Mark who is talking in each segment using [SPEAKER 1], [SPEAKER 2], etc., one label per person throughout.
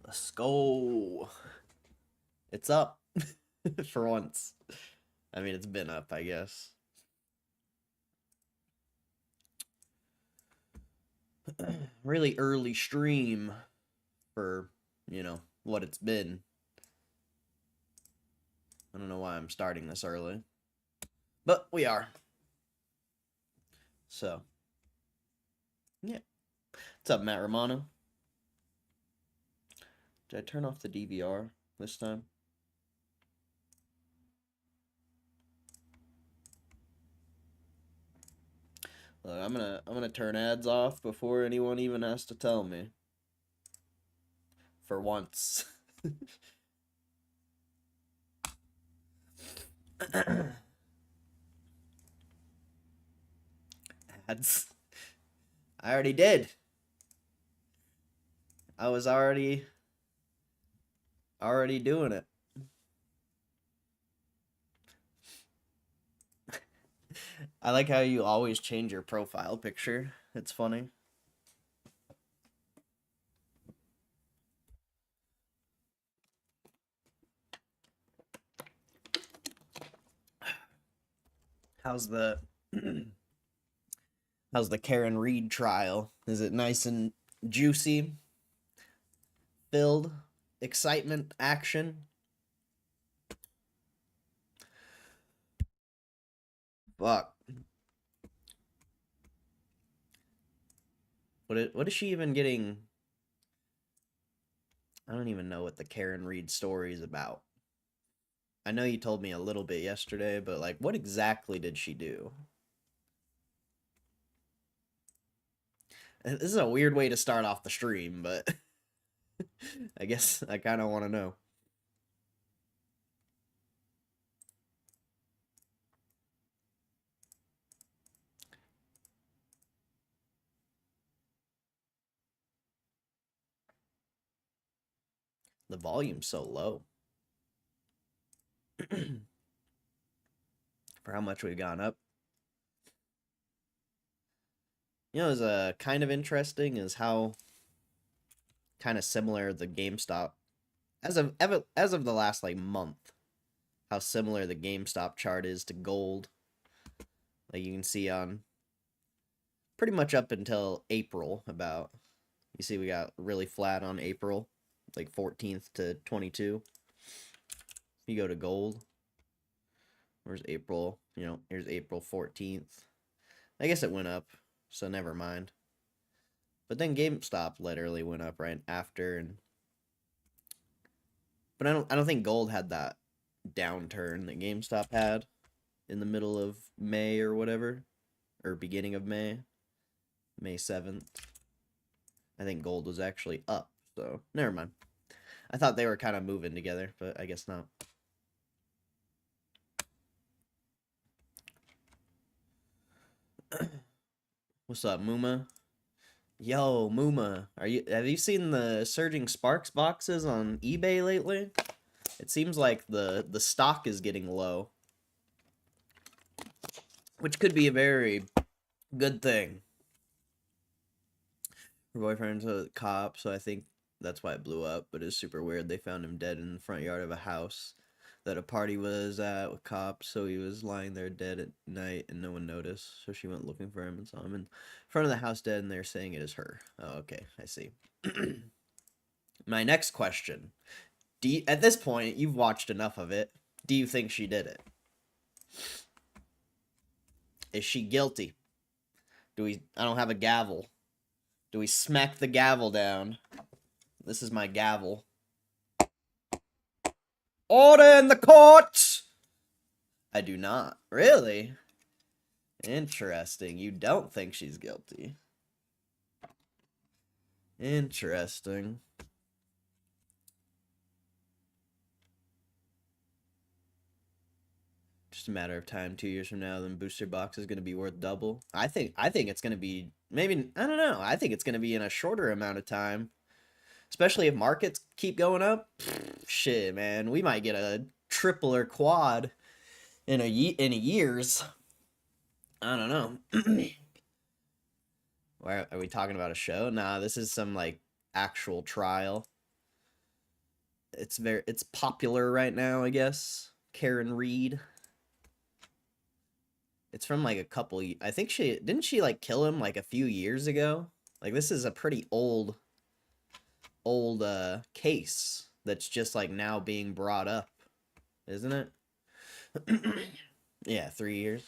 [SPEAKER 1] Let's go. It's up for once. I mean, it's been up, I guess. Really early stream for, what it's been. I don't know why I'm starting this early, but we are. So, yeah. What's up, Matt Romano? Did I turn off the DVR this time? Look, I'm gonna turn ads off before anyone even has to tell me. For once. Ads. I already did. I was already doing it. I like how you always change your profile picture. It's funny. How's the how's the Karen Reed trial? Is it nice and juicy? Filled? Excitement? Action? Fuck. What is she even getting? I don't even know what the Karen Reed story is about. I know you told me a little bit yesterday, but like, what exactly did she do? This is a weird way to start off the stream, but I guess I kind of want to know. The volume's so low. For how much we've gone up. You know, is kind of interesting is how kind of similar the GameStop as of the last like month, how similar the GameStop chart is to gold. Like you can see on pretty much up until April about. You see we got really flat on April, like 14th to 22. You go to gold. Where's April? Here's April 14th. I guess it went up, so never mind. But then GameStop literally went up right after, but I don't think gold had that downturn that GameStop had in the middle of May or whatever, or beginning of May, May 7th. I think gold was actually up, so never mind. I thought they were kind of moving together, but I guess not. What's up, Muma? Yo, Muma, have you seen the Surging Sparks boxes on eBay lately? It seems like the stock is getting low, which could be a very good thing. Her boyfriend's a cop, so I think that's why it blew up, but it's super weird. They found him dead in the front yard of a house that a party was at with cops, so he was lying there dead at night and no one noticed. So she went looking for him and saw him in front of the house dead, and they're saying it is her. Oh, okay, I see. My next question. At this point, you've watched enough of it. Do you think she did it? Is she guilty? I don't have a gavel. Do we smack the gavel down? This is my gavel. Order in the court! I do not. Really? Interesting. You don't think she's guilty. Interesting. Just a matter of time. 2 years from now, then booster box is going to be worth double. I think it's going to be, maybe, I don't know. I think it's going to be in a shorter amount of time. Especially if markets keep going up. Shit, man. We might get a triple or quad in a years. I don't know. Why are we talking about a show? Nah, this is some like actual trial. it's popular right now, I guess. Karen Reed. It's from like a couple. I think she like kill him like a few years ago. Like this is a pretty old case that's just like now being brought up, isn't it? Yeah, 3 years.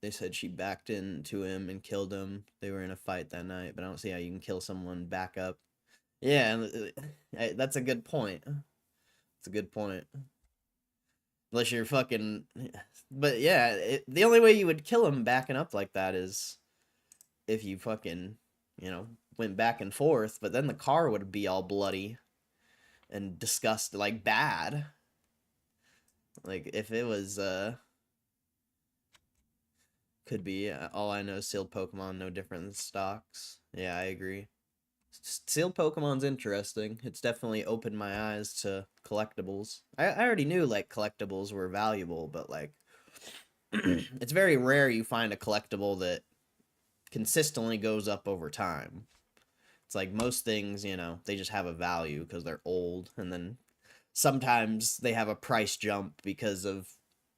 [SPEAKER 1] They said she backed into him and killed him. They were in a fight that night, but I don't see how you can kill someone back up. Yeah, that's a good point. It's a good point. Unless you're fucking. But yeah, the only way you would kill him backing up like that is if you fucking, went back and forth, but then the car would be all bloody and disgusting, like bad. Like if it was, could be. All I know is sealed Pokemon, no different than stocks. Yeah, I agree. Sealed Pokemon's interesting. It's definitely opened my eyes to collectibles. I already knew like collectibles were valuable, but like it's very rare you find a collectible that consistently goes up over time. It's like most things, they just have a value because they're old, and then sometimes they have a price jump because of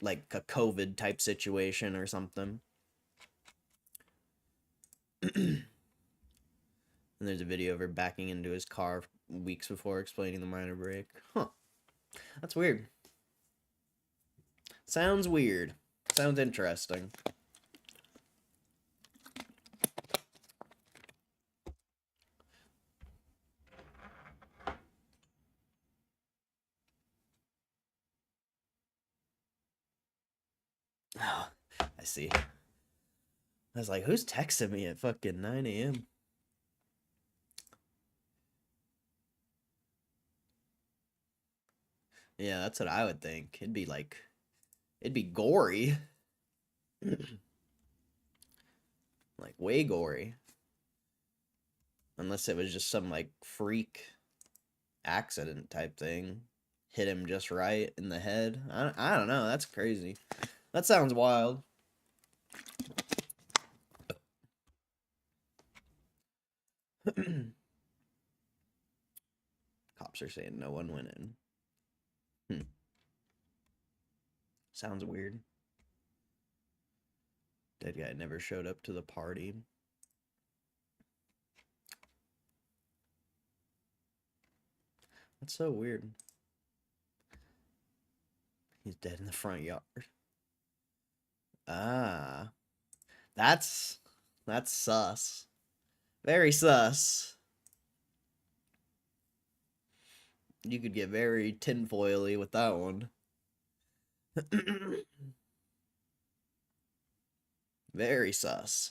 [SPEAKER 1] like a COVID type situation or something. And there's a video of her backing into his car weeks before explaining the minor break. Huh. That's weird. Sounds weird. Sounds interesting. Oh, I see. I was like, who's texting me at fucking 9 a.m.? Yeah, that's what I would think. It'd be gory. Like, way gory. Unless it was just some, like, freak accident type thing. Hit him just right in the head. I don't know. That's crazy. That sounds wild. Cops are saying no one went in. Sounds weird. Dead guy never showed up to the party. That's so weird. He's dead in the front yard. Ah. That's sus. Very sus. You could get very tinfoily with that one. Very sus.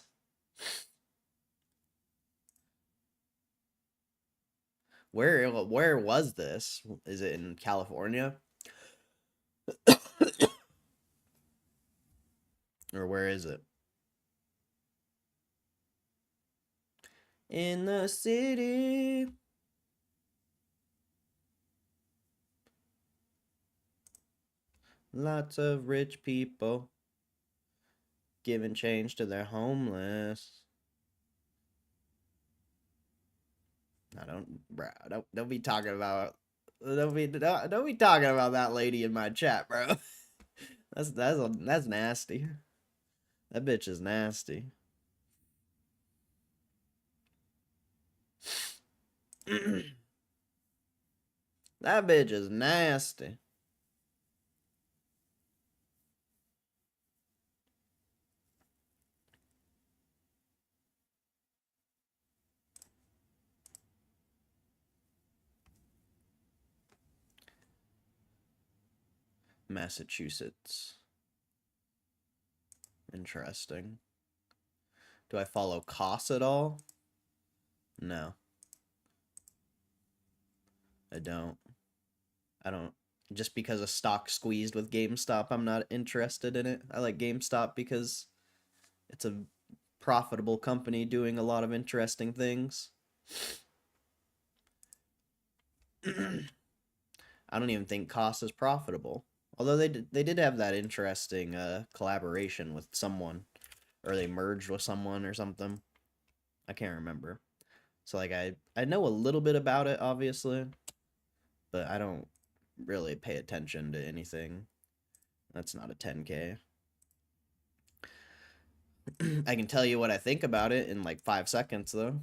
[SPEAKER 1] Where was this? Is it in California? Or where is it? In the city. Lots of rich people giving change to their homeless. I don't be talking about don't be talking about that lady in my chat, bro. That's nasty. That bitch is nasty. That bitch is nasty. Massachusetts. Interesting. Do I follow Koss at all? No. I don't. I don't. Just because a stock squeezed with GameStop, I'm not interested in it. I like GameStop because it's a profitable company doing a lot of interesting things. I don't even think Koss is profitable. Although they did have that interesting collaboration with someone, or they merged with someone or something. I can't remember. So like I know a little bit about it obviously, but I don't really pay attention to anything. That's not a 10K. I can tell you what I think about it in like 5 seconds though,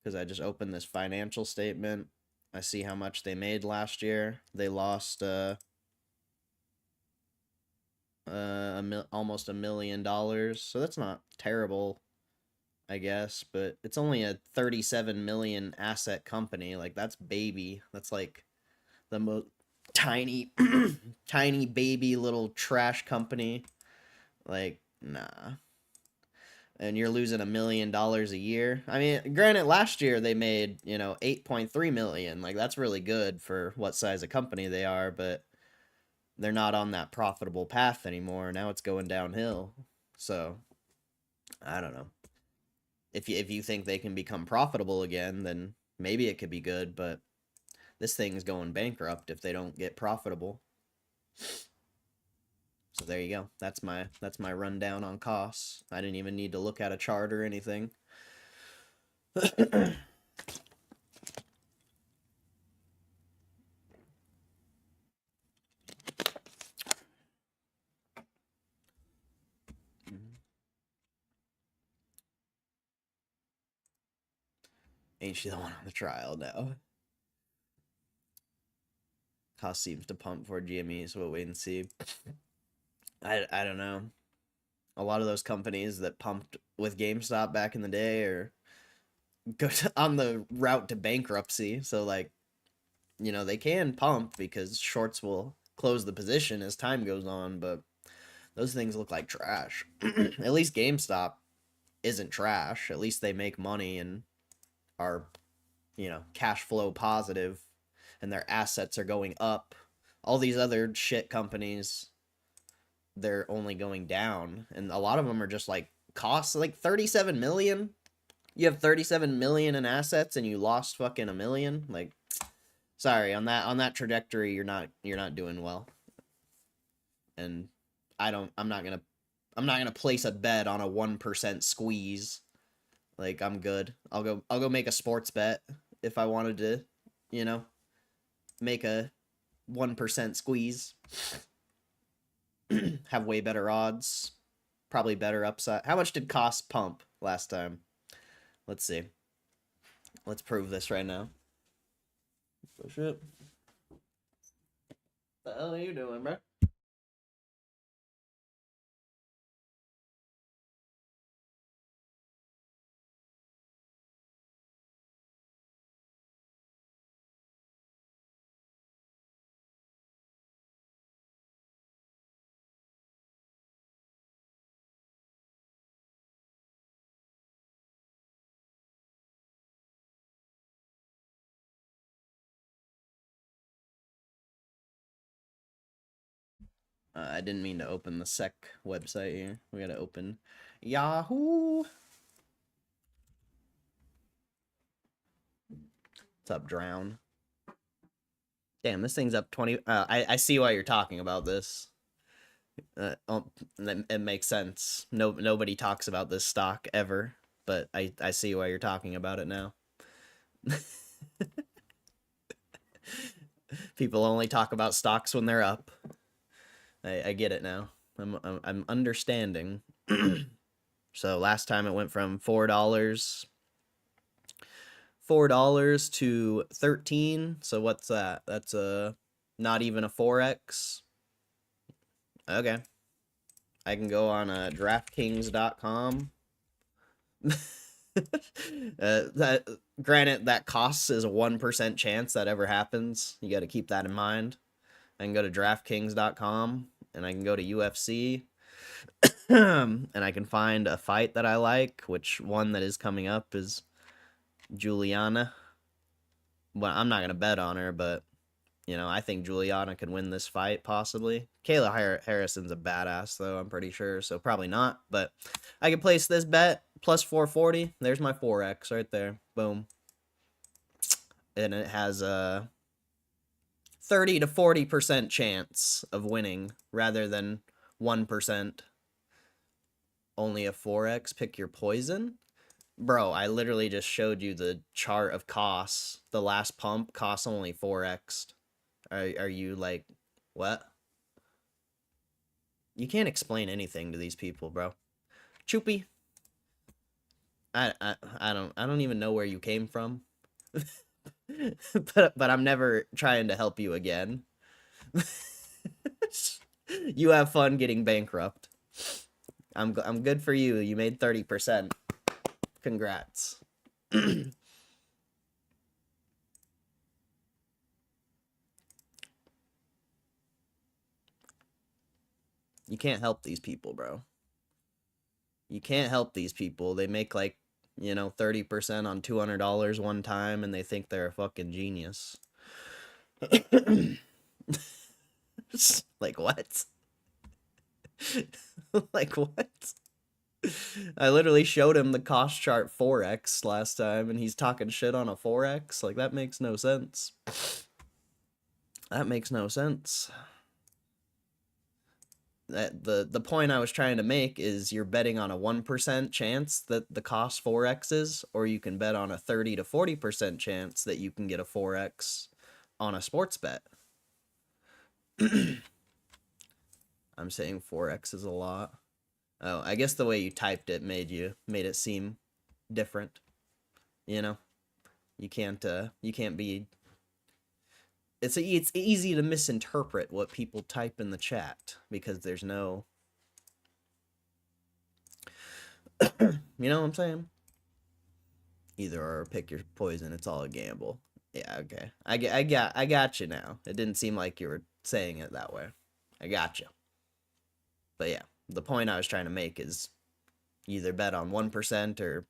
[SPEAKER 1] because I just opened this financial statement. I see how much they made last year. They lost almost $1 million, so that's not terrible, I guess. But it's only a 37 million asset company. Like that's baby. That's like the most tiny, tiny baby little trash company. Like nah. And you're losing $1 million a year. I mean, granted, last year they made 8.3 million. Like that's really good for what size of company they are, but they're not on that profitable path anymore. Now it's going downhill. So I don't know. If you think they can become profitable again, then maybe it could be good. But this thing's going bankrupt if they don't get profitable. So there you go. That's my rundown on costs. I didn't even need to look at a chart or anything. Ain't she the one on the trial now? Cost seems to pump for GME, so we'll wait and see. I don't know. A lot of those companies that pumped with GameStop back in the day are on the route to bankruptcy. So like, they can pump because shorts will close the position as time goes on, but those things look like trash. At least GameStop isn't trash. At least they make money and are, cash flow positive and their assets are going up. All these other shit companies, they're only going down, and a lot of them are just like costs like 37 million. You have 37 million in assets and you lost fucking a million. Like, sorry, on that trajectory, you're not doing well. And I'm not gonna place a bet on a 1% squeeze. Like, I'm good. I'll go make a sports bet if I wanted to, you know, make a 1% squeeze. Have way better odds. Probably better upside. How much did cost pump last time? Let's see. Let's prove this right now. Oh shit. What the hell are you doing, bro? I didn't mean to open the sec website here. We gotta open Yahoo. What's up, Drown? Damn, this thing's up 20. I see why you're talking about this. It makes sense. Nobody talks about this stock ever, but I see why you're talking about it now. People only talk about stocks when they're up. I get it now. I'm understanding. So last time it went from $4 to 13. So what's that? That's not even a 4x. Okay. I can go on DraftKings.com. Granted, that costs is a 1% chance that ever happens. You got to keep that in mind. I can go to DraftKings.com and I can go to UFC. And I can find a fight that I like, which one that is coming up is Juliana. Well, I'm not going to bet on her, but, I think Juliana could win this fight, possibly. Kayla Harrison's a badass, though, I'm pretty sure, so probably not. But I can place this bet, plus 440. There's my 4x right there. Boom. And it has a 30 to 40% chance of winning, rather than 1%. Only a 4x. Pick your poison. Bro, I literally just showed you the chart of costs. The last pump costs only 4x. Are you like, what? You can't explain anything to these people, bro. Choopy. I don't even know where you came from. but I'm never trying to help you again. You have fun getting bankrupt. I'm good for you. You made 30%. Congrats. You can't help these people, bro. You can't help these people. They make like, 30% on $200 one time and they think they're a fucking genius. Like what? Like what? I literally showed him the cost chart 4x last time and he's talking shit on a 4x. Like that makes no sense. That makes no sense. The point I was trying to make is you're betting on a 1% chance that the cost 4x's, or you can bet on a 30 to 40% chance that you can get a 4x on a sports bet. I'm saying 4x is a lot. Oh, I guess the way you typed it made it seem different. You can't be. It's easy to misinterpret what people type in the chat because there's no. You know what I'm saying? Either or, pick your poison. It's all a gamble. Yeah, okay. I got you now. It didn't seem like you were saying it that way. I got you. But yeah, the point I was trying to make is either bet on 1% or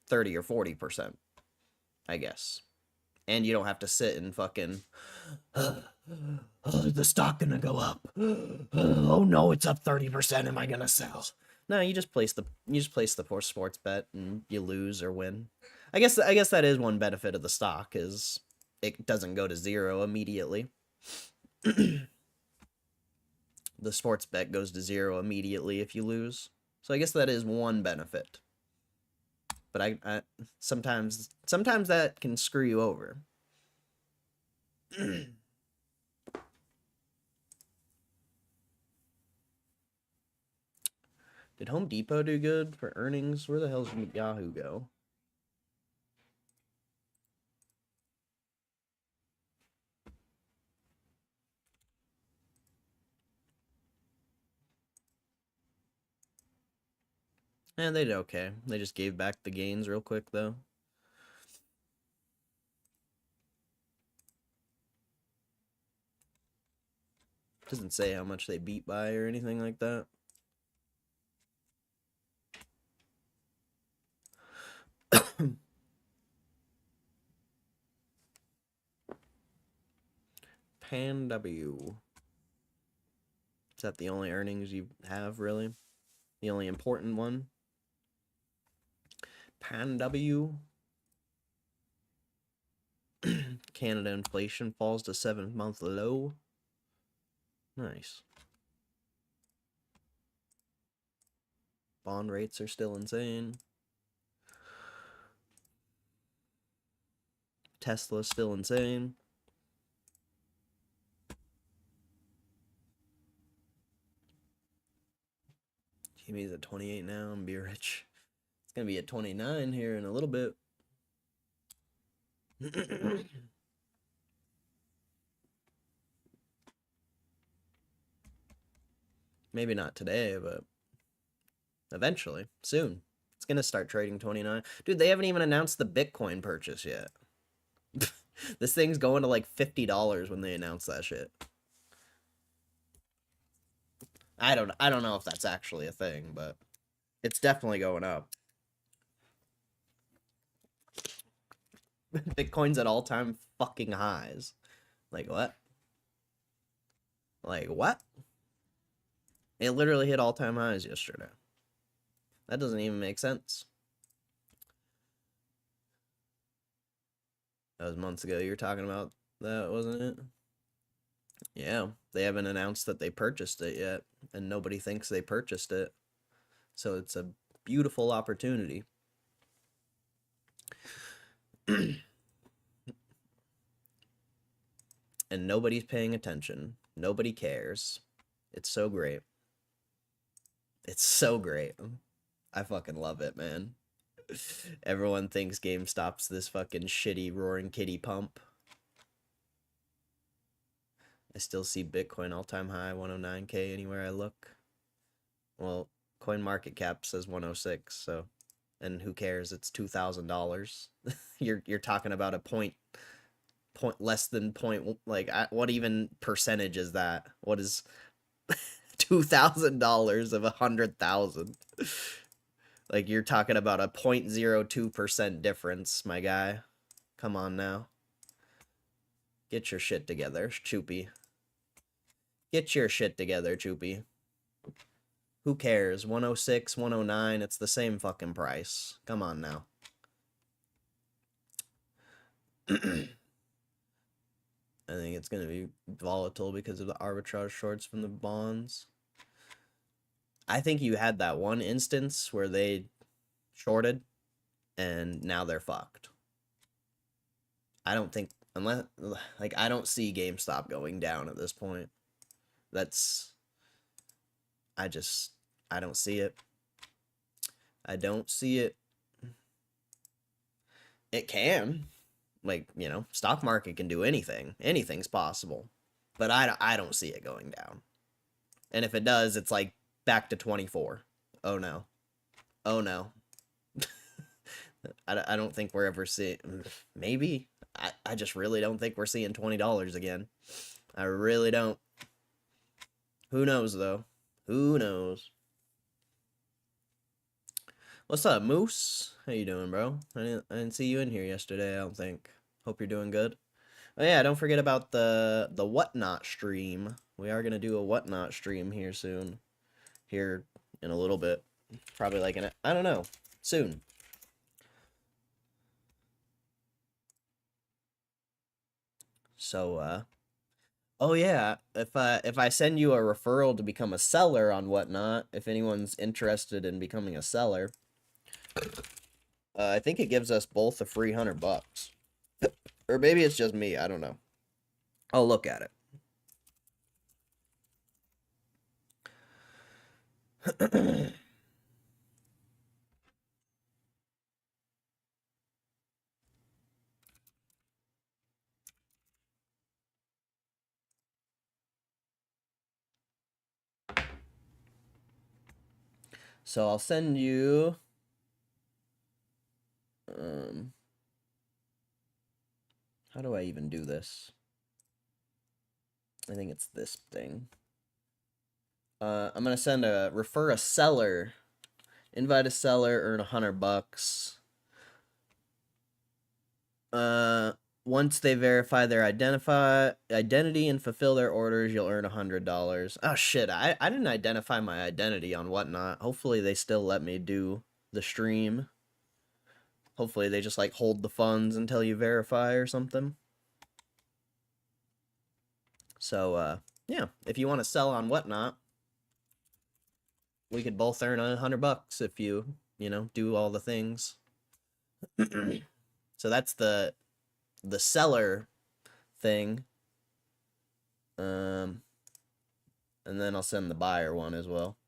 [SPEAKER 1] 30 or 40%, I guess. And you don't have to sit and fucking the stock gonna go up. Oh no, it's up 30%. Am I gonna sell? No, you just place the poor sports bet and you lose or win. I guess that is one benefit of the stock is it doesn't go to zero immediately. The sports bet goes to zero immediately if you lose. So I guess that is one benefit. But I sometimes that can screw you over. Did Home Depot do good for earnings? Where the hell did Yahoo go? Eh, they did okay. They just gave back the gains real quick, though. Doesn't say how much they beat by or anything like that. Pan W. Is that the only earnings you have, really? The only important one? Pan W. Canada inflation falls to 7-month low. Nice. Bond rates are still insane. Tesla's still insane. Gme's at 28 now and be rich. It's gonna be at 29 here in a little bit. Maybe not today, but eventually, soon. It's gonna start trading 29. Dude, they haven't even announced the Bitcoin purchase yet. This thing's going to like $50 when they announce that shit. I don't know if that's actually a thing, but it's definitely going up. Bitcoin's at all-time fucking highs. Like what? Like what? It literally hit all-time highs yesterday. That doesn't even make sense. That was months ago you were talking about that, wasn't it? Yeah, they haven't announced that they purchased it yet, and nobody thinks they purchased it. So it's a beautiful opportunity. And nobody's paying attention. Nobody cares. It's so great. It's so great. I fucking love it, man. Everyone thinks GameStop's this fucking shitty Roaring Kitty pump. I still see Bitcoin all-time high, 109K anywhere I look. Well, coin market cap says 106, so, and who cares? It's $2,000. You're talking about a point less than point, like, what even percentage is that? What is $2,000 of 100,000? Like, you're talking about a 0.02% difference, my guy. Come on now. Get your shit together, Choopy. Get your shit together, Choopy. Who cares? 106, 109, it's the same fucking price. Come on now. I think it's going to be volatile because of the arbitrage shorts from the bonds. I think you had that one instance where they shorted and now they're fucked. I don't think, unless, like, I don't see GameStop going down at this point. I don't see it. I don't see it. It can. Like, you know, stock market can do anything. Anything's possible. But I don't see it going down. And if it does, it's like back to 24. Oh no. Oh no. I don't think we're ever seeing... Maybe. I just really don't think we're seeing $20 again. I really don't. Who knows, though? Who knows? What's up, Moose? How you doing, bro? I didn't see you in here yesterday, I don't think. Hope you're doing good. Oh yeah, don't forget about the Whatnot stream. We are gonna do a Whatnot stream here soon. Here in a little bit. Probably like I don't know. Soon. So, oh yeah, if I send you a referral to become a seller on Whatnot, if anyone's interested in becoming a seller, I think it gives us both a free $100. Or maybe it's just me, I don't know. I'll look at it. So I'll send you how do I even do this? I think it's this thing. I'm gonna send refer a seller, invite a seller, earn $100. Once they verify their identity and fulfill their orders, you'll earn $100. Oh shit, I didn't identify my identity on Whatnot. Hopefully they still let me do the stream. Hopefully they just like hold the funds until you verify or something. So yeah, if you want to sell on Whatnot, we could both earn $100 if you know, do all the things. So that's the seller thing. And then I'll send the buyer one as well.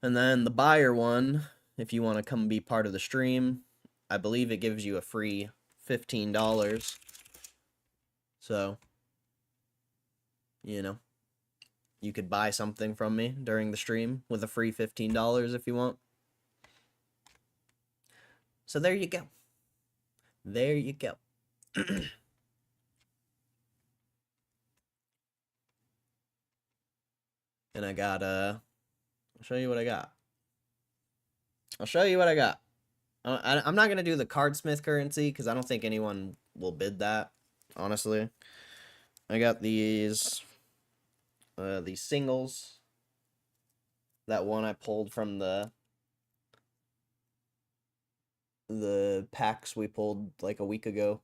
[SPEAKER 1] And then the buyer one, if you want to come be part of the stream, I believe it gives you a free $15. So, you know, you could buy something from me during the stream with a free $15 if you want. So there you go. There you go. And I got, I'll show you what I got. I'll show you what I got. I'm not going to do the Cardsmith currency because I don't think anyone will bid that, honestly. I got these singles. That one I pulled from the packs we pulled like a week ago.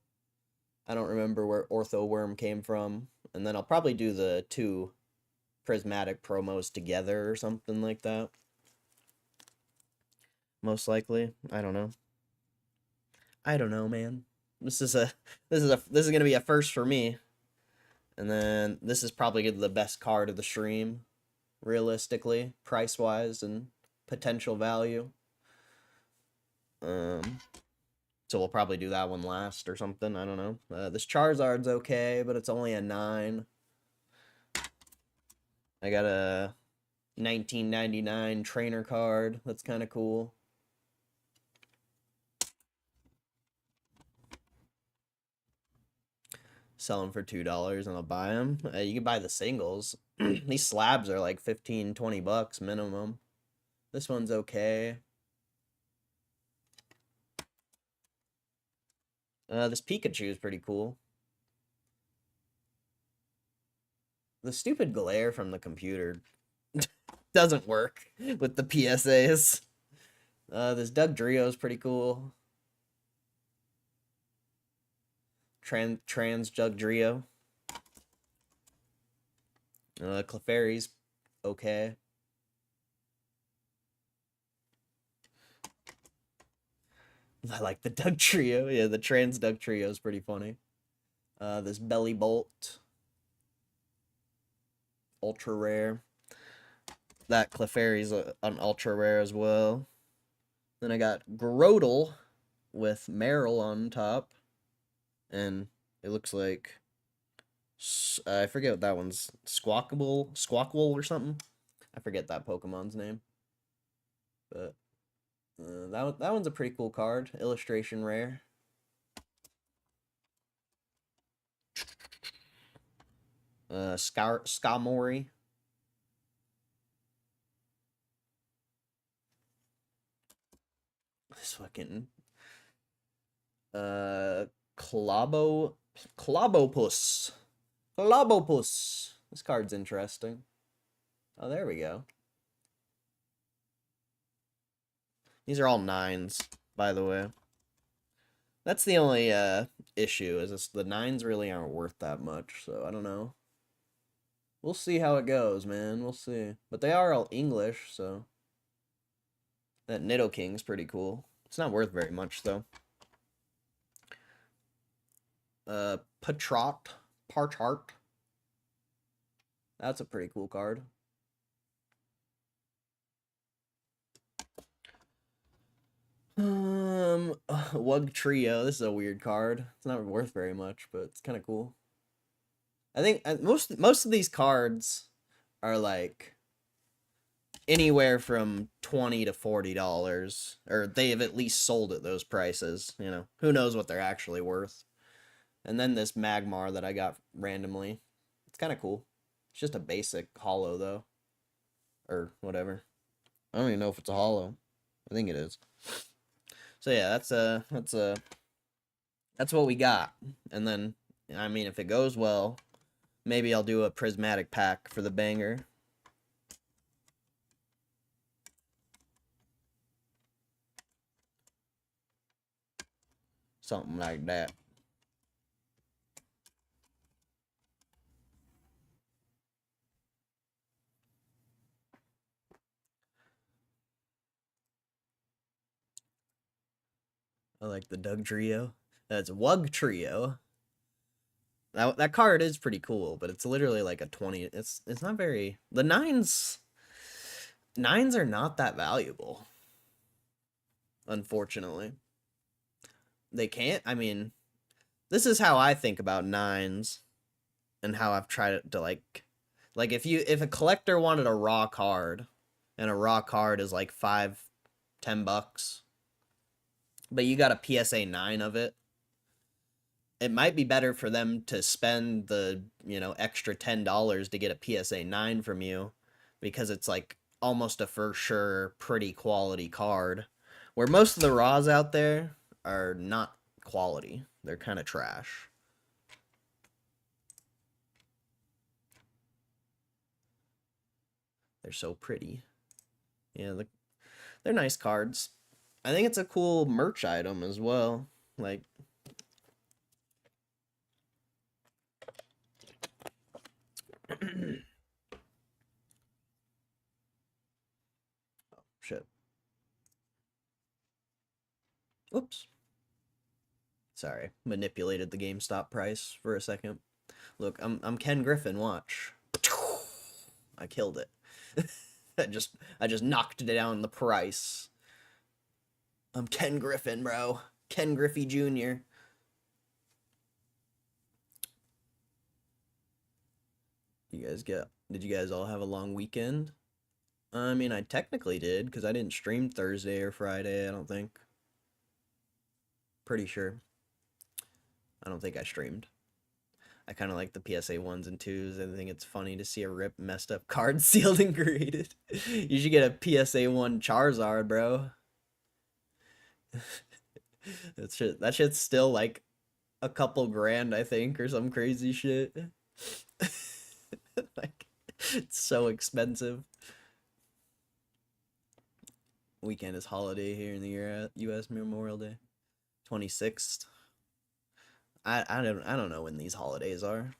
[SPEAKER 1] I don't remember where Ortho Worm came from. And then I'll probably do the 2 prismatic promos together or something like that. Most likely. I don't know. I don't know, man. This is gonna be a first for me. And then this is probably the best card of the stream, realistically, price wise and potential value. So we'll probably do that one last or something. I don't know. This Charizard's okay, but it's only a 9. I got a 1999 trainer card. That's kind of cool. Sell them for $2 and I'll buy them. You can buy the singles. These slabs are like 15, 20 bucks minimum. This one's okay. This Pikachu is pretty cool. The stupid glare from the computer doesn't work with the PSAs. This Doug Drio is pretty cool. Trans Doug Drio. Clefairy's okay. I like the Doug Trio. Yeah, the trans Doug Trio is pretty funny. This Belly Bolt. Ultra rare. That Clefairy's an ultra rare as well. Then I got Grodel with Meryl on top. And it looks like... I forget what that one's. Squawkable or something? I forget that Pokemon's name. But that one's a pretty cool card. Illustration rare. Skamori. This fucking Clobopus. This card's interesting. Oh, there we go. These are all 9s, by the way. That's the only issue, is the 9s really aren't worth that much, so I don't know. We'll see how it goes, man. We'll see. But they are all English, so... That Nidoking's pretty cool. It's not worth very much, though. Parchart. That's a pretty cool card. Wug Trio. This is a weird card. It's not worth very much, but it's kind of cool. I think most of these cards are like anywhere from $20 to $40, or they have at least sold at those prices. You know, who knows what they're actually worth. And then this Magmar that I got randomly. It's kind of cool. It's just a basic holo, though. Or whatever. I don't even know if it's a holo. I think it is. So yeah, that's what we got. And then, I mean, if it goes well, maybe I'll do a prismatic pack for the banger. Something like that. I like the Doug Trio. That's Wug Trio. That card is pretty cool, but it's literally like a 20. It's not very... The 9s are not that valuable. Unfortunately. They can't... I mean, this is how I think about 9s and how I've tried to like if a collector wanted a raw card, and a raw card is like $5-10, but you got a PSA 9 of it, it might be better for them to spend the, extra $10 to get a PSA 9 from you, because it's like almost a for sure pretty quality card, where most of the raws out there are not quality. They're kind of trash. They're so pretty. Yeah, they're nice cards. I think it's a cool merch item as well. Like, oh, shit. Oops. Sorry, manipulated the GameStop price for a second. Look, I'm Ken Griffin. Watch. I killed it. I just knocked it down the price. I'm Ken Griffin, bro. Ken Griffey Jr. Did you guys all have a long weekend? I mean, I technically did because I didn't stream Thursday or Friday, I don't think. Pretty sure. I don't think I streamed. I kind of like the PSA 1s and 2s. I think it's funny to see a rip messed up card sealed and graded. You should get a PSA 1 Charizard, bro. That shit's still like a couple grand, I think, or some crazy shit. Like, it's so expensive. Weekend is holiday here in the U.S. Memorial Day, 26th. I don't know when these holidays are.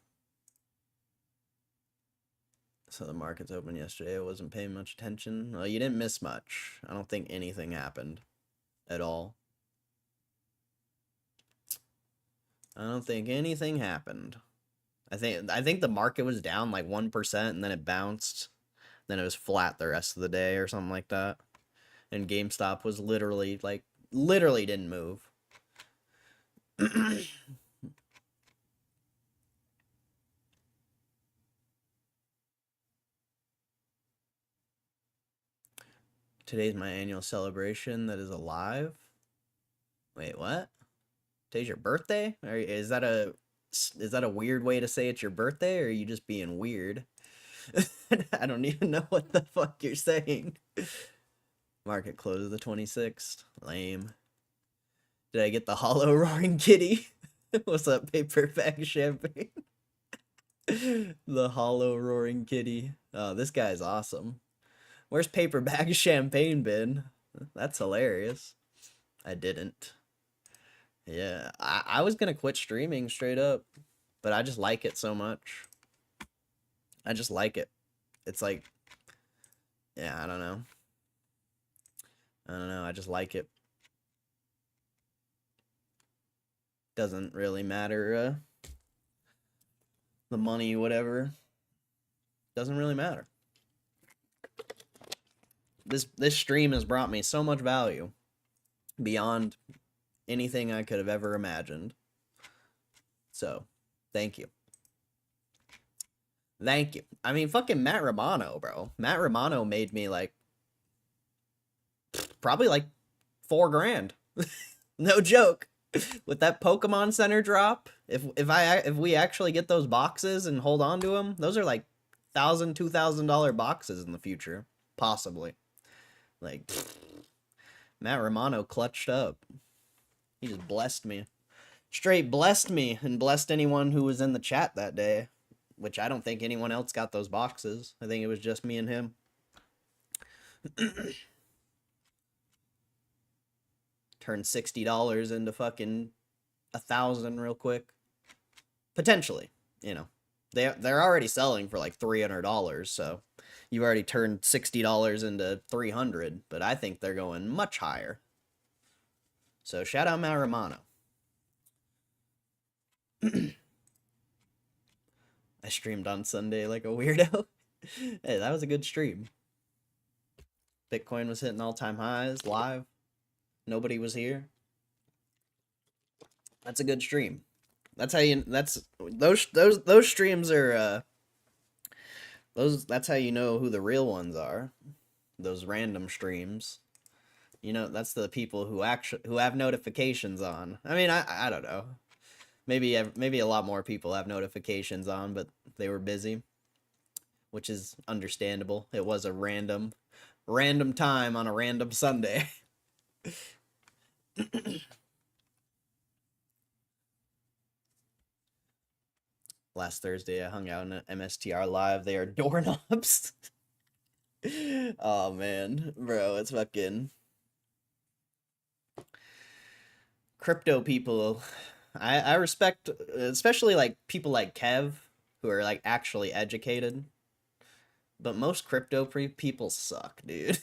[SPEAKER 1] So the markets opened yesterday. I wasn't paying much attention. Well, you didn't miss much. I don't think anything happened at all. I don't think anything happened. I think the market was down like 1% and then it bounced. Then it was flat the rest of the day or something like that. And GameStop was literally didn't move. Today's my annual celebration that is alive. Wait, what? Today's your birthday? Or is that a weird way to say it's your birthday, or are you just being weird? I don't even know what the fuck you're saying. Market closes the 26th. Lame. Did I get the hollow roaring kitty? What's up, paper bag champagne? The hollow roaring kitty. Oh, this guy's awesome. Where's paper bag champagne been? That's hilarious. I didn't. Yeah, I was gonna quit streaming straight up, but I just like it so much. I just like it. It's like, yeah, I don't know. I just like it. Doesn't really matter, the money, whatever. Doesn't really matter. This stream has brought me so much value beyond anything I could have ever imagined. So, thank you. Thank you. I mean, fucking Matt Romano, bro. Matt Romano made me like probably like $4 grand. No joke. With that Pokemon Center drop, if we actually get those boxes and hold on to them, those are like $1,000, $2,000 boxes in the future, possibly. Like, Matt Romano clutched up. He just blessed me. Straight blessed me and blessed anyone who was in the chat that day, which I don't think anyone else got those boxes. I think it was just me and him. Turn $60 into fucking 1,000 real quick. Potentially, you know. They're already selling for like $300, so you already turned $60 into 300, but I think they're going much higher. So shout out Matt Romano. I streamed on Sunday like a weirdo. Hey, that was a good stream. Bitcoin was hitting all-time highs live. Nobody was here. That's a good stream. That's how you. That's those streams are. That's how you know who the real ones are. Those random streams. You know, that's the people who have notifications on. I mean, I don't know. Maybe a lot more people have notifications on, but they were busy, which is understandable. It was a random time on a random Sunday. Last Thursday, I hung out in an MSTR live. They are doorknobs. Oh man, bro, it's fucking crypto people. I respect, especially like people like Kev, who are like actually educated. But most crypto people suck, dude.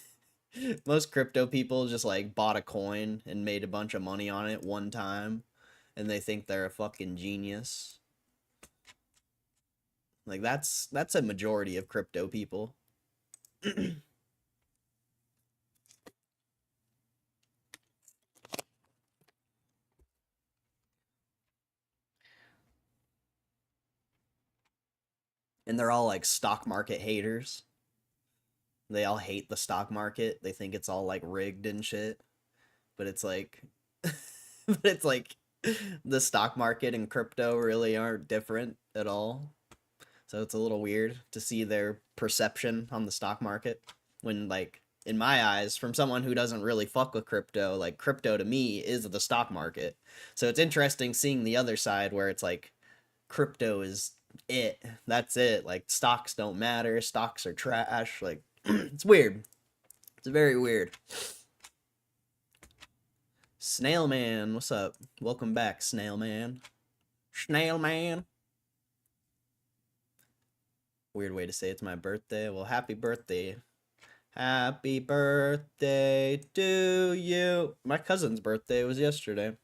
[SPEAKER 1] Most crypto people just like bought a coin and made a bunch of money on it one time, and they think they're a fucking genius. Like that's a majority of crypto people. And they're all like stock market haters. They all hate the stock market. They think it's all like rigged and shit. But it's like but it's like the stock market and crypto really aren't different at all. So it's a little weird to see their perception on the stock market when, like, in my eyes, from someone who doesn't really fuck with crypto, like, crypto to me is the stock market. So it's interesting seeing the other side where it's like crypto is it. That's it. Like, stocks don't matter. Stocks are trash. Like, it's weird. It's very weird. Snail Man, what's up? Welcome back, Snail Man. Snail Man. Weird way to say it's my birthday. Well, happy birthday. Happy birthday to you. My cousin's birthday was yesterday.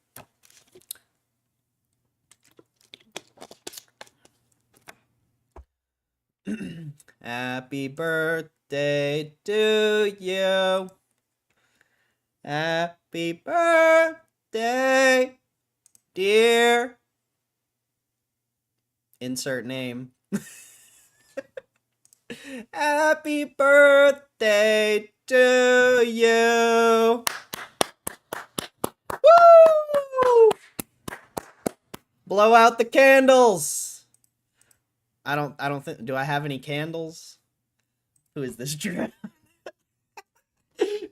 [SPEAKER 1] Happy birthday to you. Happy birthday, dear. Insert name. Happy birthday to you. Woo! Blow out the candles. I don't think, do I have any candles? Who is this drunk?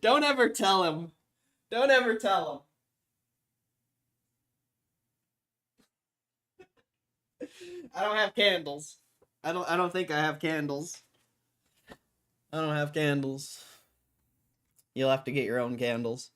[SPEAKER 1] Don't ever tell him. Don't ever tell him. I don't have candles. I don't think I have candles. I don't have candles. You'll have to get your own candles.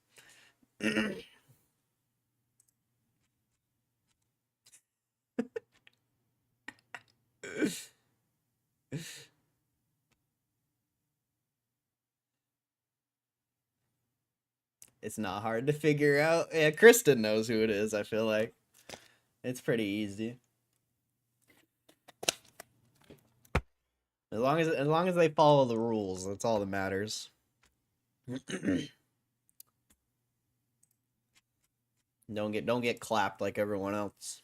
[SPEAKER 1] It's not hard to figure out. Yeah, Kristen knows who it is, I feel like. It's pretty easy. As long as they follow the rules, that's all that matters. Don't get clapped like everyone else.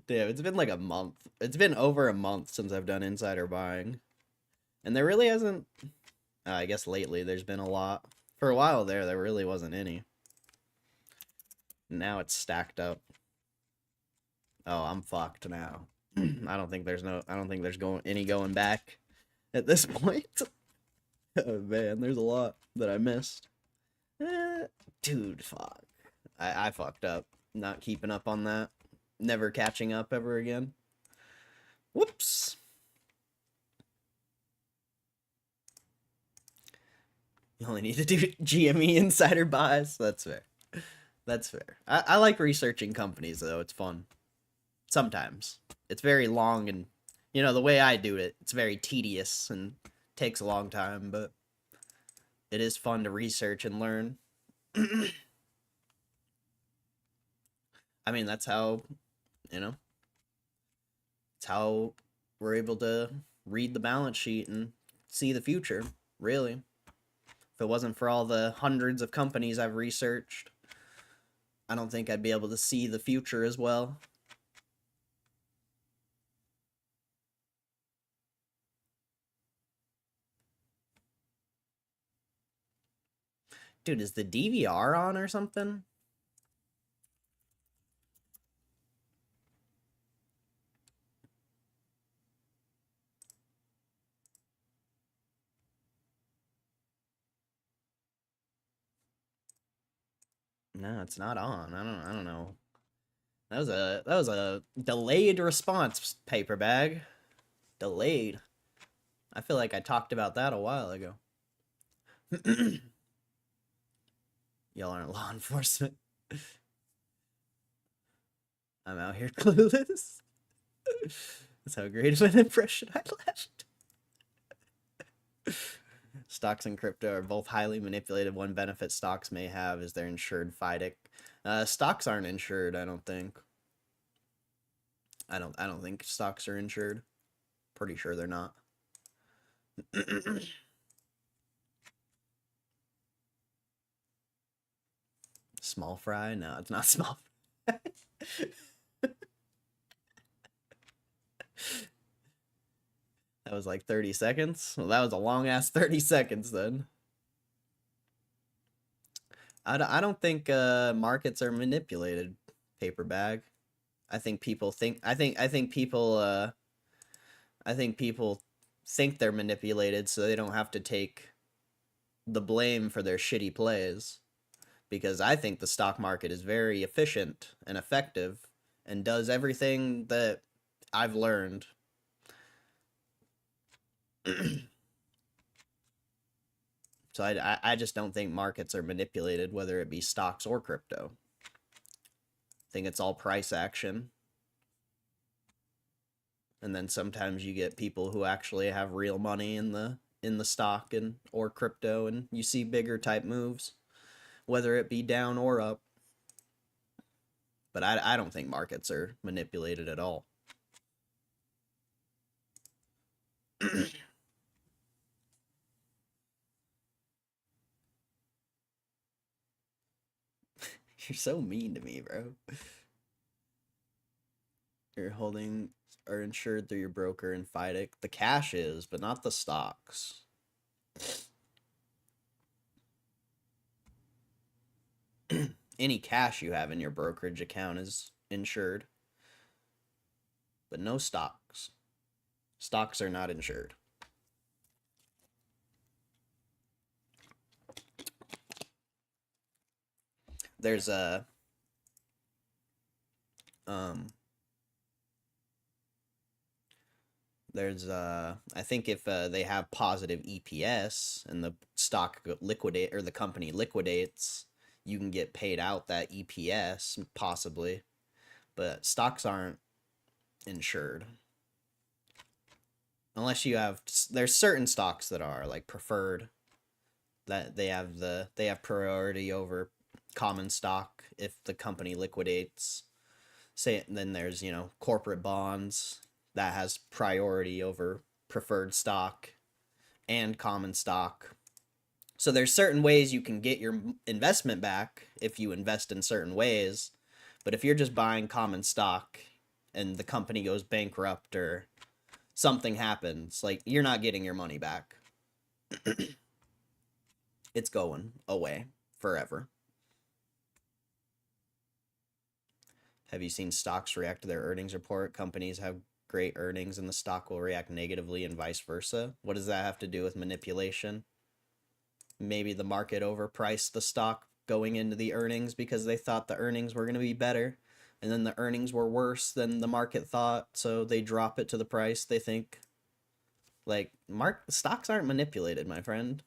[SPEAKER 1] Damn, it's been like a month. It's been over a month since I've done insider buying. And there really hasn't... I guess lately there's been a lot. For a while there really wasn't any. Now it's stacked up. Oh, I'm fucked now. I don't think there's any going back at this point. Oh man, there's a lot that I missed. Dude, fuck. I fucked up. Not keeping up on that. Never catching up ever again. Whoops. You only need to do GME insider buys. That's fair. That's fair. I like researching companies, though. It's fun. Sometimes. It's very long and, you know, the way I do it, it's very tedious and takes a long time, but it is fun to research and learn. I mean, that's how, you know, it's how we're able to read the balance sheet and see the future, really. If it wasn't for all the hundreds of companies I've researched, I don't think I'd be able to see the future as well. Dude, is the DVR on or something? No, it's not on. I don't know. That was a delayed response paper bag. Delayed. I feel like I talked about that a while ago. Y'all aren't law enforcement. I'm out here clueless. That's how great of an impression I left. Stocks and crypto are both highly manipulated. One benefit stocks may have is they're insured FIDIC. Stocks aren't insured, I don't think. I don't think stocks are insured. Pretty sure they're not. Small fry? No, it's not small fry. That was like 30 seconds. Well, that was a long ass 30 seconds then. I don't think markets are manipulated, paper bag. I think people think people think they're manipulated so they don't have to take the blame for their shitty plays, because I think the stock market is very efficient and effective and does everything that I've learned. So I just don't think markets are manipulated, whether it be stocks or crypto. I think it's all price action. And then sometimes you get people who actually have real money in the stock and or crypto, and you see bigger type moves, whether it be down or up. But I don't think markets are manipulated at all. You're so mean to me, bro. Your holdings are insured through your broker and FIDIC. The cash is, but not the stocks. Any cash you have in your brokerage account is insured, but no stocks. Stocks are not insured. There's a I think if they have positive EPS and the stock liquidate or the company liquidates, you can get paid out that EPS possibly, but stocks aren't insured unless you have. There's certain stocks that are like preferred, that they have priority over common stock if the company liquidates. Say, then there's corporate bonds that has priority over preferred stock and common stock. So there's certain ways you can get your investment back if you invest in certain ways, but if you're just buying common stock and the company goes bankrupt or something happens, like, you're not getting your money back. It's going away forever. Have you seen stocks react to their earnings report? Companies have great earnings and the stock will react negatively and vice versa. What does that have to do with manipulation? Maybe the market overpriced the stock going into the earnings because they thought the earnings were going to be better, and then the earnings were worse than the market thought, so they drop it to the price they think. Like, stocks aren't manipulated, my friend.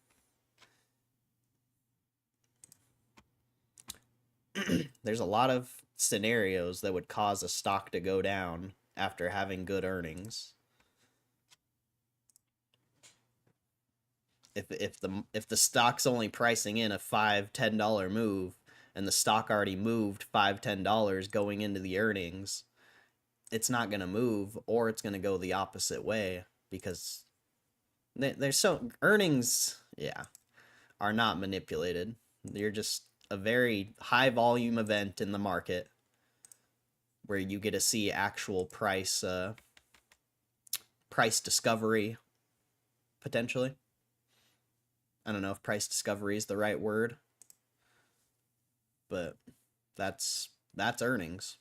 [SPEAKER 1] There's a lot of scenarios that would cause a stock to go down after having good earnings. If the stock's only pricing in a $5-10 move and the stock already moved $5-10 going into the earnings, it's not going to move, or it's going to go the opposite way, because there's earnings, yeah, are not manipulated. You're just a very high volume event in the market where you get to see actual price discovery, potentially. I don't know if price discovery is the right word, but that's earnings.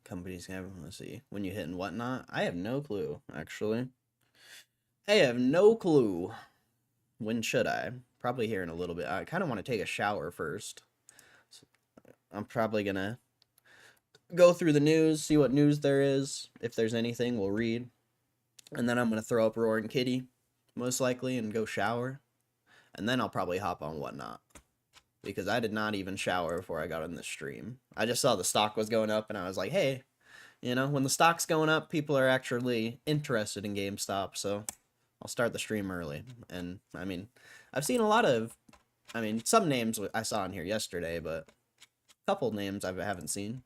[SPEAKER 1] Companies can have, let's see, when you hit and whatnot. I have no clue, actually. I have no clue. When should I? Probably here in a little bit. I kind of want to take a shower first. So I'm probably gonna go through the news, see what news there is. If there's anything, we'll read. And then I'm gonna throw up Roaring Kitty, most likely, and go shower. And then I'll probably hop on whatnot. Because I did not even shower before I got on this stream. I just saw the stock was going up and I was like, hey, you know, when the stock's going up, people are actually interested in GameStop, so I'll start the stream early. And, I mean, I've seen a lot of, some names I saw in here yesterday, but a couple names I haven't seen.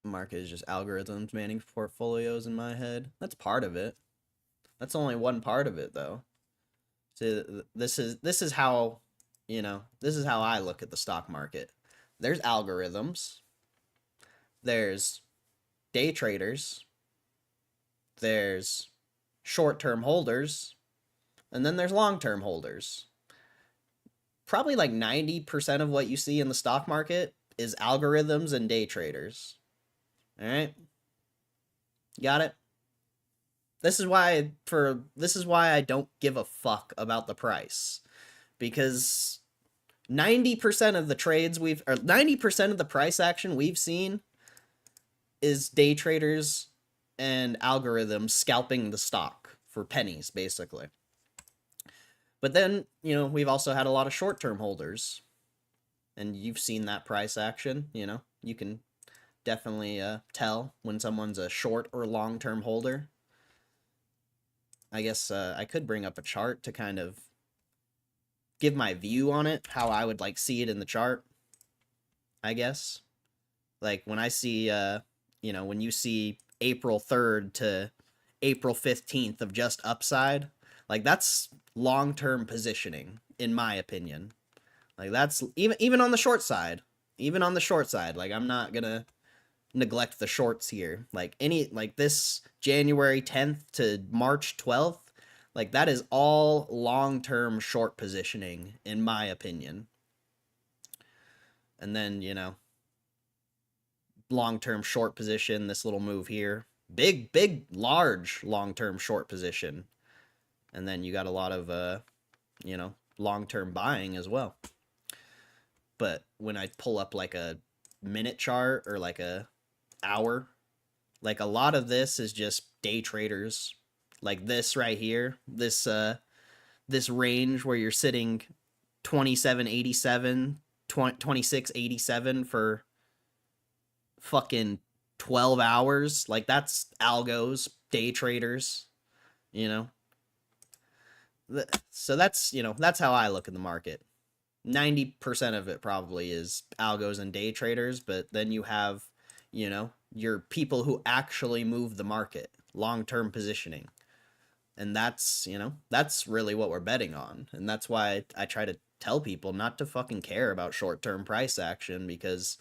[SPEAKER 1] Market is just algorithms managing portfolios in my head. That's part of it. That's only one part of it, though. So this is how, this is how I look at the stock market. There's algorithms. There's day traders. There's short-term holders. And then there's long-term holders. Probably like 90% of what you see in the stock market is algorithms and day traders. All right? Got it? This is why I don't give a fuck about the price. Because 90% of the trades 90% of the price action we've seen is day traders and algorithms scalping the stock for pennies, basically. But then, we've also had a lot of short-term holders. And you've seen that price action, you can definitely tell when someone's a short or long-term holder. I guess I could bring up a chart to kind of give my view on it, how I would like see it in the chart, I guess. Like when I see, when you see April 3rd to April 15th of just upside, like that's long-term positioning, in my opinion. Like that's even on the short side, like I'm not gonna neglect the shorts here. Like this January 10th to March 12th, like that is all long-term short positioning, in my opinion. And then, long-term short position, this little move here. Big, large long-term short position. And then you got a lot of, long-term buying as well. But when I pull up like a minute chart or like a hour, like a lot of this is just day traders. Like this right here, this range where you're sitting 27.87, 26.87 for fucking 12 hours. Like that's algos, day traders, So that's, that's how I look at the market. 90% of it probably is algos and day traders, but then you have, your people who actually move the market, long-term positioning. And that's, that's really what we're betting on. And that's why I try to tell people not to fucking care about short-term price action, because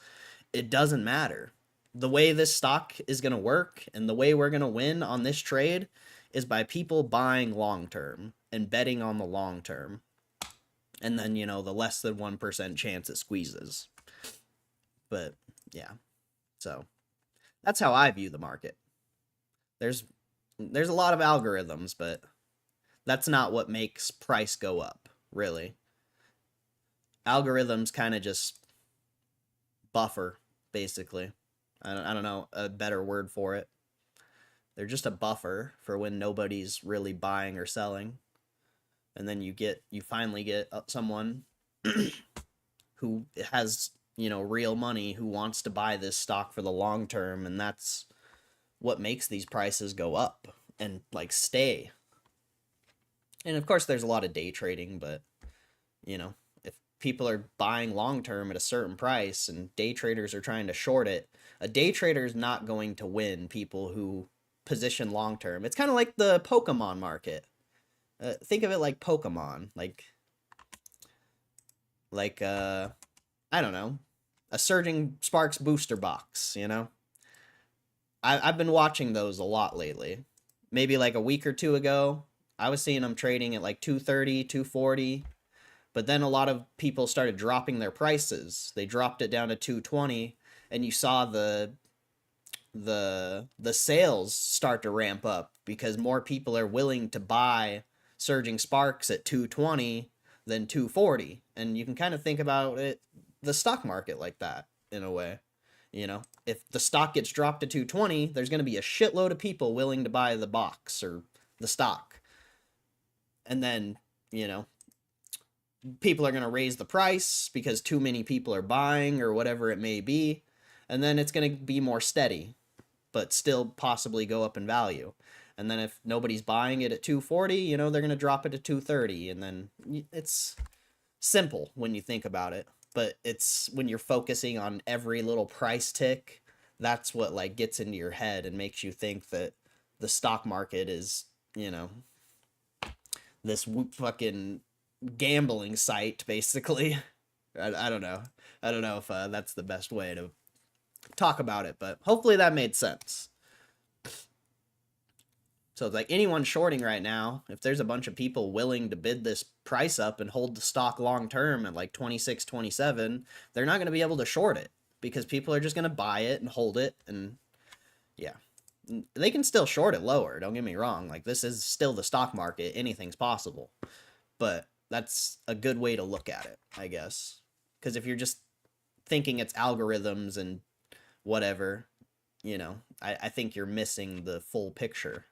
[SPEAKER 1] it doesn't matter. The way this stock is going to work and the way we're going to win on this trade is by people buying long-term and betting on the long-term. And then, the less than 1% chance it squeezes. But, yeah. So, that's how I view the market. There's a lot of algorithms, but that's not what makes price go up, really. Algorithms kind of just buffer, basically. I don't know a better word for it. They're just a buffer for when nobody's really buying or selling. And then you finally get someone who has, real money who wants to buy this stock for the long term, and that's what makes these prices go up and like stay. And of course there's a lot of day trading, but if people are buying long term at a certain price and day traders are trying to short it, a day trader is not going to win people who position long term. It's kind of like the Pokemon market. Think of it like Pokemon, like I don't know, a Surging Sparks booster box, I've been watching those a lot lately. Maybe like a week or two ago, I was seeing them trading at like 230, 240. But then a lot of people started dropping their prices. They dropped it down to 220, and you saw the sales start to ramp up because more people are willing to buy surging sparks at 220 than 240. And you can kind of think about it, the stock market, like that in a way. You know, if the stock gets dropped to 220, there's going to be a shitload of people willing to buy the box or the stock. And then, you know, people are going to raise the price because too many people are buying or whatever it may be. And then it's going to be more steady, but still possibly go up in value. And then if nobody's buying it at 240, you know, they're going to drop it to 230. And then it's simple when you think about it. But it's when you're focusing on every little price tick, that's what like gets into your head and makes you think that the stock market is, you know, this fucking gambling site, basically. I don't know. I don't know if that's the best way to talk about it, but hopefully that made sense. So it's like anyone shorting right now, if there's a bunch of people willing to bid this price up and hold the stock long term at like 26, 27, they're not going to be able to short it because people are just going to buy it and hold it. And yeah, they can still short it lower. Don't get me wrong. Like, this is still the stock market. Anything's possible. But that's a good way to look at it, I guess. Because if you're just thinking it's algorithms and whatever, you know, I think you're missing the full picture.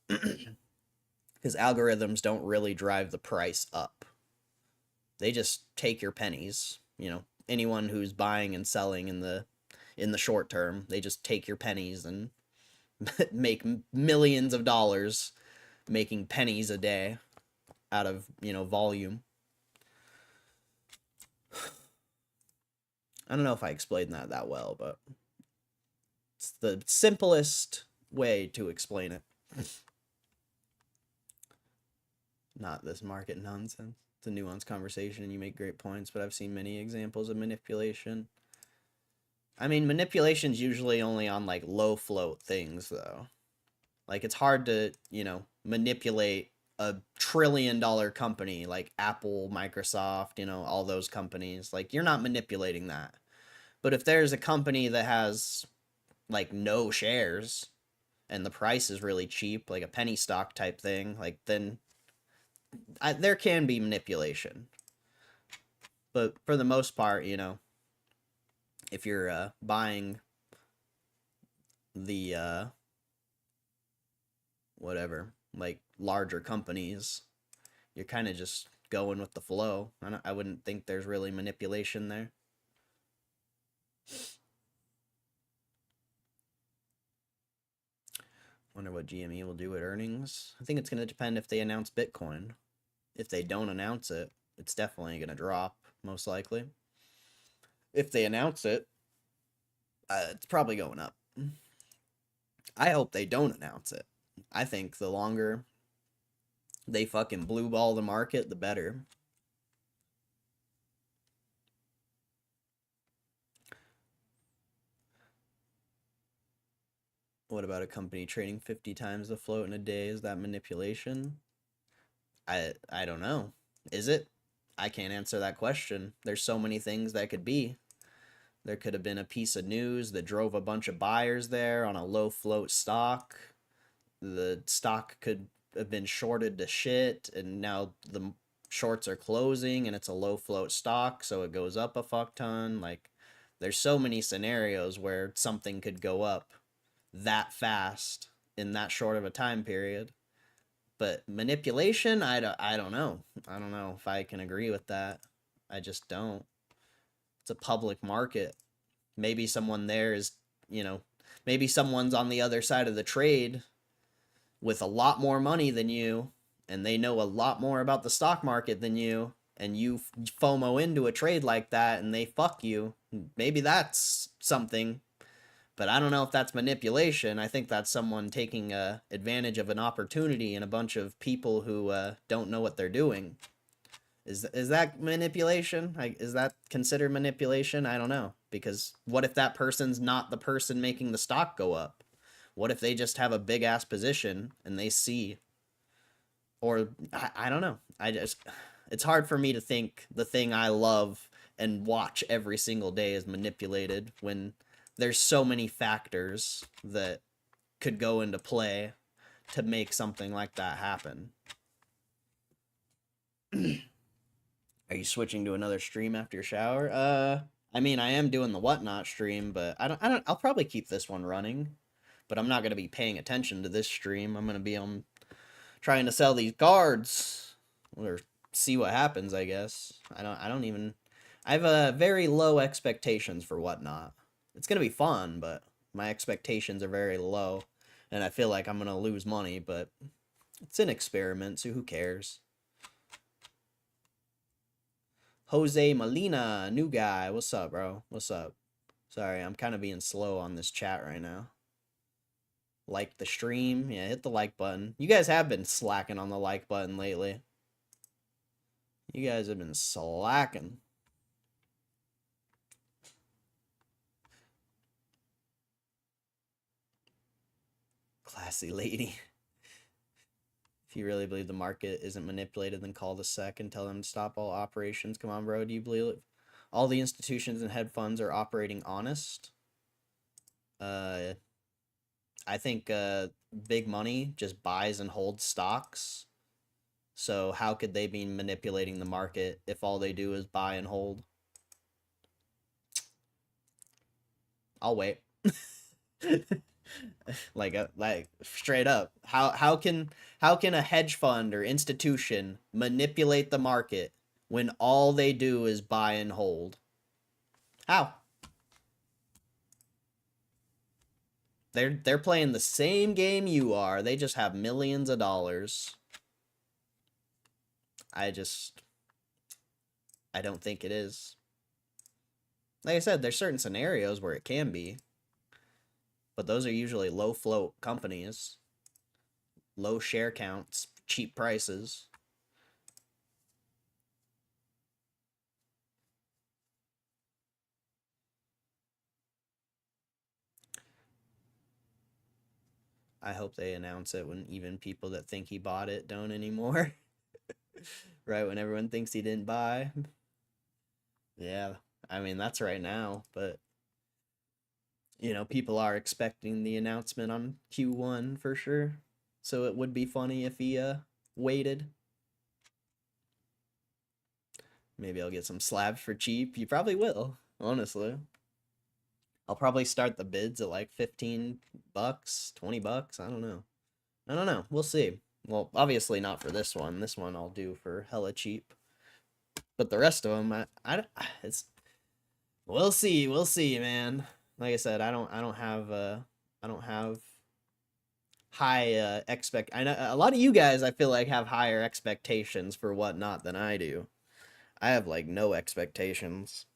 [SPEAKER 1] Because algorithms don't really drive the price up. They just take your pennies. You know, anyone who's buying and selling in the short term, they just take your pennies and make millions of dollars making pennies a day out of, you know, volume. I don't know if I explained that well, but it's the simplest way to explain it. Not this market nonsense. It's a nuanced conversation and you make great points, but I've seen many examples of manipulation. I mean, manipulation's usually only on like low float things though. Like, it's hard to, you know, manipulate a $1 trillion company like Apple, Microsoft, you know, all those companies. Like, you're not manipulating that. But if there's a company that has like no shares and the price is really cheap, like a penny stock type thing, like, then there can be manipulation. But for the most part, you know, if you're buying the whatever, like larger companies, you're kind of just going with the flow. I wouldn't think there's really manipulation there. Wonder what GME will do at earnings. I think it's going to depend if they announce Bitcoin. If they don't announce it, it's definitely going to drop, most likely. If they announce it, it's probably going up. I hope they don't announce it. I think the longer they fucking blue ball the market, the better. What about a company trading 50 times the float in a day? Is that manipulation? I don't know. Is it? I can't answer that question. There's so many things that could be. There could have been a piece of news that drove a bunch of buyers there on a low float stock. The stock could have been shorted to shit, and now the shorts are closing and it's a low float stock, so it goes up a fuck ton. Like, there's so many scenarios where something could go up that fast in that short of a time period. But manipulation, I don't know. I don't know if I can agree with that. I just don't. It's a public market. Maybe someone there is, you know, maybe someone's on the other side of the trade with a lot more money than you, and they know a lot more about the stock market than you, and you FOMO into a trade like that and they fuck you. Maybe that's something. But I don't know if that's manipulation. I think that's someone taking advantage of an opportunity and a bunch of people who don't know what they're doing. Is that manipulation? Is that considered manipulation? I don't know. Because what if that person's not the person making the stock go up? What if they just have a big ass position and they see, or I don't know. It's hard for me to think the thing I love and watch every single day is manipulated when there's so many factors that could go into play to make something like that happen. Are you switching to another stream after your shower? I mean, I am doing the whatnot stream, but I'll probably keep this one running, but I'm not gonna be paying attention to this stream. I'm gonna be on trying to sell these guards or see what happens. I guess I don't even. I have very low expectations for whatnot. It's gonna be fun, but my expectations are very low, and I feel like I'm gonna lose money. But it's an experiment, so who cares? Jose Molina, new guy. What's up, bro? What's up? Sorry, I'm kind of being slow on this chat right now. Like the stream. Yeah, hit the like button. You guys have been slacking on the like button lately. You guys have been slacking. Classy lady. If you really believe the market isn't manipulated, then call the SEC and tell them to stop all operations. Come on, bro. Do you believe all the institutions and hedge funds are operating honest? I think big money just buys and holds stocks. So how could they be manipulating the market if all they do is buy and hold? I'll wait. like straight up. How can a hedge fund or institution manipulate the market when all they do is buy and hold? How? They're playing the same game you are. They just have millions of dollars. I don't think it is. Like I said, there's certain scenarios where it can be. But those are usually low float companies. Low share counts, cheap prices. I hope they announce it when even people that think he bought it don't anymore. Right when everyone thinks he didn't buy. Yeah, I mean, that's right now, but you know, people are expecting the announcement on Q1 for sure. So it would be funny if he waited. Maybe I'll get some slabs for cheap. You probably will, honestly. I'll probably start the bids at like 15 bucks, 20 bucks. I don't know. I don't know. We'll see. Well, obviously not for this one. This one I'll do for hella cheap. But the rest of them, it's we'll see. We'll see, man. Like I said, I don't have high I know a lot of you guys I feel like have higher expectations for whatnot than I do. I have like no expectations.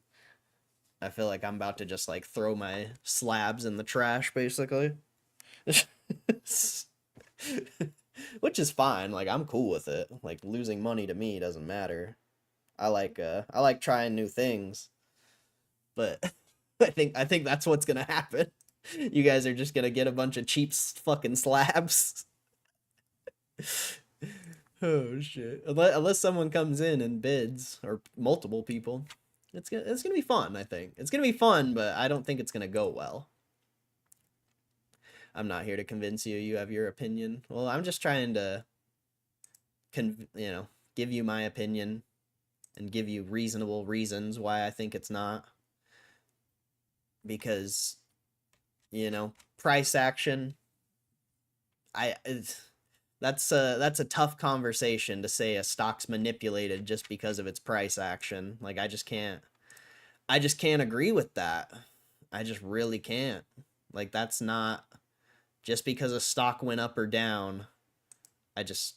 [SPEAKER 1] I feel like I'm about to just like throw my slabs in the trash basically. Which is fine. Like I'm cool with it. Like losing money to me doesn't matter. I like trying new things. But I think that's what's going to happen. You guys are just going to get a bunch of cheap fucking slabs. Oh shit. Unless someone comes in and bids or multiple people. It's gonna be fun, I think. It's gonna be fun, but I don't think it's gonna go well. I'm not here to convince you. You have your opinion. Well, I'm just trying to, give you my opinion and give you reasonable reasons why I think it's not. Because, price action. That's a tough conversation to say a stock's manipulated just because of its price action. Like I just can't agree with that. I just really can't. Like that's not just because a stock went up or down. That's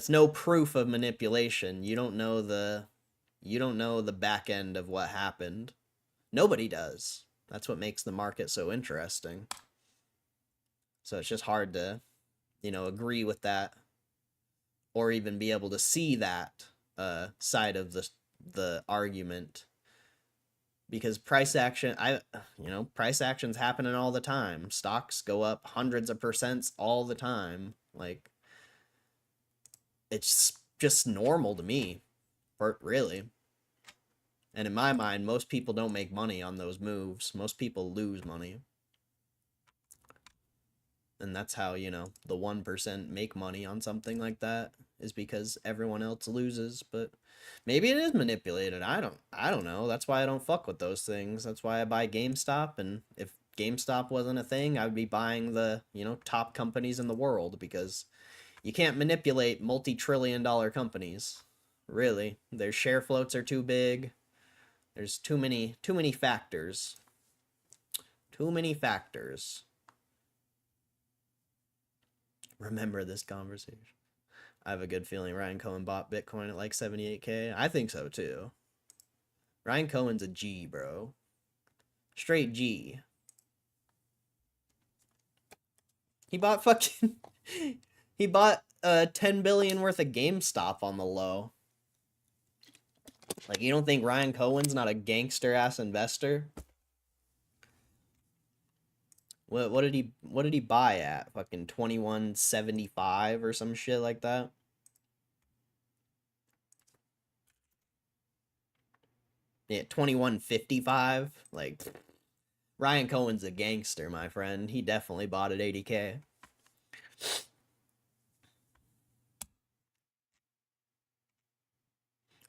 [SPEAKER 1] no proof of manipulation. You don't know the back end of what happened. Nobody does. That's what makes the market so interesting. So it's just hard to, agree with that or even be able to see that side of the argument because price action, price action's happening all the time. Stocks go up hundreds of percents all the time. Like, it's just normal to me, really. And in my mind, most people don't make money on those moves. Most people lose money. And that's how, the 1% make money on something like that, is because everyone else loses. But maybe it is manipulated. I don't know. That's why I don't fuck with those things. That's why I buy GameStop, and if GameStop wasn't a thing, I would be buying the, top companies in the world, because you can't manipulate multi-trillion-dollar companies. Really. Their share floats are too big. There's too many factors. Too many factors. Remember this conversation. I have a good feeling Ryan Cohen bought Bitcoin at like 78K. I think so too. Ryan Cohen's a G, bro. Straight G. He bought fucking he bought 10 billion worth of GameStop on the low. Like, you don't think Ryan Cohen's not a gangster ass investor? What did he buy at? Fucking 21.75 or some shit like that? Yeah, 21.55. Like, Ryan Cohen's a gangster, my friend. He definitely bought at 80K.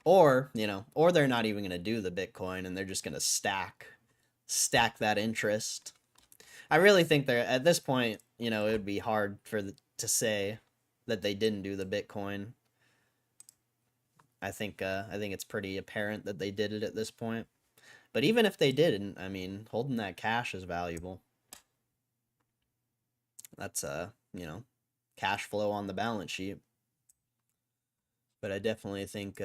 [SPEAKER 1] Or, or they're not even going to do the Bitcoin, and they're just going to stack that interest. I really think they're, at this point, it would be hard to say that they didn't do the Bitcoin. I think it's pretty apparent that they did it at this point. But even if they didn't, I mean, holding that cash is valuable. That's cash flow on the balance sheet. But I definitely think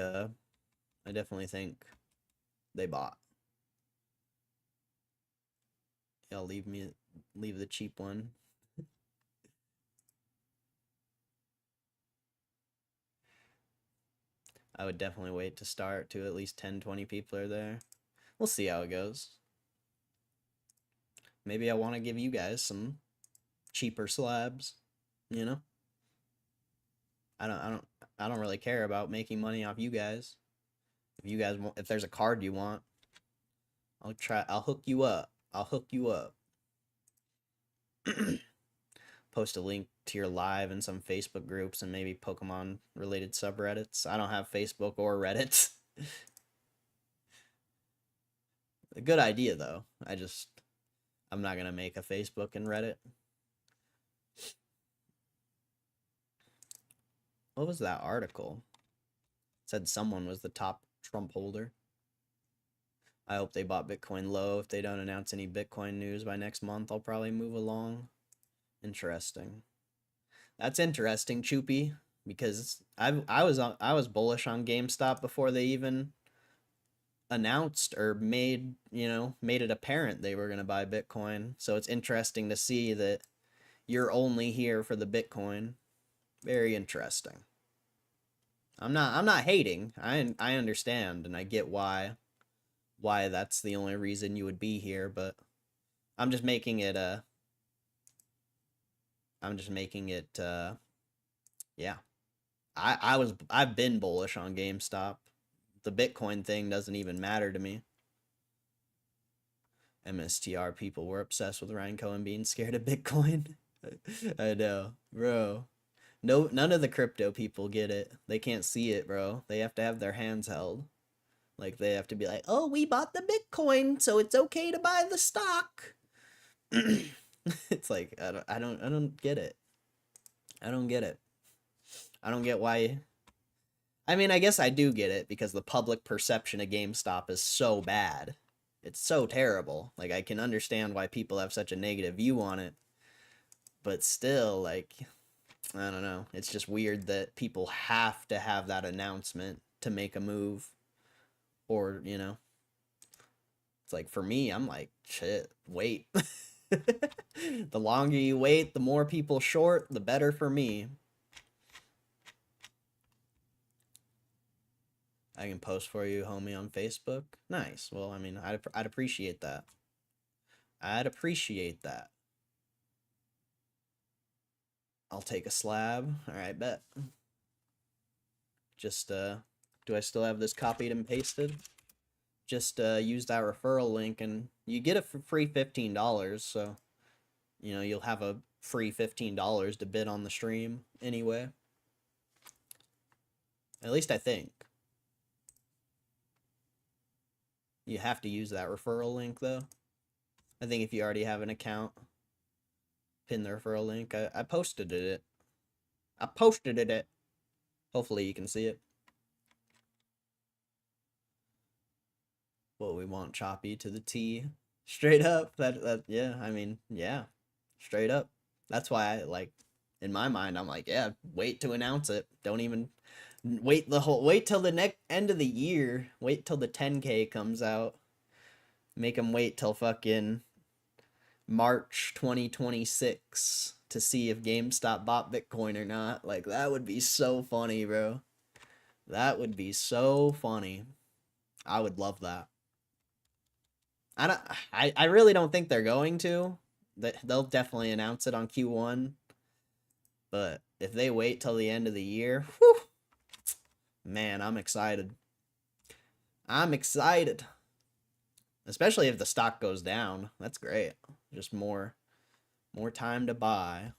[SPEAKER 1] they bought. Yeah, leave the cheap one. I would definitely wait to start to at least 10-20 people are there. We'll see how it goes. Maybe I want to give you guys some cheaper slabs, I don't really care about making money off you guys. If you guys want, if there's a card you want, I'll hook you up. Post a link to your live in some Facebook groups and maybe Pokemon related subreddits. I don't have Facebook or Reddit. A good idea though. I'm not gonna make a Facebook and Reddit. What was that article? It said someone was the top Trump holder. I hope they bought Bitcoin low. If they don't announce any Bitcoin news by next month, I'll probably move along. Interesting. That's interesting, Choopy, because I was bullish on GameStop before they even announced or made it apparent they were going to buy Bitcoin. So it's interesting to see that you're only here for the Bitcoin. Very interesting. I'm not hating. I understand and I get why that's the only reason you would be here, but I'm just making it yeah. I've been bullish on GameStop. The Bitcoin thing doesn't even matter to me. MSTR people were obsessed with Ryan Cohen being scared of Bitcoin. I know, bro. No, none of the crypto people get it. They can't see it, bro. They have to have their hands held. Like, they have to be like, "Oh, we bought the Bitcoin, so it's okay to buy the stock." It's like, I don't get it. I don't get it. I don't get why. I mean, I guess I do get it, because the public perception of GameStop is so bad. It's so terrible. Like, I can understand why people have such a negative view on it. But still, like, I don't know. It's just weird that people have to have that announcement to make a move. Or, it's like, for me, I'm like, shit, wait. The longer you wait, the more people short, the better for me. I can post for you, homie, on Facebook. Nice. Well, I mean, I'd appreciate that. I'd appreciate that. I'll take a slab. All right, bet. Just do I still have this copied and pasted? Just use that referral link and you get it for free $15. So, you know, you'll have a free $15 to bid on the stream anyway. At least I think. You have to use that referral link though. I think if you already have an account, pin the referral link. I posted it. I posted it. Hopefully you can see it. What we want, choppy to the T. Straight up. That yeah, I mean, yeah. Straight up. That's why I like in my mind I'm like, yeah, wait to announce it. Don't even wait till the next end of the year. Wait till the 10K comes out. Make them wait till fucking March 2026 to see if GameStop bought Bitcoin or not. Like that would be so funny, bro. That would be so funny. I would love that. I really don't think they're going to. They'll definitely announce it on Q1. But if they wait till the end of the year, whew, man, I'm excited. I'm excited. Especially if the stock goes down. That's great. Just more time to buy.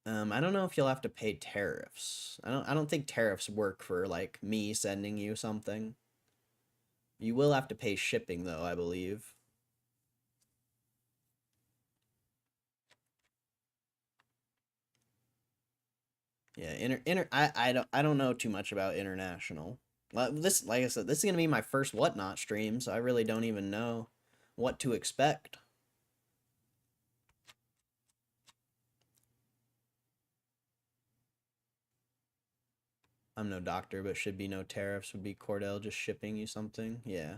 [SPEAKER 1] I don't know if you'll have to pay tariffs. I don't think tariffs work for like me sending you something. You will have to pay shipping though, I believe. Yeah, I don't know too much about international. This, like I said, this is gonna be my first Whatnot stream, so I really don't even know what to expect. I'm no doctor, but should be no tariffs. Would be Cordell just shipping you something? Yeah.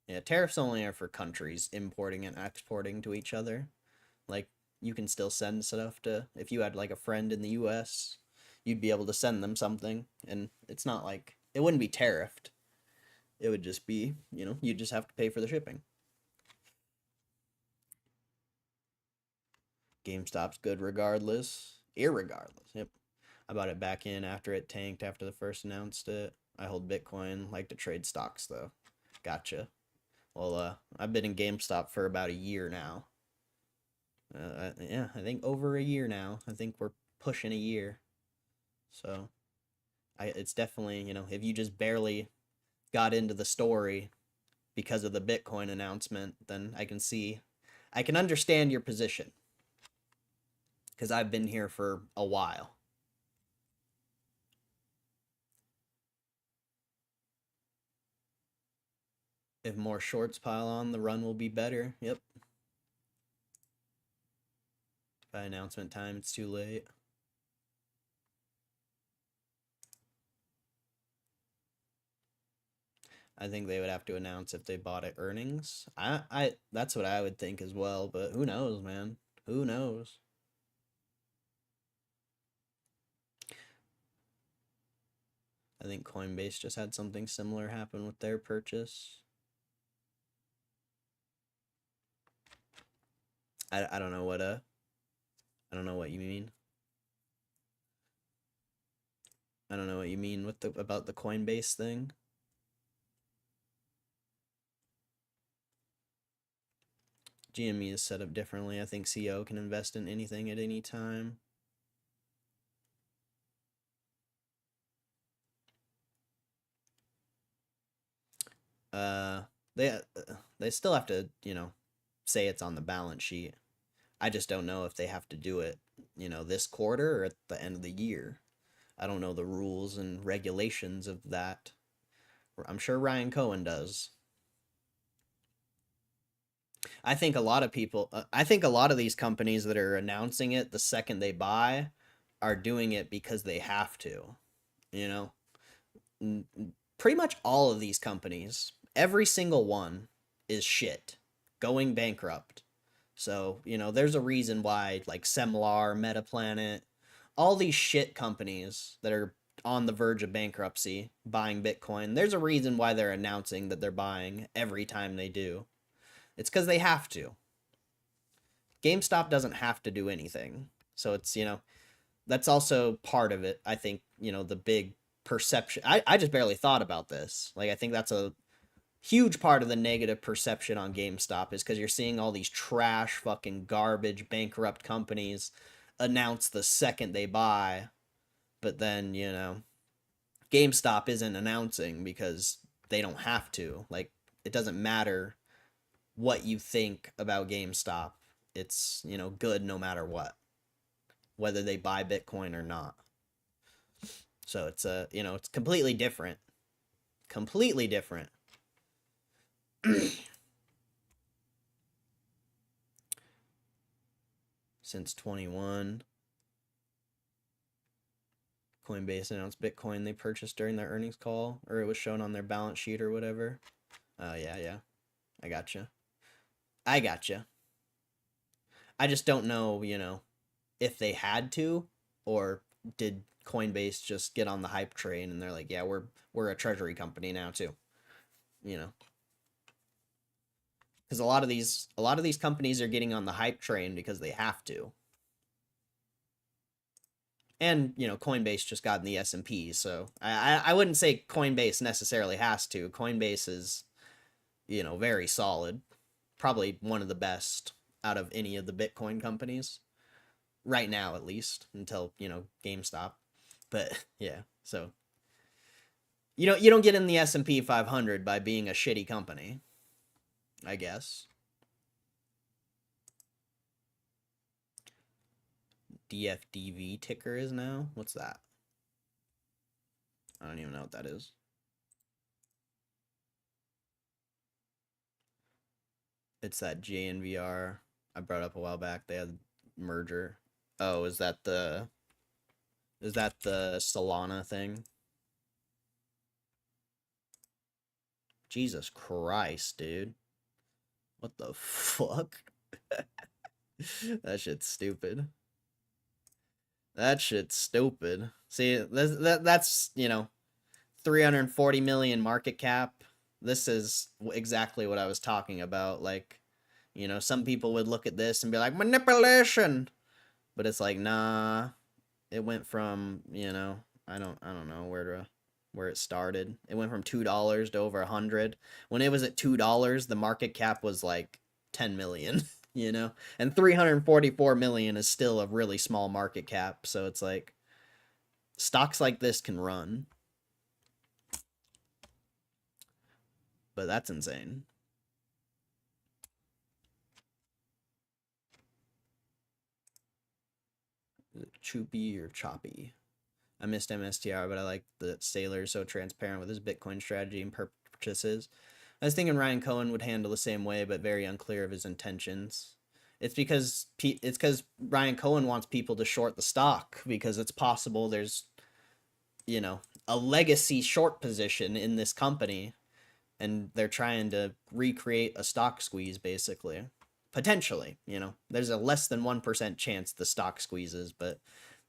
[SPEAKER 1] Yeah, tariffs only are for countries importing and exporting to each other. Like, you can still send stuff to, if you had like a friend in the US, you'd be able to send them something, and it's not like, it wouldn't be tariffed. It would just be, you know, you just have to pay for the shipping. GameStop's good regardless. Irregardless. Yep. I bought it back in after it tanked after the first announced it. I hold Bitcoin, like to trade stocks though. Gotcha. Well, I've been in GameStop for about a year now. Yeah, I think over a year now. I think we're pushing a year. So, it's definitely, you know, if you just barely got into the story because of the Bitcoin announcement, then I can understand your position. Because I've been here for a while. If more shorts pile on, the run will be better. Yep. By announcement time, it's too late. I think they would have to announce if they bought at earnings. That's what I would think as well, but who knows, man? Who knows? I think Coinbase just had something similar happen with their purchase. I don't know what I don't know what you mean. I don't know what you mean with about the Coinbase thing. GME is set up differently. I think CO can invest in anything at any time. They still have to, you know, say it's on the balance sheet. I just don't know if they have to do it, you know, this quarter or at the end of the year. I don't know the rules and regulations of that. I'm sure Ryan Cohen does. I think a lot of people, I think a lot of these companies that are announcing it the second they buy are doing it because they have to, you know? Pretty much all of these companies, every single one is shit, going bankrupt. So, you know, there's a reason why like Semlar, Metaplanet, all these shit companies that are on the verge of bankruptcy buying Bitcoin, there's a reason why they're announcing that they're buying every time they do. It's because they have to. GameStop doesn't have to do anything. So it's, that's also part of it. I think, the big perception. I just barely thought about this. Like, I think that's a huge part of the negative perception on GameStop is because you're seeing all these trash, fucking garbage, bankrupt companies announce the second they buy. But then, GameStop isn't announcing because they don't have to. Like, it doesn't matter what you think about GameStop. It's, good no matter what, whether they buy Bitcoin or not. So it's it's completely different. Completely different. Since 21, Coinbase announced Bitcoin they purchased during their earnings call, or it was shown on their balance sheet or whatever. Oh, yeah. I gotcha. I gotcha. I just don't know, if they had to, or did Coinbase just get on the hype train and they're like, yeah, we're a treasury company now too. Because a lot of these companies are getting on the hype train because they have to. And, Coinbase just got in the S&P, so I wouldn't say Coinbase necessarily has to. Coinbase is, very solid. Probably one of the best out of any of the Bitcoin companies. Right now, at least, until, GameStop. But, yeah, so... You don't get in the S&P 500 by being a shitty company, I guess. DFDV ticker is now? What's that? I don't even know what that is. It's that JNVR I brought up a while back. They had merger. Oh, is that the Solana thing? Jesus Christ, dude. What the fuck? That shit's stupid. That shit's stupid. See, that's 340 million market cap. This is exactly what I was talking about. Like, some people would look at this and be like, manipulation. But it's like, nah. It went from, I don't know where it started. It went from $2 to over 100. When it was at $2, the market cap was like 10 million, And 344 million is still a really small market cap, so it's like stocks like this can run. But that's insane. Choopy or choppy? I missed MSTR, but I like the Sailor so transparent with his Bitcoin strategy and purchases. I was thinking Ryan Cohen would handle the same way, but very unclear of his intentions. It's because Ryan Cohen wants people to short the stock because it's possible there's, a legacy short position in this company, and they're trying to recreate a stock squeeze basically. Potentially, there's a less than 1% chance the stock squeezes, but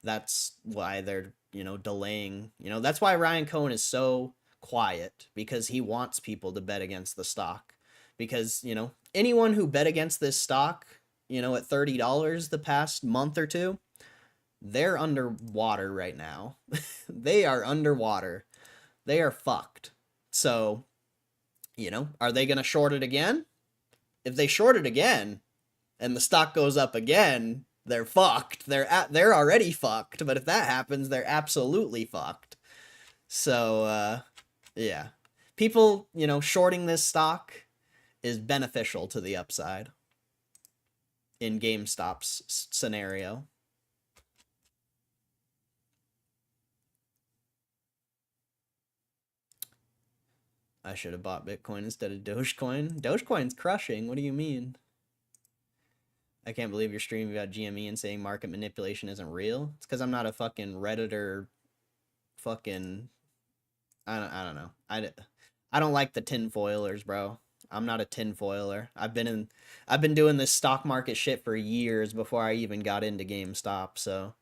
[SPEAKER 1] that's why they're, delaying. That's why Ryan Cohen is so quiet, because he wants people to bet against the stock. Because, anyone who bet against this stock, at $30 the past month or two, they're underwater right now. They are underwater. They are fucked. So, are they going to short it again? If they short it again and the stock goes up again, they're fucked. They're already fucked. But if that happens, they're absolutely fucked. So, yeah. People, shorting this stock is beneficial to the upside in GameStop's scenario. I should have bought Bitcoin instead of Dogecoin. Dogecoin's crushing. What do you mean? I can't believe you're streaming about GME and saying market manipulation isn't real. It's because I'm not a fucking Redditor. Fucking, I don't know. I don't like the tinfoilers, bro. I'm not a tinfoiler. I've been doing this stock market shit for years before I even got into GameStop. So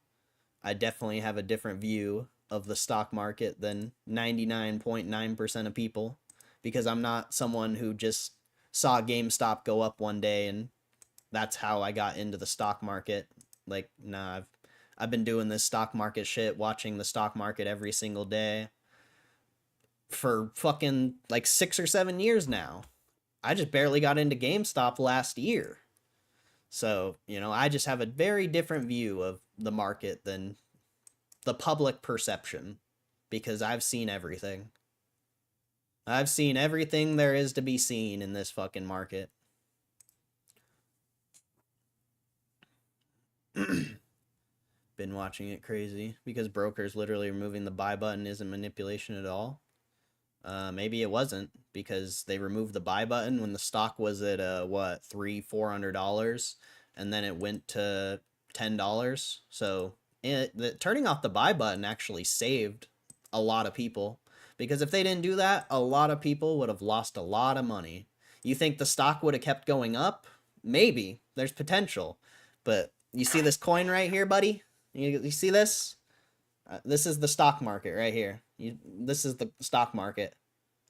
[SPEAKER 1] I definitely have a different view of the stock market than 99.9% of people, because I'm not someone who just saw GameStop go up one day and that's how I got into the stock market. Like, nah, I've been doing this stock market shit, watching the stock market every single day for fucking like 6 or 7 years now. I just barely got into GameStop last year. So, I just have a very different view of the market than the public perception, because I've seen everything. I've seen everything there is to be seen in this fucking market. Been watching it crazy because brokers literally removing the buy button isn't manipulation at all. Maybe it wasn't, because they removed the buy button when the stock was at what, $300-400, and then it went to $10. So turning off the buy button actually saved a lot of people, because if they didn't do that, a lot of people would have lost a lot of money. You think the stock would have kept going up? Maybe. There's potential. But you see this coin right here, buddy? You see this? This is the stock market right here. This is the stock market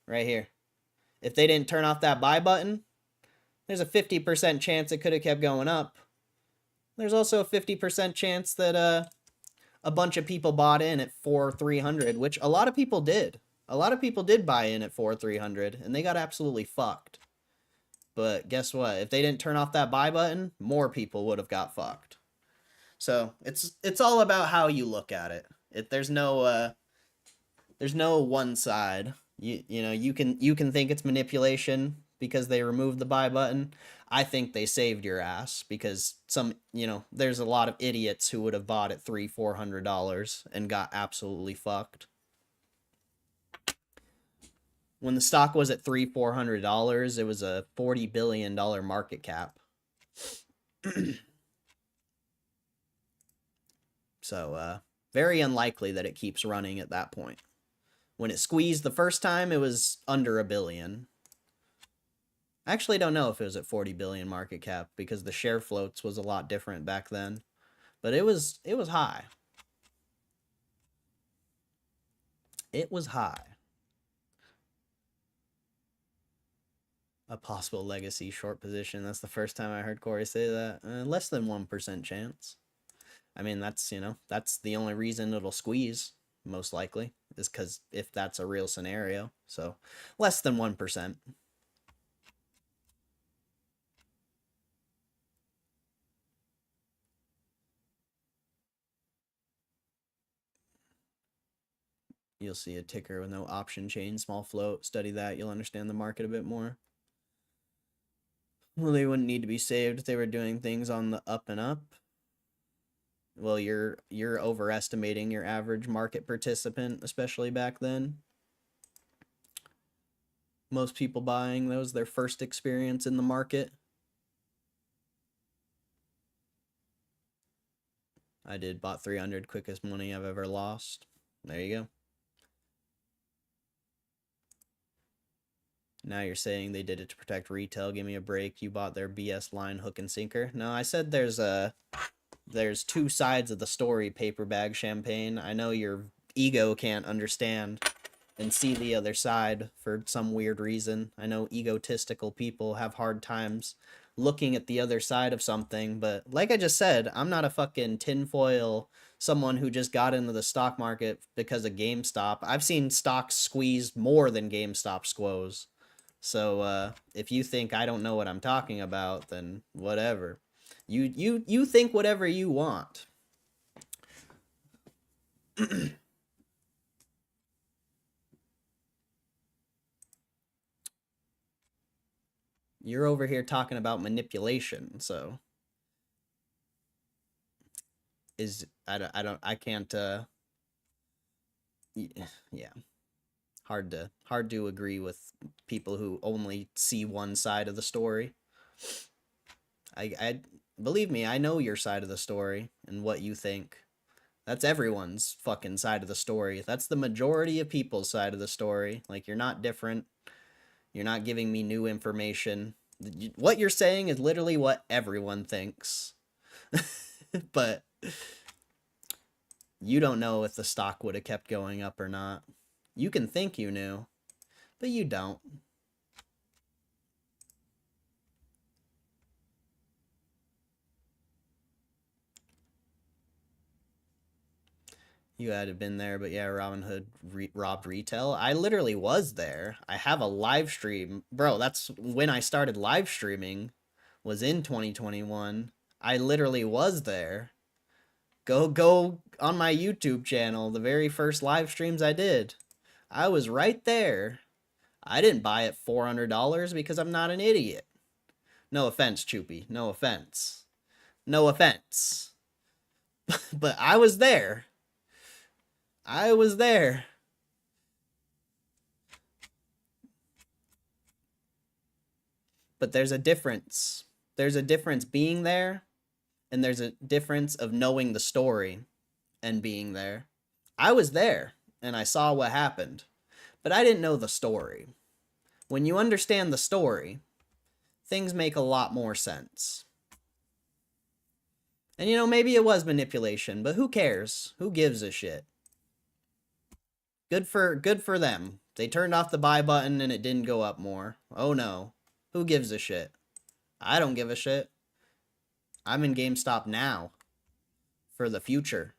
[SPEAKER 1] right here. If they didn't turn off that buy button, there's a 50% chance it could have kept going up. There's also a 50% chance that a bunch of people bought in at 4,300, which a lot of people did. A lot of people did buy in at 4,300, and they got absolutely fucked. But guess what? If they didn't turn off that buy button, more people would have got fucked. So it's all about how you look at it. There's no one side. You can think it's manipulation because they removed the buy button. I think they saved your ass, because there's a lot of idiots who would have bought at $300-400 and got absolutely fucked. When the stock was at $300-400, it was a $40 billion market cap. So, very unlikely that it keeps running at that point. When it squeezed the first time, it was under $1 billion. I actually don't know if it was at 40 billion market cap, because the share floats was a lot different back then. But it was high. It was high. A possible legacy short position. That's the first time I heard Corey say that. Less than 1% chance. I mean, that's the only reason it'll squeeze, most likely, is because if that's a real scenario. So, less than 1%. You'll see a ticker with no option chain, small float. Study that. You'll understand the market a bit more. Well, they wouldn't need to be saved if they were doing things on the up and up. Well, you're overestimating your average market participant, especially back then. Most people buying, that was their first experience in the market. I bought 300, quickest money I've ever lost. There you go. Now you're saying they did it to protect retail. Give me a break. You bought their BS line, hook and sinker. No, I said there's two sides of the story, paper bag champagne. I know your ego can't understand and see the other side for some weird reason. I know egotistical people have hard times looking at the other side of something, but like I just said, I'm not a fucking tinfoil someone who just got into the stock market because of GameStop. I've seen stocks squeezed more than GameStop squoze. So if you think I don't know what I'm talking about, then whatever. You think whatever you want. You're over here talking about manipulation, so I can't yeah. Hard to agree with people who only see one side of the story. I believe me, I know your side of the story and what you think. That's everyone's fucking side of the story. That's the majority of people's side of the story. Like, you're not different. You're not giving me new information. What you're saying is literally what everyone thinks. But You don't know if the stock would have kept going up or not. You can think you knew, but you don't. You had to have been there, but yeah, Robinhood robbed retail. I literally was there. I have a live stream. Bro, that's when I started live streaming, was in 2021. I literally was there. Go on my YouTube channel, the very first live streams I did. I was right there. I didn't buy it $400 because I'm not an idiot. No offense, Choopy. No offense. No offense. But I was there. I was there. But there's a difference. There's a difference being there, and there's a difference of knowing the story and being there. I was there, and I saw what happened, but I didn't know the story. When you understand the story, things make a lot more sense. And you know, maybe it was manipulation, but who cares? Who gives a shit? Good for them. They turned off the buy button and it didn't go up more. Oh no. Who gives a shit? I don't give a shit. I'm in GameStop now. For the future.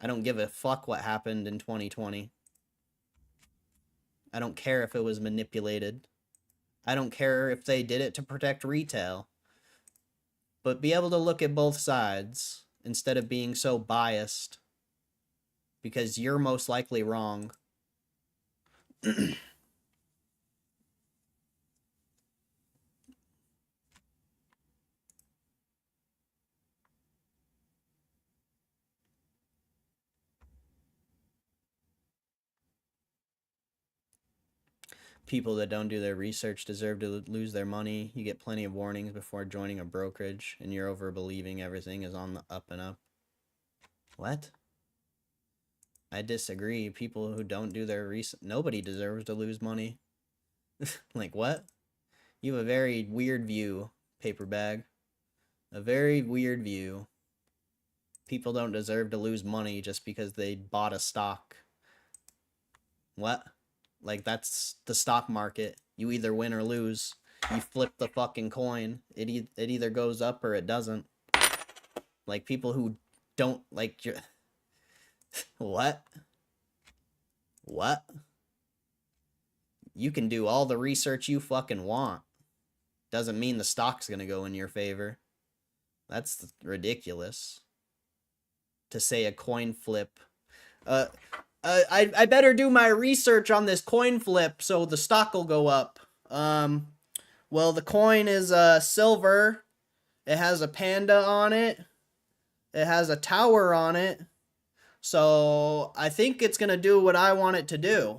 [SPEAKER 1] I don't give a fuck what happened in 2020. I don't care if it was manipulated. I don't care if they did it to protect retail. But be able to look at both sides instead of being so biased. Because you're most likely wrong. People that don't do their research deserve to lose their money. You get plenty of warnings before joining a brokerage, and you're over believing everything is on the up and up. What? I disagree. People who don't do their research, nobody deserves to lose money. Like, what? You have a very weird view, paper bag. A very weird view. People don't deserve to lose money just because they bought a stock. What? Like, that's the stock market. You either win or lose. You flip the fucking coin. It either goes up or it doesn't. Like, people who don't, like, you're... What? What? You can do all the research you fucking want. Doesn't mean the stock's gonna go in your favor. That's ridiculous. To say a coin flip. I better do my research on this coin flip so the stock will go up. Well, the coin is silver. It has a panda on it. It has a tower on it. So I think it's going to do what I want it to do.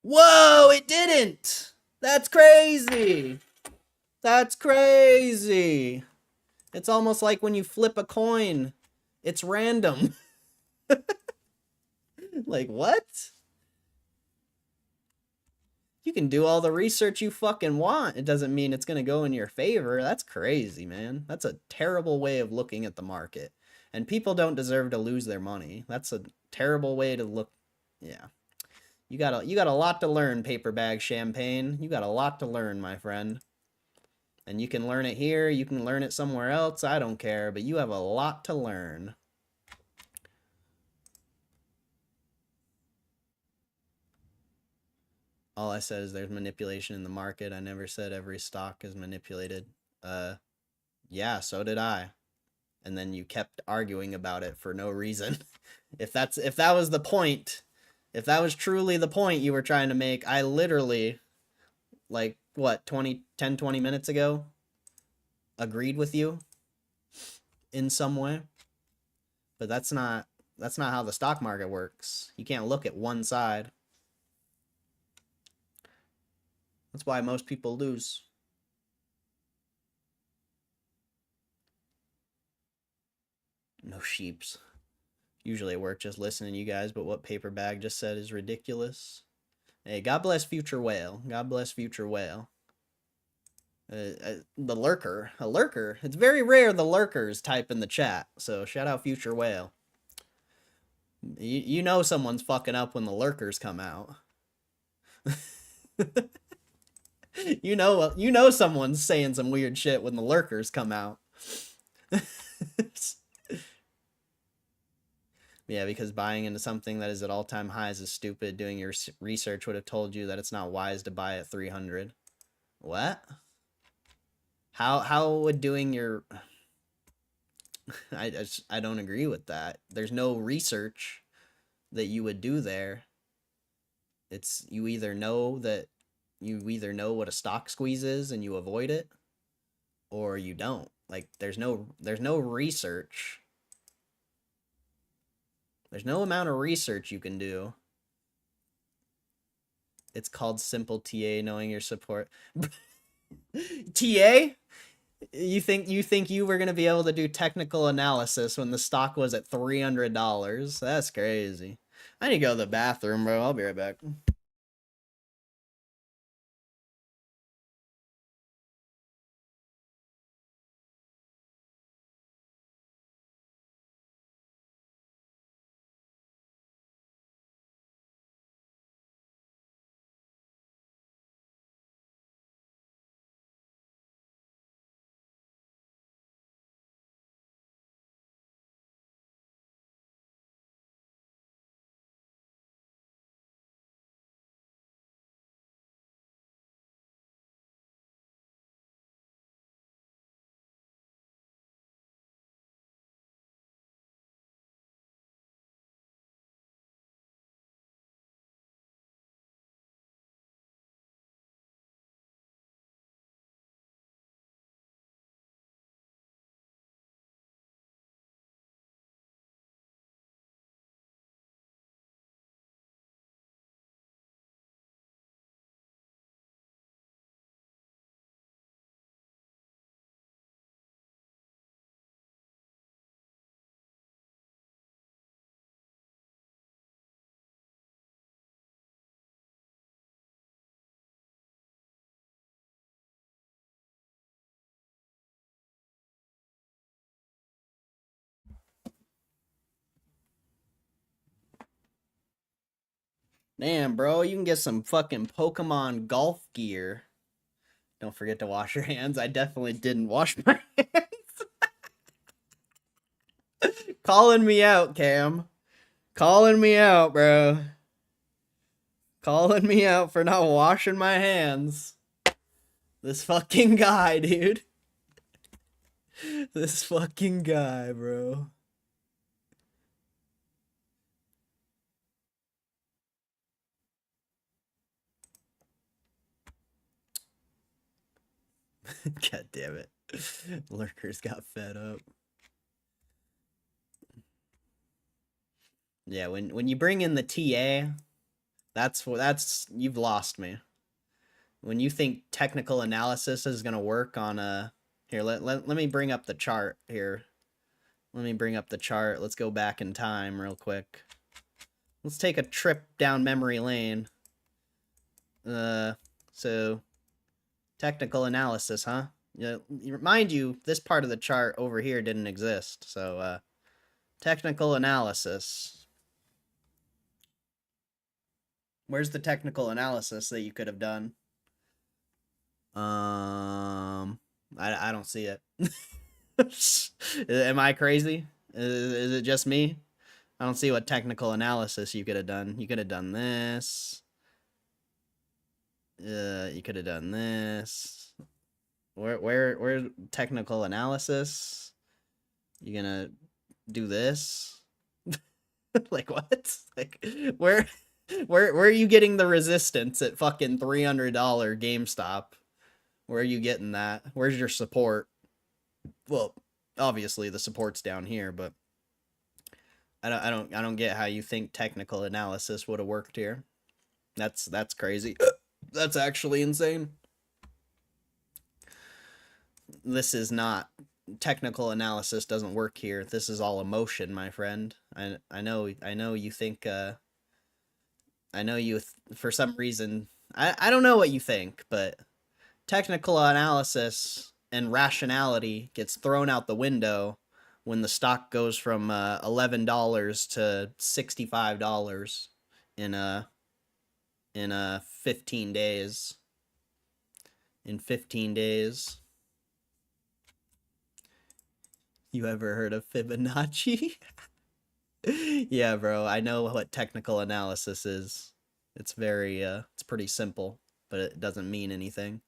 [SPEAKER 1] Whoa, it didn't. That's crazy. That's crazy. It's almost like when you flip a coin. It's random. Like, what? You can do all the research you fucking want. It doesn't mean it's going to go in your favor. That's crazy, man. That's a terrible way of looking at the market. And people don't deserve to lose their money. That's a terrible way to look. Yeah. You got a lot to learn, paper bag champagne. You got a lot to learn, my friend. And you can learn it here. You can learn it somewhere else. I don't care. But you have a lot to learn. All I said is there's manipulation in the market. I never said every stock is manipulated. Yeah, so did I. And then you kept arguing about it for no reason. If that was the point, if that was truly the point you were trying to make, I literally, like, what, 10, 20 minutes ago, agreed with you in some way. But that's not how the stock market works. You can't look at one side. That's why most people lose. No sheeps. Usually I work just listening to you guys, but what paper bag just said is ridiculous. Hey, God bless Future Whale. God bless Future Whale. The lurker, a lurker. It's very rare the lurkers type in the chat. So shout out Future Whale. You know someone's fucking up when the lurkers come out. You know someone's saying some weird shit when the lurkers come out. Yeah, because buying into something that is at all-time highs is stupid. Doing your research would have told you that it's not wise to buy at 300. What? How would doing your I don't agree with that. There's no research that you would do there. It's you either know what a stock squeeze is and you avoid it, or you don't. Like there's no research. There's no amount of research you can do. It's called simple TA, knowing your support. TA? You think you were gonna be able to do technical analysis when the stock was at $300? That's crazy. I need to go to the bathroom, bro. I'll be right back. Damn, bro, you can get some fucking Pokemon golf gear. Don't forget to wash your hands. I definitely didn't wash my hands. Calling me out, Cam. Calling me out, bro. Calling me out for not washing my hands. This fucking guy, dude. This fucking guy, bro. God damn it. Lurkers got fed up. Yeah, when you bring in the TA, that's you've lost me. When you think technical analysis is gonna work on a here, let me bring up the chart here. Let me bring up the chart. Let's go back in time real quick. Let's take a trip down memory lane. So technical analysis, huh? Yeah, mind you, this part of the chart over here didn't exist. So technical analysis. Where's the technical analysis that you could have done? I don't see it. Am I crazy? Is it just me? I don't see what technical analysis you could have done. You could have done this. You could have done this. Where technical analysis? You gonna do this? Like what? Like where are you getting the resistance at fucking $300 GameStop? Where are you getting that? Where's your support? Well, obviously the support's down here, but I don't get how you think technical analysis would have worked here. That's crazy. That's actually insane. This is not technical analysis doesn't work here. This is all emotion, my friend. I know you think I know you for some reason I don't know what you think, but technical analysis and rationality gets thrown out the window when the stock goes from $11 to $65 in 15 days. In 15 days. You ever heard of Fibonacci? Yeah, bro, I know what technical analysis is. It's very it's pretty simple, but it doesn't mean anything.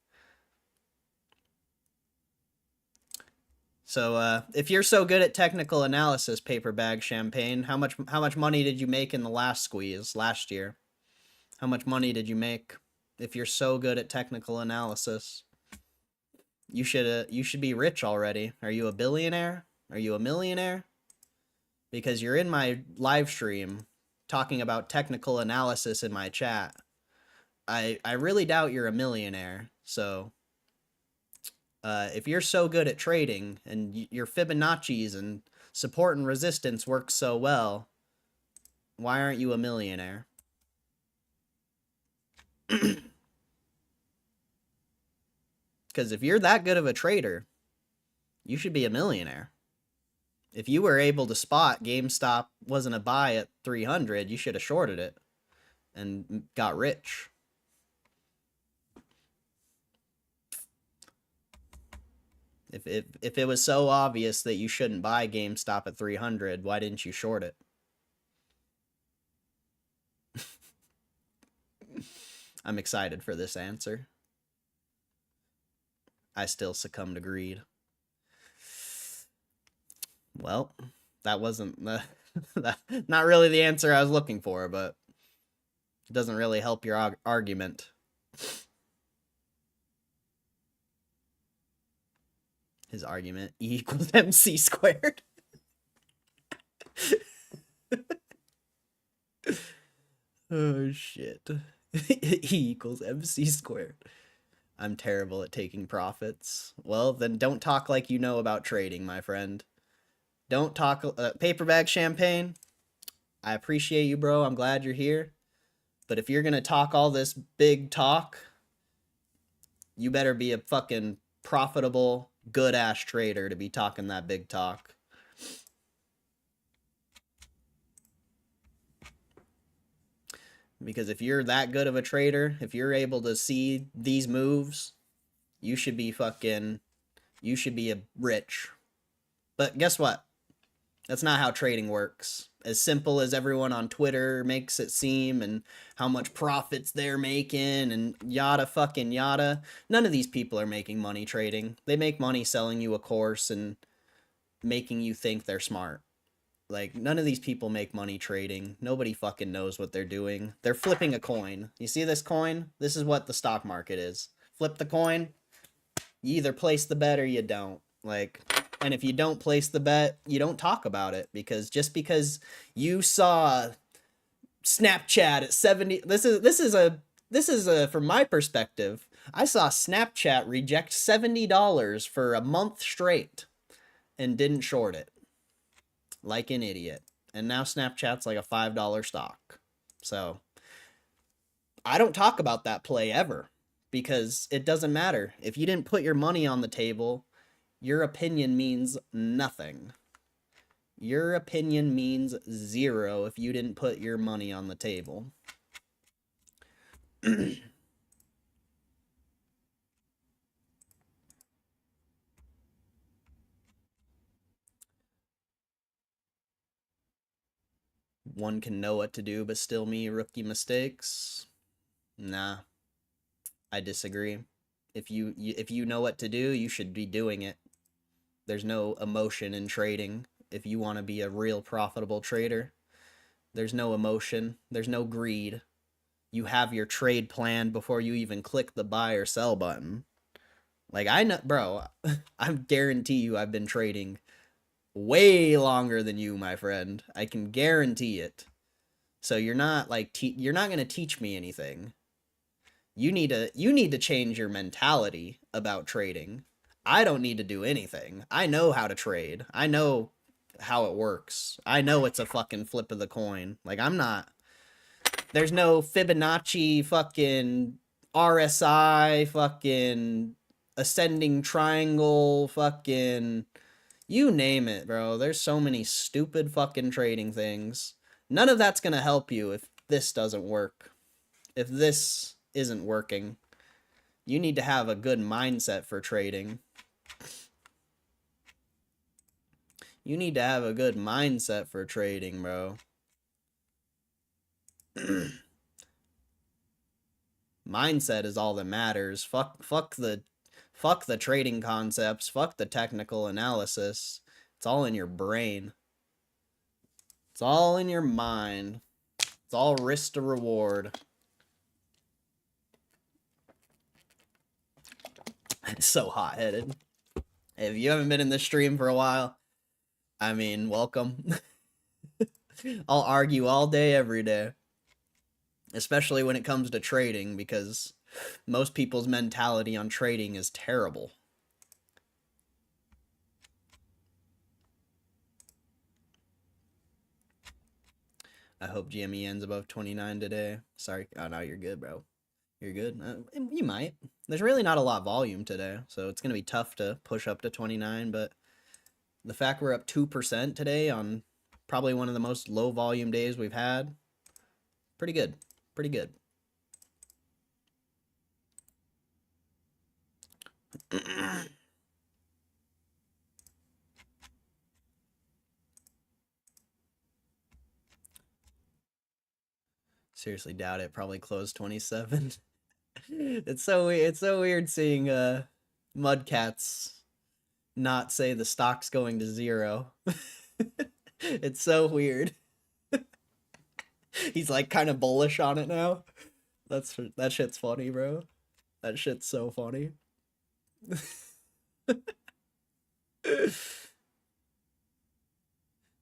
[SPEAKER 1] So, if you're so good at technical analysis, Paper Bag Champagne, how much money did you make in the last squeeze last year? How much money did you make? If you're so good at technical analysis, you should be rich already. Are you a billionaire? Are you a millionaire? Because you're in my live stream talking about technical analysis in my chat. I really doubt you're a millionaire. So if you're so good at trading and your Fibonacci's and support and resistance work so well, why aren't you a millionaire? Because if you're that good of a trader, you should be a millionaire. If you were able to spot GameStop wasn't a buy at 300, you should have shorted it and got rich. If it was so obvious that you shouldn't buy GameStop at 300, why didn't you short it? I'm excited for this answer. I still succumb to greed. Well, that wasn't the not really the answer I was looking for, but it doesn't really help your argument. His argument, E equals MC squared. Oh, shit. E equals MC squared. I'm terrible at taking profits. Well, then don't talk like you know about trading, my friend. Don't talk... Paper Bag Champagne, I appreciate you, bro. I'm glad you're here. But if you're going to talk all this big talk, you better be a fucking profitable, good-ass trader to be talking that big talk. Because if you're that good of a trader, if you're able to see these moves, you should be a rich. But guess what? That's not how trading works. As simple as everyone on Twitter makes it seem and how much profits they're making and yada fucking yada. None of these people are making money trading. They make money selling you a course and making you think they're smart. Like, none of these people make money trading. Nobody fucking knows what they're doing. They're flipping a coin. You see this coin? This is what the stock market is. Flip the coin. You either place the bet or you don't. Like, and if you don't place the bet, you don't talk about it, because just because you saw Snapchat at 70, this is a from my perspective, I saw Snapchat reject $70 for a month straight and didn't short it. Like an idiot. And now Snapchat's like a $5 stock. So I don't talk about that play ever, because it doesn't matter. If you didn't put your money on the table, your opinion means nothing. Your opinion means zero if you didn't put your money on the table. One can know what to do but still make rookie mistakes. Nah, I disagree. If you know what to do, you should be doing it. There's no emotion in trading. If you want to be a real profitable trader, there's no emotion. There's no greed. You have your trade plan before you even click the buy or sell button. Like, I know, bro, I guarantee you I've been trading way longer than you, my friend. I can guarantee it. So you're not like you're not going to teach me anything. You need to change your mentality about trading. I don't need to do anything. I know how to trade. I know how it works. I know it's a fucking flip of the coin. Like, I'm not... There's no Fibonacci fucking RSI, fucking ascending triangle, fucking you name it, bro. There's so many stupid fucking trading things. None of that's gonna help you if this doesn't work. If this isn't working, you need to have a good mindset for trading. You need to have a good mindset for trading, bro. Mindset is all that matters. Fuck the trading concepts. Fuck the technical analysis. It's all in your brain. It's all in your mind. It's all risk to reward. It's so hot-headed. If you haven't been in this stream for a while, I mean, welcome. I'll argue all day, every day. Especially when it comes to trading, because most people's mentality on trading is terrible. I hope GME ends above 29 today. Sorry. Oh, no, you're good, bro. You're good. You might. There's really not a lot of volume today, so it's going to be tough to push up to 29, but the fact we're up 2% today on probably one of the most low volume days we've had, pretty good. Pretty good. Seriously doubt it. Probably closed 27. It's so weird seeing Mudcats not say the stock's going to 0. It's so weird. He's like kind of bullish on it now. That shit's funny, bro. That shit's so funny.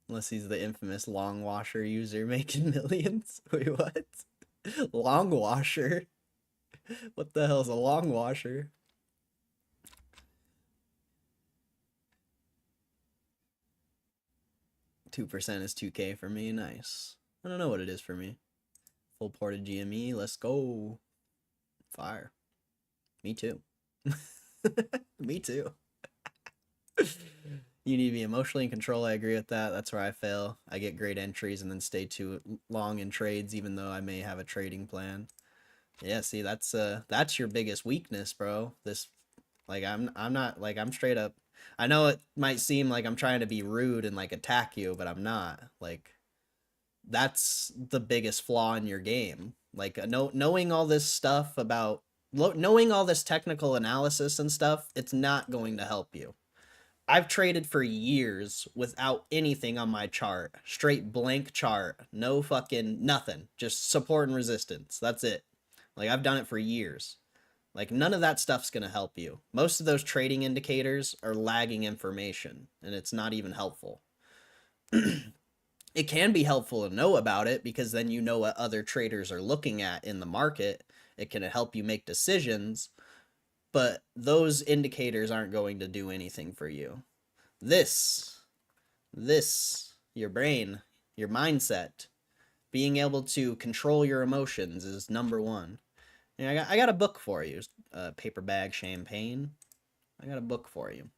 [SPEAKER 1] Unless he's the infamous long washer user making millions. Wait, what? Long washer? What the hell's a long washer? %2 is 2K for me. Nice. I don't know what it is for me. Full ported GME. Let's go. Fire. Me too. Me too. You need to be emotionally in control. I agree with that. That's where I fail. I get great entries and then stay too long in trades, even though I may have a trading plan. Yeah, see, that's your biggest weakness, bro. This, like, I'm not, like, I'm straight up. I know it might seem like I'm trying to be rude and like attack you, but I'm not. Like, that's the biggest flaw in your game. Like, knowing all this stuff about knowing all this technical analysis and stuff, it's not going to help you. I've traded for years without anything on my chart. Straight blank chart. No fucking nothing. Just support and resistance. That's it. Like, I've done it for years. Like, none of that stuff's going to help you. Most of those trading indicators are lagging information, and it's not even helpful. It can be helpful to know about it, because then you know what other traders are looking at in the market. It can help you make decisions, but those indicators aren't going to do anything for you. This, your brain, your mindset, being able to control your emotions is number one. And I got a book for you. Paper bag champagne. I got a book for you.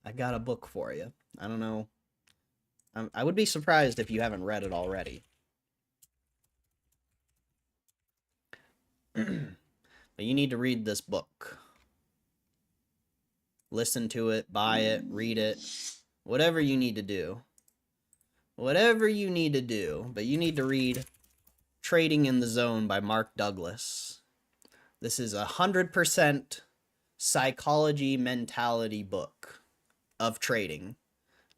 [SPEAKER 1] I got a book for you. I don't know. I would be surprised if you haven't read it already. But you need to read this book. Listen to it, buy it, read it. Whatever you need to do. Whatever you need to do. But you need to read Trading in the Zone by Mark Douglas. This is 100% psychology mentality book of trading.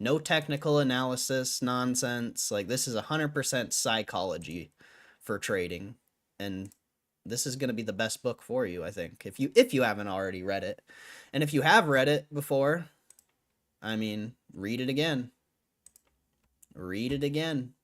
[SPEAKER 1] No technical analysis nonsense. Like, this is 100% psychology for trading. And this is going to be the best book for you, I think, if you haven't already read it. And if you have read it before, I mean, read it again. Read it again.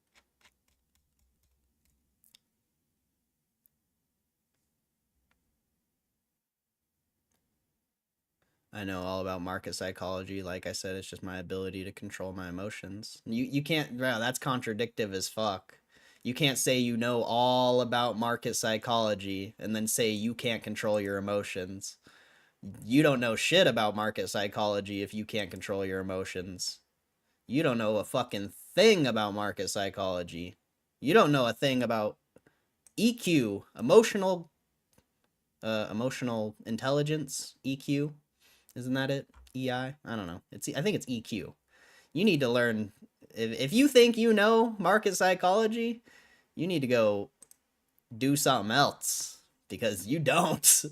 [SPEAKER 1] I know all about market psychology. Like I said, it's just my ability to control my emotions. You can't, bro, that's contradictive as fuck. You can't say you know all about market psychology and then say you can't control your emotions. You don't know shit about market psychology if you can't control your emotions. You don't know a fucking thing about market psychology. You don't know a thing about EQ, emotional intelligence, EQ. Isn't that it? EI? I don't know. I think it's EQ. You need to learn. If you think you know market psychology, you need to go do something else because you don't.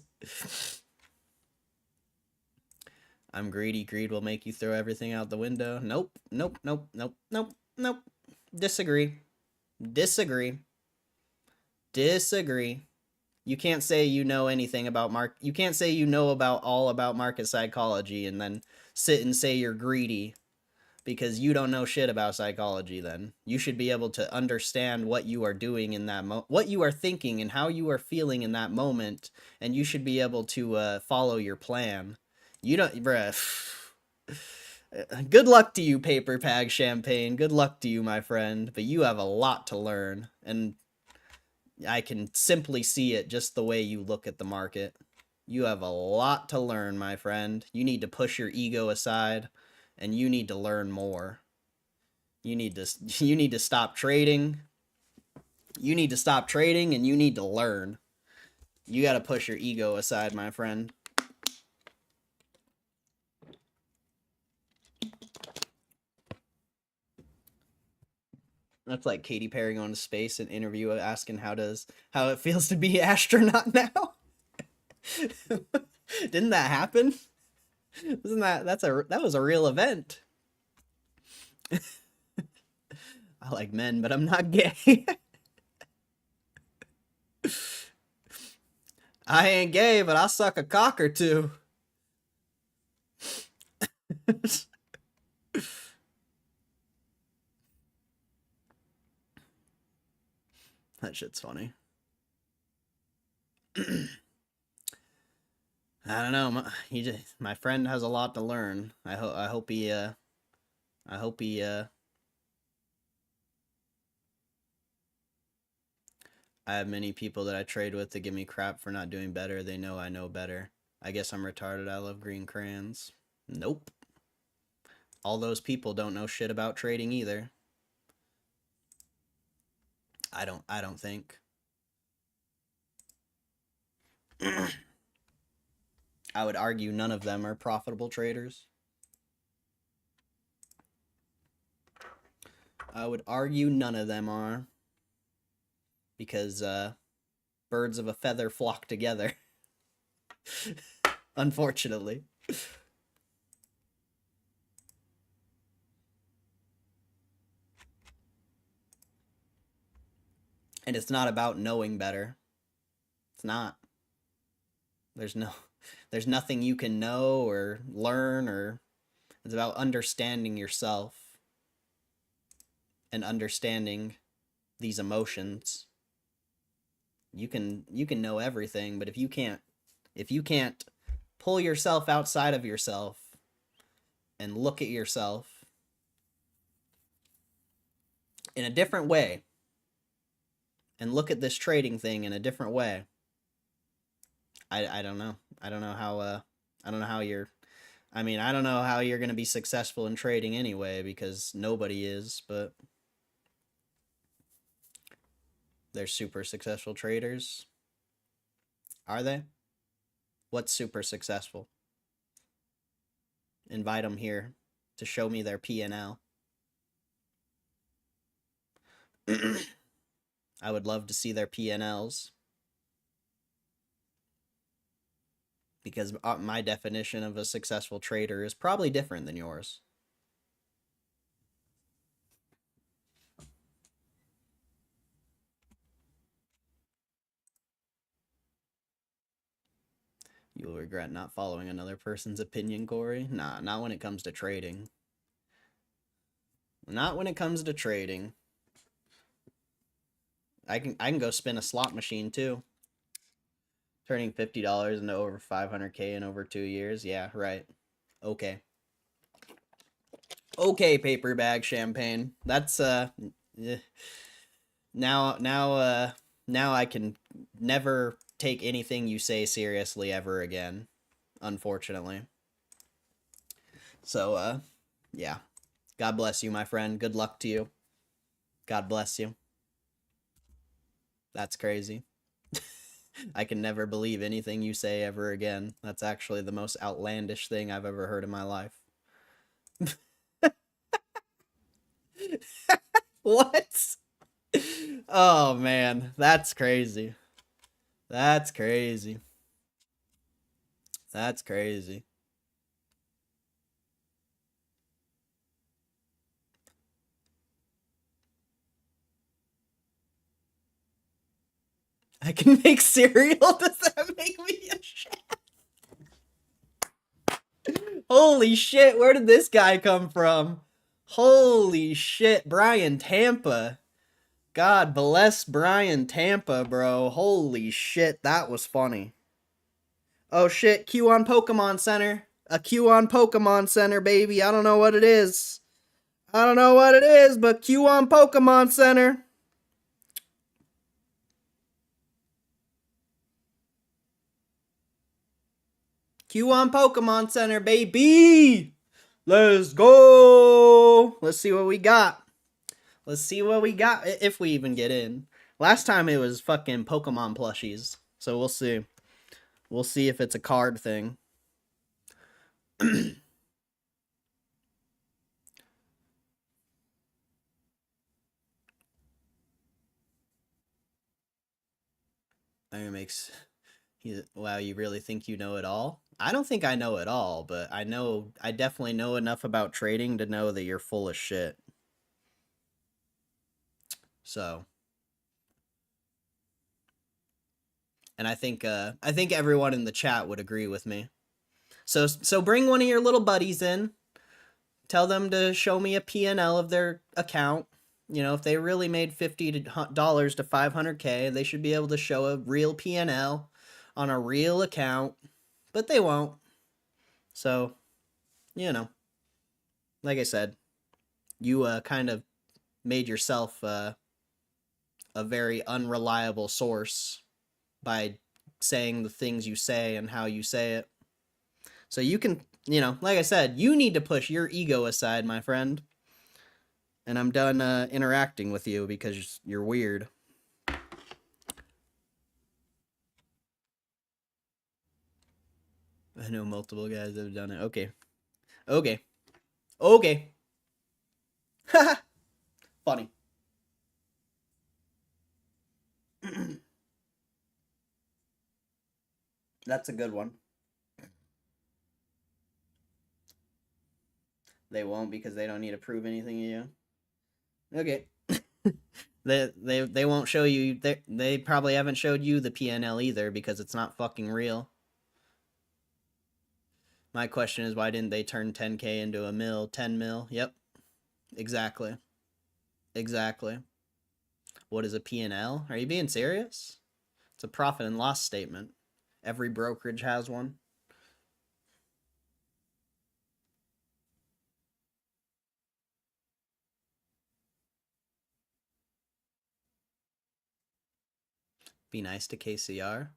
[SPEAKER 1] I'm greedy. Greed will make you throw everything out the window. Nope. Nope. Nope. Nope. Nope. Nope. Disagree. Disagree. Disagree. You can't say you know anything about you can't say you know about all about market psychology and then sit and say you're greedy because you don't know shit about psychology. Then you should be able to understand what you are doing in that what you are thinking and how you are feeling in that moment, and you should be able to follow your plan. You don't, bruh. Good luck to you, Paper Bag Champagne. Good luck to you, my friend. But you have a lot to learn, and I can simply see it just the way you look at the market. You have a lot to learn, my friend. You need to push your ego aside, and you need to learn more. You need to stop trading. You need to stop trading, and you need to learn. You got to push your ego aside, my friend. That's like Katy Perry going to space and interview asking how it feels to be an astronaut now. Didn't that happen? Isn't that was a real event? I like men, but I'm not gay. I ain't gay, but I'll suck a cock or two. That shit's funny. I don't know. My friend has a lot to learn. I hope he I have many people that I trade with that give me crap for not doing better. They know I know better. I guess I'm retarded. I love green crayons. Nope. All those people don't know shit about trading either. I don't think. I would argue none of them are profitable traders. I would argue none of them are. Because birds of a feather flock together. Unfortunately. And it's not about knowing better. It's not. There's nothing you can know or learn, or it's about understanding yourself and understanding these emotions. You can know everything, but if you can't pull yourself outside of yourself and look at yourself in a different way and look at this trading thing in a different way, I don't know. I don't know how you're I mean, I don't know how you're going to be successful in trading anyway, because nobody is, but they're super successful traders. Are they? What's super successful? Invite them here to show me their P&L. I would love to see their P&Ls. Because my definition of a successful trader is probably different than yours. You'll regret not following another person's opinion, Corey. Nah, not when it comes to trading. Not when it comes to trading. I can go spin a slot machine too. Turning $50 into over 500K in over 2 years. Yeah, right. Okay. Okay, Paper Bag Champagne. That's now I can never take anything you say seriously ever again, unfortunately. So yeah. God bless you, my friend. Good luck to you. God bless you. That's crazy. I can never believe anything you say ever again. That's actually the most outlandish thing I've ever heard in my life. What? Oh man, that's crazy. That's crazy. That's crazy. I can make cereal? Does that make me a chef? Holy shit, where did this guy come from? Holy shit, Brian Tampa. God bless Brian Tampa, bro. Holy shit, that was funny. Oh shit, Q on Pokemon Center. A Q on Pokemon Center, baby. I don't know what it is. I don't know what it is, but Q on Pokemon Center. Q on Pokemon Center, baby. Let's go. Let's see what we got. Let's see what we got if we even get in. Last time it was fucking Pokemon plushies. So we'll see. We'll see if it's a card thing. It makes wow, you really think you know it all? I don't think I know it all, but I definitely know enough about trading to know that you're full of shit. So, and I think everyone in the chat would agree with me. So bring one of your little buddies in. Tell them to show me a P&L of their account. You know, if they really made $50 to 500K, they should be able to show a real P&L on a real account, but they won't. So, you know, like I said, you kind of made yourself a very unreliable source by saying the things you say and how you say it. So you can, you know, like I said, you need to push your ego aside, my friend. And I'm done interacting with you because you're weird. I know multiple guys that have done it. Okay. Okay. Okay. Funny. That's a good one. They won't because they don't need to prove anything to you. Okay. They won't show you. They probably haven't showed you the PNL either because it's not fucking real. My question is, why didn't they turn 10K into a mil, 10 mil? Yep. Exactly. Exactly. What is a P&L? Are you being serious? It's a profit and loss statement. Every brokerage has one. Be nice to KCR.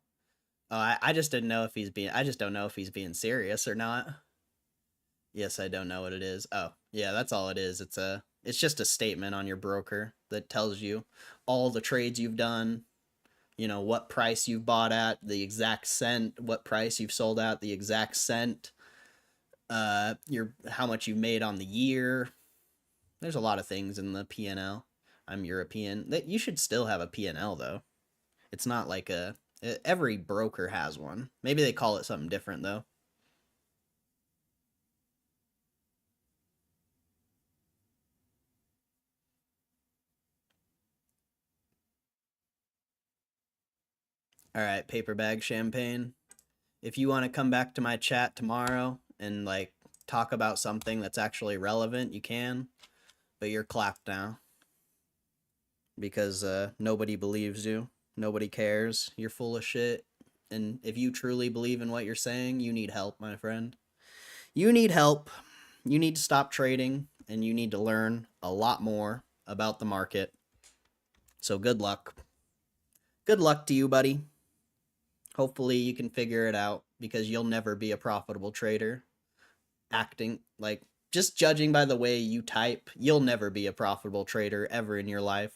[SPEAKER 1] Oh, I just didn't know if he's being. I just don't know if he's being serious or not. Yes, I don't know what it is. Oh, yeah, that's all it is. It's just a statement on your broker that tells you all the trades you've done, you know, what price you've bought at, the exact cent, what price you've sold at, the exact cent, your how much you've made on the year. There's a lot of things in the P&L. I'm European. That you should still have a P&L though. It's not like every broker has one. Maybe they call it something different though. All right, paper bag champagne. If you want to come back to my chat tomorrow and like talk about something that's actually relevant, you can. But you're clapped now because nobody believes you. Nobody cares. You're full of shit. And if you truly believe in what you're saying, you need help, my friend. You need help. You need to stop trading and you need to learn a lot more about the market. So good luck. Good luck to you, buddy. Hopefully you can figure it out because you'll never be a profitable trader. Acting like just judging by the way you type, you'll never be a profitable trader ever in your life.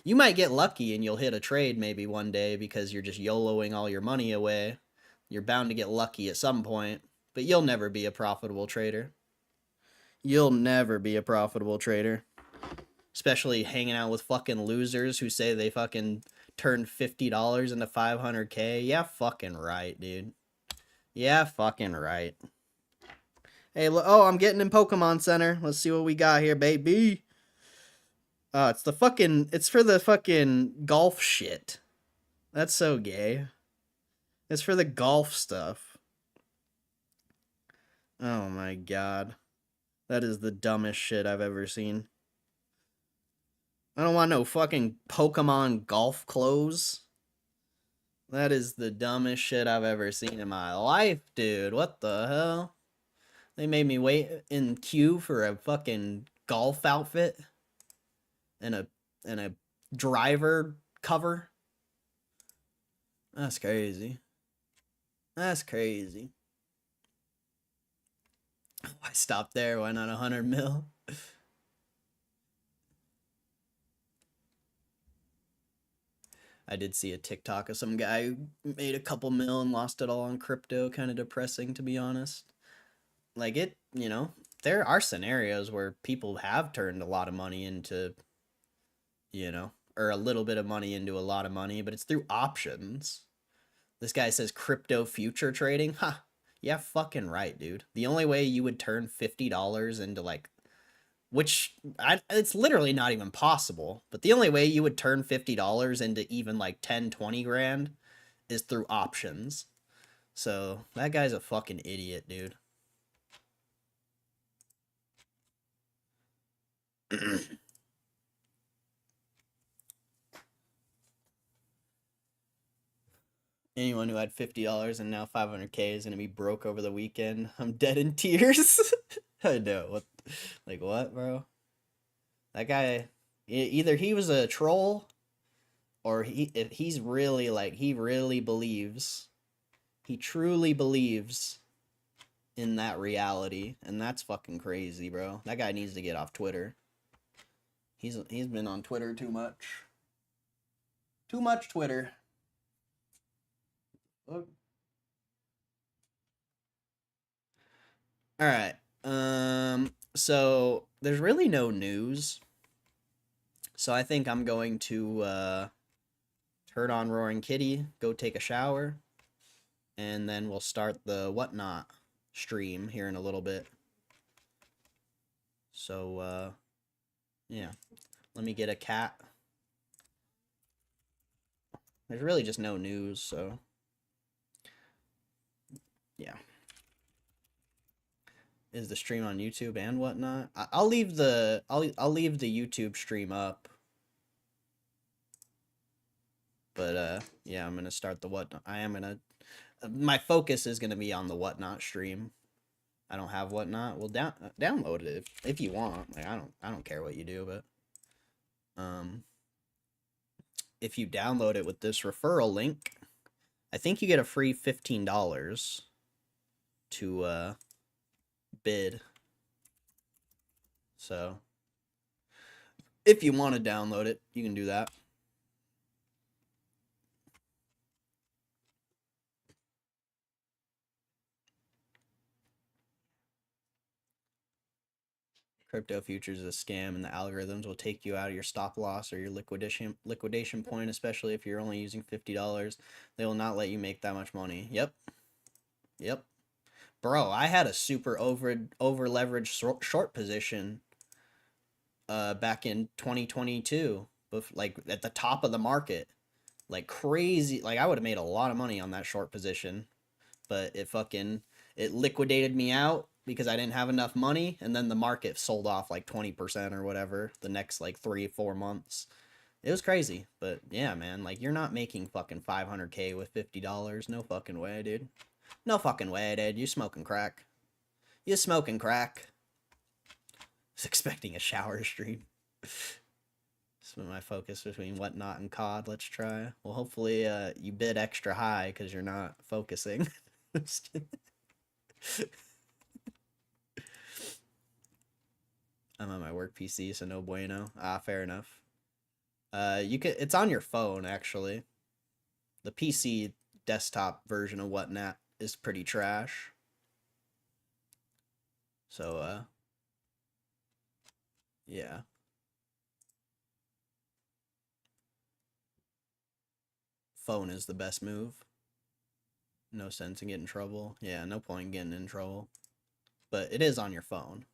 [SPEAKER 1] You might get lucky and you'll hit a trade maybe one day because you're just YOLOing all your money away. You're bound to get lucky at some point, but you'll never be a profitable trader. You'll never be a profitable trader. Especially hanging out with fucking losers who say they fucking turned $50 into 500K. Yeah, fucking right, dude. Yeah, fucking right. Hey, oh, I'm getting in Pokemon Center. Let's see what we got here, baby. It's for the fucking golf shit. That's so gay. It's for the golf stuff. Oh my god. That is the dumbest shit I've ever seen. I don't want no fucking Pokemon golf clothes. That is the dumbest shit I've ever seen in my life, dude. What the hell? They made me wait in queue for a fucking golf outfit and a driver cover. That's crazy. That's crazy. Why stop there? Why not 100 mil? I did see a TikTok of some guy who made a couple mil and lost it all on crypto. Kind of depressing, to be honest. Like it, there are scenarios where people have turned a lot of money into, or a little bit of money into a lot of money, but it's through options. This guy says crypto future trading. Huh. Yeah, fucking right, dude. The only way you would turn $50 into it's literally not even possible, but the only way you would turn $50 into even like 10, 20 grand is through options. So that guy's a fucking idiot, dude. Anyone who had $50 and now 500K is gonna be broke over the weekend. I'm dead in tears. I know. What, bro? That guy, either he was a troll, or if he's really he really believes, he truly believes in that reality, and that's fucking crazy, bro. That guy needs to get off Twitter. He's been on Twitter too much. Too much Twitter. All right. So there's really no news. So I think I'm going to turn on Roaring Kitty, go take a shower, and then we'll start the Whatnot stream here in a little bit. So yeah. Let me get a cat. There's really just no news, so yeah. Is the stream on YouTube and Whatnot? I'll leave the YouTube stream up. But yeah, I'm gonna start the Whatnot. My focus is gonna be on the Whatnot stream. I don't have Whatnot. Well, download it if you want. Like I don't care what you do, but if you download it with this referral link, I think you get a free $15 to bid. So if you want to download it, you can do that. Crypto futures is a scam, and the algorithms will take you out of your stop loss or your liquidation point, especially if you're only using $50. They will not let you make that much money. Yep. Bro, I had a super over leveraged short position back in 2022, like at the top of the market. Like crazy. Like I would have made a lot of money on that short position, but it liquidated me out because I didn't have enough money, and then the market sold off like 20% or whatever the next like 3-4 months. It was crazy, but yeah, man, like you're not making fucking 500K with $50. No fucking way, dude. No fucking way, dude. You smoking crack. You smoking crack. I was expecting a shower stream. Split my focus between Whatnot and COD. Let's try. Well, hopefully you bid extra high because you're not focusing. I'm on my work PC, so no bueno. Fair enough. It's on your phone, actually. The PC desktop version of Whatnot is pretty trash. So, yeah. Phone is the best move. No sense in getting in trouble. Yeah, no point in getting in trouble. But it is on your phone.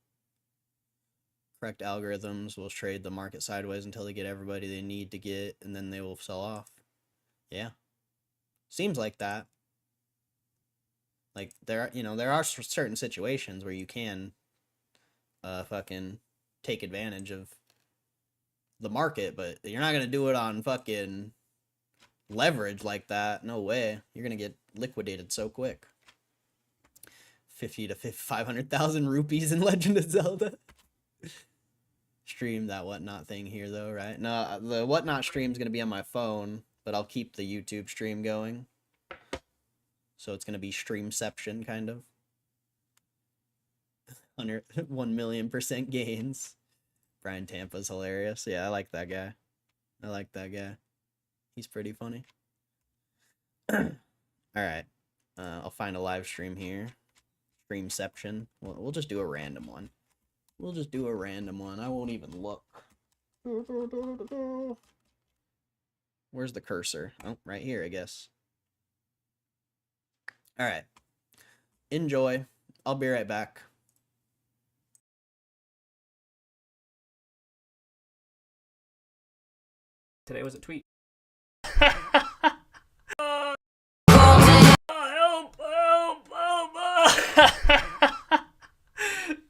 [SPEAKER 1] Correct algorithms will trade the market sideways until they get everybody they need to get, and then they will sell off. Yeah. Seems like that. Like, there are certain situations where you can fucking take advantage of the market, but you're not gonna do it on fucking leverage like that. No way. You're gonna get liquidated so quick. 50 to 500,000 rupees in Legend of Zelda. Stream that Whatnot thing here though, right? No, the Whatnot stream's gonna be on my phone, but I'll keep the YouTube stream going. So it's gonna be streamception, kind of. 1,000,000% gains. Brian Tampa's hilarious. Yeah, I like that guy. I like that guy. He's pretty funny. Alright. I'll find a live stream here. Streamception. We'll just do a random one. We'll just do a random one. I won't even look. Where's the cursor? Oh, right here, I guess. Alright. Enjoy. I'll be right back.
[SPEAKER 2] Today was a tweet.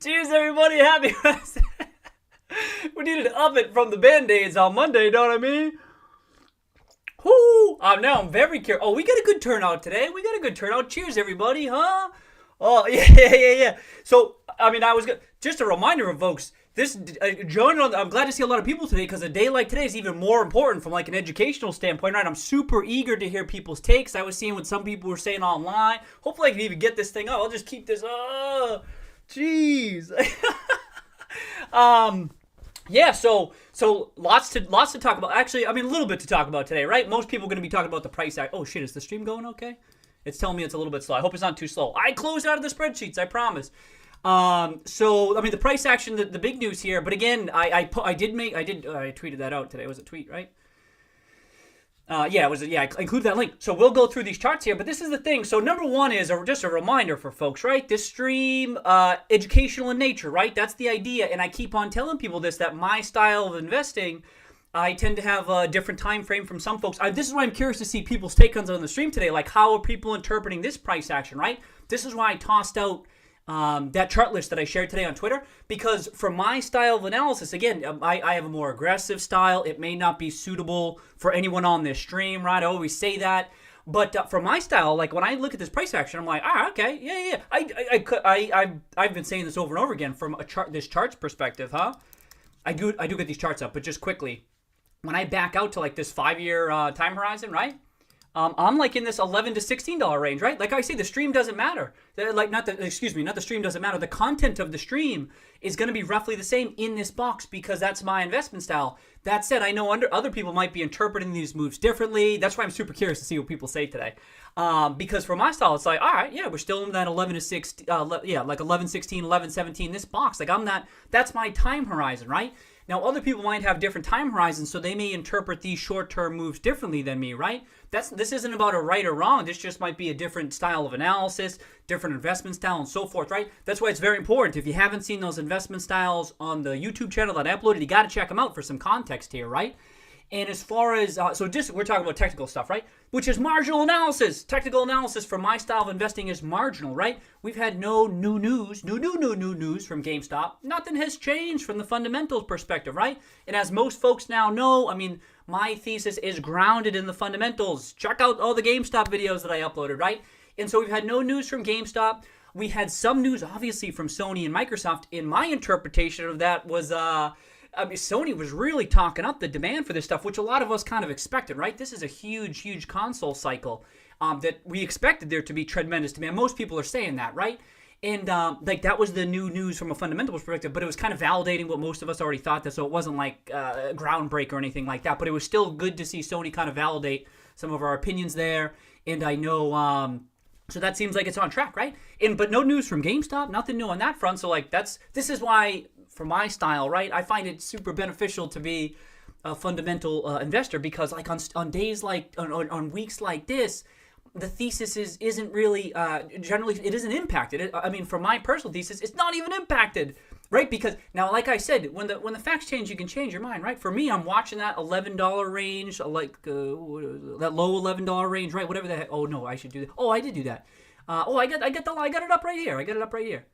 [SPEAKER 2] Cheers, everybody. Happy Wednesday. We needed to up it from the Band-Aids on Monday, you know what I mean? Whoo! Now I'm very curious. Oh, we got a good turnout today. We got a good turnout. Cheers, everybody, huh? Oh, yeah. So, I mean, just a reminder of folks, I'm glad to see a lot of people today because a day like today is even more important from like an educational standpoint, right? I'm super eager to hear people's takes. I was seeing what some people were saying online. Hopefully I can even get this thing up. I'll just keep this, jeez. Yeah, so lots to talk about. Actually, I mean, a little bit to talk about today, right? Most people are going to be talking about the price act. Oh, shit, is the stream going okay? It's telling me it's a little bit slow. I hope it's not too slow. I closed out of the spreadsheets, I promise. So, I mean, the price action, the big news here, but again, I tweeted that out today. It was a tweet, right? I included that link. So we'll go through these charts here, but this is the thing. So number one is just a reminder for folks, right? This stream, educational in nature, right? That's the idea. And I keep on telling people this, that my style of investing, I tend to have a different time frame from some folks. This is why I'm curious to see people's take on the stream today. Like, how are people interpreting this price action, right? This is why I tossed out that chart list that I shared today on Twitter, because for my style of analysis, again, I have a more aggressive style. It may not be suitable for anyone on this stream, right? I always say that. But for my style, like when I look at this price action, I'm like, okay, yeah. I've been saying this over and over again from this charts perspective, huh? I do get these charts up, but just quickly, when I back out to like this 5-year time horizon, right? I'm like in this $11 to $16 range, right? Like I say, the stream doesn't matter. Not the stream doesn't matter. The content of the stream is going to be roughly the same in this box because that's my investment style. That said, I know other people might be interpreting these moves differently. That's why I'm super curious to see what people say today. Because for my style, it's like, all right, yeah, we're still in that 11 to 16, like 11, 16, 11, 17, this box. Like that's my time horizon, right? Now, other people might have different time horizons, so they may interpret these short-term moves differently than me, right? This isn't about a right or wrong. This just might be a different style of analysis, different investment style, and so forth, right? That's why it's very important. If you haven't seen those investment styles on the YouTube channel that I uploaded, you got to check them out for some context here, right? And as far as, we're talking about technical stuff, right? Which is marginal analysis. Technical analysis for my style of investing is marginal, right? We've had no new news from GameStop. Nothing has changed from the fundamentals perspective, right? And as most folks now know, I mean, my thesis is grounded in the fundamentals. Check out all the GameStop videos that I uploaded, right? And so we've had no news from GameStop. We had some news, obviously, from Sony and Microsoft. In my interpretation of that was, I mean, Sony was really talking up the demand for this stuff, which a lot of us kind of expected, right? This is a huge console cycle that we expected there to be tremendous demand. Most people are saying that, right? And like that was the new news from a fundamental perspective, but it was kind of validating what most of us already thought. That so it wasn't like groundbreaker or anything like that. But it was still good to see Sony kind of validate some of our opinions there. And I know, so that seems like it's on track, right? And but no news from GameStop, nothing new on that front. So like this is why for my style, right? I find it super beneficial to be a fundamental investor because like on days like on weeks like this. The thesis isn't really generally it isn't impacted. I mean, for my personal thesis, it's not even impacted, right? Because now, like I said, when the facts change, you can change your mind, right? For me, I'm watching that $11 range, like that low $11 range, right? Whatever that. Oh no, I should do that. Oh, I did do that. I got it up right here. I got it up right here.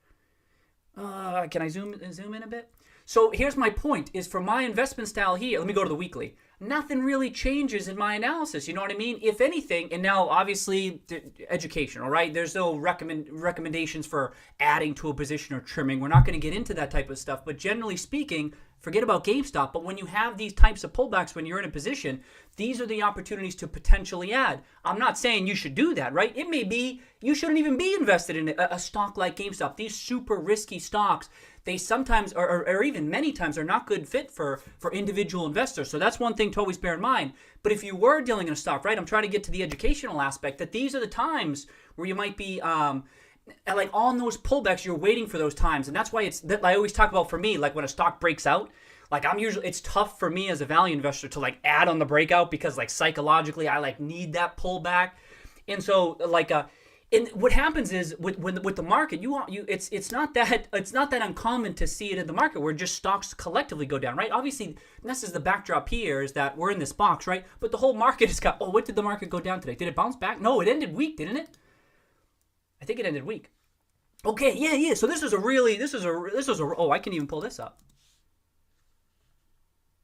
[SPEAKER 2] Can I zoom in a bit? So here's my point: is for my investment style here. Let me go to the weekly. Nothing really changes in my analysis. You know what I mean? If anything, and now obviously educational, right? There's no recommendations for adding to a position or trimming. We're not going to get into that type of stuff. But generally speaking, forget about GameStop. But when you have these types of pullbacks, when you're in a position, these are the opportunities to potentially add. I'm not saying you should do that, right? It may be you shouldn't even be invested in a stock like GameStop. These super risky stocks, they sometimes or even many times are not good fit for individual investors. So that's one thing to always bear in mind. But if you were dealing in a stock, right, I'm trying to get to the educational aspect, that these are the times where you might be like on those pullbacks, you're waiting for those times. And that's why it's that I always talk about for me, like when a stock breaks out, like it's tough for me as a value investor to like add on the breakout because like psychologically I like need that pullback. And so like and what happens is with the market, it's not that uncommon to see it in the market where just stocks collectively go down, right? Obviously, this is the backdrop here is that we're in this box, right? But the whole market has got. Oh, what did the market go down today? Did it bounce back? No, it ended weak, didn't it? I think it ended weak. Okay, yeah. So this is a. Oh, I can even pull this up.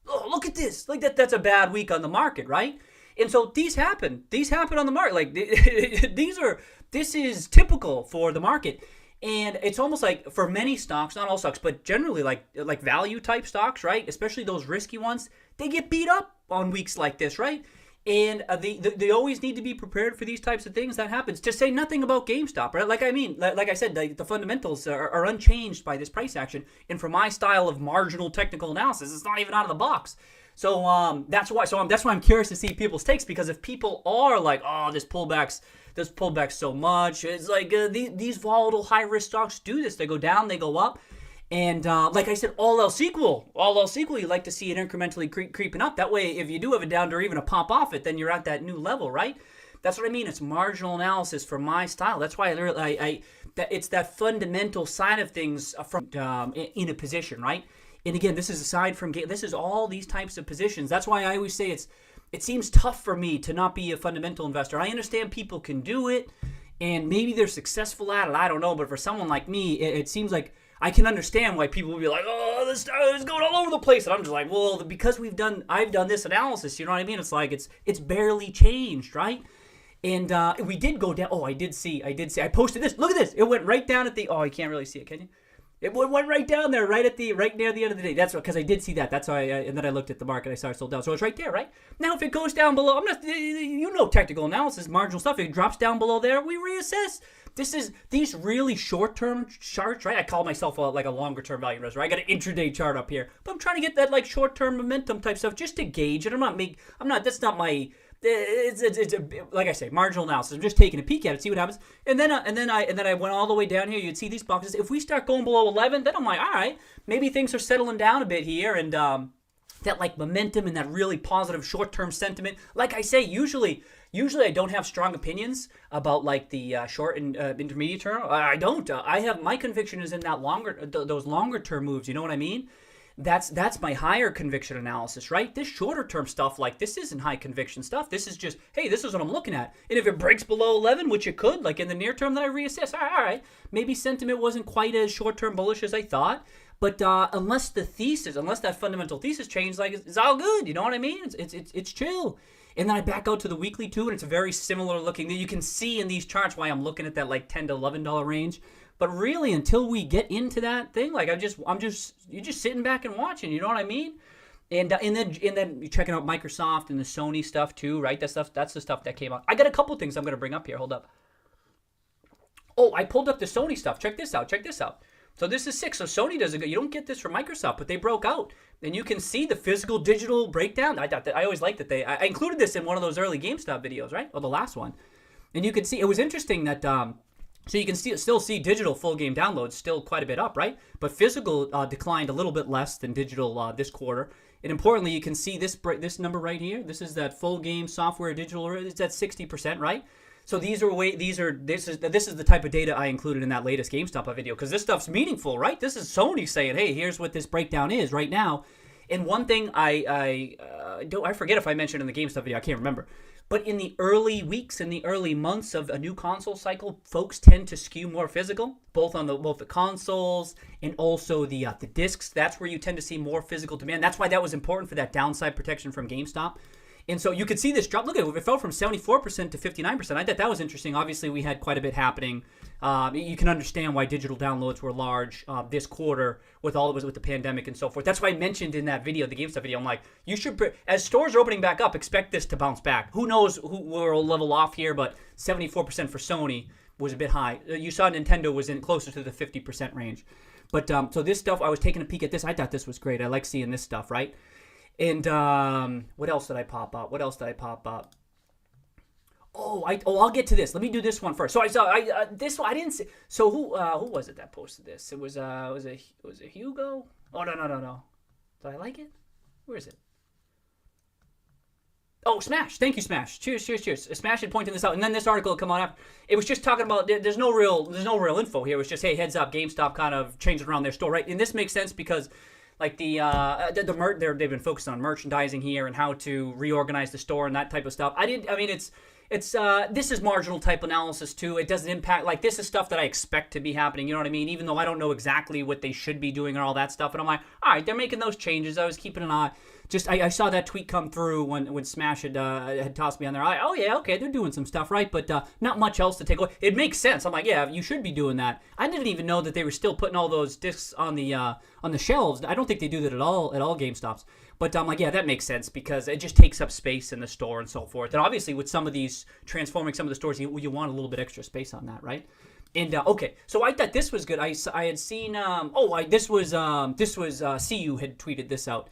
[SPEAKER 2] Oh, look at this! Like that's a bad week on the market, right? And so these happen. These happen on the market. Like this is typical for the market. And it's almost like for many stocks, not all stocks, but generally like value type stocks, right? Especially those risky ones, they get beat up on weeks like this, right? And they always need to be prepared for these types of things. That happens. To say nothing about GameStop, right? Like I said, the fundamentals are unchanged by this price action. And for my style of marginal technical analysis, it's not even out of the box. So that's why I'm curious to see people's takes, because if people are like, oh, this pullback's so much, it's like these volatile high risk stocks do this. They go down, they go up, and like I said, all else equal, you like to see it incrementally creeping up. That way, if you do have a down or even a pop off it, then you're at that new level, right? That's what I mean. It's marginal analysis for my style. That's why it's that fundamental side of things from in a position, right? And again, this is aside from this is all these types of positions. That's why I always say it seems tough for me to not be a fundamental investor. I understand people can do it, and maybe they're successful at it. I don't know, but for someone like me, it seems like I can understand why people will be like, "Oh, this stock is going all over the place," and I'm just like, "Well, because I've done this analysis. You know what I mean? It's like it's barely changed, right?" And we did go down. Oh, I did see. I posted this. Look at this. It went right down at the. Oh, you can't really see it, can you? It went right down there, right near the end of the day. That's because I did see that. That's why. And then I looked at the market. I saw it sold down. So it's right there, right? Now, if it goes down below, I'm not. Technical analysis, marginal stuff. If it drops down below there, we reassess. This is these really short-term charts, right? I call myself like a longer-term value investor. I got an intraday chart up here, but I'm trying to get that like short-term momentum type stuff just to gauge it. That's not my. It's like I say, marginal analysis. I'm just taking a peek at it, see what happens, and then I went all the way down here. You'd see these boxes. If we start going below 11, then I'm like, all right, maybe things are settling down a bit here, and that like momentum and that really positive short-term sentiment. Like I say, usually I don't have strong opinions about like the short and intermediate term. I don't. I have my conviction is in that those longer term moves. You know what I mean? That's my higher conviction analysis, right? This shorter term stuff, like this isn't high conviction stuff. This is just, hey, this is what I'm looking at. And if it breaks below 11, which it could, like in the near term, then I reassess. All right, maybe sentiment wasn't quite as short term bullish as I thought. But unless that fundamental thesis changed, like it's all good. You know what I mean? It's chill. And then I back out to the weekly too, and it's a very similar looking. You can see in these charts why I'm looking at that like $10 to $11 range. But really, until we get into that thing, like you're just sitting back and watching. You know what I mean? And then you're checking out Microsoft and the Sony stuff too, right? That's the stuff that came out. I got a couple things I'm gonna bring up here. Hold up. Oh, I pulled up the Sony stuff. Check this out. Check this out. So this is sick. So Sony does you don't get this from Microsoft, but they broke out, and you can see the physical digital breakdown. I always liked that I included this in one of those early GameStop videos, right? Or the last one, and you can see it was interesting that. So you can still see digital full game downloads still quite a bit up, right? But physical declined a little bit less than digital this quarter. And importantly, you can see this number right here. This is that full game software digital. It's at 60%, right? So this is the type of data I included in that latest GameStop video, because this stuff's meaningful, right? This is Sony saying, hey, here's what this breakdown is right now. And one thing I forget if I mentioned in the GameStop video, I can't remember. But in the early weeks, in the early months of a new console cycle, folks tend to skew more physical, both the consoles and also the discs. That's where you tend to see more physical demand. That's why that was important for that downside protection from GameStop. And so you could see this drop. Look at it. It fell from 74% to 59%. I thought that was interesting. Obviously, we had quite a bit happening. You can understand why digital downloads were large this quarter with all it was with the pandemic and so forth. That's why I mentioned in that video, the GameStop video, I'm like, you should, as stores are opening back up, expect this to bounce back. Who knows who will level off here, but 74% for Sony was a bit high. You saw Nintendo was in closer to the 50% range. But so this stuff, I was taking a peek at this. I thought this was great. I like seeing this stuff, right? And what else did I pop up? I'll get to this. Let me do this one first. So this one I didn't see. So who was it that posted this? It was it Hugo? Oh no. Did I like it? Where is it? Oh, Smash. Thank you, Smash. Cheers. Smash had pointed this out, and then this article had come on after. It was just talking about there's no real info here. It was just, hey, heads up, GameStop kind of changing around their store, right? And this makes sense because like they've been focused on merchandising here and how to reorganize the store and that type of stuff. This is marginal type analysis too. It doesn't impact, like, this is stuff that I expect to be happening, you know what I mean? Even though I don't know exactly what they should be doing and all that stuff. And I'm like, all right, they're making those changes. I was keeping an eye. I saw that tweet come through when Smash had tossed me on there. Oh yeah, okay, they're doing some stuff, right? But not much else to take away. It makes sense. I'm like, yeah, you should be doing that. I didn't even know that they were still putting all those discs on the shelves. I don't think they do that at all GameStops. But I'm like, yeah, that makes sense because it just takes up space in the store and so forth. And obviously, with some of these transforming some of the stores, you want a little bit extra space on that, right? And okay, so I thought this was good. I had seen this was CU had tweeted this out.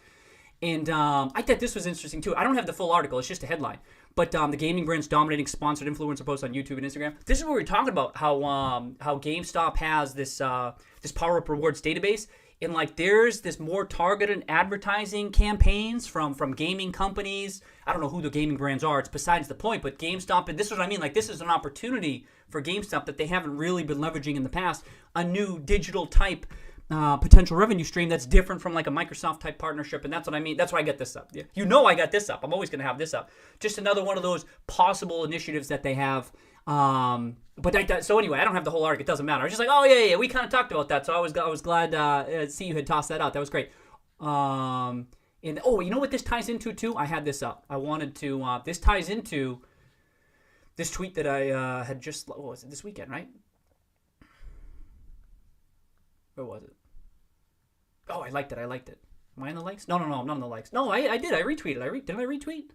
[SPEAKER 2] And I thought this was interesting too. I don't have the full article; it's just a headline. But the gaming brands dominating sponsored influencer posts on YouTube and Instagram. This is what we're talking about. How GameStop has this Power Up Rewards database, and like there's this more targeted advertising campaigns from gaming companies. I don't know who the gaming brands are. It's besides the point. But GameStop, and this is what I mean. Like this is an opportunity for GameStop that they haven't really been leveraging in the past. A new digital type potential revenue stream that's different from like a Microsoft type partnership, and that's what I mean. That's why I got this up. You know, I got this up. I'm always going to have this up. Just another one of those possible initiatives that they have. So anyway, I don't have the whole article. It doesn't matter. I was just like, oh yeah, we kind of talked about that. So I was glad to see you had tossed that out. That was great. And you know what this ties into too? I had this up. I wanted to. This ties into this tweet that I had just. What was it? This weekend, right? Where was it? Oh, I liked it. Am I in the likes? No, I'm not in the likes. No, I did. I retweeted. Did I retweet?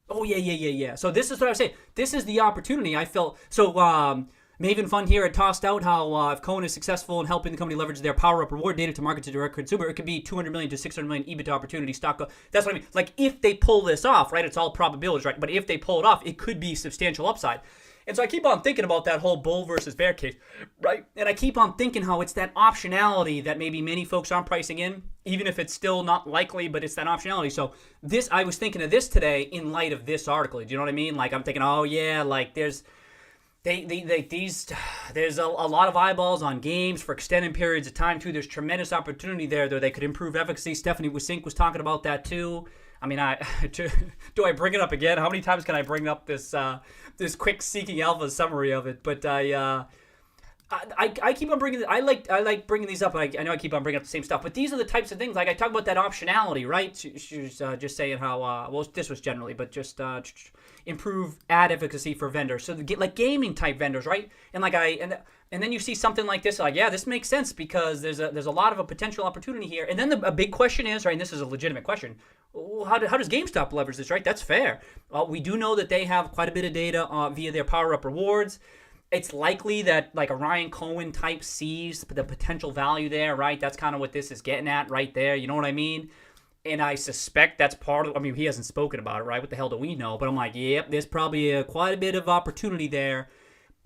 [SPEAKER 2] Oh, yeah. So this is what I was saying. This is the opportunity I felt. So Maven Fund here had tossed out how if Cohen is successful in helping the company leverage their Power Up reward data to market to direct consumer, it could be 200 million to 600 million EBITDA opportunity stock. That's what I mean. Like if they pull this off, right? It's all probabilities, right? But if they pull it off, it could be substantial upside. And so I keep on thinking about that whole bull versus bear case, right? And I keep on thinking how it's that optionality that maybe many folks aren't pricing in, even if it's still not likely, but it's that optionality. So I was thinking of this today in light of this article. Do you know what I mean? Like I'm thinking, oh yeah, like there's a lot of eyeballs on games for extended periods of time too. There's tremendous opportunity there they could improve efficacy. Stephanie Wisink was talking about that too. I mean, do I bring it up again? How many times can I bring up this quick Seeking Alpha summary of it? But I keep on bringing. I like bringing these up. I know I keep on bringing up the same stuff, but these are the types of things. Like I talk about that optionality, right? She was just saying how well this was generally, but just improve ad efficacy for vendors. So like gaming type vendors, right? And like and then you see something like this, like yeah, this makes sense because there's a lot of a potential opportunity here. And then a big question is, right? And this is a legitimate question. How does GameStop leverage this, right? That's fair. We do know that they have quite a bit of data via their Power Up rewards. It's likely that like a Ryan Cohen type sees the potential value there, right? That's kind of what this is getting at right there. You know what I mean? And I suspect that's part of, I mean, he hasn't spoken about it, right? What the hell do we know? But I'm like, yep, there's probably quite a bit of opportunity there.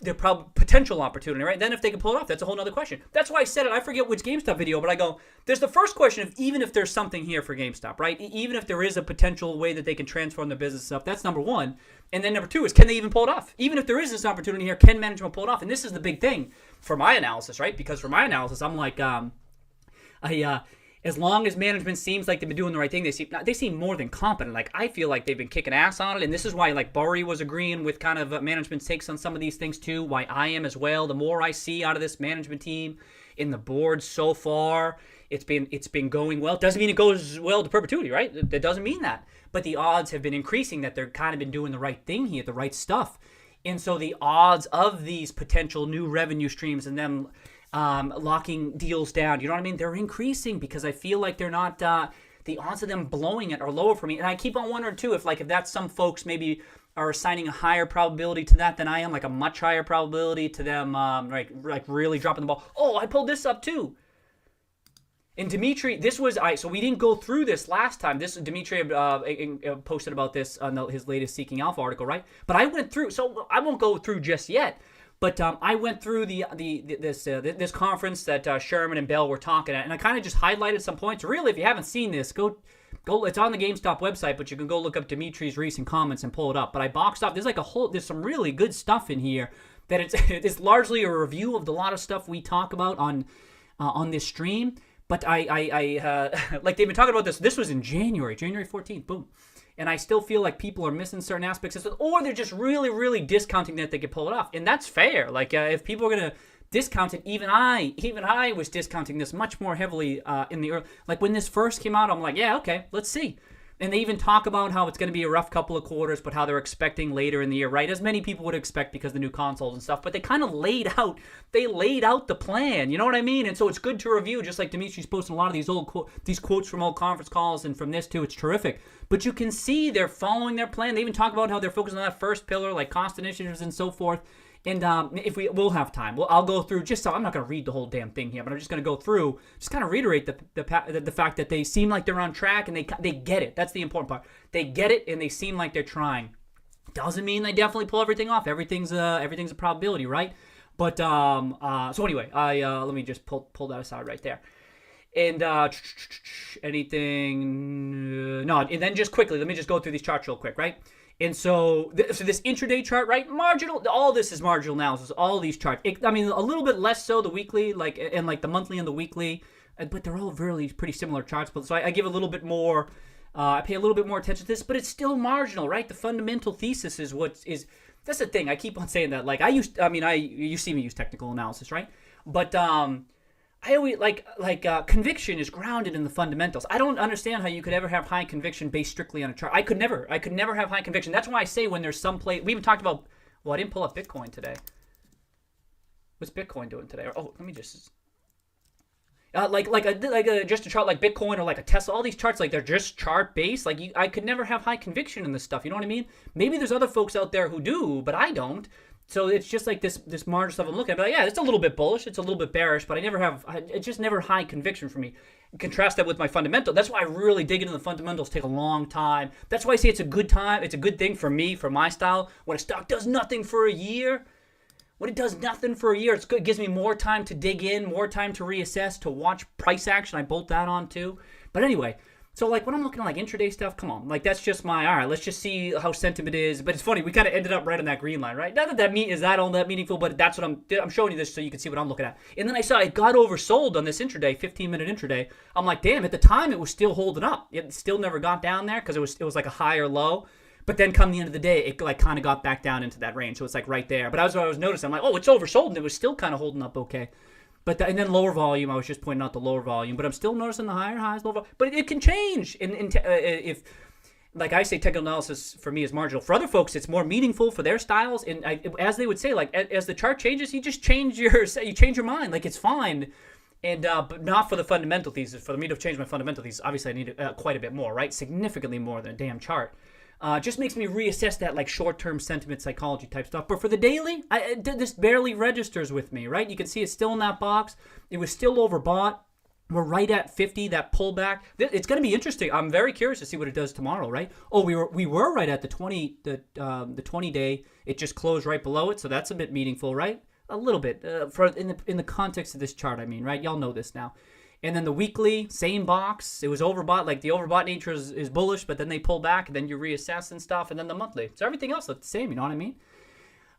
[SPEAKER 2] There's probably potential opportunity, right? Then if they can pull it off, that's a whole other question. That's why I said it. I forget which GameStop video, but I go, there's the first question of even if there's something here for GameStop, right? Even if there is a potential way that they can transform their business stuff, that's number one. And then number two is, can they even pull it off? Even if there is this opportunity here, can management pull it off? And this is the big thing for my analysis, right? Because for my analysis, I'm like, as long as management seems like they've been doing the right thing, they seem more than competent. Like I feel like they've been kicking ass on it, and this is why like Burry was agreeing with kind of management's takes on some of these things too. Why I am as well. The more I see out of this management team in the board so far, it's been going well. Doesn't mean it goes well to perpetuity, right? It doesn't mean that, but the odds have been increasing that they're kind of been doing the right thing here, the right stuff, and so the odds of these potential new revenue streams and them locking deals down, you know what I mean? They're increasing because I feel like they're not, the odds of them blowing it are lower for me. And I keep on wondering too, if that's some folks maybe are assigning a higher probability to that than I am, like a much higher probability to them, like really dropping the ball. Oh, I pulled this up too. And Dimitri, this was, so we didn't go through this last time. Dimitri posted about this on his latest Seeking Alpha article, right? But I went through, so I won't go through just yet. But I went through this conference that Sherman and Bell were talking at, and I kind of just highlighted some points. Really, if you haven't seen this, go. It's on the GameStop website, but you can go look up Dimitri's recent comments and pull it up. But I boxed off. There's some really good stuff in here. That it's largely a review of a lot of stuff we talk about on this stream. But I like they've been talking about this. This was in January 14th. Boom. And I still feel like people are missing certain aspects of it, or they're just really, really discounting that they could pull it off. And that's fair. Like, if people are going to discount it, even I was discounting this much more heavily in the early, like when this first came out, I'm like, yeah, okay, let's see. And they even talk about how it's going to be a rough couple of quarters, but how they're expecting later in the year, right? As many people would expect because of the new consoles and stuff. But they kind of laid out the plan. You know what I mean? And so it's good to review, just like Dimitri's posting a lot of these quotes from old conference calls and from this too. It's terrific. But you can see they're following their plan. They even talk about how they're focusing on that first pillar, like cost initiatives and so forth. And if we'll have time, I'll go through just so I'm not going to read the whole damn thing here, but I'm just going to go through, just kind of reiterate the fact that they seem like they're on track and they get it. That's the important part. They get it and they seem like they're trying. Doesn't mean they definitely pull everything off. Everything's a probability, right? But so anyway, let me just pull that aside right there. And anything? No, and then just quickly, let me just go through these charts real quick, right? And so this intraday chart, right? Marginal. All this is marginal analysis. All these charts. I mean, a little bit less so the weekly, and the monthly and the weekly, but they're all really pretty similar charts. But so I give a little bit more. I pay a little bit more attention to this, but it's still marginal, right? The fundamental thesis is what is. That's the thing. I keep on saying that. Like you see me use technical analysis, right? But I always conviction is grounded in the fundamentals. I don't understand how you could ever have high conviction based strictly on a chart. I could never have high conviction. That's why I say when there's some play. We even talked about. Well, I didn't pull up Bitcoin today. What's Bitcoin doing today? Oh, let me just. Just a chart like Bitcoin or like a Tesla. All these charts, like they're just chart based. Like I could never have high conviction in this stuff. You know what I mean? Maybe there's other folks out there who do, but I don't. So it's just like this margin stuff I'm looking at. But yeah, it's a little bit bullish. It's a little bit bearish, but it's just never high conviction for me. Contrast that with my fundamental. That's why I really dig into the fundamentals. Take a long time. That's why I say it's a good time. It's a good thing for me, for my style. When a stock does nothing for a year, when it does nothing for a year, it's good. It gives me more time to dig in, more time to reassess, to watch price action. I bolt that on too. But anyway, so like when I'm looking at like intraday stuff, come on, like that's just all right, let's just see how sentiment is. But it's funny, we kind of ended up right on that green line, right? Not that is that all that meaningful, but that's what I'm showing you this so you can see what I'm looking at. And then I saw it got oversold on this intraday, 15-minute intraday. I'm like, damn, at the time it was still holding up. It still never got down there because it was like a higher low. But then come the end of the day, it like kind of got back down into that range. So it's like right there. But I was noticing, I'm like, oh, it's oversold, and it was still kind of holding up okay. But and then lower volume, I was just pointing out the lower volume. But I'm still noticing the higher highs, lower volume. But it can change. If, like I say, technical analysis for me is marginal. For other folks, it's more meaningful for their styles. And as they would say, like as the chart changes, you just change your mind. Like it's fine. And but not for the fundamental thesis. For me to change my fundamental thesis, obviously I need quite a bit more, right? Significantly more than a damn chart. Just makes me reassess that like short-term sentiment psychology type stuff. But for the daily, this barely registers with me, right? You can see it's still in that box. It was still overbought. We're right at 50, that pullback. It's going to be interesting. I'm very curious to see what it does tomorrow, right? Oh, we were right at the 20 day. It just closed right below it, so that's a bit meaningful, right? A little bit in the context of this chart, I mean, right? Y'all know this now. And then the weekly, same box. It was overbought. Like the overbought nature is bullish, but then they pull back, and then you reassess and stuff. And then the monthly. So everything else looked the same. You know what I mean?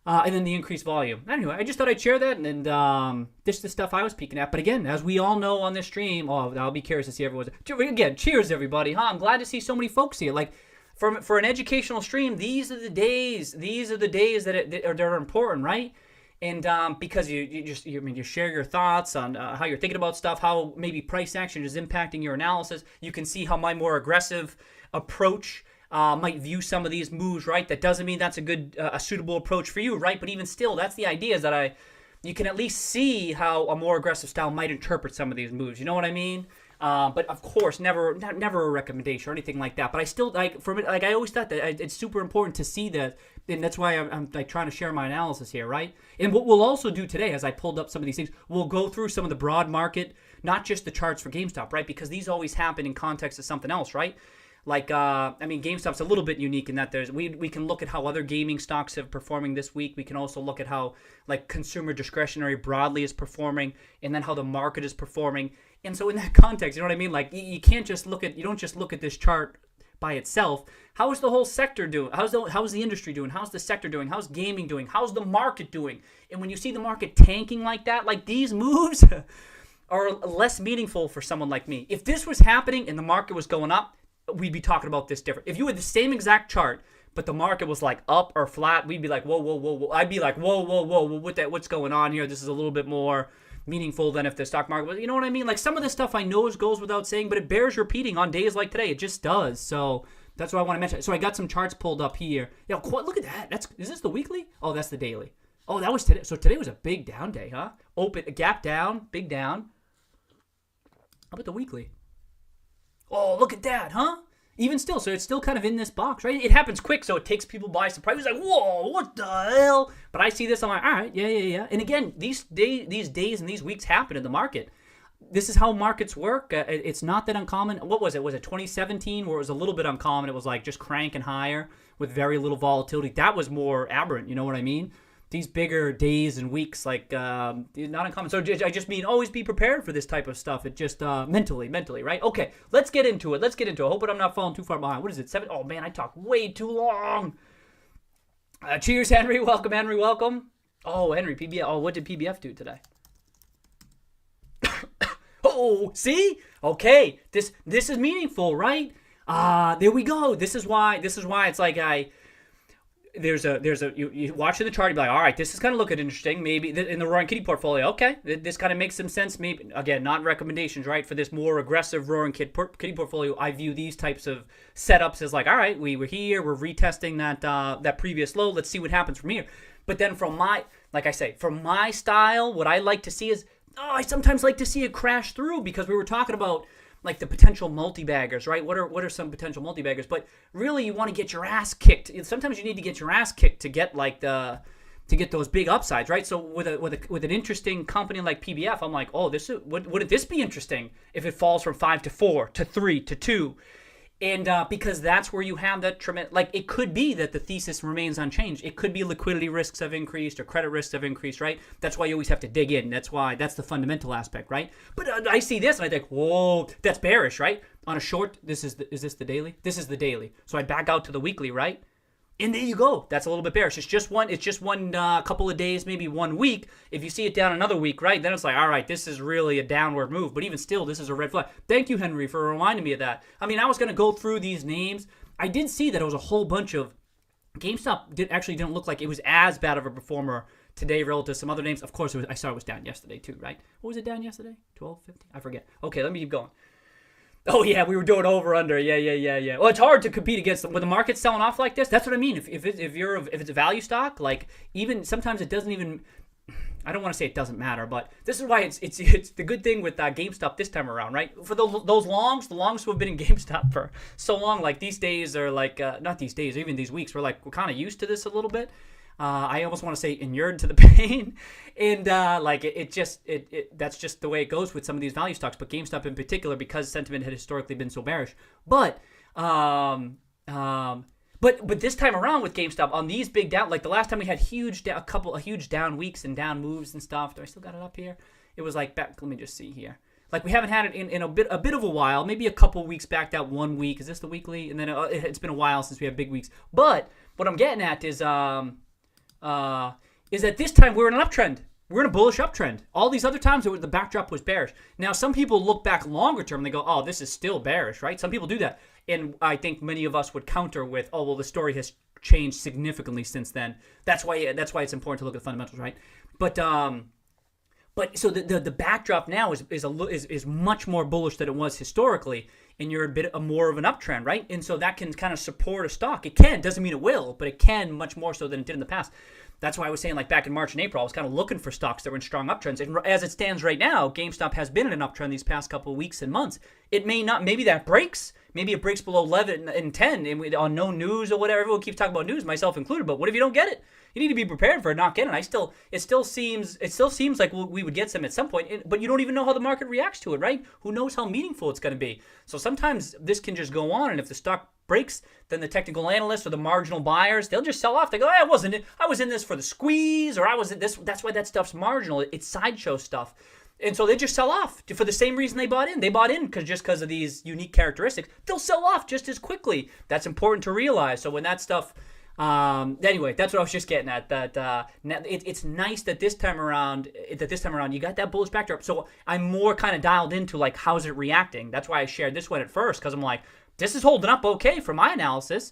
[SPEAKER 2] And then the increased volume. Anyway, I just thought I'd share that, and this is the stuff I was peeking at. But again, as we all know on this stream, I'll be curious to see everyone's. Again, cheers everybody, huh? I'm glad to see so many folks here. Like for an educational stream, these are the days. These are the days that are important, right? And because you share your thoughts on how you're thinking about stuff, how maybe price action is impacting your analysis. You can see how my more aggressive approach might view some of these moves, right? That doesn't mean that's a suitable approach for you, right? But even still, that's the idea, is that you can at least see how a more aggressive style might interpret some of these moves. You know what I mean? But of course, never a recommendation or anything like that. But I still I always thought that it's super important to see that, and that's why I'm like trying to share my analysis here, right? And what we'll also do today, as I pulled up some of these things, we'll go through some of the broad market, not just the charts for GameStop, right? Because these always happen in context of something else, right? Like, GameStop's a little bit unique in that we can look at how other gaming stocks have performing this week. We can also look at how like consumer discretionary broadly is performing, and then how the market is performing. And so in that context, you know what I mean? Like you don't just look at this chart by itself. How is the whole sector doing? How's the industry doing? How's the sector doing? How's gaming doing? How's the market doing? And when you see the market tanking like that, like these moves are less meaningful for someone like me. If this was happening and the market was going up, we'd be talking about this different. If you had the same exact chart, but the market was like up or flat, we'd be like, whoa, whoa, whoa, whoa. I'd be like, whoa, whoa, whoa, what's going on here? This is a little bit more meaningful than if the stock market was, you know what I mean? Like some of this stuff I know goes without saying, but it bears repeating on days like today. It just does. So that's what I want to mention. So I got some charts pulled up here. Yeah, look at that. Is this the weekly? Oh, that's the daily. Oh, that was today. So today was a big down day, huh? Open, a gap down, big down. How about the weekly? Oh, look at that, huh? Even still, so it's still kind of in this box, right? It happens quick, so it takes people by surprise. It's like, whoa, what the hell? But I see this, I'm like, all right, yeah. And again, these days and these weeks happen in the market. This is how markets work. It's not that uncommon. What was it? Was it 2017 where it was a little bit uncommon? It was like just cranking higher with very little volatility. That was more aberrant, you know what I mean? These bigger days and weeks, like, not uncommon. So I just mean always be prepared for this type of stuff. It just mentally, right? Okay, let's get into it. I hope I'm not falling too far behind. What is it, 7? Oh, man, I talked way too long. Cheers, Henry. Welcome. Oh, Henry, PBF. Oh, what did PBF do today? Oh, see? Okay, this is meaningful, right? There we go. This is why it's like you watch the chart, you be like, all right, this is kind of looking interesting. Maybe in the Roaring Kitty portfolio, okay, this kind of makes some sense. Maybe again, not recommendations, right? For this more aggressive Roaring Kitty portfolio, I view these types of setups as like, all right, we were here, we're retesting that previous low. Let's see what happens from here. But then from my style, what I like to see is, I sometimes like to see it crash through, because we were talking about like the potential multi-baggers, right? What are some potential multi-baggers? But really, you want to get your ass kicked. Sometimes you need to get your ass kicked to get like to get those big upsides, right? So with an interesting company like PBF, I'm like, oh, wouldn't this be interesting if it falls from 5 to 4 to 3 to 2? And because that's where you have that tremendous, like it could be that the thesis remains unchanged. It could be liquidity risks have increased or credit risks have increased, right? That's why you always have to dig in. That's the fundamental aspect, right? But I see this and I think, whoa, that's bearish, right? On a short, is this the daily? This is the daily. So I back out to the weekly, right? And there you go. That's a little bit bearish. It's just one couple of days, maybe 1 week. If you see it down another week, right, then it's like, all right, this is really a downward move. But even still, this is a red flag. Thank you, Henry, for reminding me of that. I mean, I was going to go through these names. I did see that it was a whole bunch of GameStop actually didn't look like it was as bad of a performer today relative to some other names. Of course, I saw it was down yesterday too, right? What was it down yesterday? 12.50? I forget. Okay, let me keep going. Oh yeah, we were doing over under. Yeah. Well, it's hard to compete against them when the market's selling off like this. That's what I mean. If it's a value stock, like even sometimes it doesn't even. I don't want to say it doesn't matter, but this is why it's the good thing with GameStop this time around, right? For those longs, the longs who have been in GameStop for so long, like these days are like not these days, even these weeks, we're kind of used to this a little bit. I almost want to say inured to the pain, and like that's just the way it goes with some of these value stocks, but GameStop in particular because sentiment had historically been so bearish. But but this time around with GameStop on these big down, like the last time we had huge down weeks and down moves and stuff. Do I still got it up here? It was like back. Let me just see here. Like we haven't had it in a bit of a while. Maybe a couple weeks back. That 1 week. Is this the weekly? And then it's been a while since we had big weeks. But what I'm getting at is that this time we're in an uptrend. We're in a bullish uptrend. All these other times the backdrop was bearish. Now some people look back longer term and they go, "Oh, this is still bearish," right? Some people do that, and I think many of us would counter with, "Oh, well, the story has changed significantly since then." That's why it's important to look at the fundamentals, right? But so the backdrop now is much more bullish than it was historically, and you're a bit more of an uptrend, right? And so that can kind of support a stock. It can, doesn't mean it will, but it can much more so than it did in the past. That's why I was saying, like back in March and April, I was kind of looking for stocks that were in strong uptrends. And as it stands right now, GameStop has been in an uptrend these past couple of weeks and months. It may not, maybe that breaks. Maybe it breaks below 11 and 10 and on no news or whatever. Everyone keeps talking about news, myself included. But what if you don't get it? You need to be prepared for it not getting it. It still seems like we would get some at some point, but you don't even know how the market reacts to it, right? Who knows how meaningful it's going to be? So sometimes this can just go on, and if the stock breaks, then the technical analysts or the marginal buyers, they'll just sell off. They go, "Hey, I was in this for the squeeze," or "I was in this." That's why that stuff's marginal. It's sideshow stuff. And so they just sell off for the same reason they bought in. They bought in because of these unique characteristics. They'll sell off just as quickly. That's important to realize. So when that stuff, anyway, that's what I was just getting at. That it's nice that this time around, you got that bullish backdrop. So I'm more kind of dialed into like how's it reacting. That's why I shared this one at first, because I'm like, this is holding up okay for my analysis.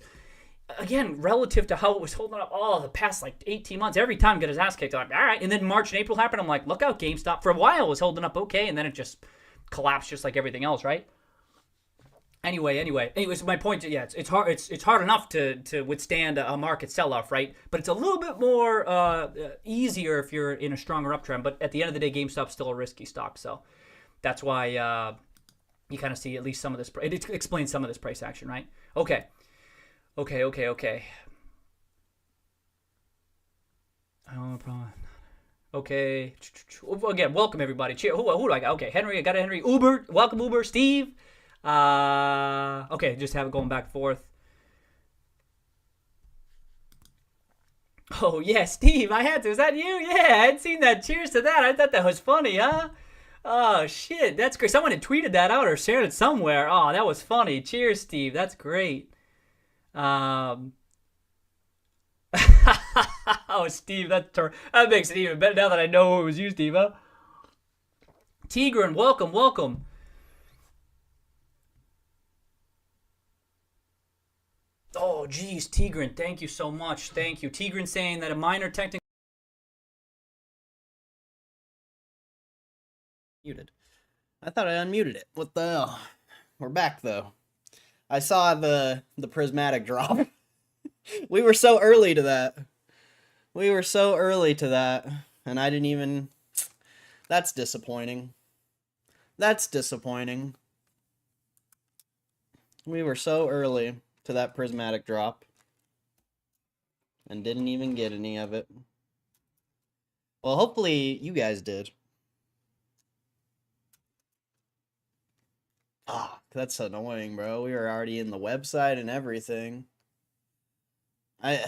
[SPEAKER 2] Again, relative to how it was holding up the past like 18 months, every time get his ass kicked. I'm like, all right. And then March and April happened. I'm like, look out, GameStop. For a while it was holding up okay, and then it just collapsed just like everything else, right? Anyways, my point, yeah, it's hard. It's hard enough to withstand a market sell-off, right? But it's a little bit more easier if you're in a stronger uptrend. But at the end of the day, GameStop's still a risky stock, so that's why you kind of see at least some of this. It explains some of this price action, right? Okay. Oh, problem. Okay. Again, welcome everybody. Cheer. Who do I got? Okay, Henry. I got a Henry. Uber. Welcome, Uber. Steve. Okay, just have it going back and forth. Oh yeah, Steve. I had to. Is that you? Yeah, I hadn't seen that. Cheers to that. I thought that was funny, huh? Oh shit, that's great. Someone had tweeted that out or shared it somewhere. Oh, that was funny. Cheers, Steve. That's great. Oh, Steve, that makes it even better now that I know it was you, Steve, huh? Tigran, welcome. Oh, geez, Tigran, thank you so much. Thank you. Tigran saying that a minor technical...
[SPEAKER 1] Muted. I thought I unmuted it. What the hell? We're back, though. I saw the prismatic drop. We were so early to that. And I didn't even... That's disappointing. We were so early to that prismatic drop. And didn't even get any of it. Well, hopefully you guys did. Ah, that's annoying, bro. We were already in the website and everything. I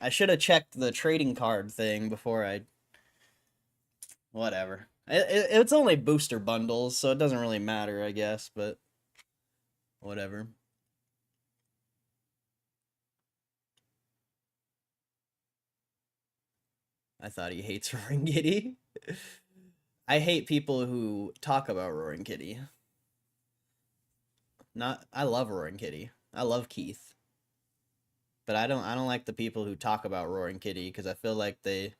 [SPEAKER 1] should have checked the trading card thing before I... Whatever. It's only booster bundles, so it doesn't really matter, I guess, but... Whatever. I thought he hates Roaring Kitty. I hate people who talk about Roaring Kitty. I love Roaring Kitty. I love Keith. But I don't like the people who talk about Roaring Kitty because I feel like they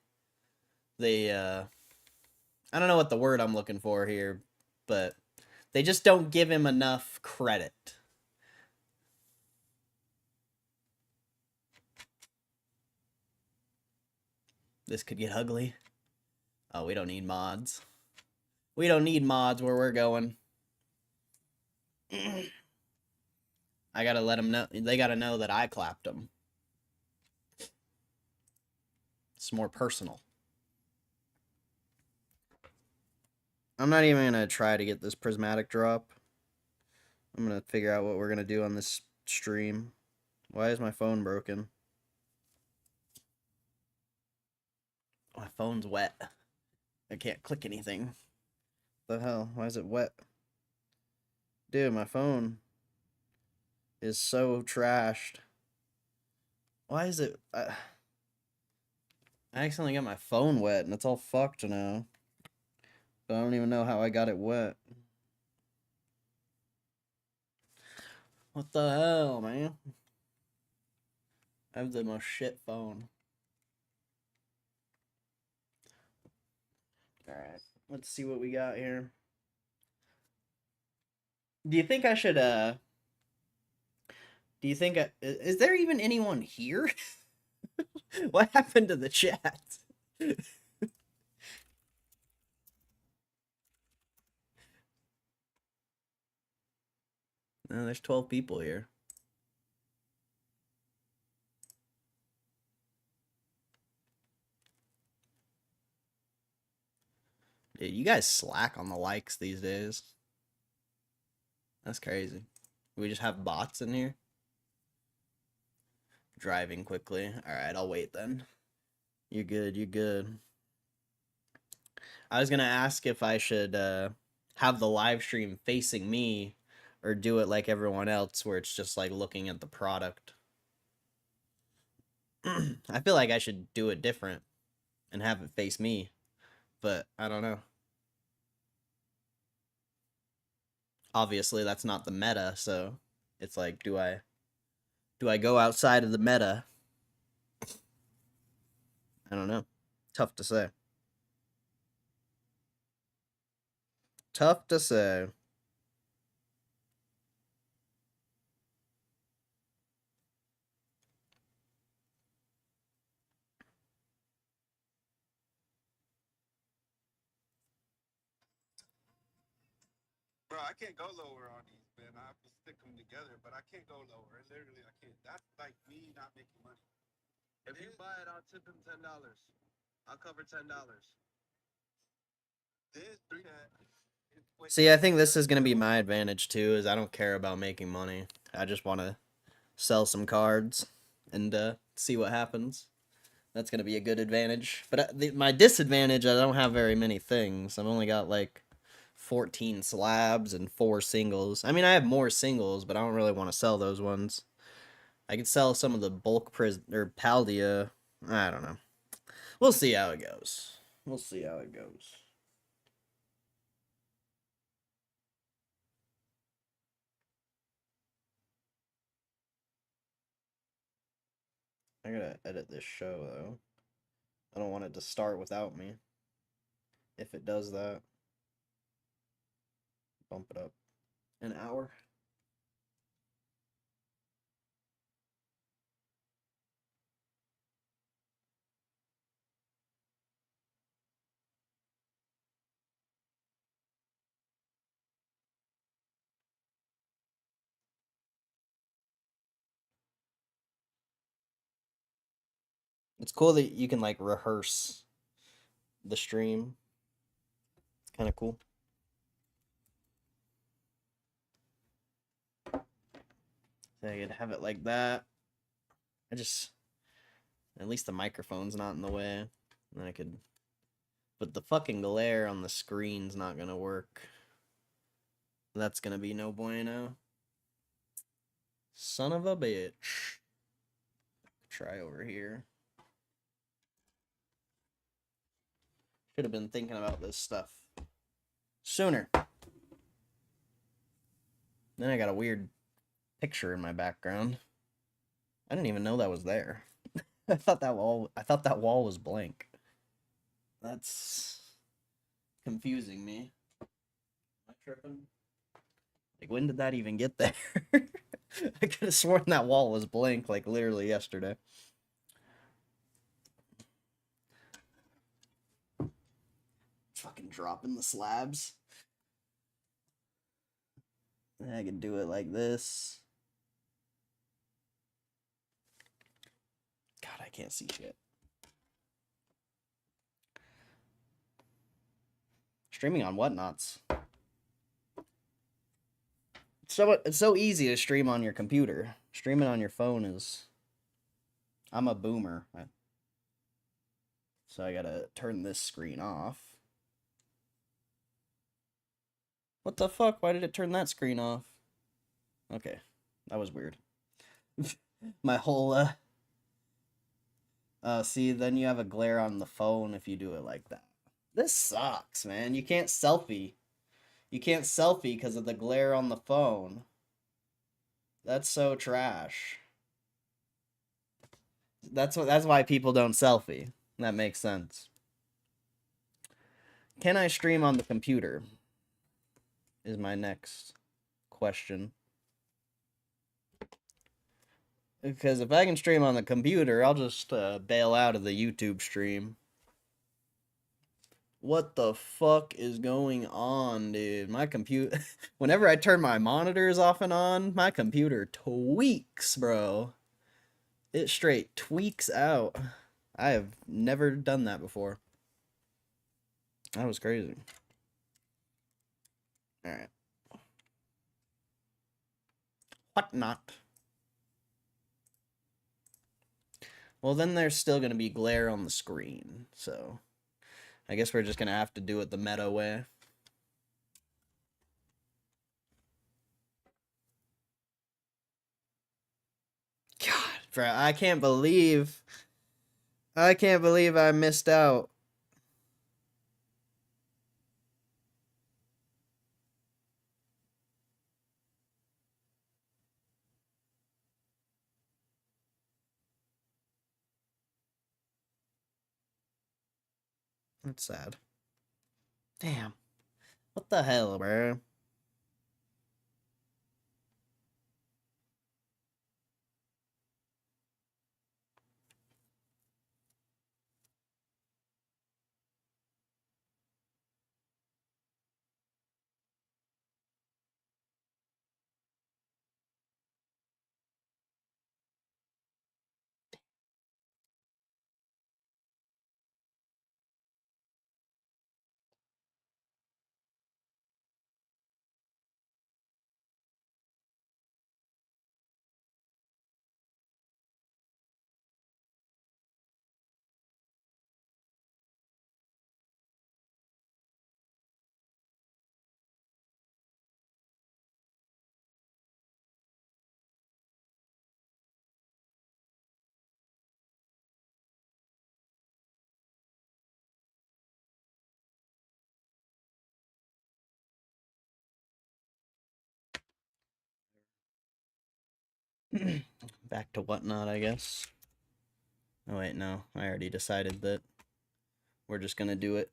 [SPEAKER 1] I don't know what the word I'm looking for here, but they just don't give him enough credit. This could get ugly. Oh, we don't need mods. We don't need mods where we're going. I gotta let them know. They gotta know that I clapped them. It's more personal. I'm not even gonna try to get this prismatic drop. I'm gonna figure out what we're gonna do on this stream. Why is my phone broken? My phone's wet. I can't click anything. The hell? Why is it wet? Dude, my phone is so trashed. Why is it... I accidentally got my phone wet and it's all fucked now. But I don't even know how I got it wet. What the hell, man? I have the most shit phone. Alright, let's see what we got here. Do you think I should, do you think, is there even anyone here? What happened to the chat? No, there's 12 people here. Dude, you guys slack on the likes these days. That's crazy. We just have bots in here. Driving quickly. Alright, I'll wait then. You're good, you're good. I was gonna ask if I should have the live stream facing me or do it like everyone else where it's just like looking at the product. I feel like I should do it different and have it face me, but I don't know. Obviously that's not the meta, so it's like do I go outside of the meta? I don't know. Tough to say. Tough to say.
[SPEAKER 3] Bro, I can't go lower on these, man. I have to stick them together, but I can't go lower. Literally, I can't. That's like me not making money. If you buy it, I'll tip him $10. I'll cover $10. This three.
[SPEAKER 1] See, I think this is going to be my advantage too, is I don't care about making money. I just want to sell some cards and see what happens. That's going to be a good advantage. But my disadvantage, I don't have very many things. I've only got like 14 slabs and 4 singles. I mean, I have more singles, but I don't really want to sell those ones. I could sell some of the bulk or Paldia. I don't know. We'll see how it goes. We'll see how it goes. I gotta edit this show, though. I don't want it to start without me. If it does that, bump it up an hour. It's cool that you can like rehearse the stream. It's kind of cool. So I could have it like that. At least the microphone's not in the way. And then I could, but the fucking glare on the screen's not gonna work. That's gonna be no bueno. Son of a bitch. Try over here. Should have been thinking about this stuff sooner. Then I got a weird picture in my background. I didn't even know that was there. I thought that wall was blank. That's confusing me. Am I tripping? Like, when did that even get there? I could have sworn that wall was blank, like, literally yesterday. Fucking dropping the slabs. I could do it like this. God, I can't see shit. Streaming on Whatnots. It's so easy to stream on your computer. Streaming on your phone is... I'm a boomer. So I gotta turn this screen off. What the fuck? Why did it turn that screen off? Okay. That was weird. My whole, see, then you have a glare on the phone if you do it like that. This sucks, man. You can't selfie. You can't selfie because of the glare on the phone. That's so trash. That's why people don't selfie. That makes sense. Can I stream on the computer? Is my next question. Because if I can stream on the computer, I'll just bail out of the YouTube stream. What the fuck is going on, dude? My computer... Whenever I turn my monitors off and on, my computer tweaks, bro. It straight tweaks out. I have never done that before. That was crazy. Alright. Whatnot. Well, then there's still going to be glare on the screen, so... I guess we're just going to have to do it the meta way. God, bro, I can't believe I missed out. That's sad. Damn. What the hell, bro? Back to Whatnot, I guess. Oh, wait, no. I already decided that we're just gonna do it.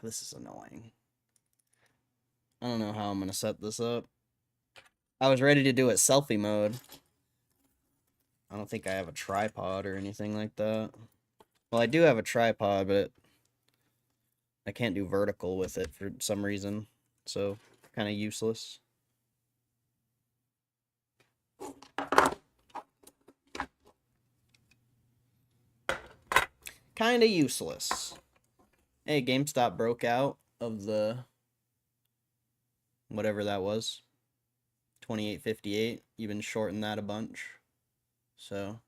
[SPEAKER 1] This is annoying. I don't know how I'm gonna set this up. I was ready to do it selfie mode. I don't think I have a tripod or anything like that. Well, I do have a tripod, but I can't do vertical with it for some reason. So, kind of useless. Kind of useless. Hey, GameStop broke out of the... whatever that was. 28.58. You've been shorting that a bunch. So...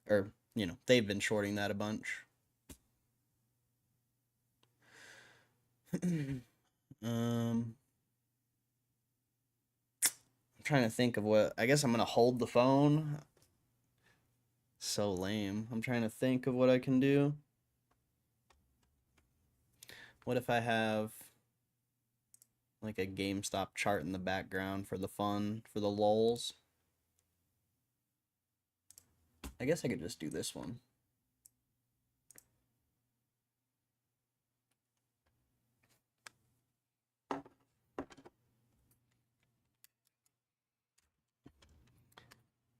[SPEAKER 1] or, you know, they've been shorting that a bunch. I'm trying to think of what... I guess I'm gonna hold the phone. So lame. I'm trying to think of what I can do. What if I have... like a GameStop chart in the background for the fun, for the lulz. I guess I could just do this one.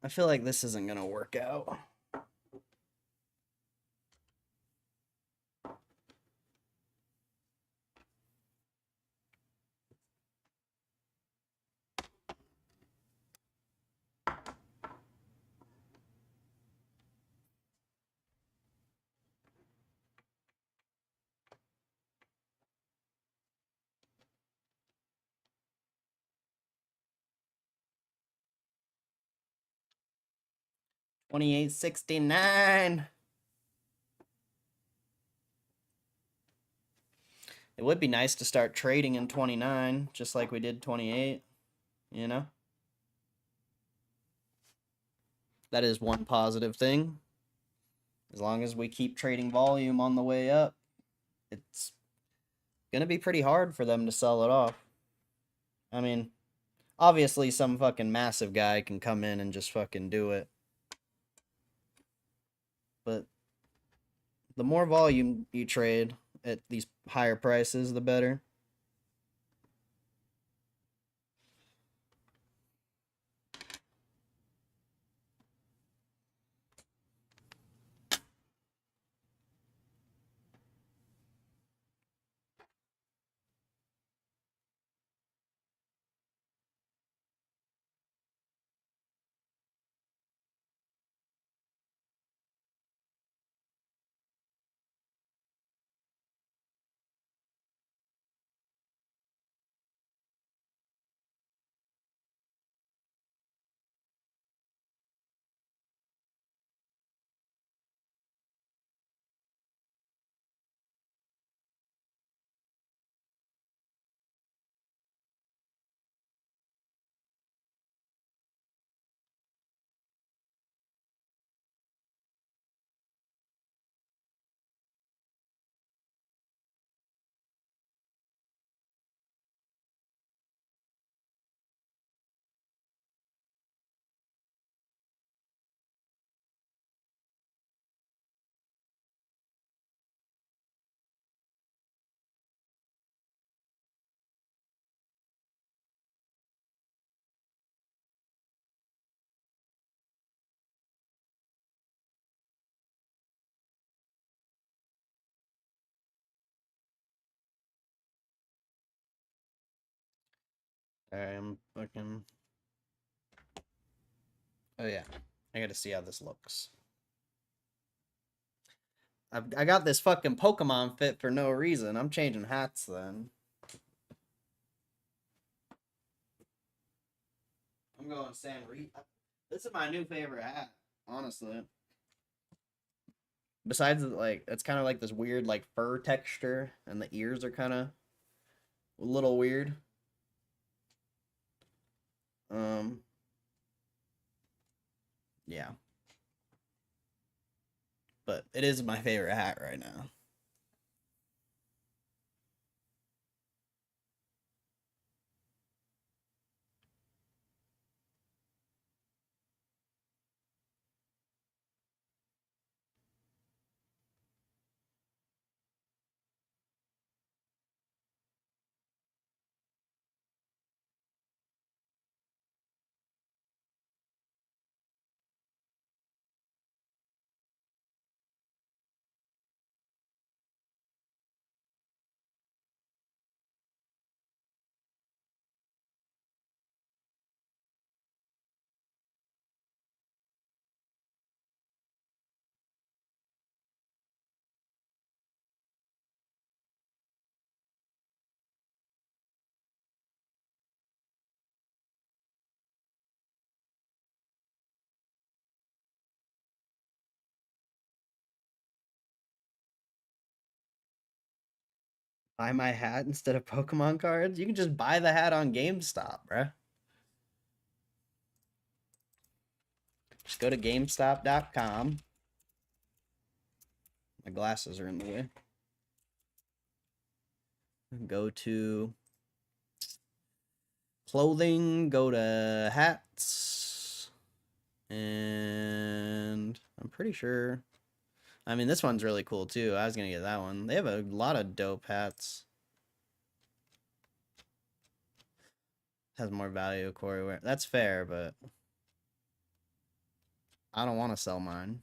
[SPEAKER 1] I feel like this isn't gonna work out. $28.69. It would be nice to start trading in 29, just like we did 28, you know? That is one positive thing. As long as we keep trading volume on the way up, it's gonna be pretty hard for them to sell it off. I mean, obviously some fucking massive guy can come in and just fucking do it. But the more volume you trade at these higher prices, the better. I'm fucking. Oh yeah, I gotta see how this looks. I got this fucking Pokemon fit for no reason. I'm changing hats then. I'm going San Rita. This is my new favorite hat, honestly. Besides, like, it's kind of like this weird, like, fur texture, and the ears are kind of a little weird. Um, yeah. But it is my favorite hat right now. Buy my hat instead of Pokemon cards? You can just buy the hat on GameStop, bruh. Just go to GameStop.com. My glasses are in the way. Go to clothing, go to hats. And I'm pretty sure. I mean, this one's really cool too. I was gonna get that one. They have a lot of dope hats. Has more value, Corey wear. That's fair, but I don't want to sell mine.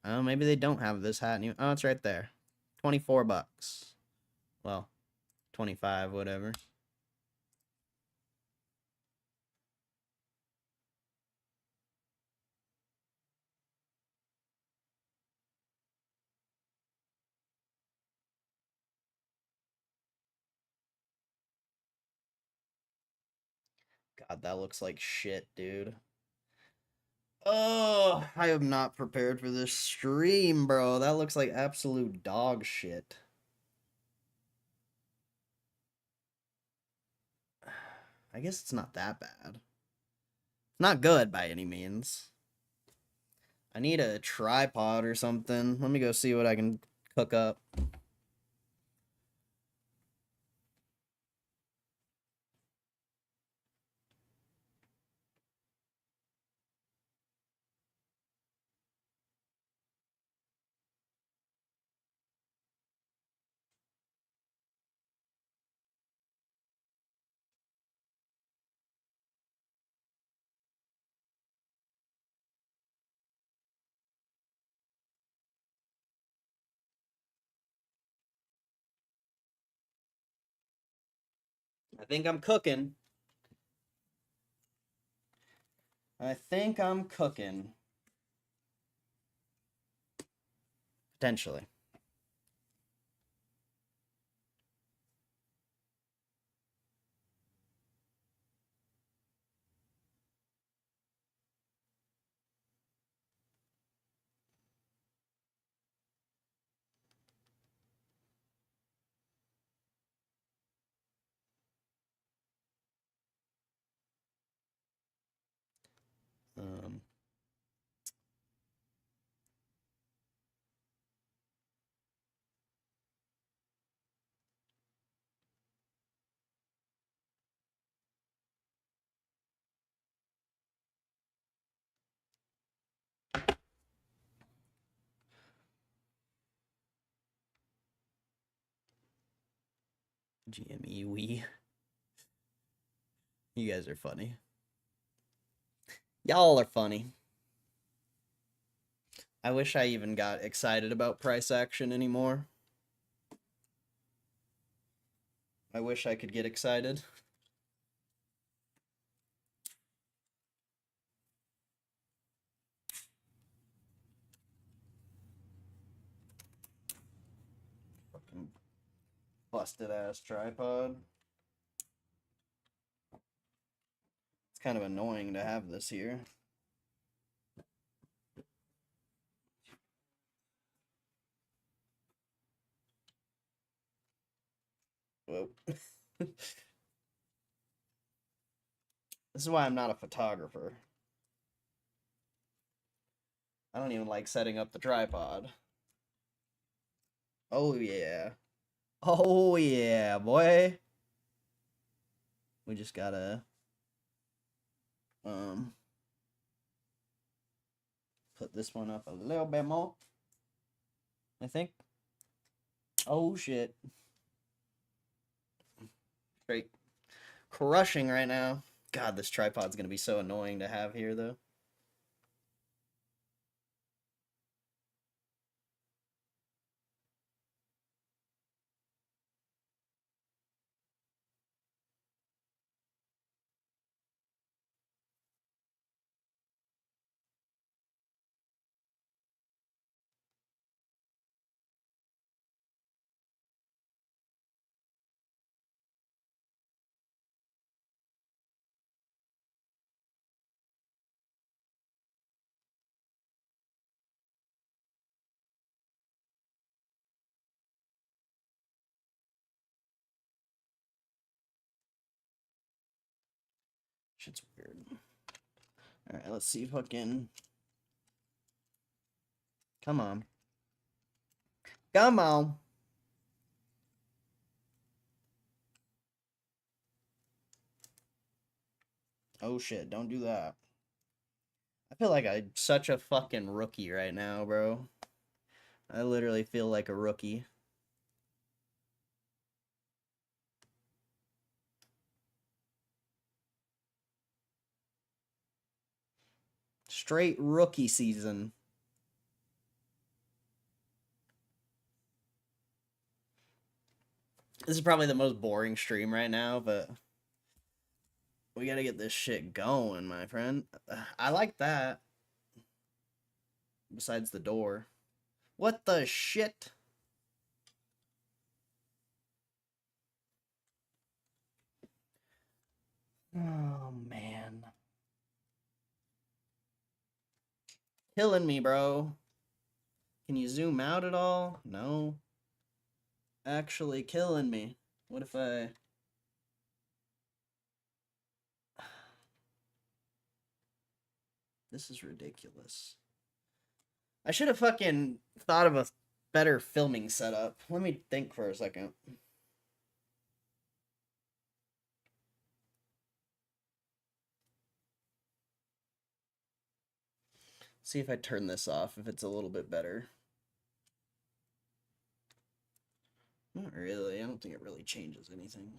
[SPEAKER 1] Oh, maybe they don't have this hat. Oh, it's right there. 24 bucks. Well, 25, whatever. God, that looks like shit, dude. Oh, I am not prepared for this stream, bro. That looks like absolute dog shit. I guess it's not that bad. It's not good by any means. I need a tripod or something. Let me go see what I can cook up. I think I'm cooking. I think I'm cooking. Potentially. Um, GME Wii. You guys are funny. Y'all are funny. I wish I even got excited about price action anymore. I wish I could get excited. Fucking busted ass tripod. It's kind of annoying to have this here. Whoa. This is why I'm not a photographer. I don't even like setting up the tripod. Oh yeah. Oh yeah, boy. We just gotta put this one up a little bit more. I think. Oh shit. Straight crushing right now. God, this tripod's gonna be so annoying to have here though. Shit's weird. Alright, let's see if I can. Come on. Come on. Oh shit, don't do that. I feel like I'm such a fucking rookie right now, bro. I literally feel like a rookie. Straight rookie season. This is probably the most boring stream right now, but we gotta get this shit going, my friend. I like that. Besides the door. What the shit? Oh, man. Killing me, bro. Can you zoom out at all? No. Actually killing me. What if I... This is ridiculous. I should have fucking thought of a better filming setup. Let me think for a second. See if I turn this off, if it's a little bit better. Not really. I don't think it really changes anything.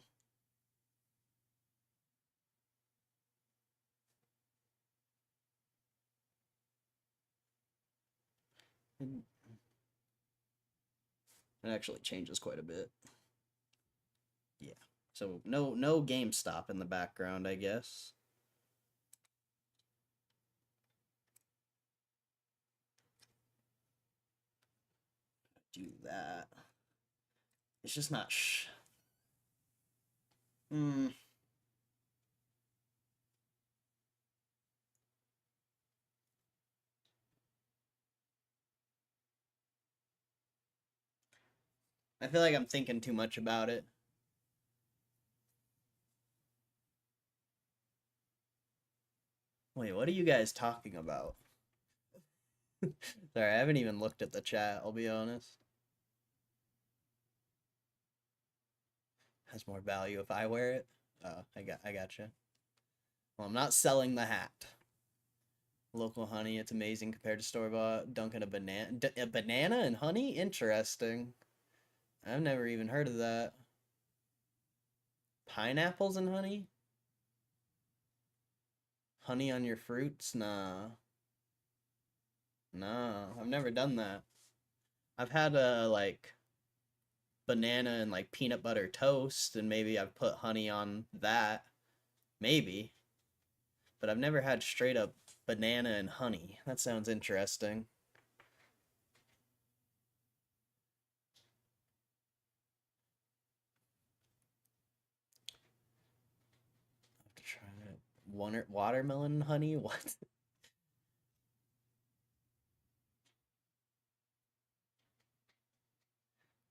[SPEAKER 1] It actually changes quite a bit. Yeah. So no GameStop in the background, I guess. Do that. It's just not I feel like I'm thinking too much about it. Wait, what are you guys talking about? Sorry, I haven't even looked at the chat, I'll be honest. Has more value if I wear it? Oh, I gotcha. Well, I'm not selling the hat. Local honey, it's amazing compared to store-bought. Dunking a banana and honey? Interesting. I've never even heard of that. Pineapples and honey? Honey on your fruits? Nah. Nah, I've never done that. I've had like banana and like peanut butter toast, and maybe I've put honey on that. Maybe. But I've never had straight up banana and honey. That sounds interesting. I have to try that. Watermelon and honey? What?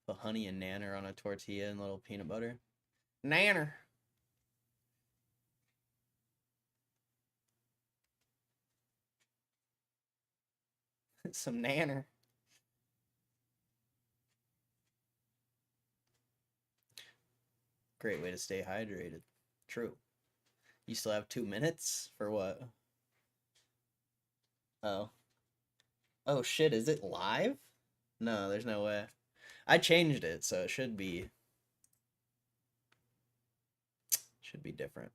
[SPEAKER 1] Put honey and nanner on a tortilla and a little peanut butter. Nanner. Some nanner. Great way to stay hydrated. True. You still have 2 minutes? For what? Oh. Oh shit, is it live? No, there's no way. I changed it, so it should be different.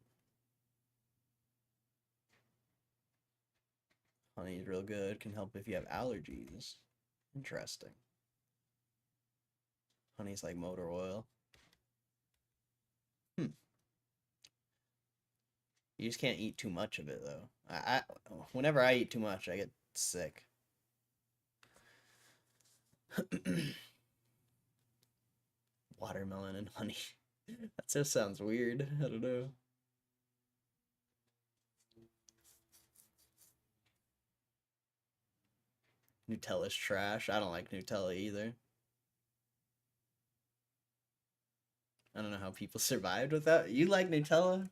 [SPEAKER 1] Honey is real good. Can help if you have allergies. Interesting. Honey's like motor oil. You just can't eat too much of it though. Whenever I eat too much, I get sick. Watermelon and honey. That just sounds weird. I don't know. Nutella's trash. I don't like Nutella either. I don't know how people survived without. You like Nutella?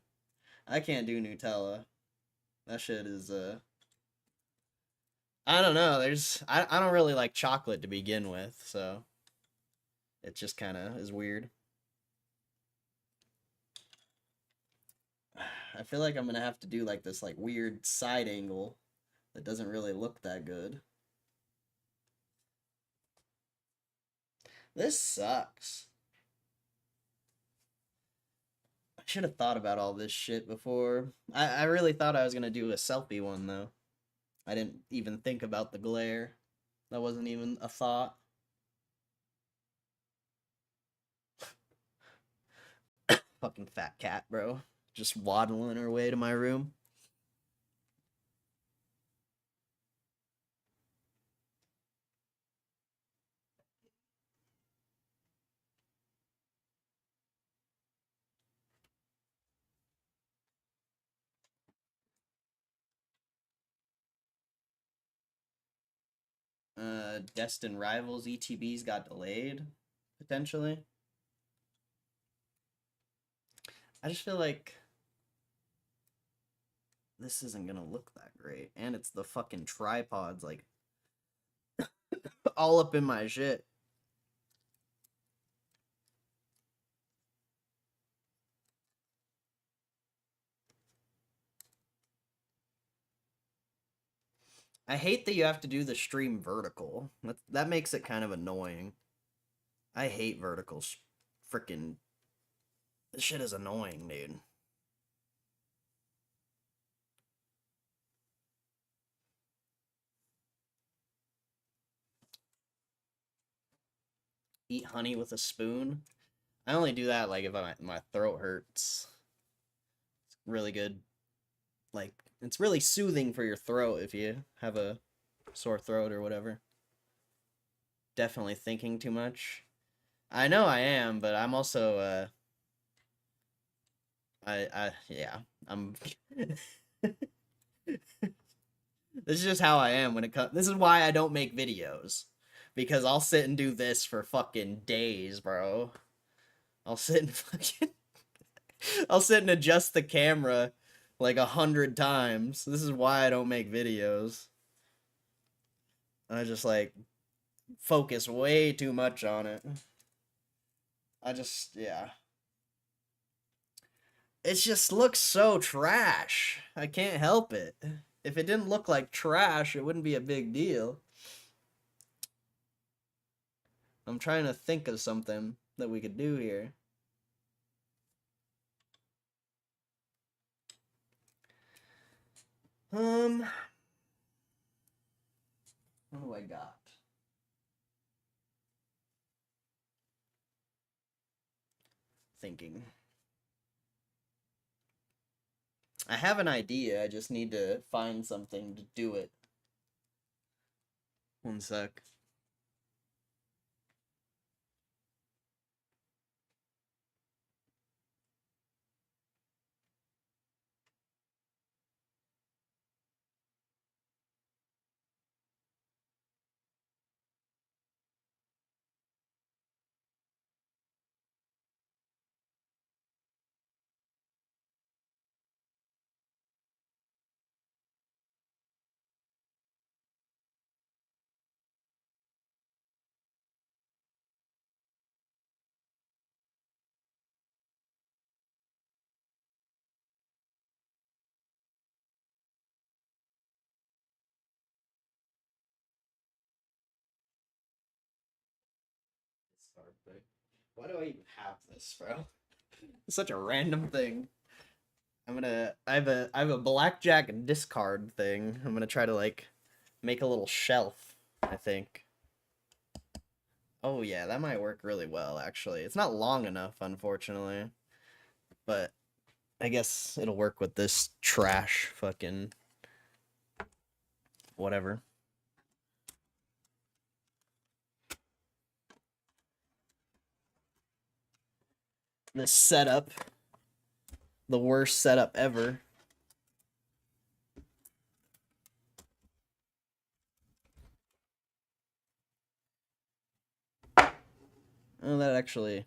[SPEAKER 1] I can't do Nutella. That shit is I don't know. I don't really like chocolate to begin with, so it just kind of is weird. I feel like I'm gonna have to do like this like weird side angle that doesn't really look that good. This sucks. I should have thought about all this shit before. I really thought I was gonna do a selfie one though. I didn't even think about the glare. That wasn't even a thought. Fucking fat cat, bro. Just waddling her way to my room. Destined Rivals ETBs got delayed, potentially. I just feel like this isn't gonna look that great. And it's the fucking tripods, like, all up in my shit. I hate that you have to do the stream vertical. That makes it kind of annoying. I hate vertical. Freaking. This shit is annoying, dude. Eat honey with a spoon. I only do that like if my throat hurts. It's really good. Like, it's really soothing for your throat if you have a sore throat or whatever. Definitely thinking too much. I know I am, but I'm also yeah, I'm this is just how I am when it comes. This is why I don't make videos, because I'll sit and do this for fucking days, bro. I'll sit and fucking I'll sit and adjust the camera like 100 times. This is why I don't make videos. I just like focus way too much on it. Yeah. It just looks so trash. I can't help it. If it didn't look like trash, it wouldn't be a big deal. I'm trying to think of something that we could do here. What do I got? Thinking. I have an idea, I just need to find something to do it. One sec. Why do I even have this, bro? It's such a random thing. I have a blackjack discard thing. I'm gonna try to like make a little shelf, I think. Oh yeah, that might work really well actually. It's not long enough, unfortunately. But I guess it'll work with this trash fucking whatever. This setup. The worst setup ever. Oh, that actually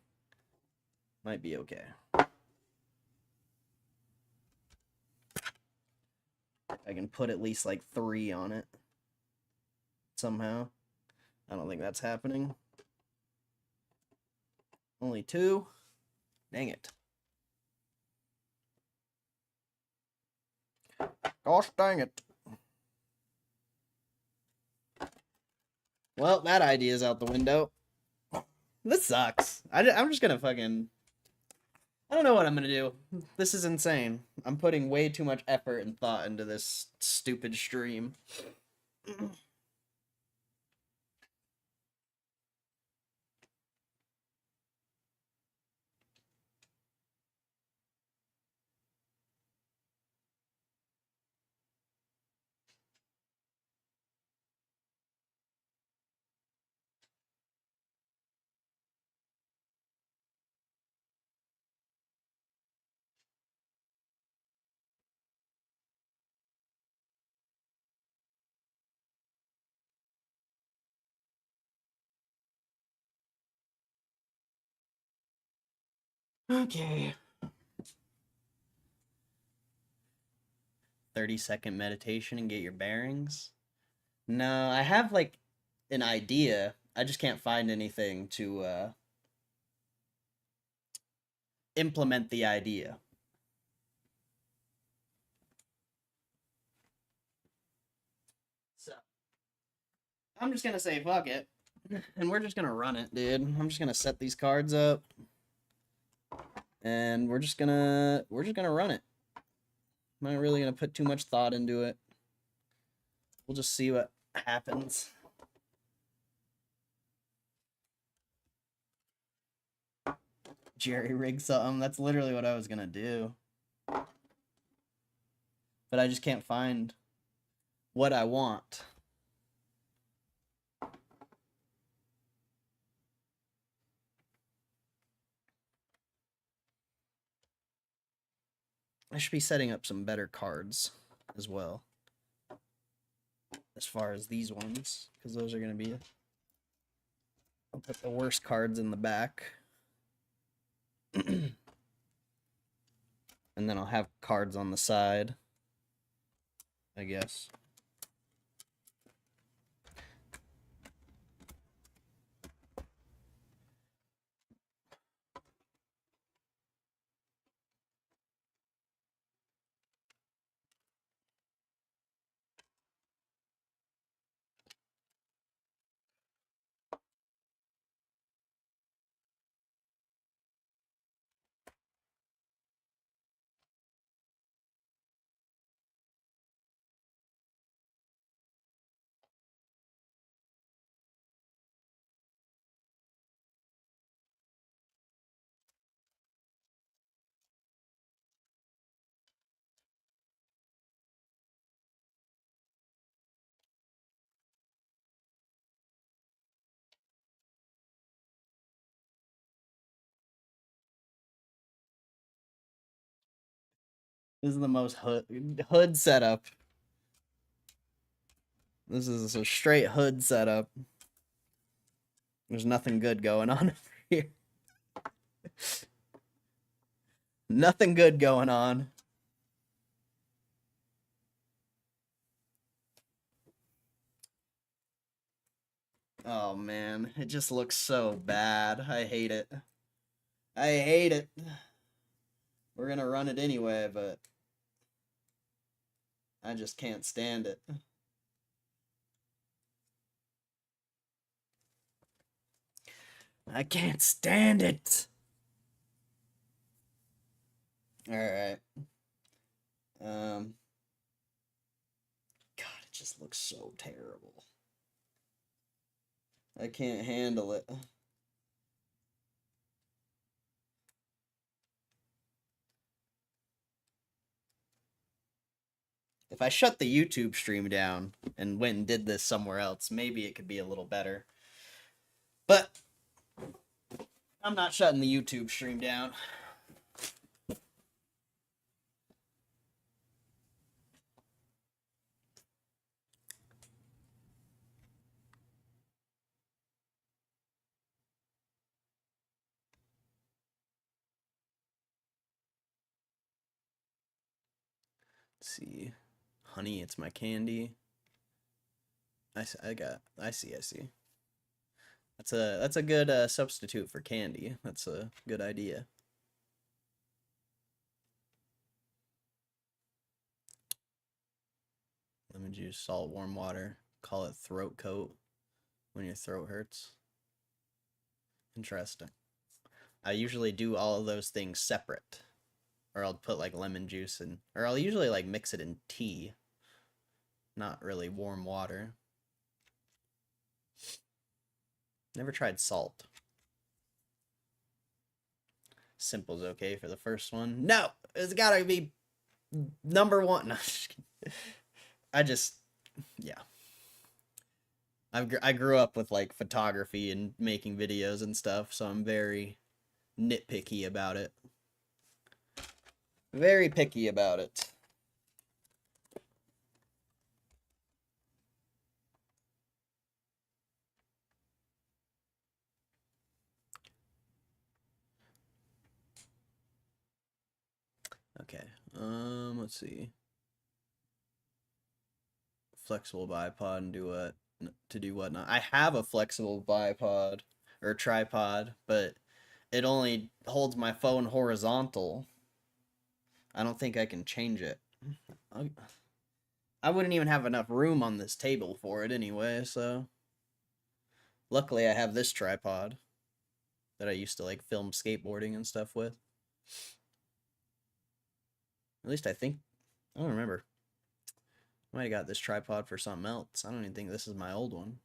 [SPEAKER 1] might be okay. I can put at least like 3 on it. Somehow. I don't think that's happening. Only 2? Dang it. Gosh dang it. Well, that idea's out the window. This sucks. I'm just gonna fucking... I don't know what I'm gonna do. This is insane. I'm putting way too much effort and thought into this stupid stream. Okay. 30-second meditation and get your bearings. No, I have like an idea. I just can't find anything to implement the idea. So I'm just gonna say fuck it. And we're just gonna run it, dude. I'm just gonna set these cards up. And we're just gonna run it. I'm not really gonna put too much thought into it. We'll just see what happens. Jerry rig something. That's literally what I was gonna do. But I just can't find what I want. I should be setting up some better cards as well. As far as these ones, because those are going to be... I'll put the worst cards in the back. And then I'll have cards on the side, I guess. This is the most hood setup. This is a straight hood setup. There's nothing good going on over here. Nothing good going on. Oh man, it just looks so bad. I hate it. I hate it. We're gonna run it anyway, but I just can't stand it. I can't stand it. Alright. God, it just looks so terrible. I can't handle it. If I shut the YouTube stream down and went and did this somewhere else, maybe it could be a little better. But I'm not shutting the YouTube stream down. Let's see. Honey, it's my candy. I see. That's a good substitute for candy. That's a good idea. Lemon juice, salt, warm water. Call it throat coat when your throat hurts. Interesting. I usually do all of those things separate. Or I'll put like lemon juice in, or I'll usually like mix it in tea. Not really warm water. Never tried salt. Simple's okay for the first one. No! It's gotta be number one. No, I just, yeah. I grew up with like photography and making videos and stuff, so I'm very nitpicky about it. Very picky about it. Okay. Let's see. Flexible bipod and do what to do what not. I have a flexible bipod or tripod, but it only holds my phone horizontal. I don't think I can change it. I wouldn't even have enough room on this table for it anyway, so luckily I have this tripod that I used to like film skateboarding and stuff with. At least I think, I don't remember. I might have got this tripod for something else. I don't even think this is my old one.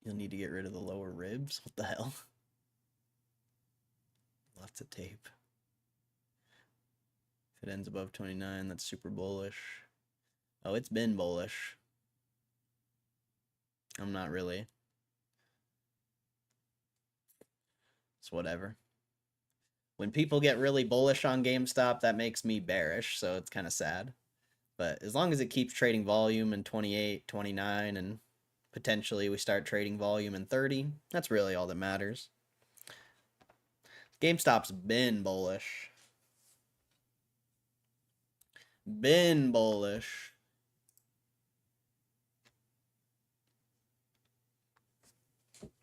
[SPEAKER 1] You'll need to get rid of the lower ribs. What the hell? Lots of tape. If it ends above 29, that's super bullish. Oh, it's been bullish. I'm not really. It's whatever. When people get really bullish on GameStop, that makes me bearish, so it's kind of sad. But as long as it keeps trading volume in 28, 29, and potentially we start trading volume in 30, that's really all that matters. GameStop's been bullish. Been bullish.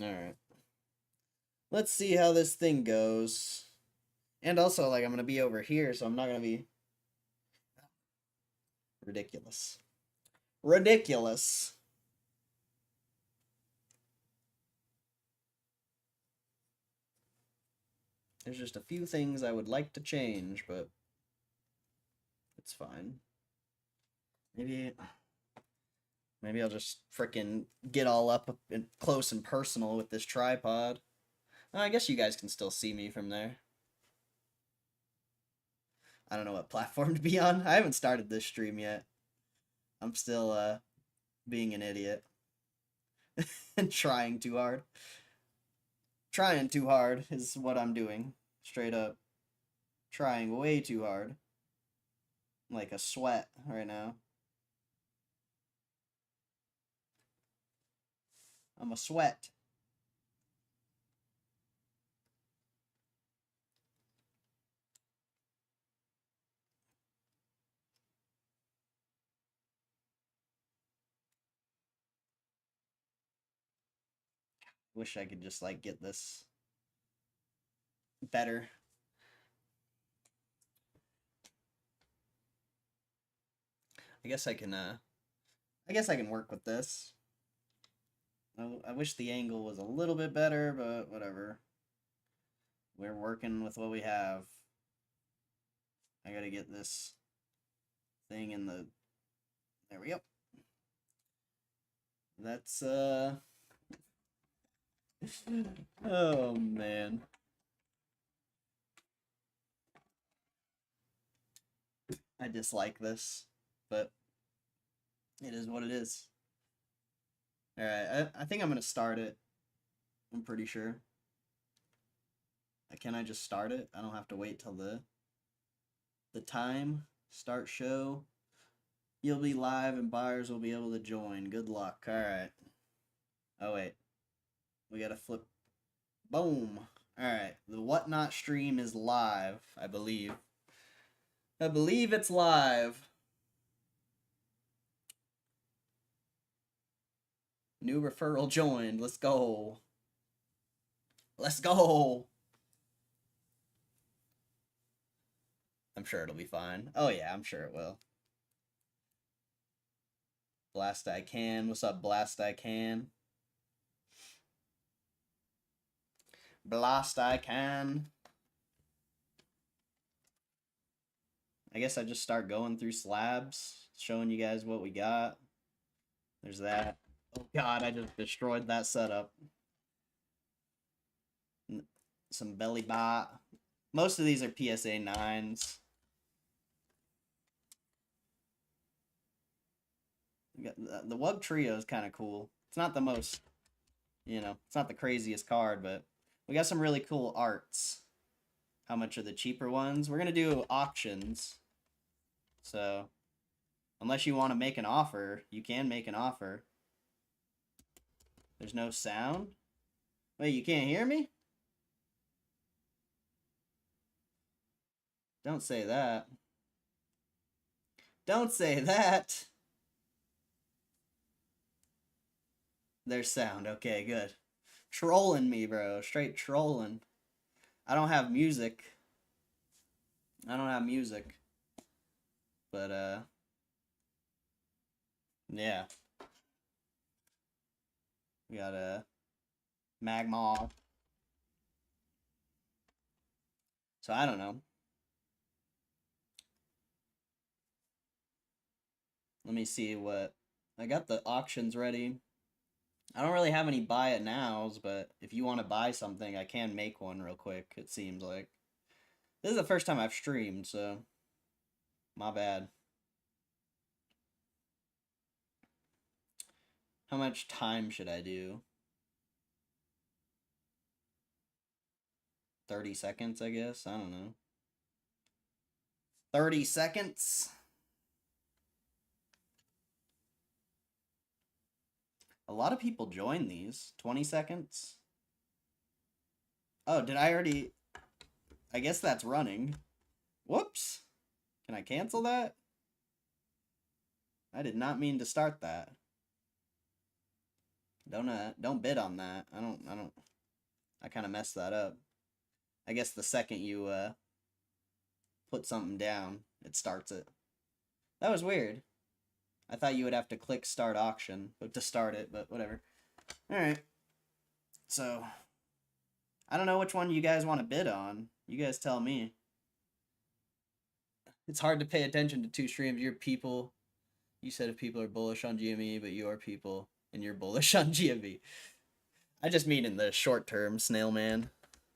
[SPEAKER 1] Alright. Let's see how this thing goes. And also, like, I'm going to be over here, so I'm not going to be... Ridiculous. Ridiculous. There's just a few things I would like to change, but it's fine. Maybe I'll just frickin' get all up and close and personal with this tripod. I guess you guys can still see me from there. I don't know what platform to be on. I haven't started this stream yet. I'm still being an idiot. And trying too hard. Trying too hard is what I'm doing. Straight up. Trying way too hard. Like a sweat right now. I'm a sweat. Wish I could just like get this better. I guess I can work with this. I wish the angle was a little bit better, but whatever. We're working with what we have. I gotta get this thing in the... There we go. That's, oh, man. I dislike this, but it is what it is. Alright, I think I'm gonna start it. I'm pretty sure. Can I just start it? I don't have to wait till the time. Start show. You'll be live and buyers will be able to join. Good luck. Alright. Oh, wait. We gotta flip. Boom. Alright. The Whatnot stream is live, I believe. I believe it's live. New referral joined. Let's go. Let's go. I'm sure it'll be fine. Oh yeah, I'm sure it will. Blast I Can. What's up, Blast I Can? Blast I Can. I guess I just start going through slabs, showing you guys what we got. There's that. Oh god, I just destroyed that setup. Some belly bot. Most of these are PSA 9s. The Wug Trio is kind of cool. It's not the most, it's not the craziest card, but we got some really cool arts. How much are the cheaper ones? We're going to do auctions. So, unless you want to make an offer, you can make an offer. There's no sound? Wait, you can't hear me? Don't say that. Don't say that! There's sound. Okay, good. Trolling me, bro. Straight trolling. I don't have music. But, yeah. We got a Magma. So I don't know. Let me see what... I got the auctions ready. I don't really have any buy it nows, but if you want to buy something, I can make one real quick, it seems like. This is the first time I've streamed, so my bad. How much time should I do? 30 seconds, I guess? I don't know. 30 seconds? A lot of people join these. 20 seconds? Oh, did I already... I guess that's running. Whoops. Can I cancel that? I did not mean to start that. Don't bid on that. I kind of messed that up. I guess the second you put something down, it starts it. That was weird. I thought you would have to click start auction to start it, but whatever. Alright. So, I don't know which one you guys want to bid on. You guys tell me. It's hard to pay attention to two streams. You're people. You said if people are bullish on GME, but you are people, and you're bullish on GME. I just mean in the short term, Snail Man.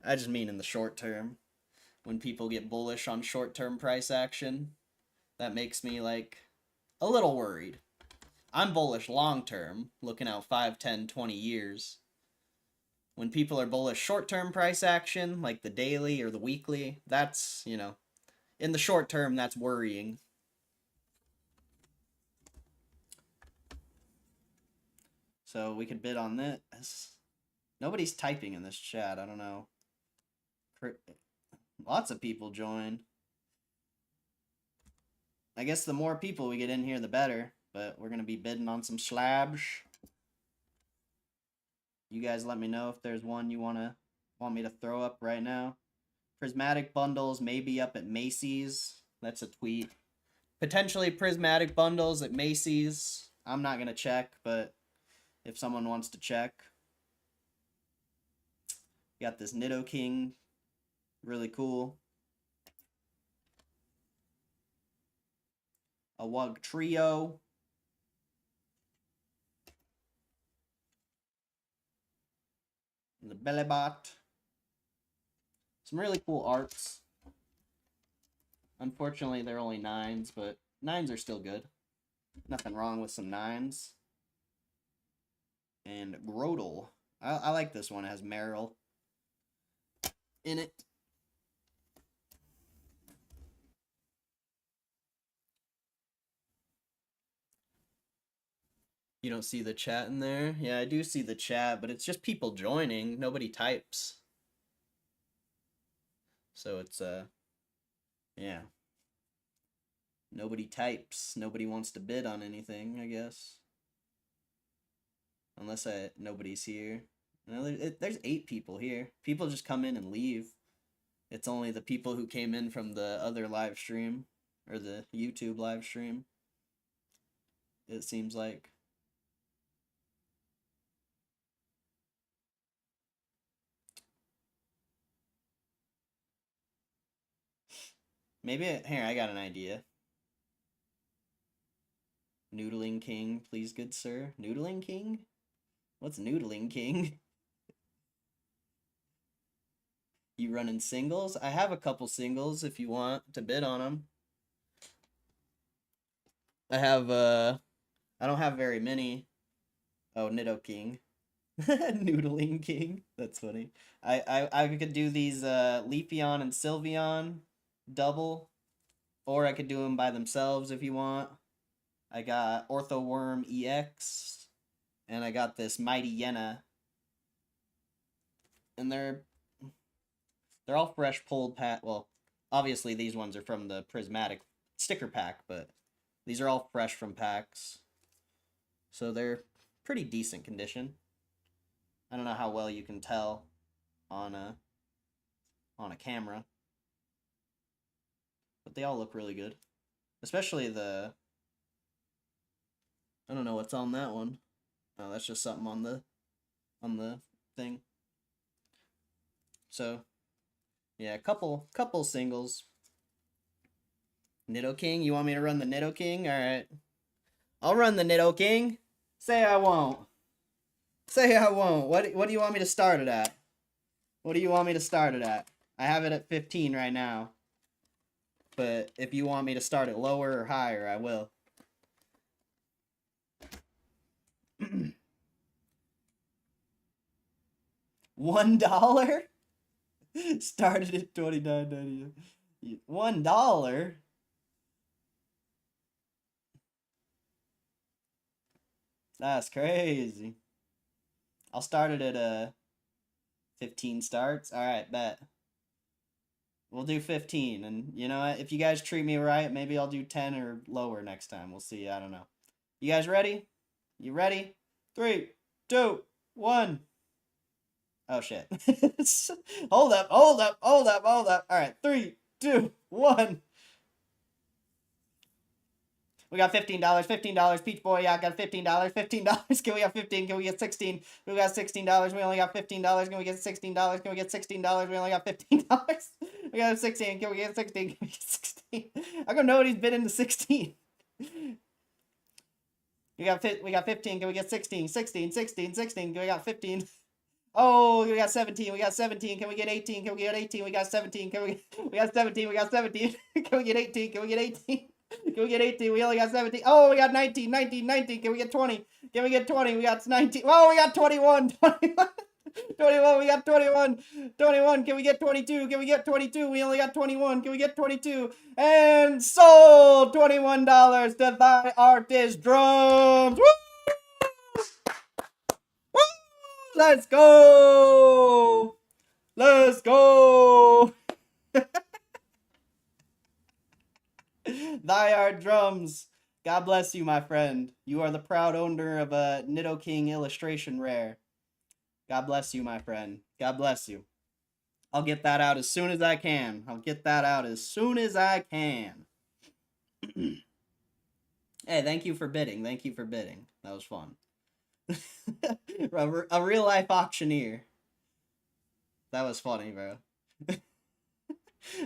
[SPEAKER 1] I just mean in the short term. When people get bullish on short-term price action, that makes me, like, a little worried. I'm bullish long-term, looking out 5, 10, 20 years. When people are bullish short-term price action, like the daily or the weekly, that's, in the short term, that's worrying. So we could bid on this. Nobody's typing in this chat, I don't know. Lots of people join. I guess the more people we get in here, the better. But we're going to be bidding on some slabs. You guys let me know if there's one you want me to throw up right now. Prismatic bundles may be up at Macy's. That's a tweet. Potentially prismatic bundles at Macy's. I'm not going to check, but if someone wants to check. Got this Nidoking. Really cool. A Wug Trio. The Bellybot. Some really cool arts. Unfortunately, they're only 9s, but 9s are still good. Nothing wrong with some 9s. And Grodel. I like this one. It has Meryl in it. You don't see the chat in there? Yeah, I do see the chat, but it's just people joining. Nobody types. So it's, yeah. Nobody types. Nobody wants to bid on anything, I guess. Unless nobody's here. No, there's 8 people here. People just come in and leave. It's only the people who came in from the other live stream or the YouTube live stream. It seems like. Maybe here I got an idea. Noodling King, please good sir. Noodling King? What's Noodling King? You running singles? I have a couple singles if you want to bid on them. I have I don't have very many. Oh, Nido King. Noodling King. That's funny. I could do these Leafeon and Sylveon double, or I could do them by themselves if you want. I got Orthoworm EX, and I got this Mighty Yena, and they're all fresh pulled pack. Well, obviously these ones are from the Prismatic sticker pack, but these are all fresh from packs, so they're pretty decent condition. I don't know how well you can tell on a camera, but they all look really good. Especially the, I don't know what's on that one. Oh, that's just something on the thing. So, yeah, couple singles. Nido King, you want me to run the Nido King? All right, I'll run the Nido King. Say I won't. Say I won't. What do you want me to start it at? What do you want me to start it at? I have it at 15 right now. But if you want me to start it lower or higher, I will. $1? Started at $29.90. $1? That's crazy. I'll start it at 15 starts. All right, bet. We'll do 15, and you know what? If you guys treat me right, maybe I'll do 10 or lower next time. We'll see. I don't know. You guys ready? You ready? 3, 2, 1. Oh shit. Hold up. All right, 3, 2, 1. We got $15. Peach Boy, yeah, got $15. $15. Can we have 15? Can we get 16? We got $16. We only got $15. Can we get $16? Can we get $16? We only got $15. We got 16. Can we get 16? Can we get 16? I'm gonna know what he's bid into 16. We got 15. Can we get 16? 16. Can we got 15? Oh, we got 17. We got 17. Can we get 18? Can we get 18? We got 17. We got 17. We got 17. Can we get 18? Can we get 18? Can we get 18? We only got 17. Oh, we got 19. Can we get 20? Can we get 20? We got 19. Oh, we got 21. 21. We got 21. Can we get 22? Can we get 22? We only got 21. Can we get 22? And sold $21 to Thy Art is Drums. Woo! Woo! Let's go! Let's go! Thy Art Drums. God bless you, my friend. You are the proud owner of a Nido King illustration rare. God bless you, my friend. God bless you. I'll get that out as soon as I can. Hey, thank you for bidding. That was fun. A real life auctioneer. That was funny, bro.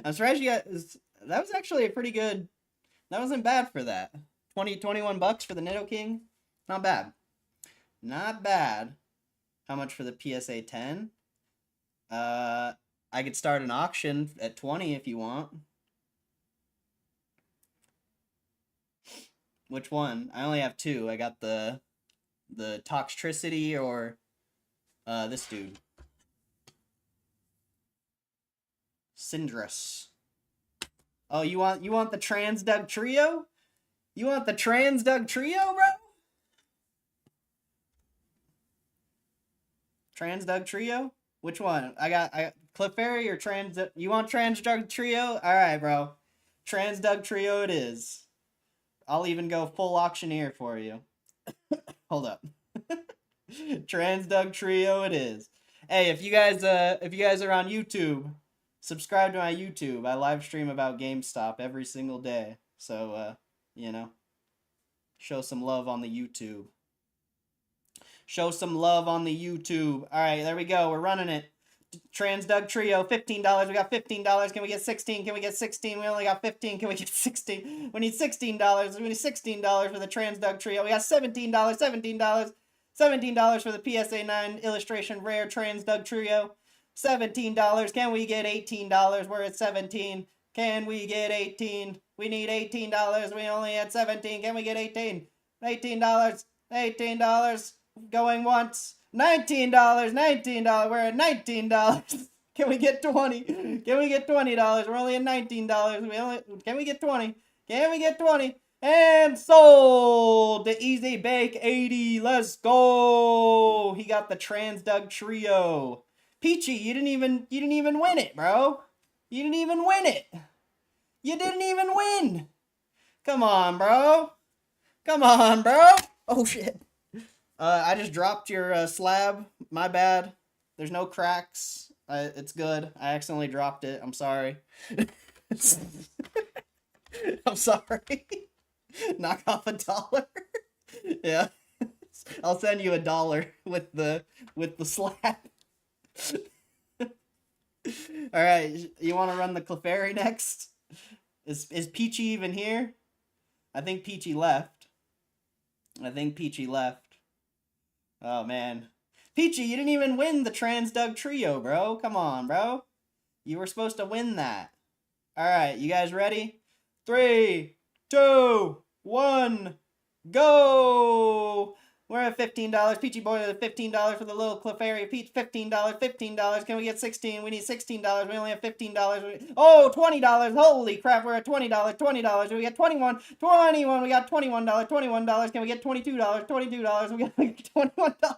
[SPEAKER 1] I'm surprised you guys. That was actually a pretty good. That wasn't bad for that. 21 bucks for the Nido King. Not bad. Not bad. How much for the PSA 10? I could start an auction at 20 if you want. Which one? I only have 2. I got the Toxtricity or this dude. Cindrus. Oh, you want the Transdug Trio? You want the Transdug Trio, bro? Transdug Trio? Which one? I got Clefairy or you want Transdug Trio? Alright, bro. Transdug Trio it is. I'll even go full auctioneer for you. Hold up. Transdug Trio it is. Hey, if you guys are on YouTube, Subscribe to my YouTube. I live stream about GameStop every single day. So, you know, show some love on the YouTube. Show some love on the YouTube. All right, there we go. We're running it. Trans Doug Trio, $15. We got $15. Can we get 16? Can we get 16? We only got 15. Can we get 16? We need $16. We need $16 for the Trans Doug Trio. We got $17. $17. $17 for the PSA 9 illustration rare Trans Doug Trio. $17. Can we get $18? We're at 17. Can we get 18? We need $18. We only had 17. Can we get 18? $18. $18. Going once. $19. $19. We're at $19. Can we get 20? Can we get $20? We're only at $19. Can we get 20? Can we get 20? And sold to Easy Bake 80. Let's go. He got the Trans Doug Trio. Peachy, you didn't even win it, bro. You didn't even win it. You didn't even win. Come on, bro. Come on, bro. Oh shit. I just dropped your slab. My bad. There's no cracks. It's good. I accidentally dropped it. I'm sorry. I'm sorry. Knock off $1. Yeah. I'll send you $1 with the slab. All right, you want to run the Clefairy next? Is Peachy even here? I think Peachy left. Oh man, Peachy, you didn't even win the Trans Doug Trio, bro. Come on, bro. You were supposed to win that. All right, you guys ready? 3, 2, 1, go! We're at $15. Peachy Boy at $15 for the little Clefairy Peach. $15. $15. Can we get 16? We need $16. We only have $15. Oh, $20. Holy crap, we're at $20. $20. We got 21. 21. We got $21. $21. Can we get $22? $22. We got $21.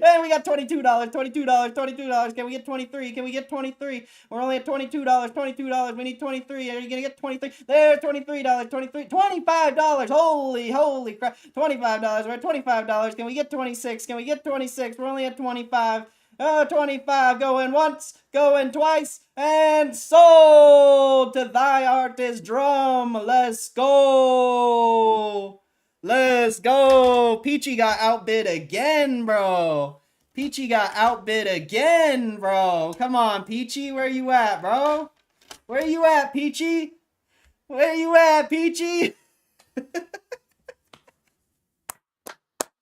[SPEAKER 1] And we got $22. $22. $22. Can we get 23? Can we get 23? We're only at $22. $22. We need 23. Are you gonna get 23? There, $23. $25. Holy crap. $25. We're at $25. Can we get 26? Can we get 26? We're only at 25. Oh, 25. Going once, going twice, and sold to Thy Art is Drum. Let's go. Let's go. Peachy got outbid again, bro. Peachy got outbid again, bro. Come on, Peachy. Where you at, bro? Where you at, Peachy? Where you at, Peachy?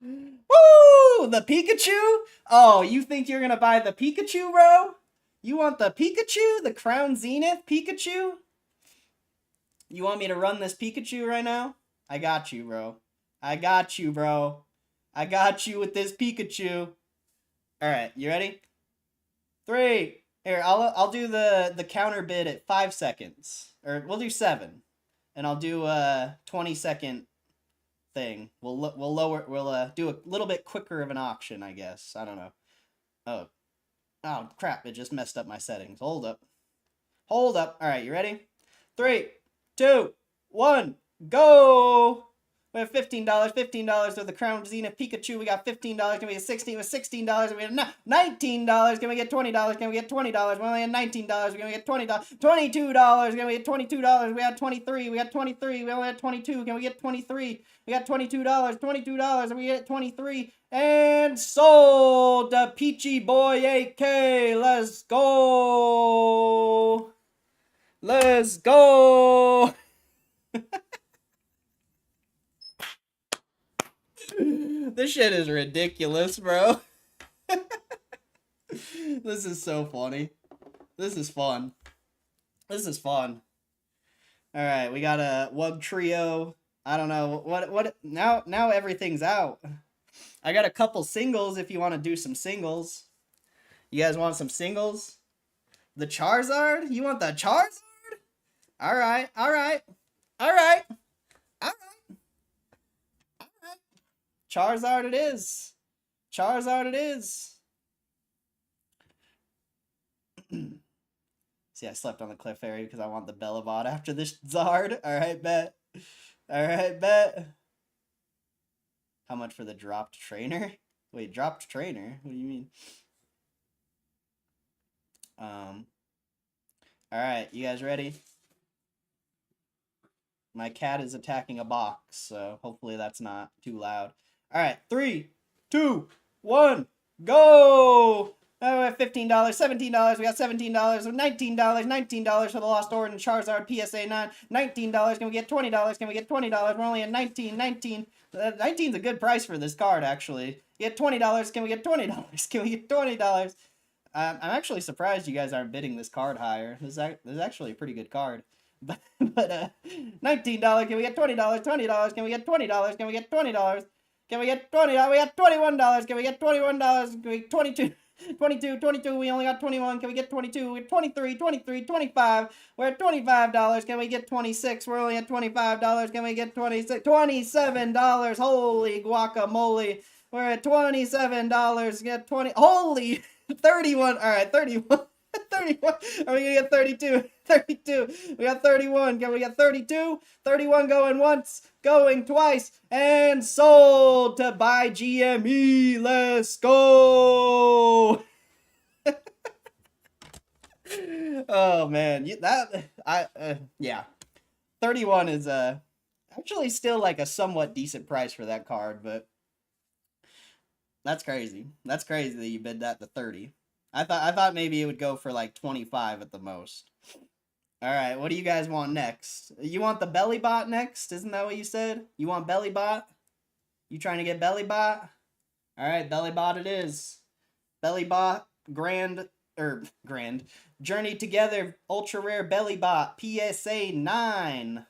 [SPEAKER 1] Woo! The Pikachu? Oh, you think you're gonna buy the Pikachu, bro? You want the Pikachu? The Crown Zenith Pikachu? You want me to run this Pikachu right now? I got you, bro. I got you, bro. I got you with this Pikachu. Alright, you ready? 3. Here, I'll do the counter bid at 5 seconds. Or we'll do 7. And I'll do a 20-second thing. We'll do a little bit quicker of an auction, I guess. I don't know. Oh crap! It just messed up my settings. Hold up. All right, you ready? 3, 2, 1, go! We have $15. $15 with the Crown Zenith Pikachu. We got $15. Can we get 16? With $16, we have $19. Can we get $20? Can we get $20? We only had $19. Can we get $20? $22. Can we get $22? We had 23. We got 23. We only had 22. Can we get 23? We got $22. $22. We get 23. And sold to Peachy Boy 8K. Let's go. Let's go. This shit is ridiculous, bro. This is so funny. This is fun. This is fun. All right, we got a Wug Trio. I don't know what now everything's out. I got a couple singles if you want to do some singles. You guys want some singles? The Charizard? You want the Charizard? All right. Charizard it is. See, I slept on the Clefairy because I want the Bellevod after this Zard. Alright, bet. How much for the dropped trainer? Wait, dropped trainer? What do you mean? All right, you guys ready? My cat is attacking a box, so hopefully that's not too loud. All right, 3, 2, 1, go! Oh, we have $15, $17. We got $17, $19, $19 for the Lost Origin Charizard PSA 9. $19. Can we get $20? Can we get $20? We're only at 19, 19. 19's a good price for this card, actually. Get $20. Can we get $20? Can we get $20? I'm actually surprised you guys aren't bidding this card higher. This is actually a pretty good card. But $19. Can we get $20? $20. Can we get $20? Can we get $20? Can we get $20? We got $21. Can we get $21? Can we get 22? 22, 22, we only got 21. Can we get 22? We're 23, 23, 25. We're at $25. Can we get 26? We're only at $25. Can we get 26? $27. Holy guacamole. We're at $27. Get 20. Holy 31. All right, 31. 31. Are we gonna get 32? 32. We got 31. Can we get 32? 31 going once, going twice, and sold to buy GME. Let's go. Oh man, yeah. 31 is actually still like a somewhat decent price for that card, but that's crazy. That's crazy that you bid that to 30. I thought maybe it would go for like 25 at the most. All right, what do you guys want next? You want the belly bot next? Isn't that what you said? You want belly bot? You trying to get belly bot? All right, belly bot it is. Belly bot grand Journey Together ultra rare belly bot PSA 9.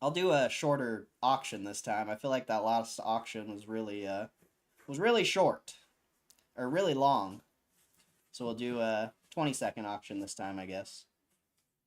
[SPEAKER 1] I'll do a shorter auction this time. I feel like that last auction was really short or really long. So we'll do a 20-second auction this time, I guess.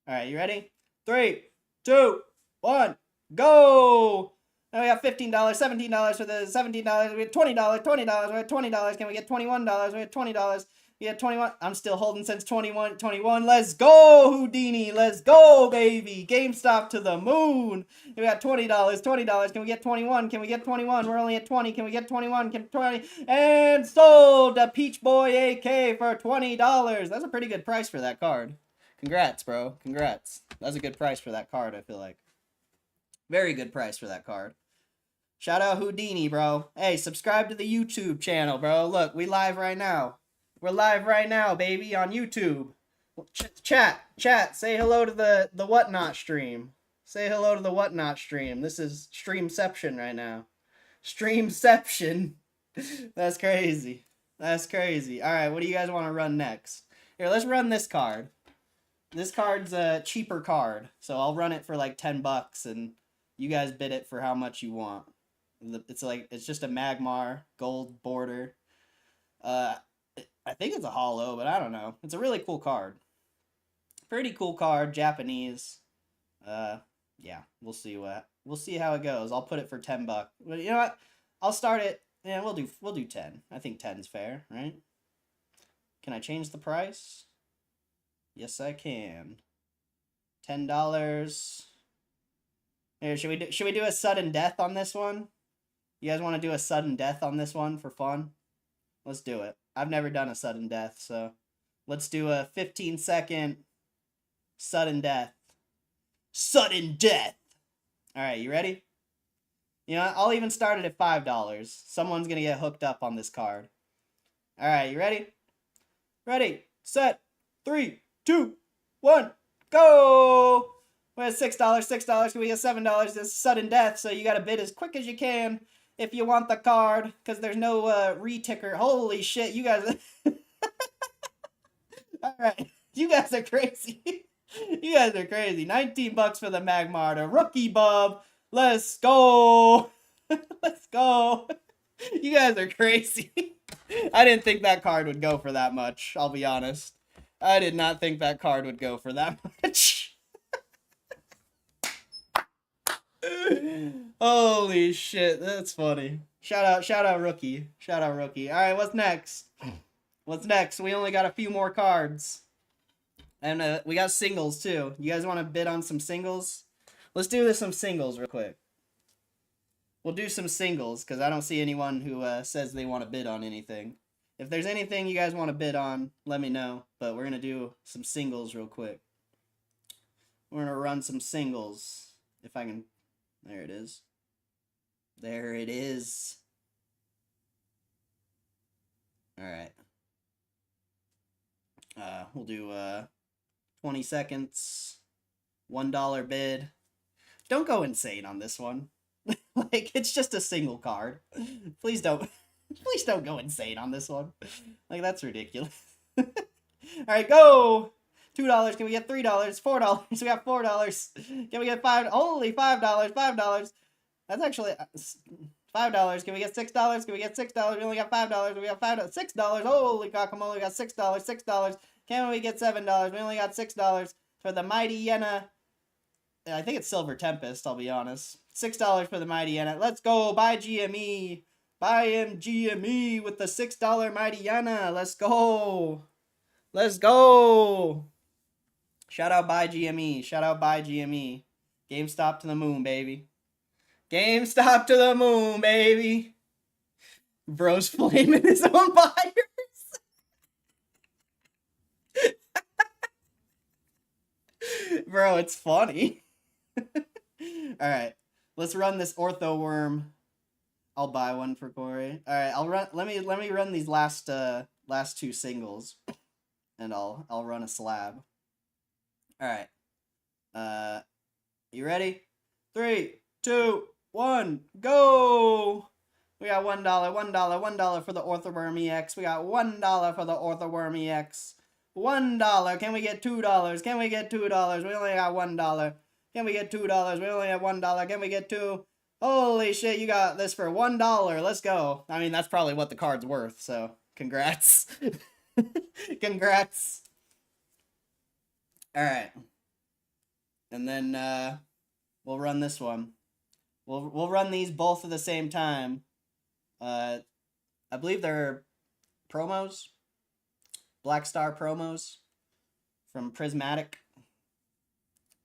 [SPEAKER 1] All right, you ready? 3, 2, 1, go! Now we got $15, $17 for the $17. We have $20, $20. We have $20. Can we get $21? We have $20. We have 21. I'm still holding since 21. Let's go, Houdini. Let's go, baby. GameStop to the moon. We got $20. $20. Can we get 21? Can we get 21? We're only at 20. Can we get 21? Can 20? And sold a Peach Boy AK for $20. That's a pretty good price for that card. Congrats, bro. Congrats. That's a good price for that card, I feel like. Very good price for that card. Shout out Houdini, bro. Hey, subscribe to the YouTube channel, bro. Look, we live right now. We're live right now, baby, on YouTube. Chat, say hello to the Whatnot stream. Say hello to the Whatnot stream. This is Streamception right now. Streamception. That's crazy. That's crazy. All right, what do you guys want to run next? Here, let's run this card. This card's a cheaper card, so I'll run it for like $10, and you guys bid it for how much you want. It's just a Magmar gold border. I think it's a holo, but I don't know. It's a really cool card. Pretty cool card, Japanese. Yeah, we'll see how it goes. I'll put it for $10. But you know what? I'll start it. Yeah, we'll do 10. I think 10's fair, right? Can I change the price? Yes, I can. $10. Here, should we do a sudden death on this one? You guys want to do a sudden death on this one for fun? Let's do it. I've never done a sudden death, so let's do a 15-second sudden death. Sudden death! Alright, you ready? You know, I'll even start it at $5. Someone's gonna get hooked up on this card. Alright, you ready? Ready, set, 3, 2, 1, go! We're at $6, $6. Can we get $7? This is sudden death, so you gotta bid as quick as you can if you want the card, because there's no re-ticker. Holy shit, you guys... Alright, you guys are crazy. You guys are crazy. $19 for the Magmar, the rookie bub. Let's go. Let's go. You guys are crazy. I didn't think that card would go for that much, I'll be honest. I did not think that card would go for that much. Holy shit, that's funny. Shout out rookie. Shout out rookie. Alright, what's next? What's next? We only got a few more cards. And we got singles too. You guys want to bid on some singles? Let's do some singles real quick. We'll do some singles because I don't see anyone who says they want to bid on anything.
[SPEAKER 4] If there's anything you guys want to bid on, let me know. But we're gonna do some singles real quick. We're gonna run some singles. If I can. There it is. There it is. All right. We'll do 20 seconds. $1 bid. Don't go insane on this one. Like, it's just a single card. Please don't go insane on this one. Like, that's ridiculous. Alright, go! $2. Can we get $3? $4. We got $4. Can we get $5? Only $5. $5. That's actually $5. Can we get $6? Can we get $6? We only got $5. We got $5. $6. Holy guacamole, we got $6. $6. Can we get $7? We only got $6 for the Mighty Yenna. I think it's Silver Tempest, I'll be honest. $6 for the Mighty Yenna. Let's go. Buy GME. Buy him GME with the $6 Mighty Yenna. Let's go. Let's go. Shout out Buy GME. Shout out Buy GME. GameStop to the moon, baby. GameStop to the moon, baby. Bro's flaming his own buyers. Bro, it's funny. Alright. Let's run this Ortho Worm. I'll buy one for Corey. Alright, I'll run let me run these last two singles. And I'll run a slab. Alright. You ready? 3, 2, 1, go! We got $1 for the Orthoworm EX. We got $1 for the Orthoworm EX. $1. Can we get $2? Can we get $2? We only got $1. Can we get $2? We only have $1. Can we get 2? Holy shit, you got this for $1. Let's go. I mean, that's probably what the card's worth, so congrats. Congrats. Alright. And then we'll run this one. We'll run these both at the same time. I believe they're promos. Black Star promos from Prismatic.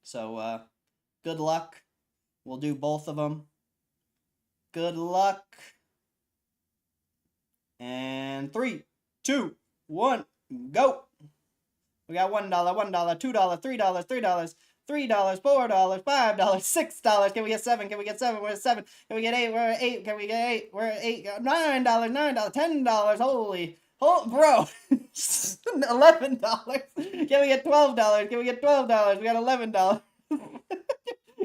[SPEAKER 4] So, good luck. We'll do both of them. Good luck. And 3, 2, 1, go. We got $1, $2, $3, $3, $4, $5, $6. Can we get 7? Can we get 7? We're at 7. Can we get 8? We're at 8. Can we get 8? We're at 8. $9, $9, $10. Holy. Oh, bro. $11. Can we get $12? Can we get $12? We got $11.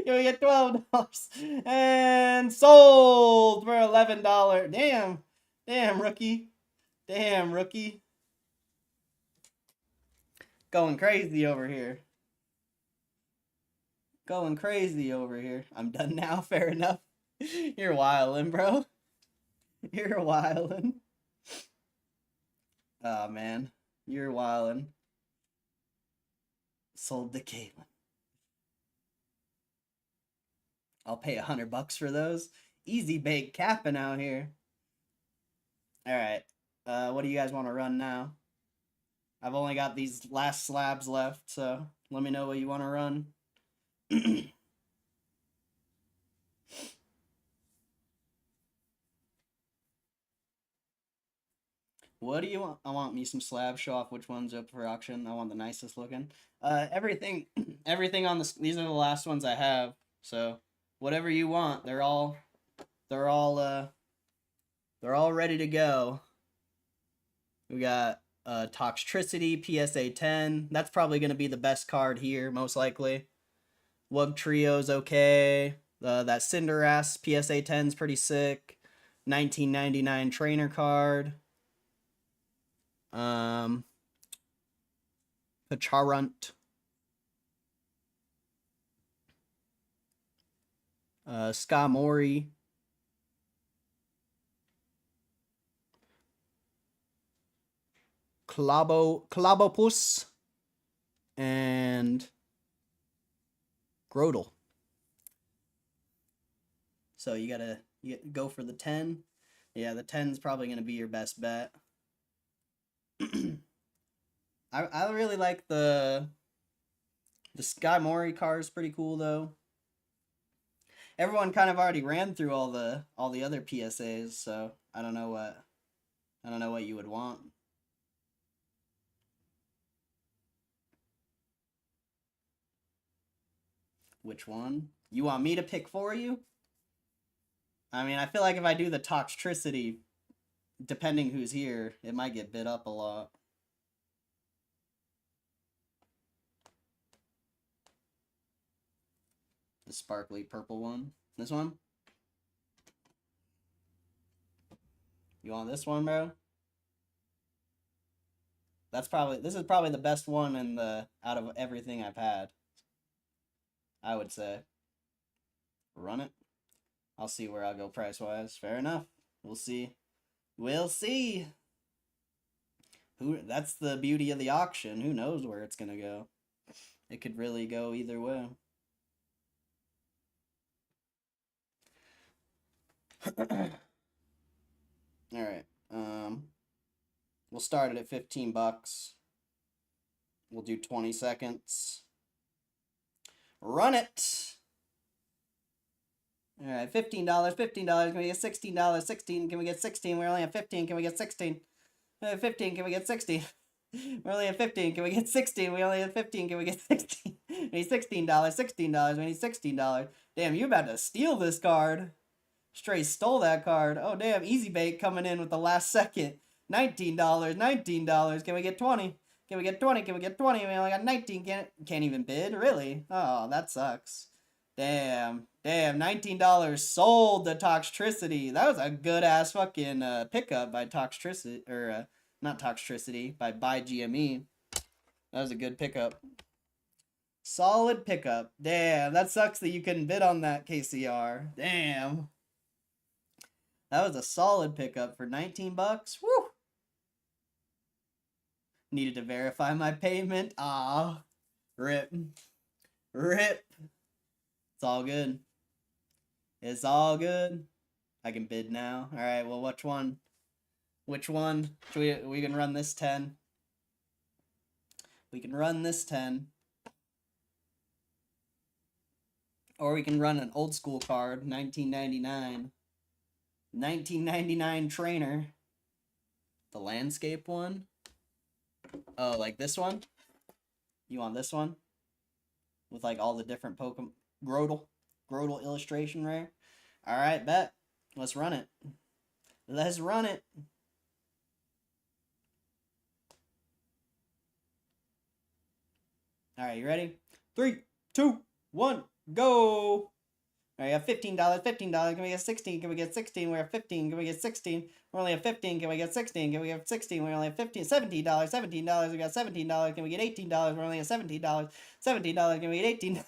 [SPEAKER 4] Can we get $12? And sold for $11. Damn. Damn, rookie. Damn, rookie. Going crazy over here. Going crazy over here. I'm done now. Fair enough. You're wildin', bro. You're wildin'. Oh, man. You're wildin'. Sold to Caitlin. I'll pay $100 for those. Easy bake capping out here. Alright. What do you guys want to run now? I've only got these last slabs left, so let me know what you want to run. What do you want? I want me some slabs. Show off which one's up for auction. I want the nicest looking. Everything on this. These are the last ones I have. So whatever you want, they're all ready to go. We got Toxtricity, PSA 10. That's probably gonna be the best card here, most likely. Wug Trio's okay. That Cinderace PSA 10's pretty sick. 1999 trainer card. Pacharunt. Skamori. Clobopus. And Grodel. So you gotta go for the 10. Yeah, the 10's probably gonna be your best bet. I really like the Sky Mori card is pretty cool though. Everyone kind of already ran through all the other PSAs, so I don't know I don't know what you would want. Which one? You want me to pick for you? I mean, I feel like if I do the Toxtricity, depending who's here, it might get bid up a lot. The sparkly purple one. This one? You want this one, bro? This is probably the best one out of everything I've had. I would say. Run it. I'll see where I'll go price-wise. Fair enough. We'll see. We'll see. That's the beauty of the auction. Who knows where it's gonna go? It could really go either way. Alright. We'll start it at 15 bucks. We'll do 20 seconds. Run it! Alright, $15, $15. Can we get $16? 16. Can we get 16? We're only at 15. Can we get 16? 15. Can we get 16? We're only at 15. Can we get 16? We only at 15. Can we get 16? We need $16. $16. We need $16. Damn, you about to steal this card. Straight stole that card. Oh, damn. Easy bait coming in with the last second. $19. $19. Can we get 20? Can we get 20? Can we get 20? We only got 19. Can't even bid? Really? Oh, that sucks. Damn. Damn. $19 sold the Toxtricity. That was a good-ass fucking pickup by Toxtricity. Or, not Toxtricity. By Gme. That was a good pickup. Solid pickup. Damn. That sucks that you couldn't bid on that, KCR. Damn. That was a solid pickup for 19 bucks. Woo! Needed to verify my payment. Ah, rip. Rip. It's all good. It's all good. I can bid now. Alright, well, which one? Which one? We can run this 10. We can run this 10. Or we can run an old school card, 1999. 1999 trainer. The landscape one. Oh, like this one? You want this one? With like all the different Pokemon. Grotle illustration rare. Alright, bet. Let's run it. Let's run it. Alright, you ready? 3, 2, 1, go! Alright, you have $15, $15. Can we get 16? Can we get 16? We're at 15. Can we get 16? We're only at 15. Can we get 16? Can we get 16? We're only at 15. $17. $17. We got $17. Can we get $18? We're only at $17. $17. Can we get $18?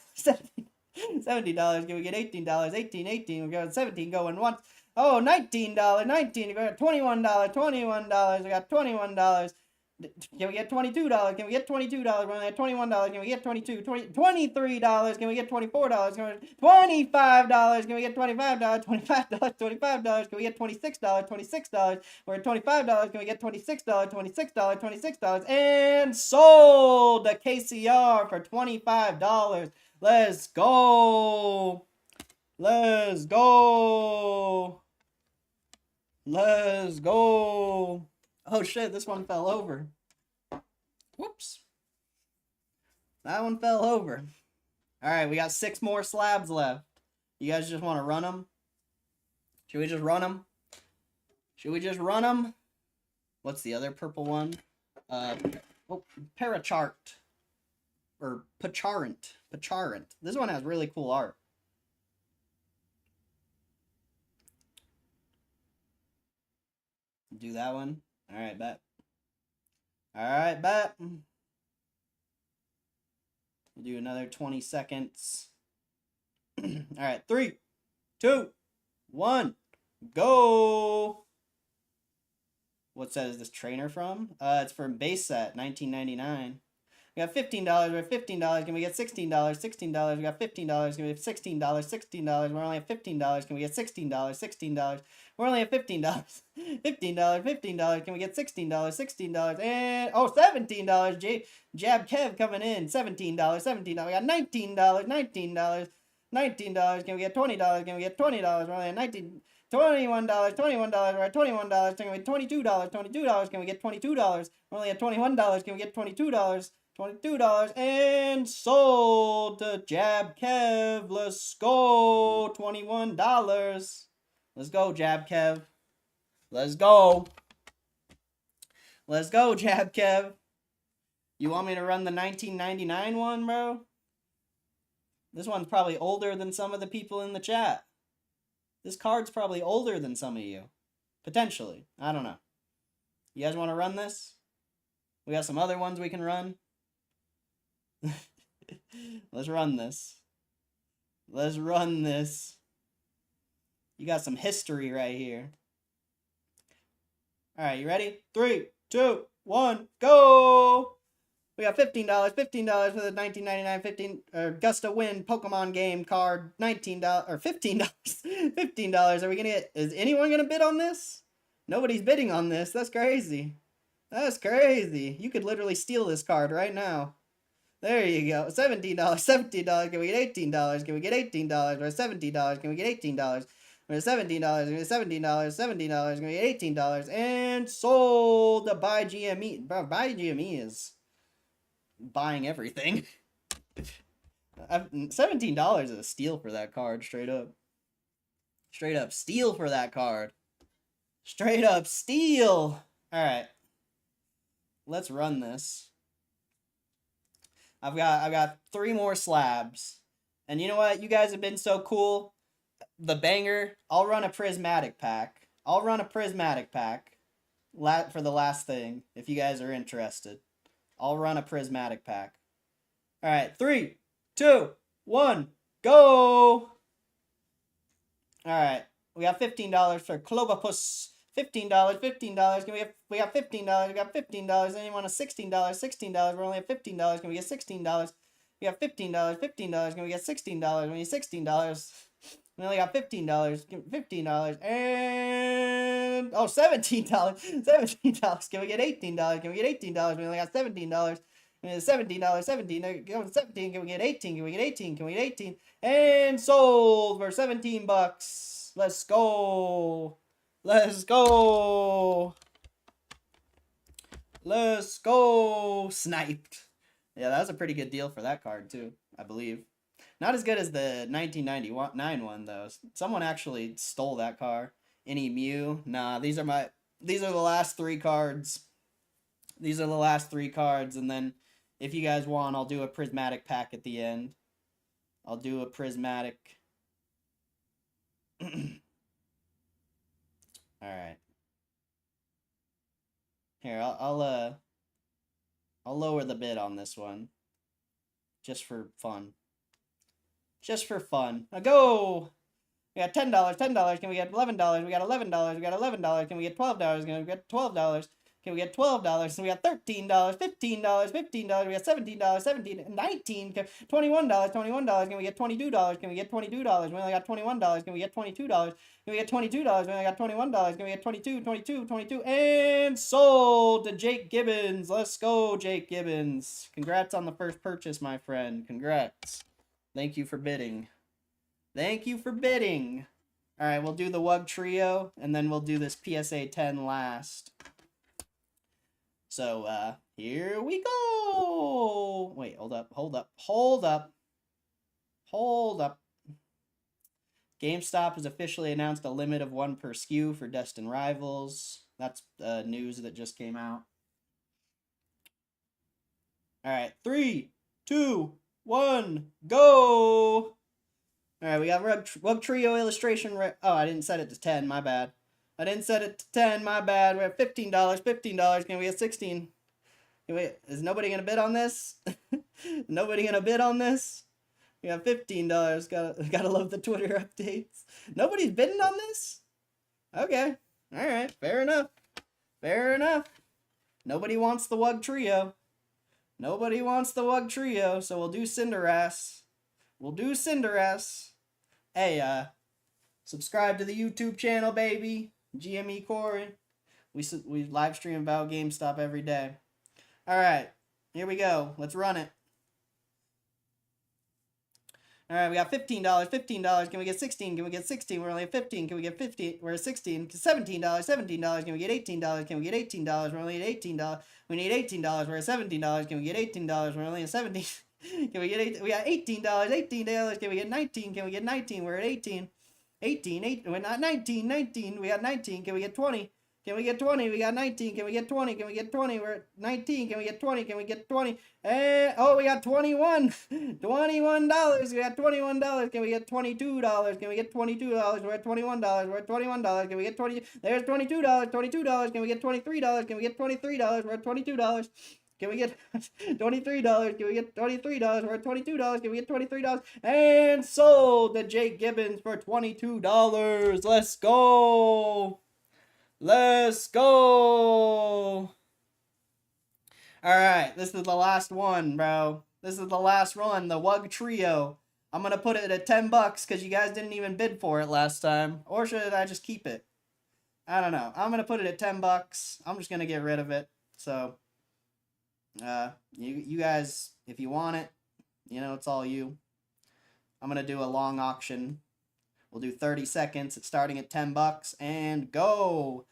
[SPEAKER 4] $70. Can we get $18? 18. 18. We got 17 going once. Oh, $19. 19. We got $21. $21. We got $21. Can we get $22? Can we get $22? We're only at $21. Can we get $22? $23? Can we get $24? Can we get $25? Can we get $25? $25? $25? Can we get $26? $26? We're at $25. Can we get $26? $26? $26? And sold the KCR for $25. Let's go. Let's go. Let's go. Oh shit, this one fell over. Whoops. That one fell over. Alright, we got 6 more slabs left. You guys just want to run them? Should we just run them? Should we just run them? What's the other purple one? Parachart. Or Pacharant. Pacharant. This one has really cool art. Do that one. Alright, bet. Alright, bet. We'll do another 20 seconds. Alright, 3, 2, 1, go! What set is this trainer from? It's from base set, 1999. We got $15. We're at $15. Can we get $16? $16. We got $15. Can we get $16? $16. We're only at $15. Can we get $16? $16. We're only at $15. $15. $15. Can we get $16? $16. And oh, $17. Jab Kev coming in. $17. $17. We got $19. $19. $19. Can we get $20? Can we get $20? We're only at $21. We're at $21. Can we get $22? $22. Can we get $22? We're only at $21. Can we get $22? $22 and sold to Jab Kev. Let's go. $21. Let's go, Jab Kev. Let's go. Let's go, Jab Kev. You want me to run the 1999 one, bro? This one's probably older than some of the people in the chat. This card's probably older than some of you. Potentially. I don't know. You guys want to run this? We got some other ones we can run. Let's run this. Let's run this. You got some history right here. Alright, you ready? 3, 2, 1, go! We got $15. $15 for the 1999 Augusta Win Pokemon game card. $19 or $15. $15. Are we gonna get? Is anyone gonna bid on this? Nobody's bidding on this. That's crazy. That's crazy. You could literally steal this card right now. There you go. $17. $17. Can we get $18? Can we get $18? Or $17? Can we get $18? Or $17? Can we get $17? $17? Can we get $18? And sold to Buy GME. Bro, Buy GME is buying everything. $17 is a steal for that card, straight up. Straight up steal for that card. Straight up steal. Alright. Let's run this. I've got 3 more slabs. And you know what? You guys have been so cool. The banger, I'll run a prismatic pack. I'll run a prismatic pack for the last thing, if you guys are interested. I'll run a prismatic pack. Alright, 3, 2, 1, go! Alright, we got $15 for Clovapus. $15, $15. We got $15. We got $15. Anyone want a $16? $16. We're only at $15. Can we get $16? We got $15. $15. Can we get $16? We need $16. We only got $15. $15. And oh, $17. $17. Can we get $18? Can we get $18? We only got $17. $17, 17, go to 17, can we get 18, can we get 18, can we get 18, and sold for $17. Let's go. Let's go. Let's go. Sniped. Yeah, that was a pretty good deal for that card too, I believe. Not as good as the 1999 one though. Someone actually stole that card. Any Mew? Nah, these are the last 3 cards. These are the last 3 cards, and then if you guys want, I'll do a prismatic pack at the end. I'll do a prismatic. Alright. Here, I'll lower the bid on this one. Just for fun. Just for fun. Now go! We got $10, $10. Can we get $11? We got $11. We got $11. Can we get $12? Can we get $12? Can we get $12? So we got $13, $15, $15. We got $17, $17, 19, $21, $21. Can we get $22? Can we get $22? We only got $21. Can we get $22? Can we get $22? We only got $21. Can we get $22? And sold to Jake Gibbons. Let's go, Jake Gibbons. Congrats on the first purchase, my friend. Congrats. Thank you for bidding. Thank you for bidding. All right, we'll do the Wug Trio, and then we'll do this PSA 10 last. So, here we go! Wait, hold up. GameStop has officially announced a limit of 1 per SKU for Destined Rivals. That's news that just came out. Alright, 3, 2, 1, go! Alright, we got Rug Trio illustration. Oh, I didn't set it to 10, my bad. I didn't set it to 10, my bad. We're at $15, $15. Can we get 16? Is nobody gonna bid on this? Nobody gonna bid on this? We got $15. Gotta love the Twitter updates. Nobody's bidding on this? Okay. Alright, fair enough. Fair enough. Nobody wants the Wug Trio. Nobody wants the Wug Trio, so we'll do Cinderace. We'll do Cinderace. Hey, subscribe to the YouTube channel, baby. GME Corey. We live stream about GameStop every day. Alright, here we go. Let's run it. All right, we got $15. $15. Can we get 16? Can we get 16? We're only at 15. Can we get 15? We're at 16. $17. $17. Can we get $18? Can we get $18? We're only at $18. We need $18. We're at $17. Can we get $18? We're only at 17. Can we get we got $18. $18. Can we get 19? Can we get 19? We're at 18. 18. 8. We're not 19. 19. We got 19. Can we get 20? Can we get 20? We got 19. Can we get 20? Can we get 20? We're at 19. Can we get 20? Can we get 20? And, oh, we got 21. $21. We got $21. Can we get $22? Can we get $22? We're at $21. We're at $21. Can we get 20? There's $22. $22. Can we get $23? Can we get $23? We're at $22. Can we get $23? Can we get $23? We're at $22. Can we get $23? And sold the Jake Gibbons for $22. Let's go. Let's go. Alright, this is the last one, bro. This is the last run, the Wug Trio. I'm gonna put it at $10 because you guys didn't even bid for it last time. Or should I just keep it? I don't know. I'm gonna put it at $10. I'm just gonna get rid of it. So, you guys, if you want it, you know, it's all you. I'm gonna do a long auction. We'll do 30 seconds. It's starting at $10 and go.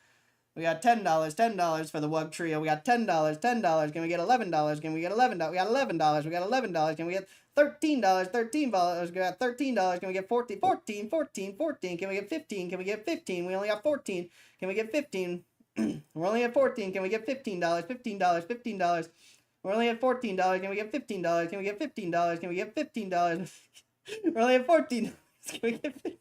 [SPEAKER 4] We got $10, $10 for the Wug Trio. We got $10, $10. Can we get $11? Can we get $11? We got $11. We got $11. Can we get $13? $13. We got $13. Can we get 14? 14, 14, 14. Can we get 15? Can we get 15? We only got 14. Can we get 15? We're only at 14. Can we get $15? $15, $15. We're only at $14. Can we get $15? Can we get $15? Can we get $15? We're only at 14. Can we get 15?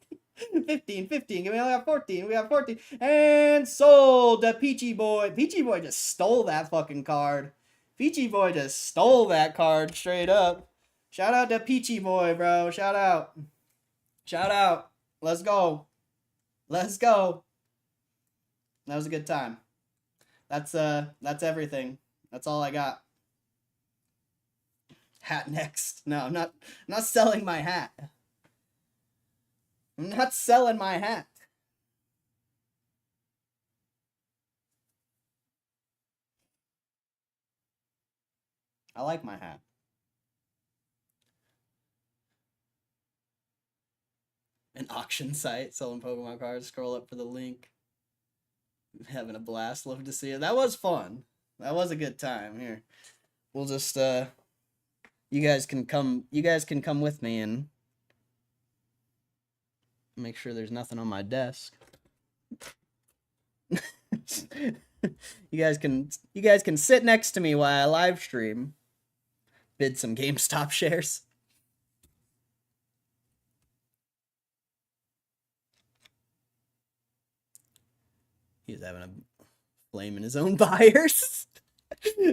[SPEAKER 4] 15. Can we only have 14? We have 14. And sold the Peachy Boy. Peachy Boy just stole that fucking card. Peachy Boy just stole that card straight up. Shout out to Peachy Boy, bro. Shout out. Shout out. Let's go. Let's go. That was a good time. That's everything. That's all I got. Hat next. No, I'm not selling my hat. I'm not selling my hat. I like my hat. An auction site selling Pokemon cards. Scroll up for the link. Having a blast. Love to see it. That was fun. That was a good time. Here, we'll just you guys can come with me and make sure there's nothing on my desk. You guys can sit next to me while I live stream. Bid some GameStop shares. He's having a flame in his own buyers.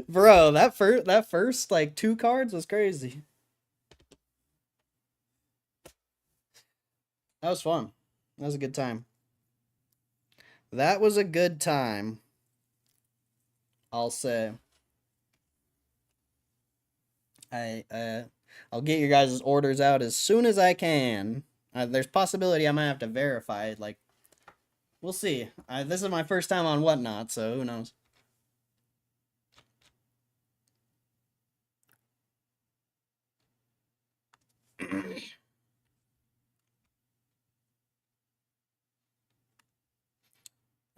[SPEAKER 4] Bro, that first like 2 cards was crazy. That was fun. That was a good time. That was a good time. I'll say. I'll get your guys' orders out as soon as I can. There's possibility I might have to verify it. Like, we'll see. This is my first time on Whatnot, so who knows.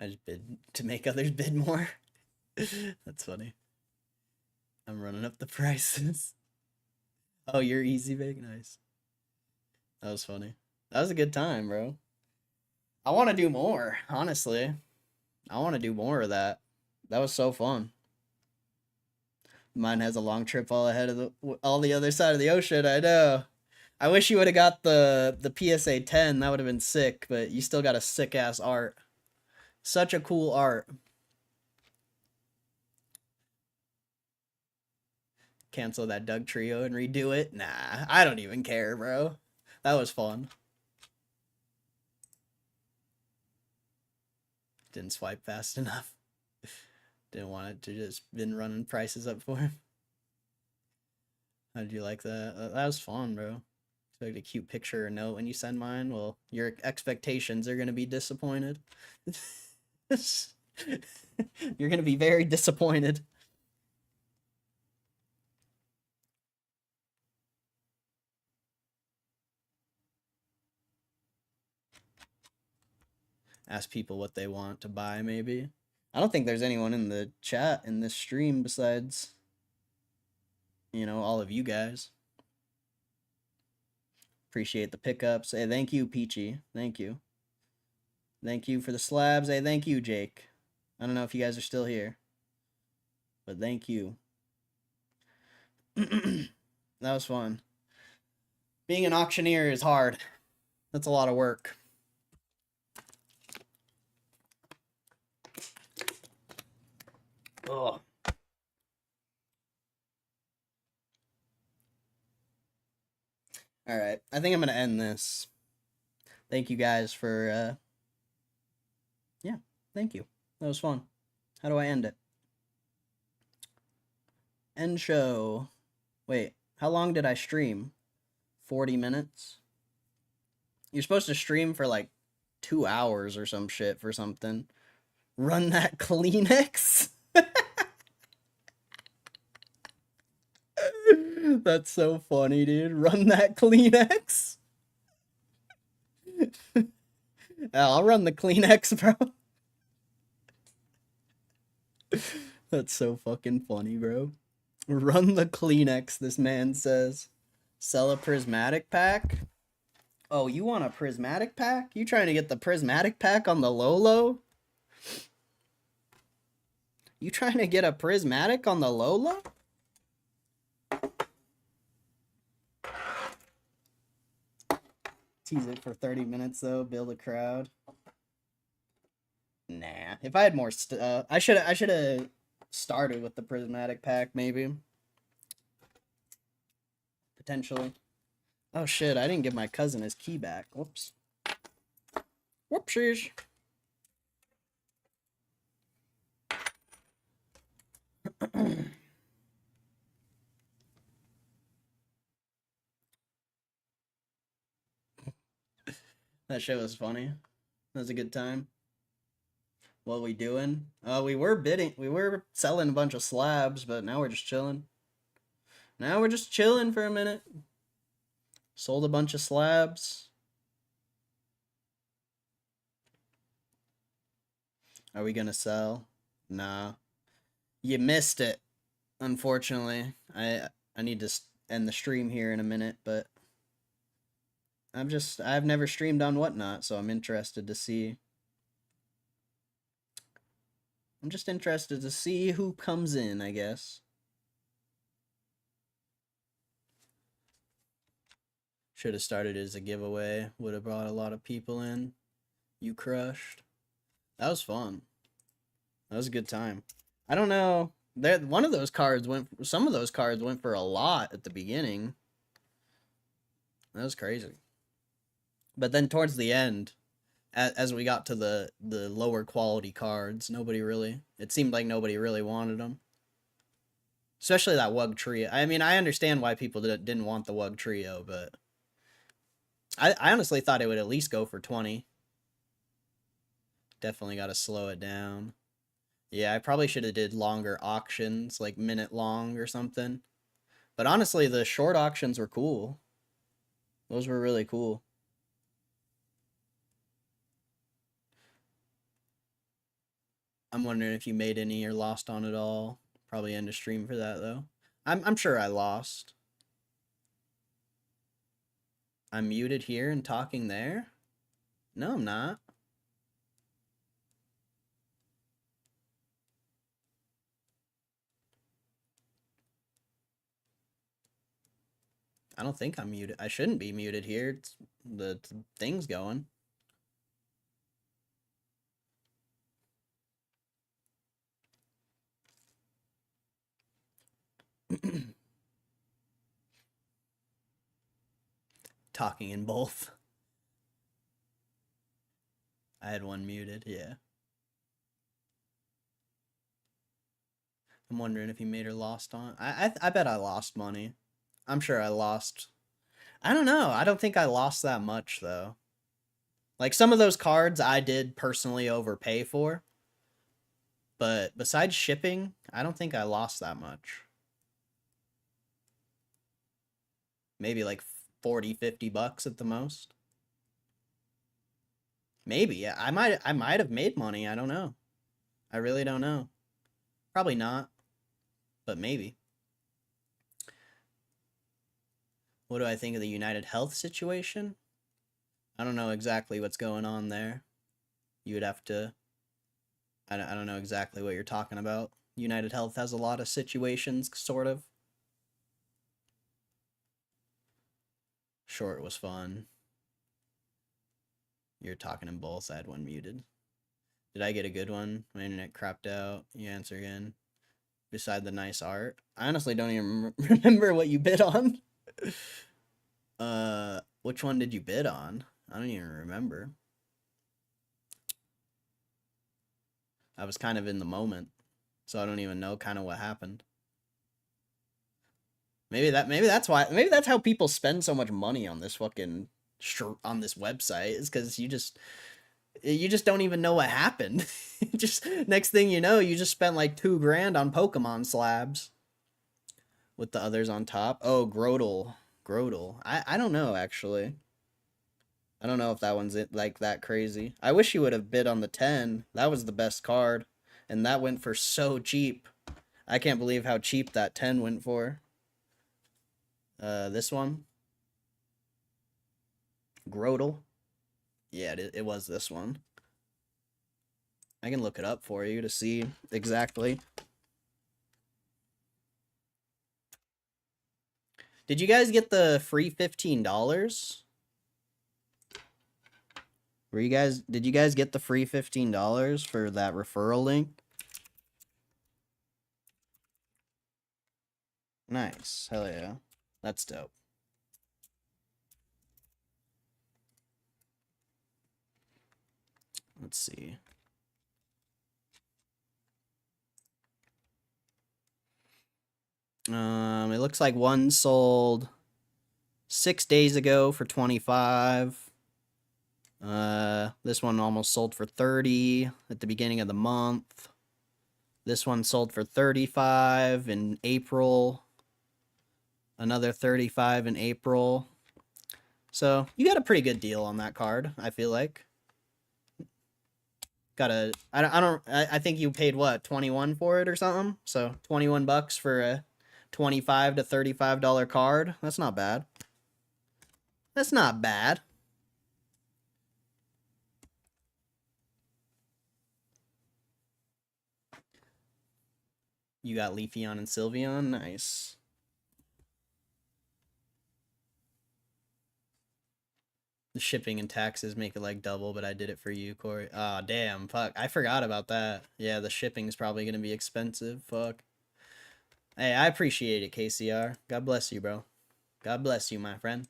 [SPEAKER 4] I just bid to make others bid more. That's funny. I'm running up the prices. Oh, you're easy big? Nice. That was funny. That was a good time, bro. I want to do more, honestly. I want to do more of that. That was so fun. Mine has a long trip all ahead of all the other side of the ocean, I know. I wish you would have got the PSA 10. That would have been sick, but you still got a sick-ass art. Such a cool art. Cancel that Doug Trio and redo it? Nah, I don't even care, bro. That was fun. Didn't swipe fast enough. Didn't want it to just been running prices up for him. How did you like that? That was fun, bro. Expect a cute picture or note when you send mine. Well, your expectations are gonna be disappointed. You're gonna be very disappointed. Ask people what they want to buy, maybe. I don't think there's anyone in the chat in this stream besides, you know, all of you guys. Appreciate the pickups. Hey, thank you, Peachy. Thank you. Thank you for the slabs. Hey, thank you, Jake. I don't know if you guys are still here, but thank you. That was fun. Being an auctioneer is hard. That's a lot of work. Oh. All right. I think I'm going to end this. Thank you guys for, yeah, thank you. That was fun. How do I end it? End show. Wait, how long did I stream? 40 minutes? You're supposed to stream for like 2 hours or some shit for something. Run that Kleenex? That's so funny, dude. Run that Kleenex? I'll run the Kleenex, bro. That's so fucking funny, bro. Run the Kleenex, this man says. Sell a prismatic pack? Oh, you want a prismatic pack? You trying to get the prismatic pack on the low-low? You trying to get a prismatic on the low-low? Tease it for 30 minutes, though. Build a crowd. Nah. If I had more I should have started with the prismatic pack, maybe. Potentially. Oh shit, I didn't give my cousin his key back. Whoops. Whoopsies. That shit was funny. That was a good time. What we doing? We were selling a bunch of slabs, but now we're just chilling. Now we're just chilling for a minute. Sold a bunch of slabs. Are we gonna sell? Nah. You missed it, unfortunately. I need to end the stream here in a minute, but I've never streamed on Whatnot, so I'm interested to see. I'm just interested to see who comes in, I guess. Should have started as a giveaway. Would have brought a lot of people in. You crushed. That was fun. That was a good time. I don't know. Some of those cards went for a lot at the beginning. That was crazy. But then towards the end, as we got to the lower quality cards, it seemed like nobody really wanted them. Especially that Wug Trio. I mean, I understand why people didn't want the Wug Trio, but I honestly thought it would at least go for 20. Definitely got to slow it down. Yeah, I probably should have did longer auctions, like minute long or something. But honestly, the short auctions were cool. Those were really cool. I'm wondering if you made any or lost on it all. Probably end the stream for that, though. I'm sure I lost. I'm muted here and talking there? No, I'm not. I don't think I'm muted. I shouldn't be muted here. The thing's going. Talking in both. I had one muted, yeah. I'm wondering if you made or lost on. I bet I lost money. I'm sure I lost. I don't know. I don't think I lost that much, though. Like, some of those cards I did personally overpay for. But besides shipping, I don't think I lost that much. Maybe like 40, 50 bucks at the most.
[SPEAKER 1] Maybe. Yeah, I might have made money. I don't know. I really don't know. Probably not, but maybe. What do I think of the United Health situation? I don't know exactly what's going on there. You would have to. I don't know exactly what you're talking about. United Health has a lot of situations, sort of. Short was fun. You're talking in both. I had one muted. Did I get a good one? My internet crapped out. You answer again. Beside the nice art. I honestly don't even remember what you bid on. Which one did you bid on? I don't even remember. I was kind of in the moment, so I don't even know kind of what happened. Maybe that's why. Maybe that's how people spend so much money on this fucking on this website, is because you just don't even know what happened. Just next thing you know, you just spent like $2,000 on Pokemon slabs with the others on top. Oh, Grodel. I don't know actually. I don't know if that one's like that crazy. I wish you would have bid on the 10. That was the best card, and that went for so cheap. I can't believe how cheap that 10 went for. This one. Grodel. Yeah, it was this one. I can look it up for you to see exactly. Did you guys get the free $15? Did you guys get the free $15 for that referral link? Nice. Hell yeah. That's dope. Let's see. It looks like one sold 6 days ago for 25. This one almost sold for 30 at the beginning of the month. This one sold for 35 in April. Another 35 in April. So you got a pretty good deal on that card, I feel like. I think you paid what, 21 for it or something? So 21 bucks for a $25 to $35 card. That's not bad. That's not bad. You got Leafeon and Sylveon. Nice. The shipping and taxes make it like double, but I did it for you, Corey. Oh, damn. Fuck. I forgot about that. Yeah, the shipping's probably going to be expensive. Fuck. Hey, I appreciate it, KCR. God bless you, bro. God bless you, my friend.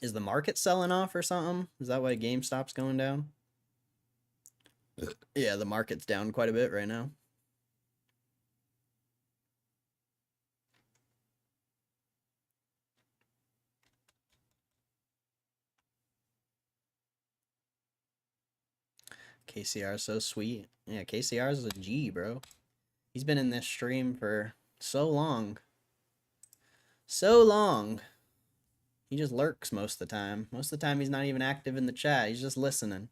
[SPEAKER 1] Is the market selling off or something? Is that why GameStop's going down? Yeah, the market's down quite a bit right now. KCR is so sweet. Yeah, KCR is a G, bro. He's been in this stream for so long. So long. He just lurks most of the time. Most of the time he's not even active in the chat. He's just listening.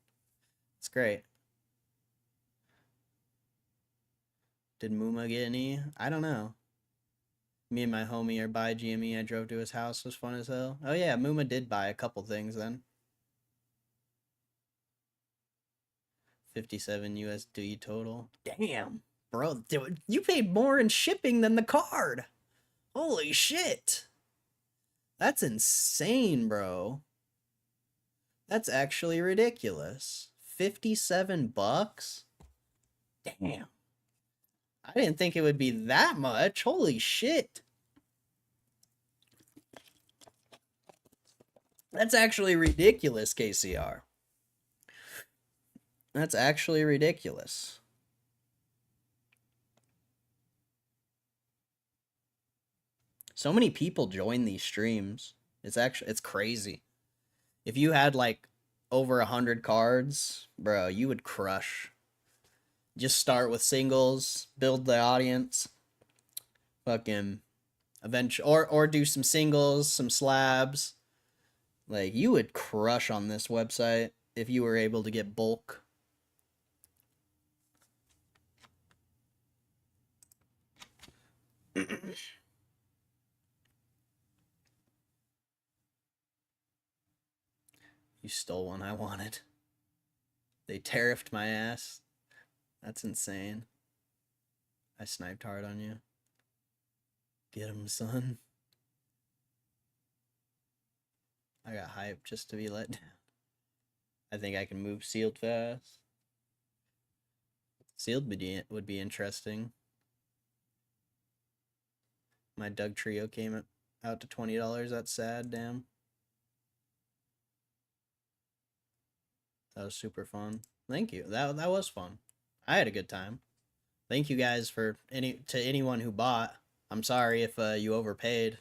[SPEAKER 1] It's great. Did Muma get any? I don't know. Me and my homie are by GME. I drove to his house. It was fun as hell. Oh yeah, Muma did buy a couple things then. 57 USD total. Damn. Bro, dude, you paid more in shipping than the card. Holy shit. That's insane, bro. That's actually ridiculous. 57 bucks? Damn. I didn't think it would be that much. Holy shit. That's actually ridiculous, KCR. That's actually ridiculous. So many people join these streams. It's crazy. If you had like over 100 cards, bro, you would crush. Just start with singles, build the audience, fucking eventually, or do some singles, some slabs, Like, you would crush on this website if you were able to get bulk. You stole one I wanted. They tariffed my ass. That's insane. I sniped hard on you. Get him, son. I got hyped just to be let down. I think I can move sealed fast. Sealed would be interesting. My Doug Trio came out to $20. That's sad, damn. That was super fun. Thank you. That was fun. I had a good time. Thank you guys for anyone who bought. I'm sorry if you overpaid.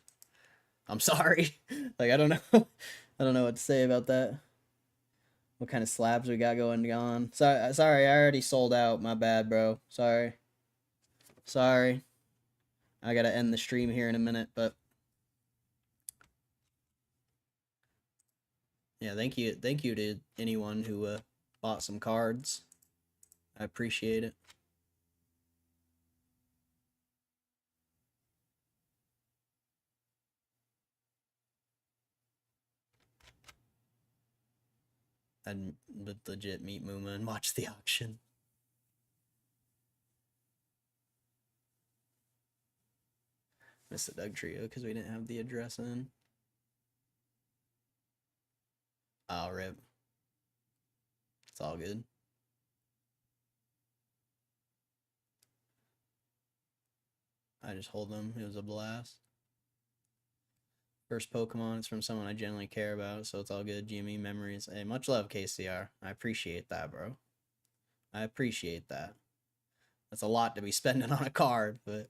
[SPEAKER 1] I'm sorry. Like, I don't know. I don't know what to say about that. What kind of slabs we got going on? Sorry, I already sold out. My bad, bro. Sorry. I gotta end the stream here in a minute, but yeah, thank you to anyone who bought some cards. I appreciate it. I'd legit meet Muma and watch the auction. Missed the Doug Trio because we didn't have the address in. Oh, rip. It's all good. I just hold them. It was a blast. First Pokemon is from someone I genuinely care about, so it's all good. Gme memories. Hey, much love, KCR. I appreciate that, bro. I appreciate that. That's a lot to be spending on a card, but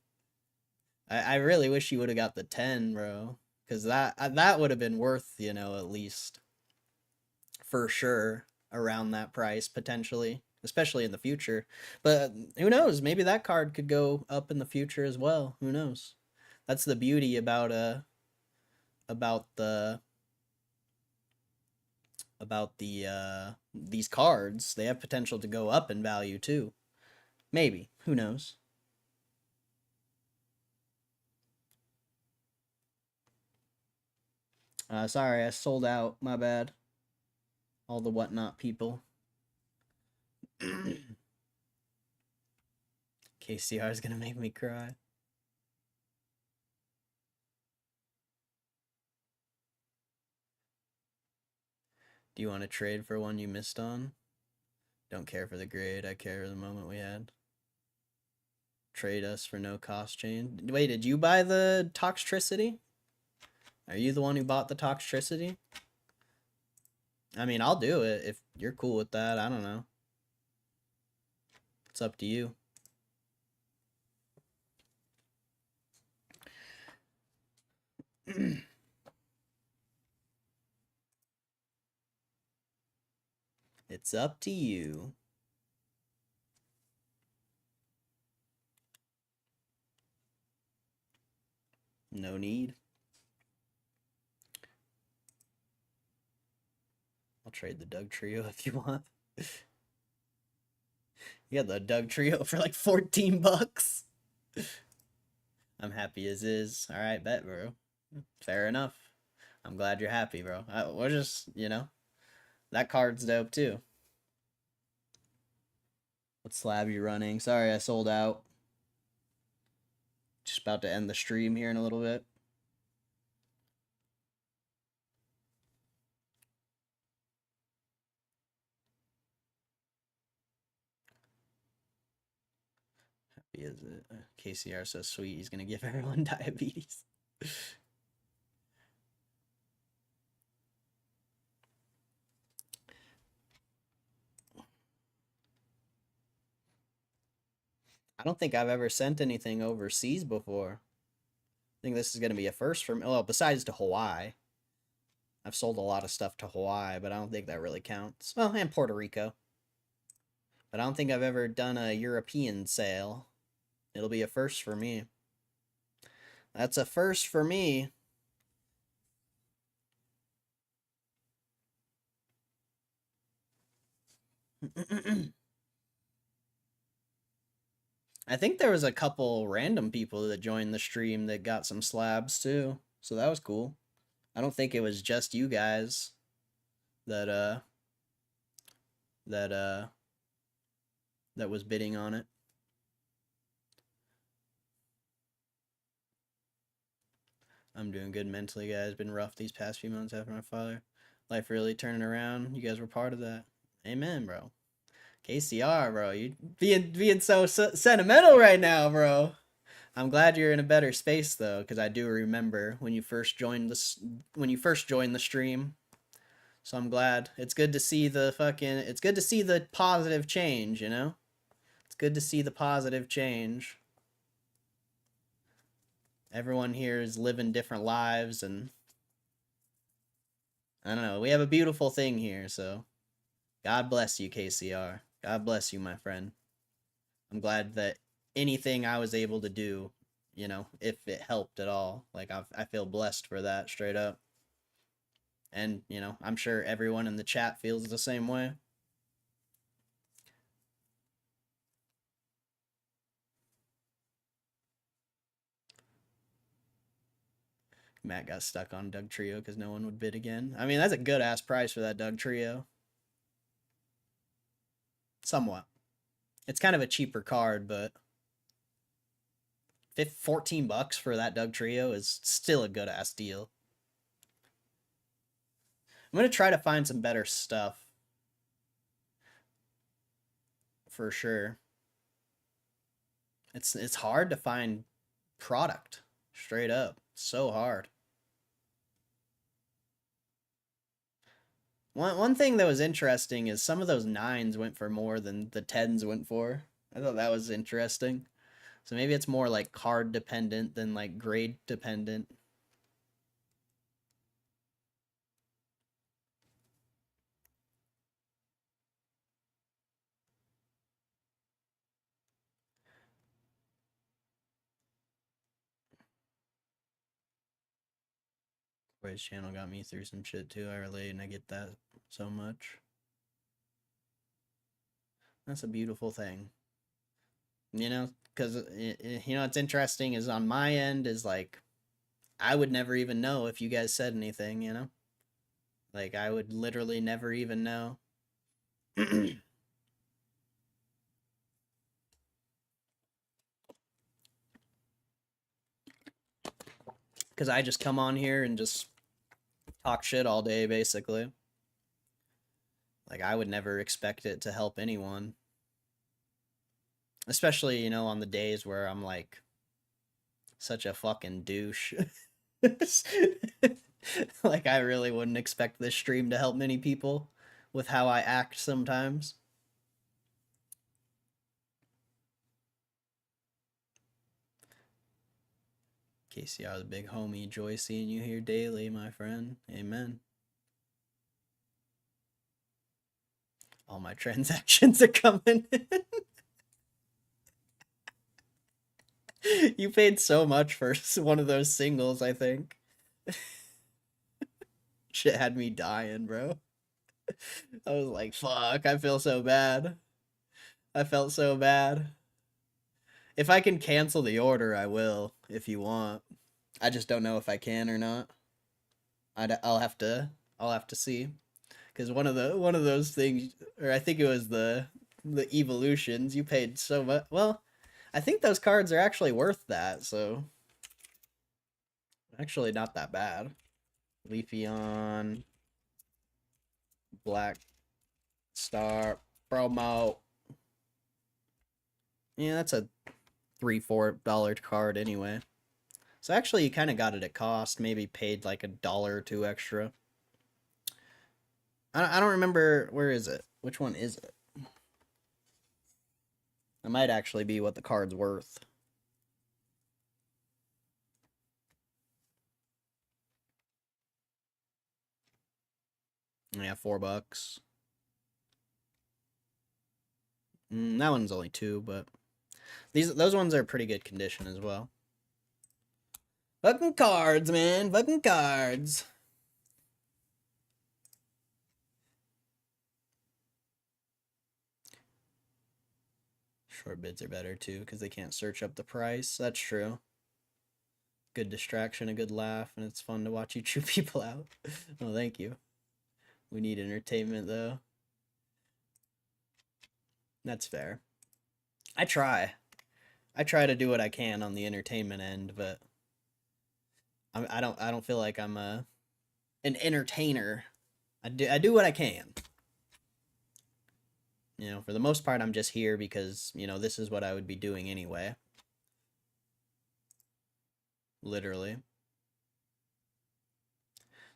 [SPEAKER 1] I really wish you would have got the 10, bro. Because that would have been worth, you know, at least for sure around that price, potentially. Especially in the future. But who knows? Maybe that card could go up in the future as well. Who knows? That's the beauty about these cards. They have potential to go up in value too. Maybe. Who knows? Sorry, I sold out. My bad. All the whatnot people. KCR is gonna make me cry. Do you want to trade for one you missed on? Don't care for the grade. I care for the moment we had. Trade us for no cost change. Wait, did you buy the Toxtricity? Are you the one who bought the Toxtricity? I mean, I'll do it if you're cool with that. I don't know. It's up to you. It's up to you. No need. I'll trade the Doug Trio if you want. You got the Doug Trio for like 14 bucks. I'm happy as is. All right, bet, bro. Fair enough. I'm glad you're happy, bro. We're just, you know, that card's dope too. What slab you running? Sorry, I sold out. Just about to end the stream here in a little bit. Happy is it? KCR so sweet. He's gonna give everyone diabetes. I don't think I've ever sent anything overseas before. I think this is going to be a first for me. Well, besides to Hawaii. I've sold a lot of stuff to Hawaii, but I don't think that really counts. Well, and Puerto Rico. But I don't think I've ever done a European sale. It'll be a first for me. That's a first for me. I think there was a couple random people that joined the stream that got some slabs too. So that was cool. I don't think it was just you guys that that that was bidding on it. I'm doing good mentally, guys. Been rough these past few months after my father. Life really turning around. You guys were part of that. Amen, bro. KCR, bro. You being so sentimental right now, bro. I'm glad you're in a better space though, because I do remember when you first joined the stream. So I'm glad. It's good to see it's good to see the positive change, you know? It's good to see the positive change. Everyone here is living different lives, and I don't know. We have a beautiful thing here, so God bless you, KCR. God bless you, my friend. I'm glad that anything I was able to do, you know, if it helped at all, like I feel blessed for that, straight up. And, you know, I'm sure everyone in the chat feels the same way. Matt got stuck on Doug Trio because no one would bid again. I mean, that's a good ass price for that Doug Trio. Somewhat. It's kind of a cheaper card, but 14 bucks for that Doug Trio is still a good ass deal. I'm going to try to find some better stuff. For sure. It's hard to find product. Straight up. So hard. One thing that was interesting is some of those 9s went for more than the 10s went for. I thought that was interesting. So maybe it's more like card dependent than like grade dependent. His channel got me through some shit too. I relate and I get that so much. That's a beautiful thing. You know, because, you know, what's interesting is on my end is like, I would never even know if you guys said anything, you know? Like, I would literally never even know. Because I just come on here and just talk shit all day, basically. Like, I would never expect it to help anyone. Especially, you know, on the days where I'm like such a fucking douche. Like, I really wouldn't expect this stream to help many people with how I act sometimes. KCR, the big homie. Joy seeing you here daily, my friend. Amen. All my transactions are coming in. You paid so much for one of those singles, I think. Shit had me dying, bro. I was like, fuck, I feel so bad. I felt so bad. If I can cancel the order, I will, if you want. I just don't know if I can or not. I'll have to see. Because one of those things, or I think it was the evolutions, you paid so much. Well, I think those cards are actually worth that, so actually not that bad. Leafeon, Black Star promo. Yeah, that's a $3-4 card anyway. So actually, you kind of got it at cost. Maybe paid like $1 or $2 extra. I don't remember. Where is it? Which one is it? It might actually be what the card's worth. Yeah, $4. That one's only 2, but those ones are pretty good condition as well. Fucking cards, man. Fucking cards. Short bids are better too because they can't search up the price. That's true. Good distraction, a good laugh, and it's fun to watch you chew people out. Oh, thank you. We need entertainment though. That's fair. I try to do what I can on the entertainment end, but I don't feel like I'm an entertainer. I do what I can. You know, for the most part, I'm just here because, you know, this is what I would be doing anyway. Literally.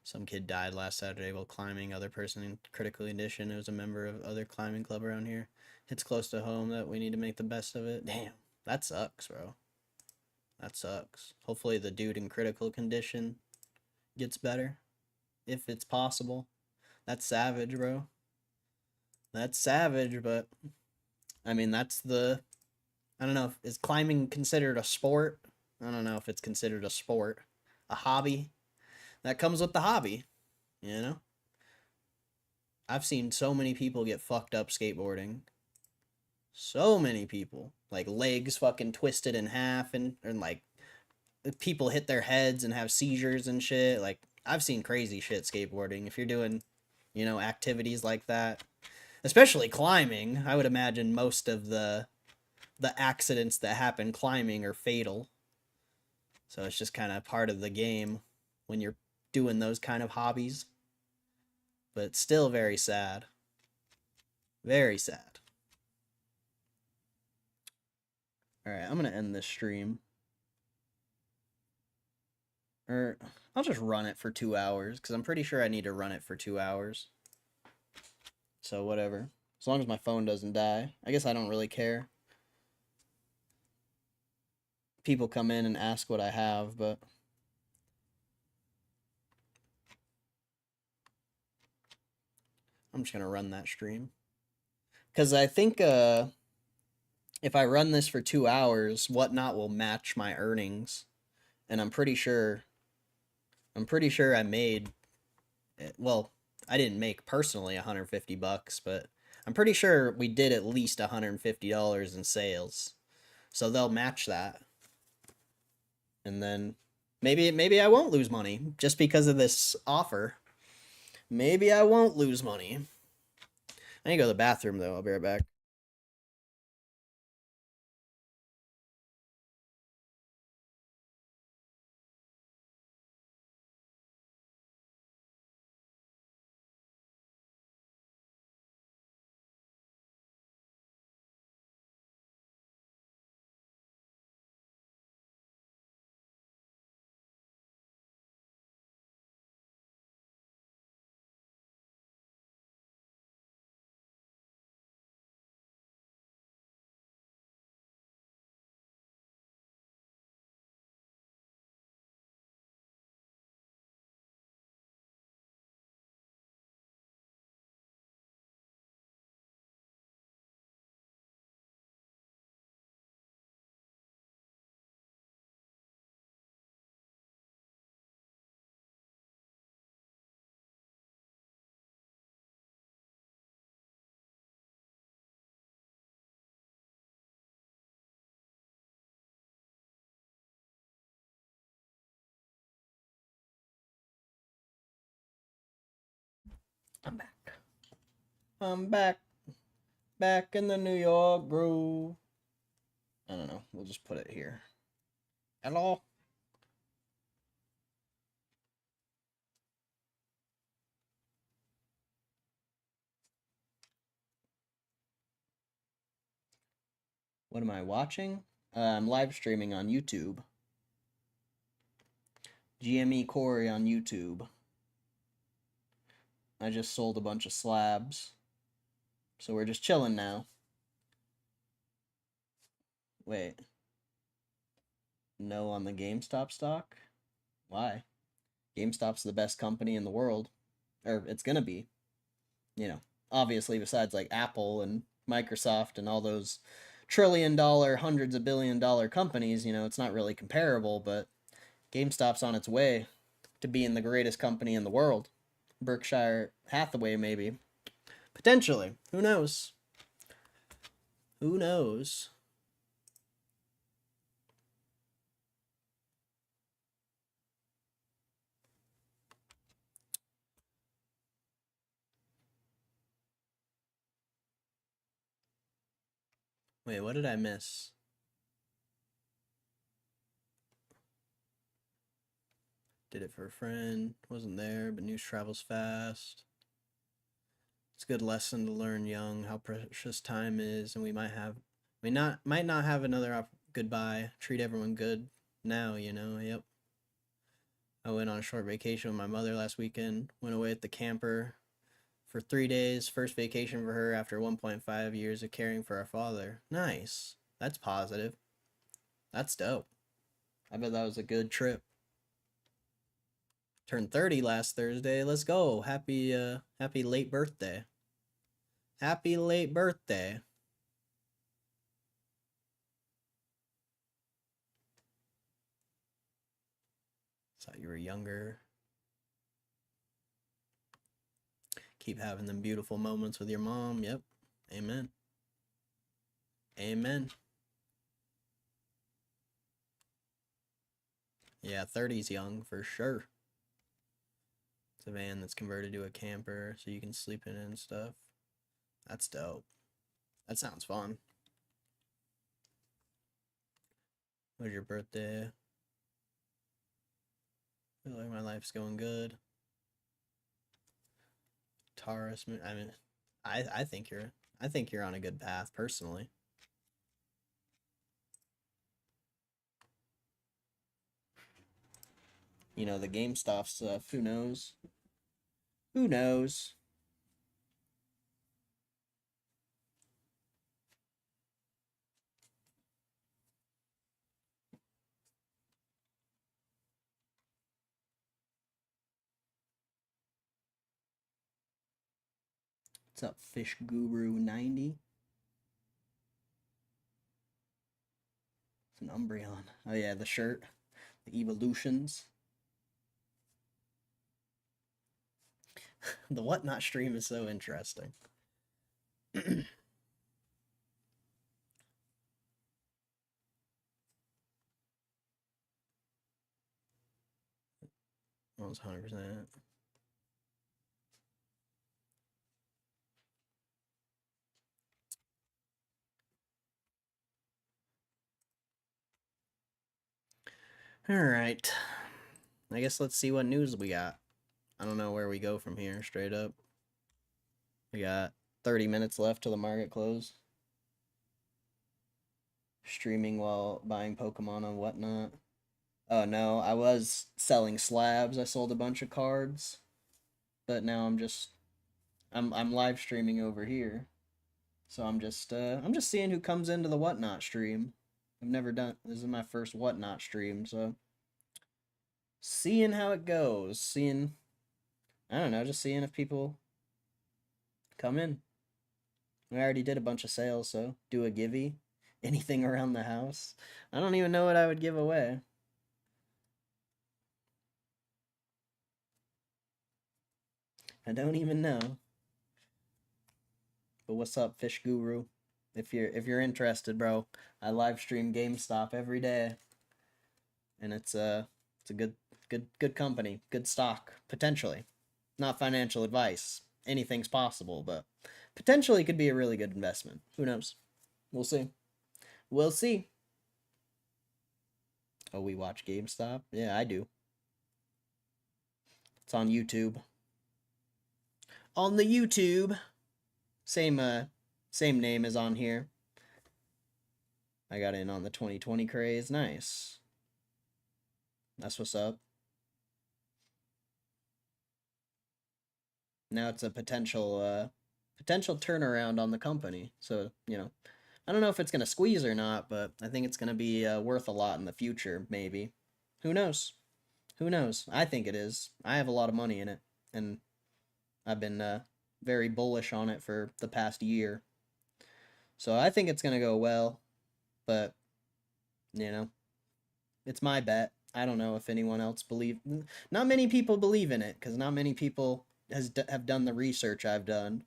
[SPEAKER 1] Some kid died last Saturday while climbing. Other person in critical condition. It was a member of other climbing club around here. It's close to home that we need to make the best of it. Damn, that sucks, bro. That sucks. Hopefully the dude in critical condition gets better. If it's possible. That's savage, bro. That's savage, but I mean, that's the, I don't know, is climbing considered a sport? I don't know if it's considered a sport. A hobby? That comes with the hobby, you know? I've seen so many people get fucked up skateboarding. So many people. Like legs fucking twisted in half and like people hit their heads and have seizures and shit. Like I've seen crazy shit skateboarding. If you're doing, you know, activities like that, especially climbing, I would imagine most of the accidents that happen climbing are fatal. So it's just kind of part of the game when you're doing those kind of hobbies. But still very sad. Very sad. Alright, I'm going to end this stream. Or I'll just run it for 2 hours, because I'm pretty sure I need to run it for 2 hours. So whatever. As long as my phone doesn't die. I guess I don't really care. People come in and ask what I have, but I'm just going to run that stream. Because I think if I run this for 2 hours, Whatnot will match my earnings. And I'm pretty sure I made, well, I didn't make personally $150, but I'm pretty sure we did at least $150 in sales. So they'll match that. And then maybe I won't lose money just because of this offer. Maybe I won't lose money. I need to go to the bathroom though. I'll be right back. I'm back. I'm back. Back in the New York groove. I don't know. We'll just put it here. Hello? What am I watching? I'm live streaming on YouTube. GME Corey on YouTube. I just sold a bunch of slabs. So we're just chilling now. Wait. No on the GameStop stock? Why? GameStop's the best company in the world. Or it's gonna be. You know, obviously besides like Apple and Microsoft and all those trillion-dollar, hundreds of billion-dollar companies, you know, it's not really comparable, but GameStop's on its way to being the greatest company in the world. Berkshire Hathaway, maybe. Potentially. Who knows? Who knows? Wait, what did I miss? Did it for a friend. Wasn't there, but news travels fast. It's a good lesson to learn young how precious time is, and we might not have another goodbye. Treat everyone good now, you know. Yep. I went on a short vacation with my mother last weekend. Went away at the camper for 3 days. First vacation for her after 1.5 years of caring for our father. Nice. That's positive. That's dope. I bet that was a good trip. Turned 30 last Thursday. Let's go. Happy late birthday. Happy late birthday. Thought you were younger. Keep having them beautiful moments with your mom. Yep. Amen. Amen. Yeah, 30's young for sure. It's a van that's converted to a camper so you can sleep in it and stuff. That's dope. That sounds fun. What was your birthday? I feel like my life's going good. Taurus, I mean, I think you're on a good path personally. You know, the GameStop stuff, who knows? Who knows? What's up, Fish Guru 90? It's an Umbreon. Oh yeah, the shirt. The evolutions. The Whatnot stream is so interesting. Almost 100%. Alright. I guess let's see what news we got. I don't know where we go from here, straight up. We got 30 minutes left till the market close. Streaming while buying Pokemon on Whatnot. Oh no, I was selling slabs. I sold a bunch of cards. But now I'm live streaming over here. So I'm just seeing who comes into the Whatnot stream. I've never done, this is my first Whatnot stream, so seeing how it goes, seeing, I don't know, just seeing if people come in. I already did a bunch of sales, so do a givey. Anything around the house. I don't even know what I would give away. I don't even know. But what's up, Fish Guru? If you're interested, bro, I live stream GameStop every day. And it's a good company, good stock, potentially. Not financial advice. Anything's possible, but potentially could be a really good investment. Who knows? We'll see. We'll see. Oh, we watch GameStop? Yeah, I do. It's on YouTube. On the YouTube. Same name is on here. I got in on the 2020 craze. Nice. That's what's up. Now it's a potential turnaround on the company. So, you know, I don't know if it's going to squeeze or not, but I think it's going to be worth a lot in the future, maybe. Who knows? Who knows? I think it is. I have a lot of money in it, and I've been very bullish on it for the past year. So I think it's going to go well, but, you know, it's my bet. I don't know if anyone else not many people believe in it, because not many people have done the research I've done.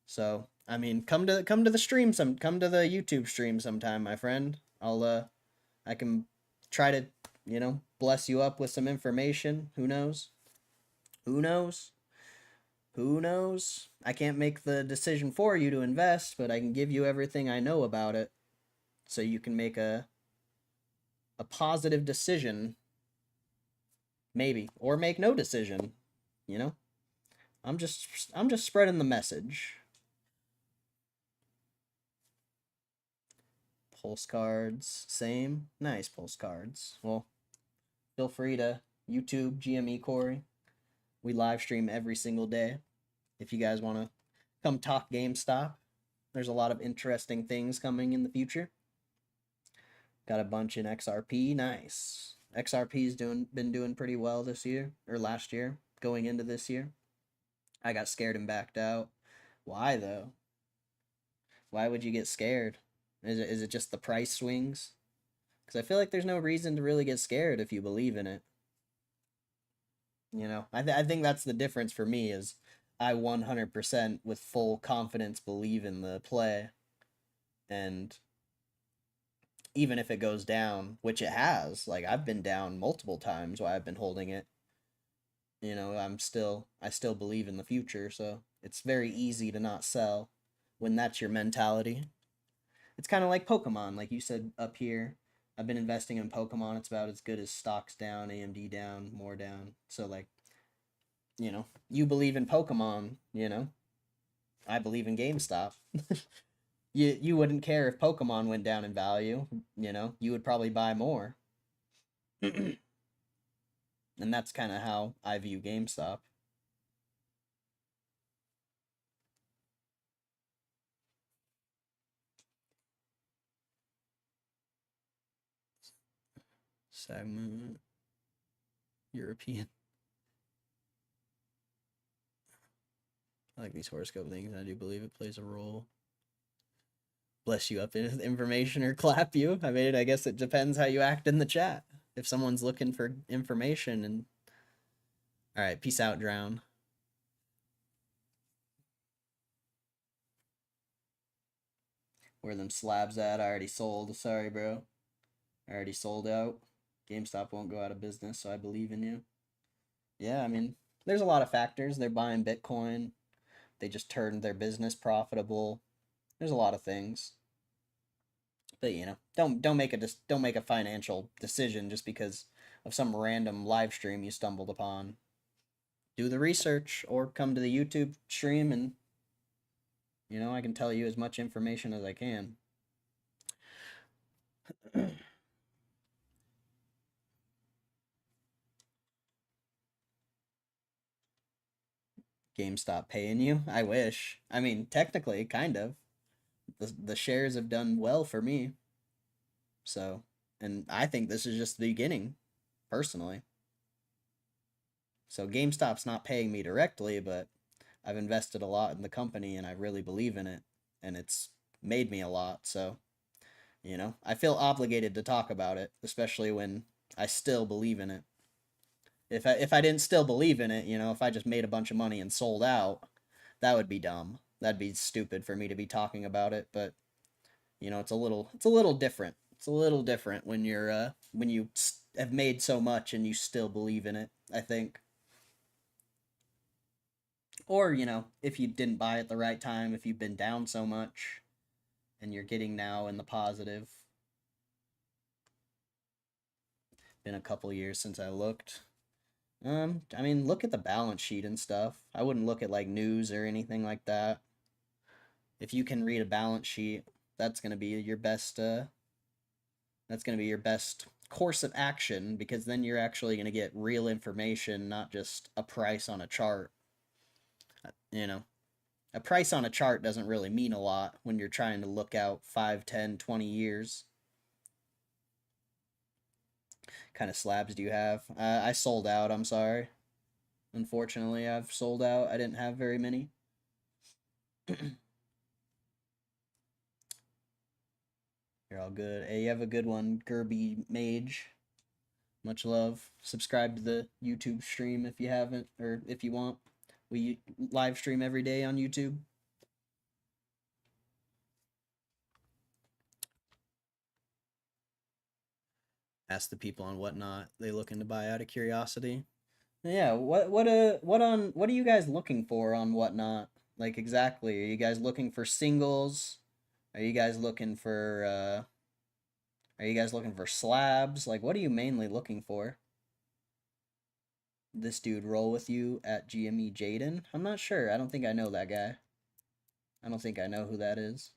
[SPEAKER 1] So, I mean, come to the stream come to the YouTube stream sometime, my friend. I can try to, you know, bless you up with some information. Who knows? Who knows? Who knows? I can't make the decision for you to invest, but I can give you everything I know about it so you can make a positive decision, maybe, or make no decision, you know? I'm just spreading the message. Pulse cards, same. Nice pulse cards. Well, feel free to YouTube GME Corey. We live stream every single day. If you guys want to come talk GameStop, there's a lot of interesting things coming in the future. Got a bunch in XRP. Nice. XRP's been doing pretty well this year or last year, going into this year. I got scared and backed out. Why though? Why would you get scared? Is it just the price swings? Because I feel like there's no reason to really get scared if you believe in it. You know, I think that's the difference for me is I 100% with full confidence believe in the play, and even if it goes down, which it has, like I've been down multiple times while I've been holding it, you know, I still believe in the future, so it's very easy to not sell when that's your mentality. It's kind of like Pokemon, like you said up here. I've been investing in Pokemon. It's about as good as stocks down, AMD down, more down. So like, you know, you believe in Pokemon, you know. I believe in GameStop. You wouldn't care if Pokemon went down in value, you know. You would probably buy more. And that's kind of how I view GameStop. Segment European. I like these horoscope things. I do believe it plays a role. Bless you up with information or clap you. I mean, I guess it depends how you act in the chat. If someone's looking for information and... Alright, peace out, Drown. Where them slabs at? I already sold. Sorry, bro. I already sold out. GameStop won't go out of business, so I believe in you. Yeah, I mean, there's a lot of factors. They're buying Bitcoin. They just turned their business profitable. There's a lot of things. But you know, don't make a financial decision just because of some random live stream you stumbled upon. Do the research or come to the YouTube stream and you know, I can tell you as much information as I can. GameStop paying you? I wish. I mean, technically, kind of. The shares have done well for me. So, and I think this is just the beginning, personally. So GameStop's not paying me directly, but I've invested a lot in the company and I really believe in it, and it's made me a lot. So, you know, I feel obligated to talk about it, especially when I still believe in it. If I didn't still believe in it, you know, if I just made a bunch of money and sold out, that would be dumb. That'd be stupid for me to be talking about it, but you know, it's a little different. It's a little different when you're when you have made so much and you still believe in it, I think. Or, you know, if you didn't buy at the right time, if you've been down so much and you're getting now in the positive. Been a couple years since I looked. I mean, look at the balance sheet and stuff. I wouldn't look at like news or anything like that. If you can read a balance sheet, that's gonna be your best. That's gonna be your best course of action because then you're actually gonna get real information, not just a price on a chart. You know, a price on a chart doesn't really mean a lot when you're trying to look out 5, 10, 20 years. Kind of slabs do you have? I sold out, I'm sorry. Unfortunately, I've sold out. I didn't have very many. You're all good. Hey, you have a good one, Gme Mage. Much love. Subscribe to the YouTube stream if you haven't, or if you want. We live stream every day on YouTube. Ask the people on Whatnot they looking to buy out of curiosity.
[SPEAKER 4] Yeah, what are you guys looking for on Whatnot? Like exactly, are you guys looking for singles? Are you guys looking for slabs? Like what are you mainly looking for? This dude roll with you at GME Jaden? I'm not sure. I don't think I know that guy. I don't think I know who that is.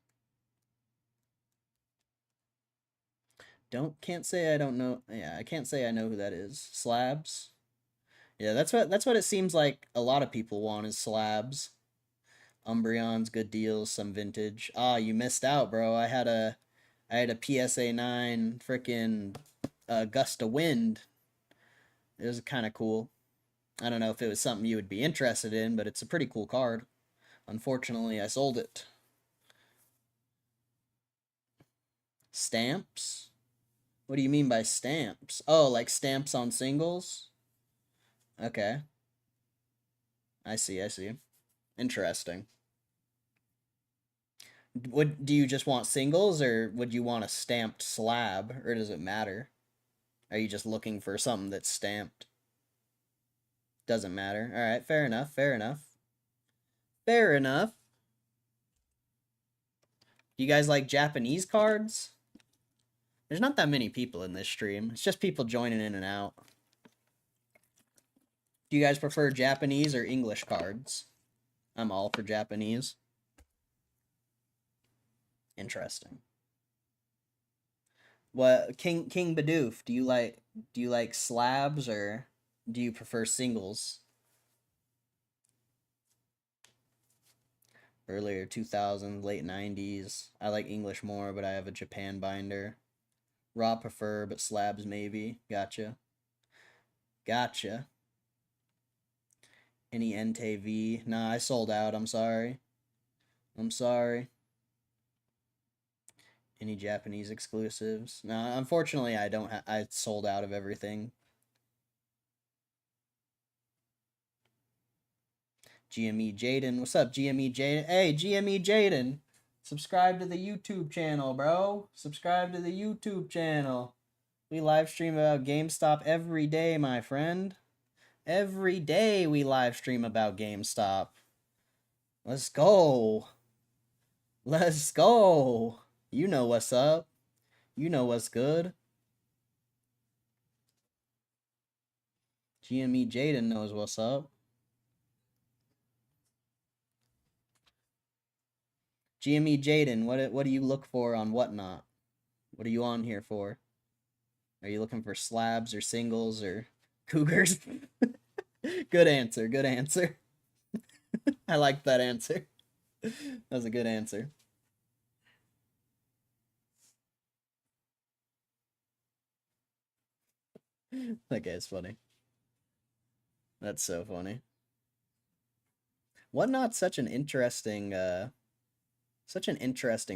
[SPEAKER 4] Can't say I don't know. Yeah, I can't say I know who that is. Slabs? Yeah, that's what it seems like a lot of people want is slabs. Umbreon's good deals, some vintage. Ah, you missed out, bro. I had a PSA 9 freaking gust of wind. It was kind of cool. I don't know if it was something you would be interested in, but it's a pretty cool card. Unfortunately, I sold it. Stamps? What do you mean by stamps? Oh, like stamps on singles? Okay. I see, I see. Interesting. Do you just want singles or would you want a stamped slab or does it matter? Are you just looking for something that's stamped? Doesn't matter. All right, fair enough, fair enough. Fair enough. Do you guys like Japanese cards? There's not that many people in this stream. It's just people joining in and out. Do you guys prefer Japanese or English cards? I'm all for Japanese. Interesting. What King Bidoof, do you like slabs or do you prefer singles? Earlier 2000s, late 90s. I like English more, but I have a Japan binder. Raw prefer, but slabs maybe. Gotcha. Gotcha. Any NTV? Nah, I sold out. I'm sorry. I'm sorry. Any Japanese exclusives? Nah, unfortunately, I don't. I sold out of everything. GME Jaden, what's up, GME Jaden? Hey, GME Jaden, subscribe to the YouTube channel, bro. Subscribe to the YouTube channel. We live stream about GameStop every day, my friend. Every day we live stream about GameStop. Let's go. Let's go. You know what's up. You know what's good. GME Jaden knows what's up. GME Jaden, what do you look for on Whatnot? What are you on here for? Are you looking for slabs or singles or cougars? Good answer. Good answer. I like that answer. That was a good answer. That guy's funny. That's so funny. Whatnot's such an interesting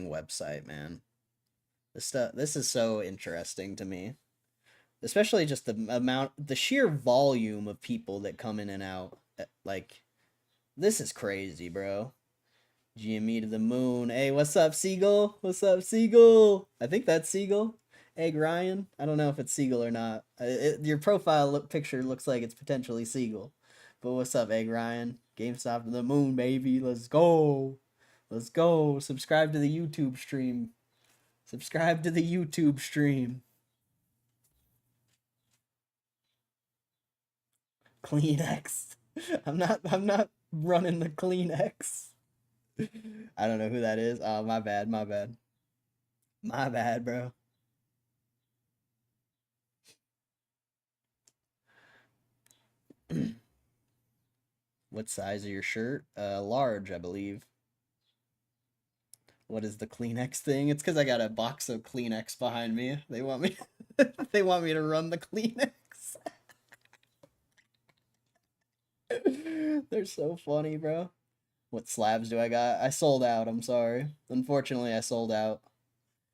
[SPEAKER 4] website, man. This is so interesting to me. Especially just the sheer volume of people that come in and out. Like, this is crazy, bro. GME to the moon. Hey, what's up, Seagull? What's up, Seagull? I think that's Seagull. Egg Ryan. I don't know if it's Seagull or not. Your profile picture looks like it's potentially Seagull. But what's up, Egg Ryan? GameStop to the moon, baby. Let's go. Let's go. Subscribe to the YouTube stream. Subscribe to the YouTube stream. Kleenex. I'm not running the Kleenex. I don't know who that is. Oh, my bad, my bad. My bad, bro. What size of your shirt? Large, I believe. What is the Kleenex thing? It's because I got a box of Kleenex behind me. They want me they want me to run the Kleenex. They're so funny, bro. What slabs do I got? I sold out, I'm sorry. Unfortunately, I sold out.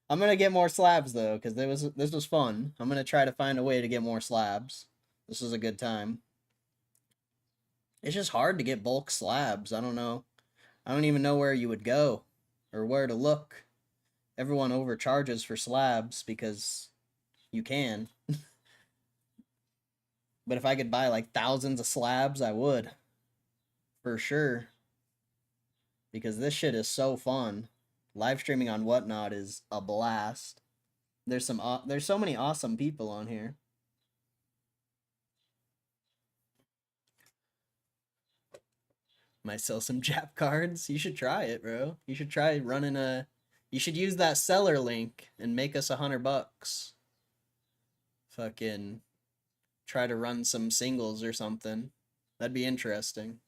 [SPEAKER 4] I'm gonna get more slabs though, because this was fun. I'm gonna try to find a way to get more slabs. This was a good time. It's just hard to get bulk slabs. I don't know. I don't even know where you would go or where to look. Everyone overcharges for slabs because you can.
[SPEAKER 1] But if I could buy like thousands of slabs, I would. For sure. Because this shit is so fun. Live streaming on Whatnot is a blast. There's so many awesome people on here. Might sell some Jap cards. You should try it, bro. You should try running a. You should use that seller link and make us $100. Fucking try to run some singles or something. That'd be interesting.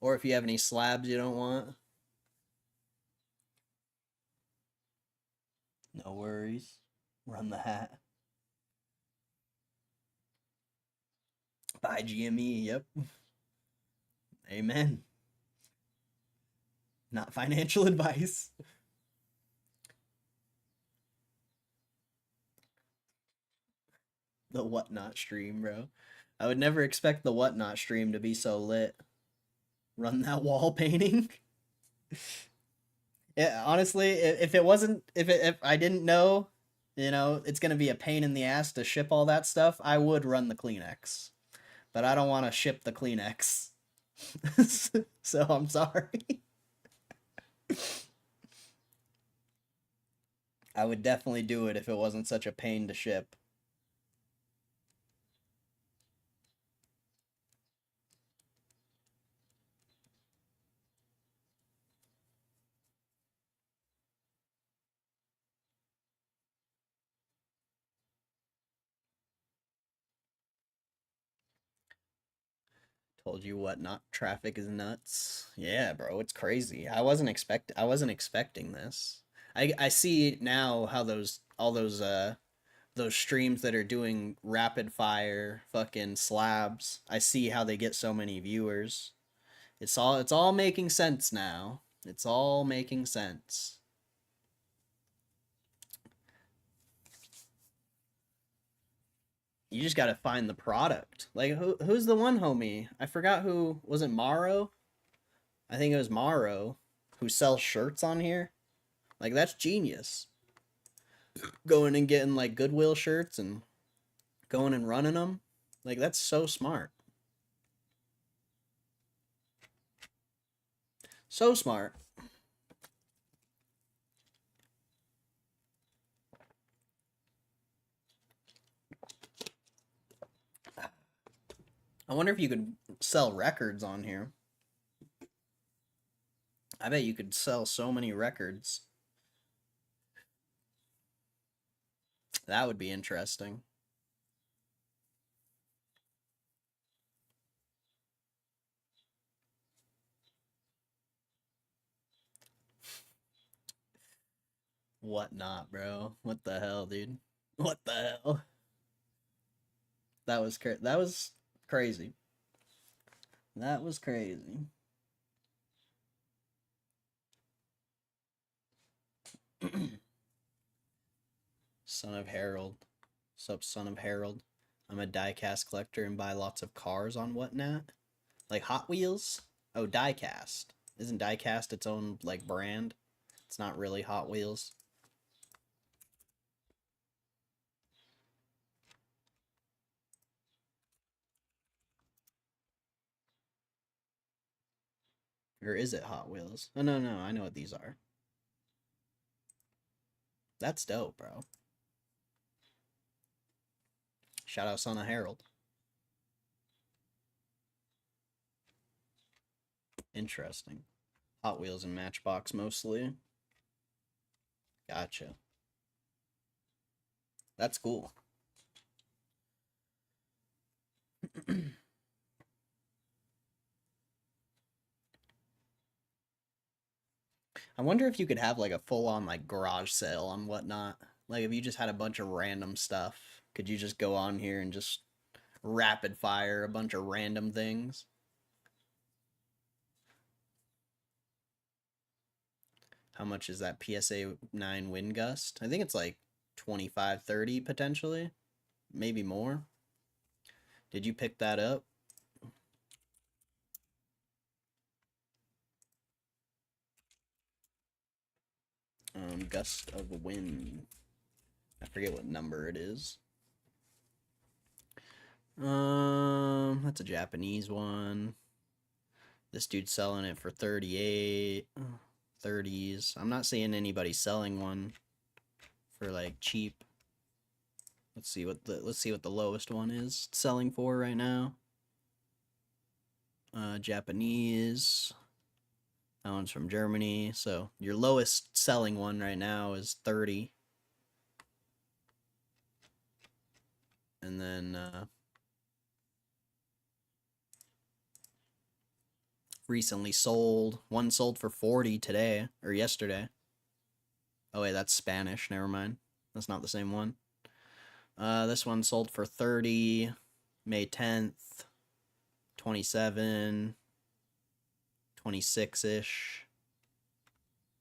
[SPEAKER 1] Or if you have any slabs you don't want. No worries. Run the hat. Buy GME, yep. Amen. Not financial advice. The Whatnot stream, bro. I would never expect the Whatnot stream to be so lit. Run that wall painting. Yeah, honestly, if it wasn't, if I didn't know, it's gonna be a pain in the ass to ship all that stuff, I would run the Kleenex. But I don't want to ship the Kleenex. So I'm sorry. I would definitely do it if it wasn't such a pain to ship. Told you what, not traffic is nuts. Yeah, bro, it's crazy. I wasn't expecting this. I see now how those streams that are doing rapid fire fucking slabs. I see how they get so many viewers. It's all making sense now. It's all making sense. You just gotta find the product. Like who's the one homie? I forgot who was it. Morrow? I think it was Morrow who sells shirts on here. Like that's genius. Going and getting like Goodwill shirts and going and running them. Like that's so smart. So smart. I wonder if you could sell records on here. I bet you could sell so many records. That would be interesting. What not, bro? What the hell, dude? What the hell? That was crazy. That was crazy. That was crazy. Son of Harold. Sup, son of Harold. I'm a diecast collector and buy lots of cars on Whatnot. Like Hot Wheels? Oh, diecast. Isn't diecast its own, like, brand? It's not really Hot Wheels. Or is it Hot Wheels? Oh, no, no, I know what these are. That's dope, bro. Shout out Son of Harold. Interesting. Hot Wheels and Matchbox mostly. Gotcha. That's cool. I wonder if you could have like a full-on like garage sale on Whatnot. Like if you just had a bunch of random stuff, could you just go on here and just rapid fire a bunch of random things? How much is that PSA 9 wind gust? I think it's like 25, 30 potentially. Maybe more. Did you pick that up? Gust of wind. I forget what number it is. That's a Japanese one. This dude's selling it for 38. 30s. I'm not seeing anybody selling one for like cheap. Let's see what the lowest one is selling for right now. Japanese. That one's from Germany. So your lowest selling one right now is 30. And then recently sold. One sold for 40 today or yesterday. Oh wait, that's Spanish. Never mind. That's not the same one. This one sold for 30 May 10th. 27, 26-ish.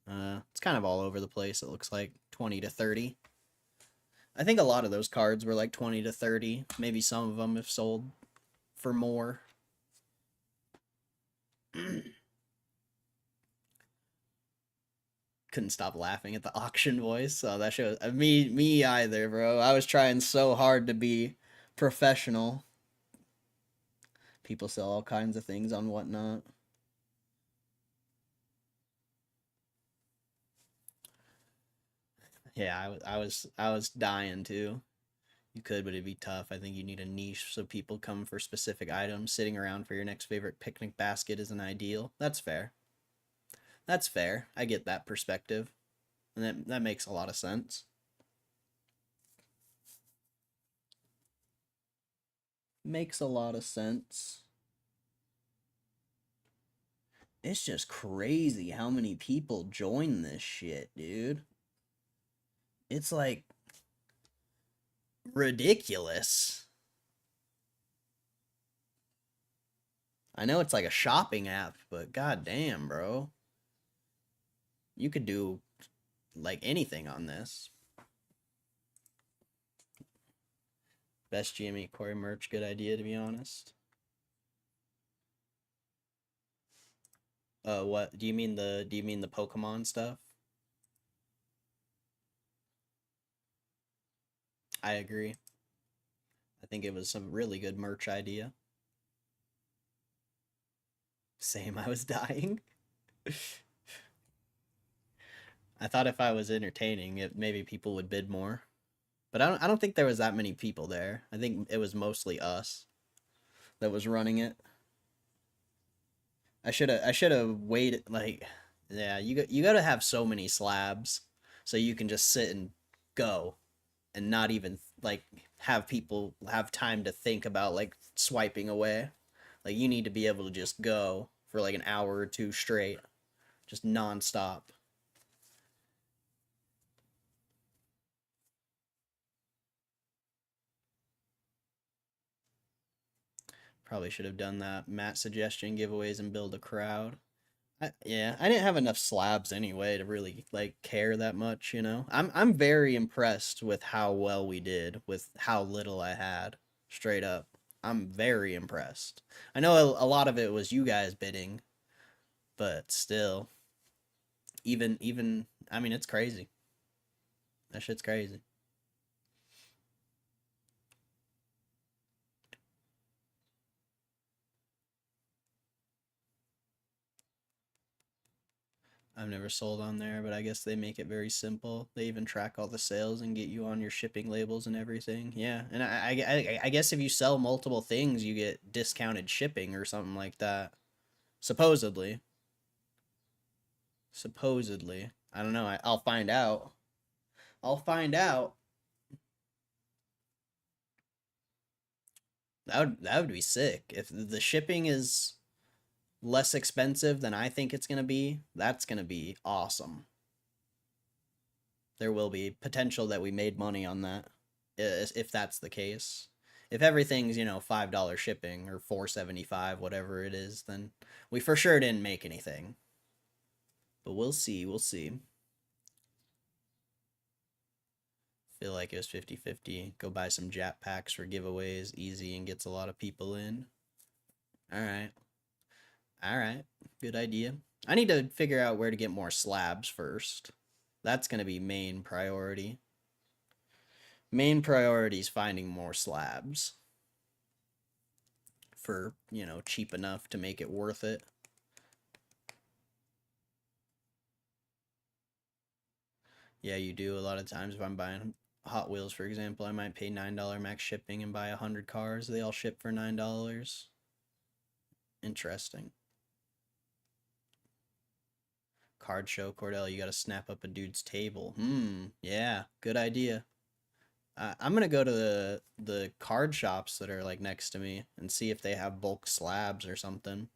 [SPEAKER 1] It's kind of all over the place. It looks like 20 to 30. I think a lot of those cards were like 20 to 30. Maybe some of them have sold for more. Couldn't stop laughing at the auction voice. Oh, that shows me either, bro. I was trying so hard to be professional. People sell all kinds of things on Whatnot. Yeah, I was dying too. You could, but it'd be tough. I think you need a niche so people come for specific items. Sitting around for your next favorite picnic basket isn't ideal. That's fair. That's fair. I get that perspective. And that makes a lot of sense. Makes a lot of sense. It's just crazy how many people join this shit, dude. It's like ridiculous. I know it's like a shopping app, but goddamn, bro. You could do like anything on this. Best GME Corey merch, good idea to be honest. What do you mean the Pokemon stuff? I agree. I think it was some really good merch idea. Same, I was dying. I thought if I was entertaining, it maybe people would bid more. But I don't think there was that many people there. I think it was mostly us that was running it. I should have waited like yeah, you got to have so many slabs so you can just sit and go and not even like have people have time to think about like swiping away. Like you need to be able to just go for like an hour or two straight, just nonstop. Probably should have done that. Matt suggestion giveaways and build a crowd. Yeah, I didn't have enough slabs anyway to really like care that much, you know. I'm very impressed with how well we did with how little I had. Straight up. I'm very impressed. I know a lot of it was you guys bidding, but still even I mean it's crazy. That shit's crazy. I've never sold on there, but I guess they make it very simple. They even track all the sales and get you on your shipping labels and everything. Yeah, and I guess if you sell multiple things, you get discounted shipping or something like that. Supposedly. Supposedly. I don't know. I'll find out. I'll find out. That would be sick. If the shipping is less expensive than I think it's going to be, that's going to be awesome. There will be potential that we made money on that if that's the case. If everything's, you know, $5 shipping or $4.75, whatever it is, then we for sure didn't make anything. But we'll see, we'll see. Feel like it was 50-50. Go buy some Jap packs for giveaways, easy and gets a lot of people in. All right. All right. Good idea. I need to figure out where to get more slabs first. That's going to be main priority. Main priority is finding more slabs. for, you know, cheap enough to make it worth it. Yeah, you do. A lot of times if I'm buying Hot Wheels, for example, I might pay $9 max shipping and buy 100 cars. They all ship for $9. Interesting. Card show, Cordell, you gotta snap up a dude's table. Yeah, good idea. I'm gonna go to the card shops that are like next to me and see if they have bulk slabs or something.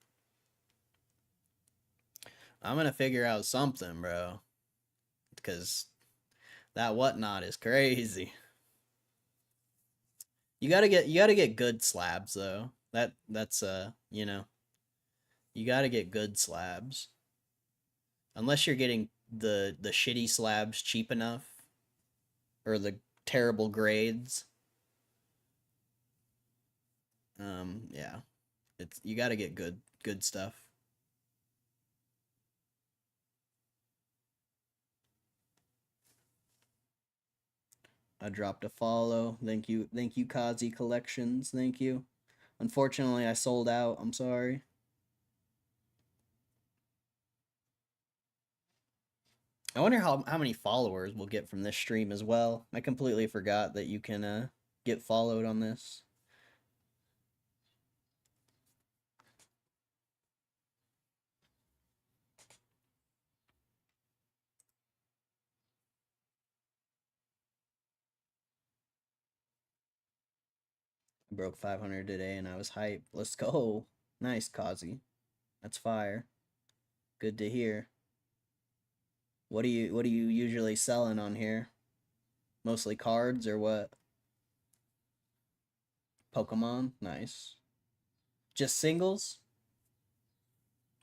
[SPEAKER 1] I'm gonna figure out something, bro. Because that whatnot is crazy. You gotta get good slabs though. That's you know, you gotta get good slabs. Unless you're getting the shitty slabs cheap enough, or the terrible grades. Yeah, it's you gotta get good stuff. I dropped a follow. Thank you, Kazi Collections. Thank you. Unfortunately, I sold out. I'm sorry. I wonder how many followers we'll get from this stream as well. I completely forgot that you can get followed on this. I broke 500 today and I was hyped. Let's go. Nice, Kazi. That's fire. Good to hear. What are you usually selling on here? Mostly cards or what? Pokemon? Nice. Just singles?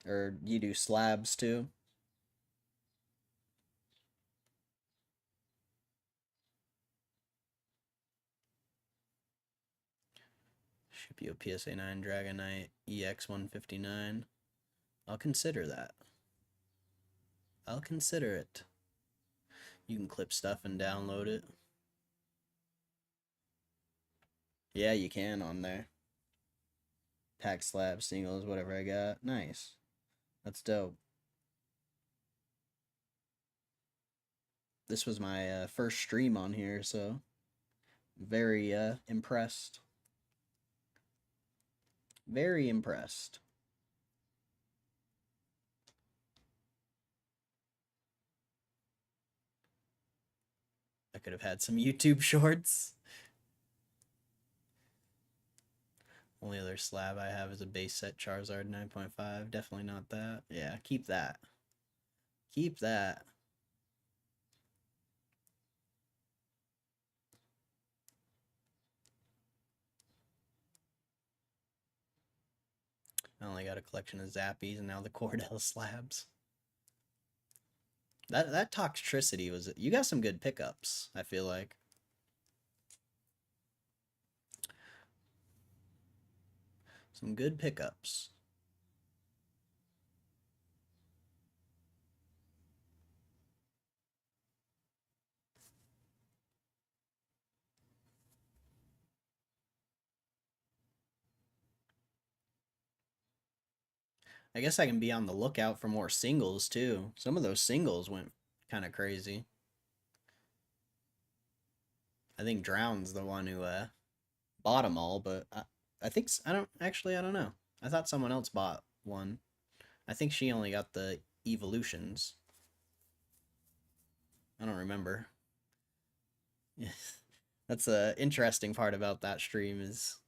[SPEAKER 1] Or you do slabs too? Ship you a PSA 9 Dragonite EX 159. I'll consider that. I'll consider it. You can clip stuff and download it. Yeah, you can on there. Pack slabs, singles, whatever I got. Nice. That's dope. This was my first stream on here, so very impressed. Very impressed. I could have had some YouTube shorts. Only other slab I have is a base set Charizard 9.5. Definitely not that. Yeah, keep that. Keep that. I only got a collection of Zappies and now the Cordell slabs. That Toxtricity was... You got some good pickups, I feel like. Some good pickups. I guess I can be on the lookout for more singles, too. Some of those singles went kind of crazy. I think Drown's the one who bought them all, but I think... I don't know. I thought someone else bought one. I think she only got the evolutions. I don't remember. That's the interesting part about that stream is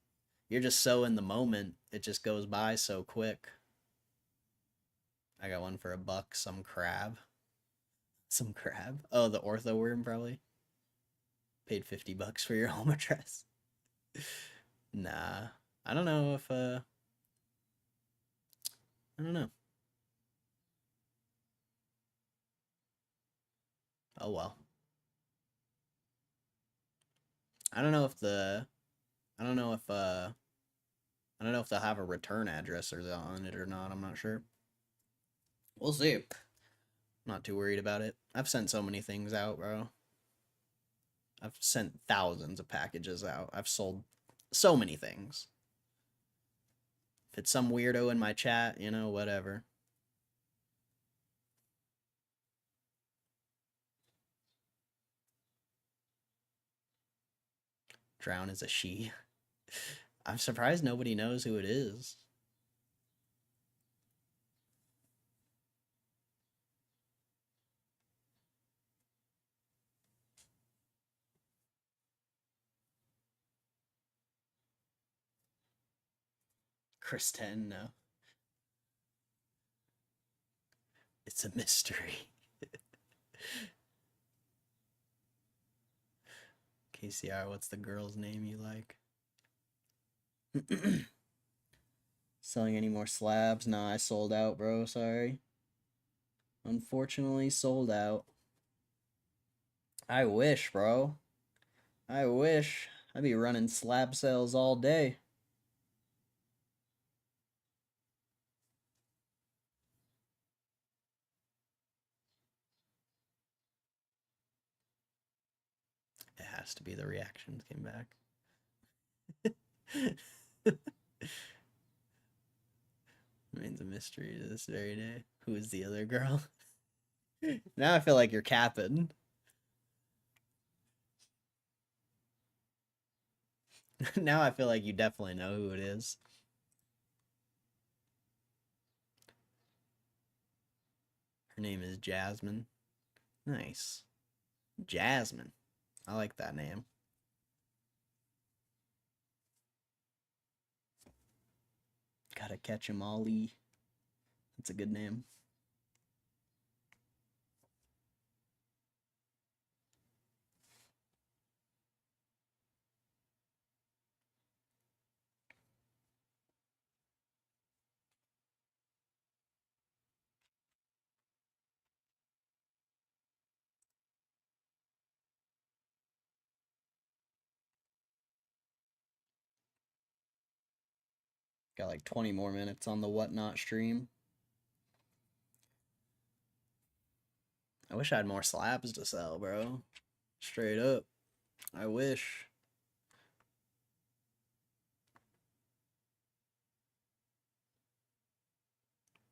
[SPEAKER 1] you're just so in the moment. It just goes by so quick. I got one for $1. Some crab. Some crab. Oh, the ortho worm probably. Paid $50 for your home address. Nah. I don't know if I don't know. Oh well. I don't know if I don't know if they'll have a return address or on it or not. I'm not sure. We'll see. Not too worried about it. I've sent so many things out, bro. I've sent thousands of packages out. I've sold so many things. If it's some weirdo in my chat, you know, whatever. Drown is a she. I'm surprised nobody knows who it is. Chris 10, no. It's a mystery. KCR, what's the girl's name you like? Selling any more slabs? Nah, I sold out, bro. Sorry. Unfortunately, sold out. I wish, bro. I wish. I'd be running slab sales all day. It has to be the reactions came back. Remains a mystery to this very day. Who is the other girl? Now I feel like you're capping. Now I feel like you definitely know who it is. Her name is Jasmine. Nice. Jasmine. I like that name. Gotta catch 'em, Ollie. That's a good name. Got like 20 more minutes on the Whatnot stream. I wish I had more slabs to sell, bro. Straight up. I wish.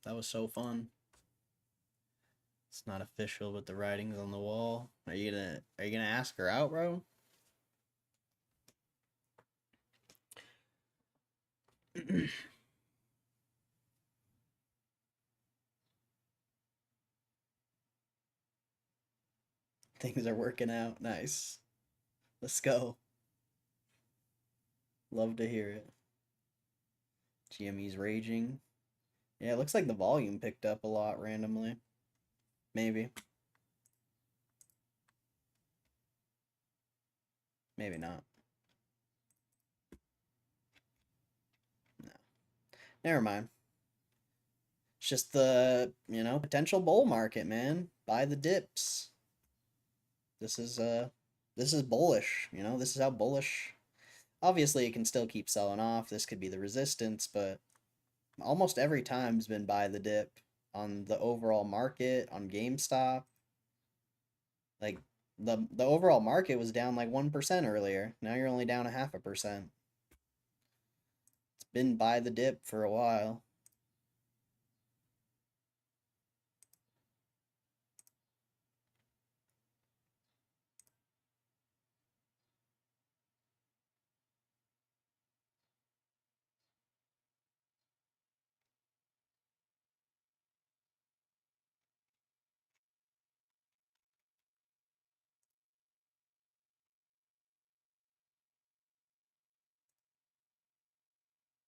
[SPEAKER 1] That was so fun. It's not official, but the writing's on the wall. Are you gonna ask her out, bro? Things are working out. Nice. Let's go. Love to hear it. GME's raging. Yeah, it looks like the volume picked up a lot randomly. Maybe. Maybe not. No. Never mind. It's just the, potential bull market, man. Buy the dips. This is bullish, this is how bullish. Obviously, it can still keep selling off. This could be the resistance, but almost every time's been buy the dip on the overall market, on GameStop. Like the overall market was down like 1% earlier. Now you're only down 0.5%. It's been buy the dip for a while.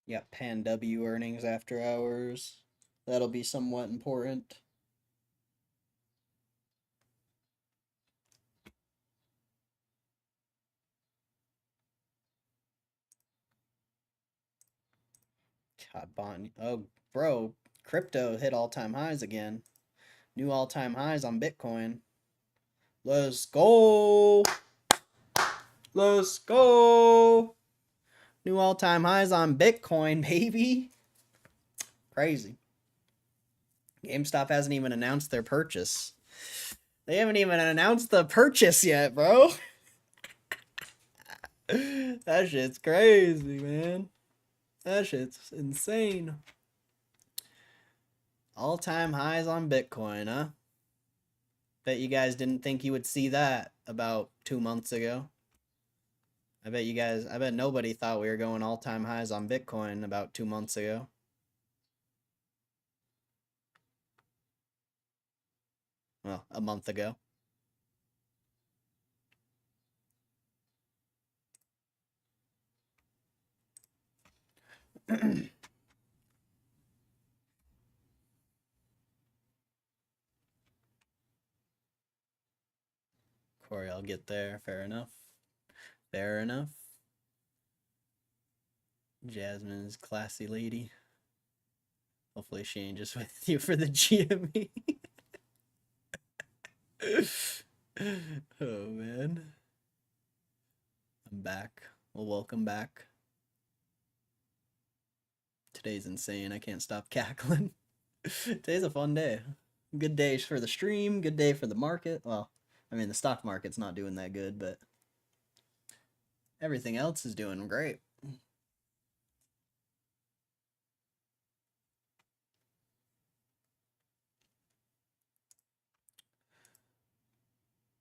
[SPEAKER 1] You got Pan W earnings after hours. That'll be somewhat important. God, bond. Oh, bro, crypto hit all-time highs again. New all-time highs on Bitcoin. Let's go. Let's go. New all-time highs on Bitcoin, baby. Crazy. GameStop hasn't even announced their purchase. They haven't even announced the purchase yet, bro. That shit's crazy, man. That shit's insane. All-time highs on Bitcoin, huh? Bet you guys didn't think you would see that about 2 months ago. I bet nobody thought we were going all-time highs on Bitcoin about 2 months ago. Well, a month ago. Corey, I'll get there. Fair enough. Fair enough. Jasmine is a classy lady. Hopefully she ain't just with you for the GME. Oh man. I'm back. Well, welcome back. Today's insane. I can't stop cackling. Today's a fun day. Good day for the stream, good day for the market. Well, I mean, the stock market's not doing that good, but everything else is doing great.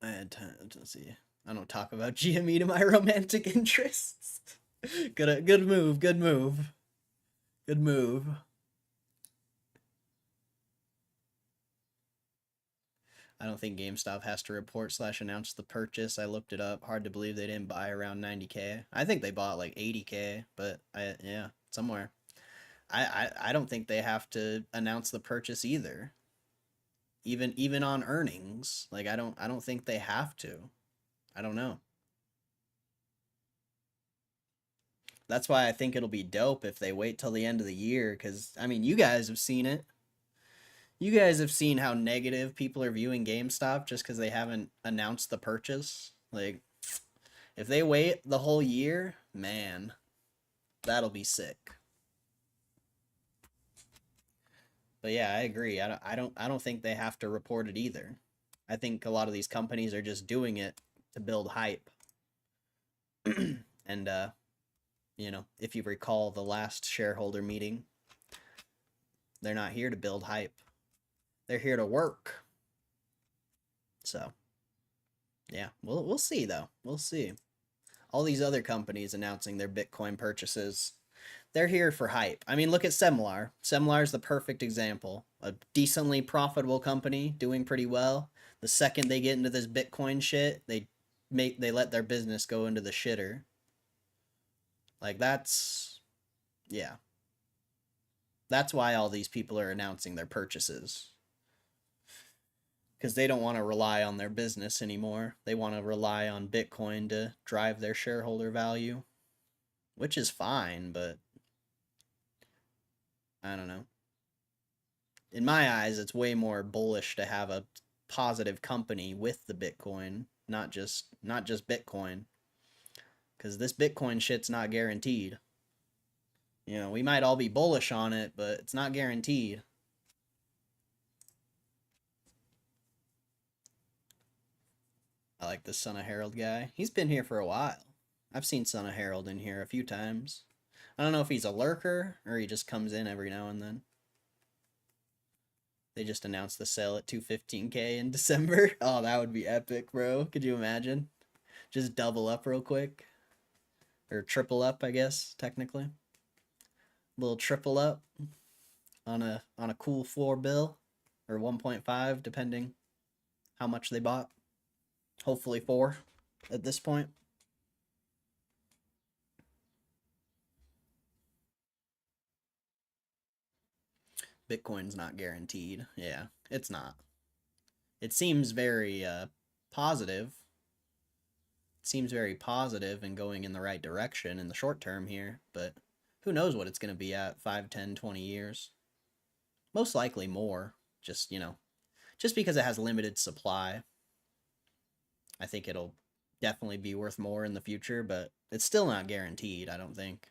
[SPEAKER 1] I had time to see. I don't talk about GME to my romantic interests. Good move, good move. Good move. I don't think GameStop has to report / announce the purchase. I looked it up. Hard to believe they didn't buy around 90K. I think they bought like 80K, but yeah, somewhere. I don't think they have to announce the purchase either. Even on earnings. Like I don't think they have to. I don't know. That's why I think it'll be dope if they wait till the end of the year, cuz I mean, you guys have seen it. You guys have seen how negative people are viewing GameStop just cuz they haven't announced the purchase. Like if they wait the whole year, man, that'll be sick. But yeah, I agree. I don't think they have to report it either. I think a lot of these companies are just doing it to build hype. And you know, if you recall the last shareholder meeting, they're not here to build hype. They're here to work. So, yeah, we'll see though. We'll see. All these other companies announcing their Bitcoin purchases, they're here for hype. I mean, look at Semlar. Semlar is the perfect example. A decently profitable company doing pretty well. The second they get into this Bitcoin shit, they let their business go into the shitter. Like yeah. That's why all these people are announcing their purchases. Because they don't want to rely on their business anymore. They want to rely on Bitcoin to drive their shareholder value, which is fine, but I don't know. In my eyes, it's way more bullish to have a positive company with the Bitcoin, not just Bitcoin. Because this Bitcoin shit's not guaranteed. You know, we might all be bullish on it, but it's not guaranteed. I like this Son of Harold guy. He's been here for a while. I've seen Son of Harold in here a few times. I don't know if he's a lurker or he just comes in every now and then. They just announced the sale at 215K in December. Oh, that would be epic, bro. Could you imagine? Just double up real quick. Or triple up, I guess, technically. Little triple up on a cool floor bill. Or 1.5, depending how much they bought. Hopefully 4 at this point. Bitcoin's not guaranteed. Yeah, it's not. It seems very positive. It seems very positive and going in the right direction in the short term here, but who knows what it's going to be at 5, 10, 20 years. Most likely more, just, you know, just because it has limited supply. I think it'll definitely be worth more in the future, but it's still not guaranteed, I don't think.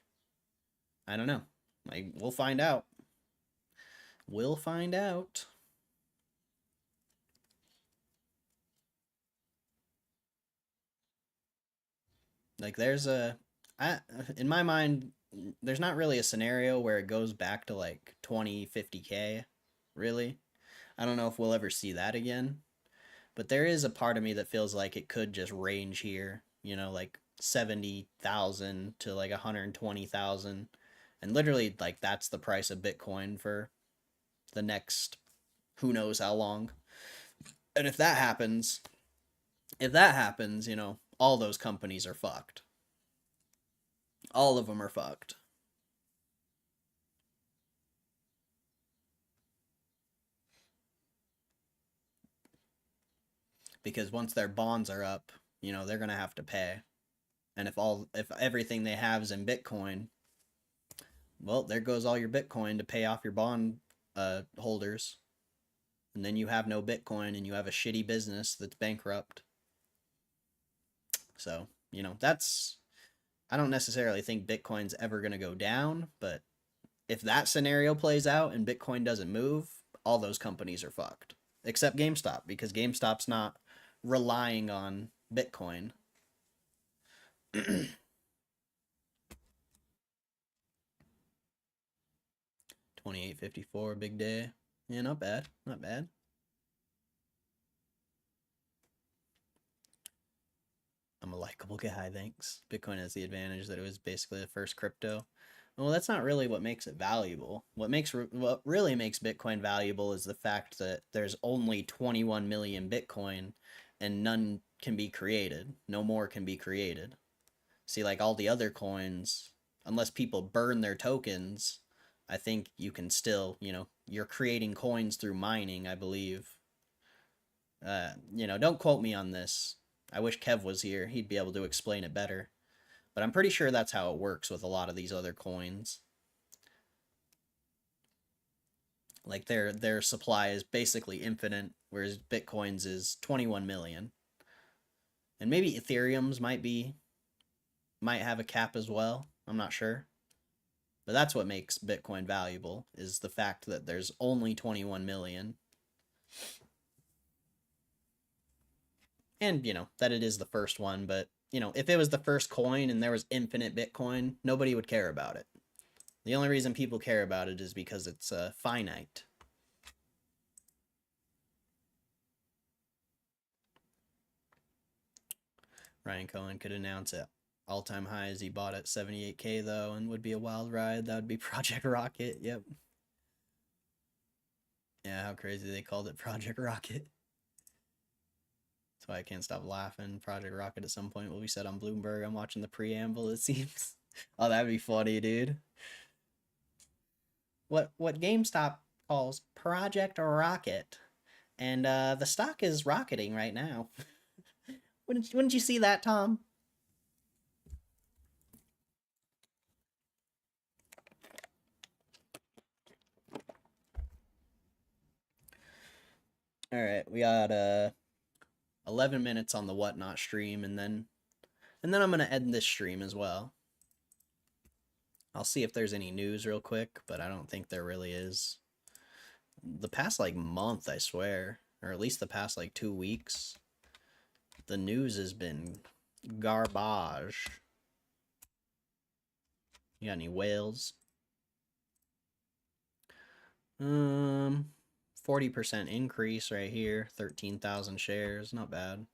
[SPEAKER 1] I don't know. Like, we'll find out. We'll find out. Like, there's in my mind, there's not really a scenario where it goes back to like 20, 50K, really. I don't know if we'll ever see that again. But there is a part of me that feels like it could just range here, like 70,000 to like 120,000. And literally, like, that's the price of Bitcoin for the next who knows how long. And if that happens, all those companies are fucked. All of them are fucked. Because once their bonds are up, they're going to have to pay. And if everything they have is in Bitcoin, well, there goes all your Bitcoin to pay off your bond holders. And then you have no Bitcoin and you have a shitty business that's bankrupt. So, I don't necessarily think Bitcoin's ever going to go down, but if that scenario plays out and Bitcoin doesn't move, all those companies are fucked. Except GameStop, because GameStop's not relying on Bitcoin. 28.54, big day. Yeah, not bad. Not bad. I'm a likable guy, thanks. Bitcoin has the advantage that it was basically the first crypto. Well, that's not really what makes it valuable. What really makes Bitcoin valuable is the fact that there's only 21 million Bitcoin and none can be created. No more can be created. See, like all the other coins, unless people burn their tokens, I think you can still, you're creating coins through mining, I believe. Don't quote me on this. I wish Kev was here. He'd be able to explain it better. But I'm pretty sure that's how it works with a lot of these other coins. Like their supply is basically infinite, whereas Bitcoin's is 21 million. And maybe Ethereum's might have a cap as well. I'm not sure. But that's what makes Bitcoin valuable, is the fact that there's only 21 million. And, that it is the first one, but, if it was the first coin and there was infinite Bitcoin, nobody would care about it. The only reason people care about it is because it's finite. Ryan Cohen could announce it. All-time highs he bought at 78K, though, and would be a wild ride. That would be Project Rocket, yep. Yeah, how crazy they called it Project Rocket. That's why I can't stop laughing. Project Rocket at some point will be said on Bloomberg. I'm watching the preamble, it seems. Oh, that'd be funny, dude. What GameStop calls Project Rocket. And the stock is rocketing right now. Wouldn't you see that, Tom? All right, we got 11 minutes on the Whatnot stream, and then I'm gonna end this stream as well. I'll see if there's any news real quick, but I don't think there really is. The past like month, I swear, or at least the past like 2 weeks, the news has been garbage. You got any whales? 40% increase right here, 13,000 shares, not bad.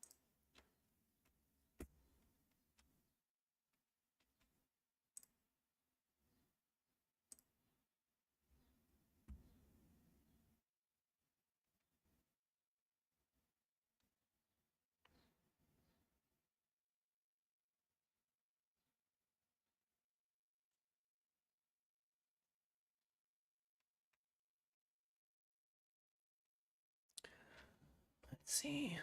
[SPEAKER 1] Let's see.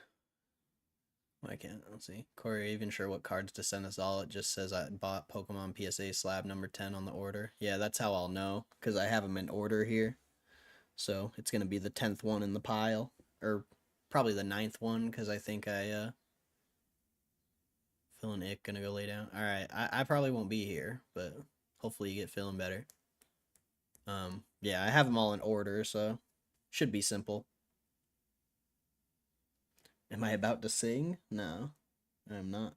[SPEAKER 1] Why can't let's see. Corey, even sure what cards to send us all. It just says I bought Pokemon PSA slab number 10 on the order. Yeah, that's how I'll know, because I have them in order here. So it's gonna be the 10th one in the pile, or probably the 9th one, because I think I feeling ick, gonna go lay down. All right, I probably won't be here, but hopefully you get feeling better. Yeah, I have them all in order, so should be simple. Am I about to sing? No, I'm not.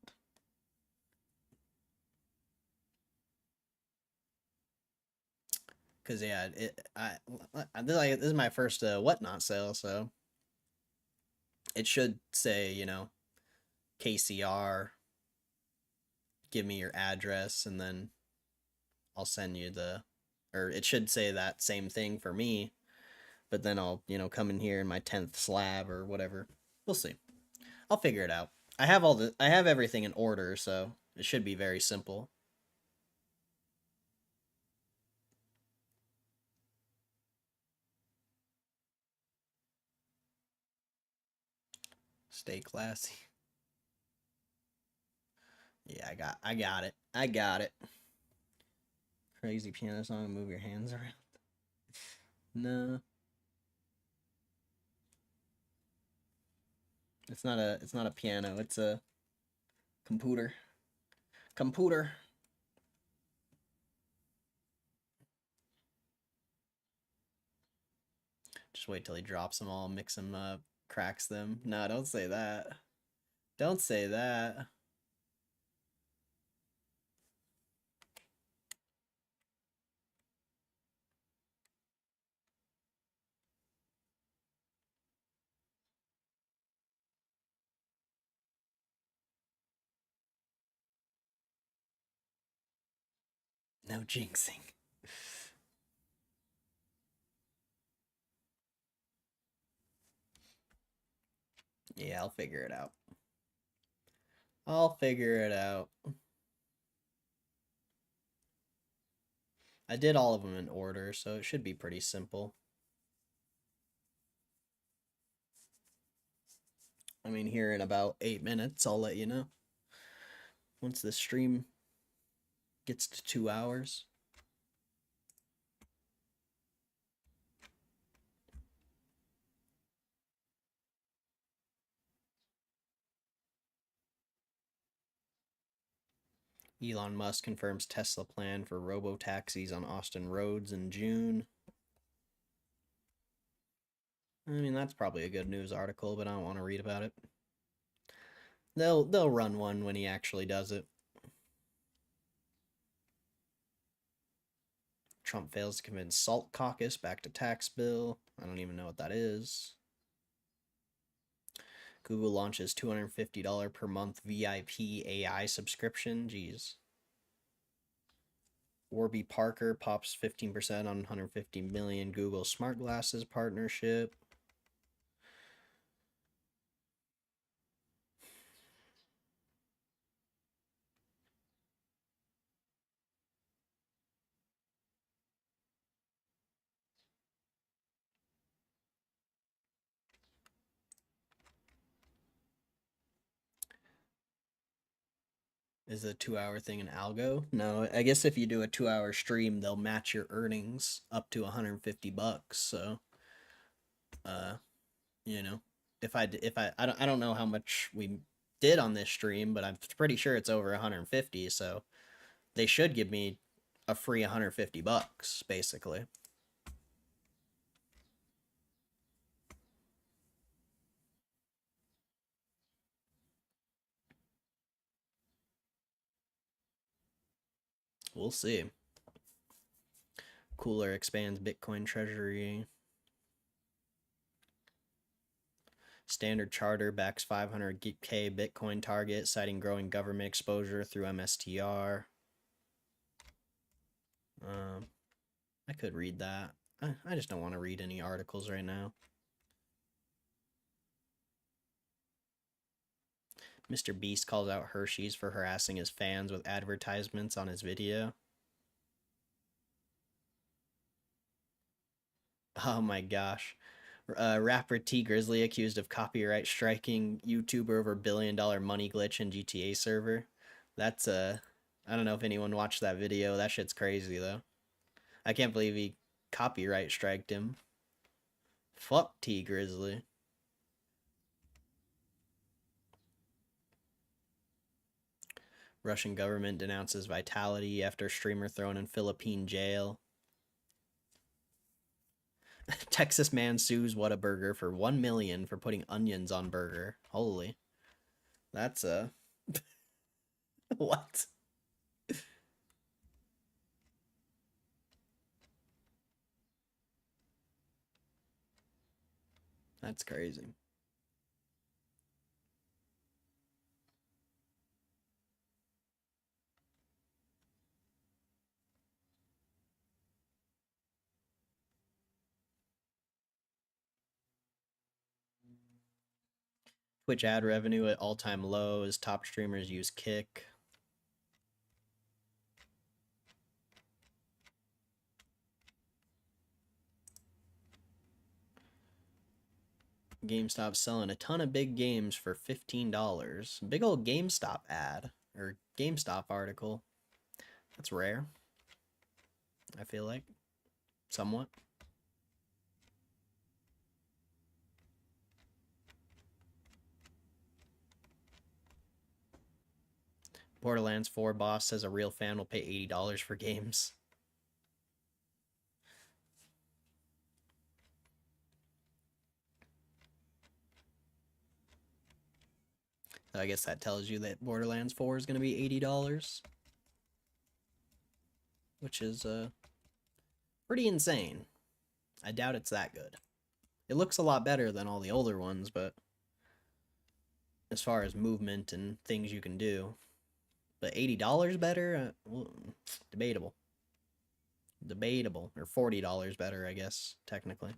[SPEAKER 1] Cause yeah, this is my first whatnot sale, so it should say, you know, KCR, give me your address, and then I'll send you or it should say that same thing for me, but then I'll, you know, come in here in my 10th slab or whatever. We'll see. I'll figure it out. I have everything in order, so it should be very simple. Stay classy. Yeah, I got it. I got it. Crazy piano song, move your hands around. No. It's not a piano, it's a computer. Computer. Just wait till he drops them all, mix them up, cracks them. No, don't say that. Don't say that. No jinxing. Yeah, I'll figure it out. I'll figure it out. I did all of them in order, so it should be pretty simple. I mean, here in about 8 minutes, I'll let you know. Once the stream gets to 2 hours. Elon Musk confirms Tesla plan for robo-taxis on Austin roads in June. I mean, that's probably a good news article, but I don't want to read about it. They'll run one when he actually does it. Trump fails to convince SALT caucus back to tax bill. I don't even know what that is. Google launches $250 per month VIP AI subscription. Jeez. Warby Parker pops 15% on 150 million Google smart glasses partnership. Is a 2 hour thing an algo? No, I guess if you do a 2 hour stream, they'll match your earnings up to $150. So, uh, you know, if I don't know how much we did on this stream, but I'm pretty sure it's over 150. So they should give me a free $150 basically. We'll see. Cooler expands Bitcoin treasury. Standard Charter backs 500K Bitcoin target, citing growing government exposure through MSTR. I could read that. I just don't want to read any articles right now. Mr. Beast calls out Hershey's for harassing his fans with advertisements on his video. Oh my gosh. Rapper T Grizzly accused of copyright striking YouTuber over $1 billion money glitch in GTA server. That's I don't know if anyone watched that video. That shit's crazy though. I can't believe he copyright striked him. Fuck T Grizzly. Russian government denounces Vitality after streamer thrown in Philippine jail. Texas man sues Whataburger for $1 million for putting onions on burger. Holy. That's what? That's crazy. Twitch ad revenue at all-time low as top streamers use Kick. GameStop selling a ton of big games for $15. Big old GameStop ad or GameStop article. That's rare. I feel like somewhat. Borderlands 4 boss says a real fan will pay $80 for games. So I guess that tells you that Borderlands 4 is going to be $80, which is pretty insane. I doubt it's that good. It looks a lot better than all the older ones, but as far as movement and things you can do, but $80 better? Debatable. Debatable. Or $40 better, I guess, technically.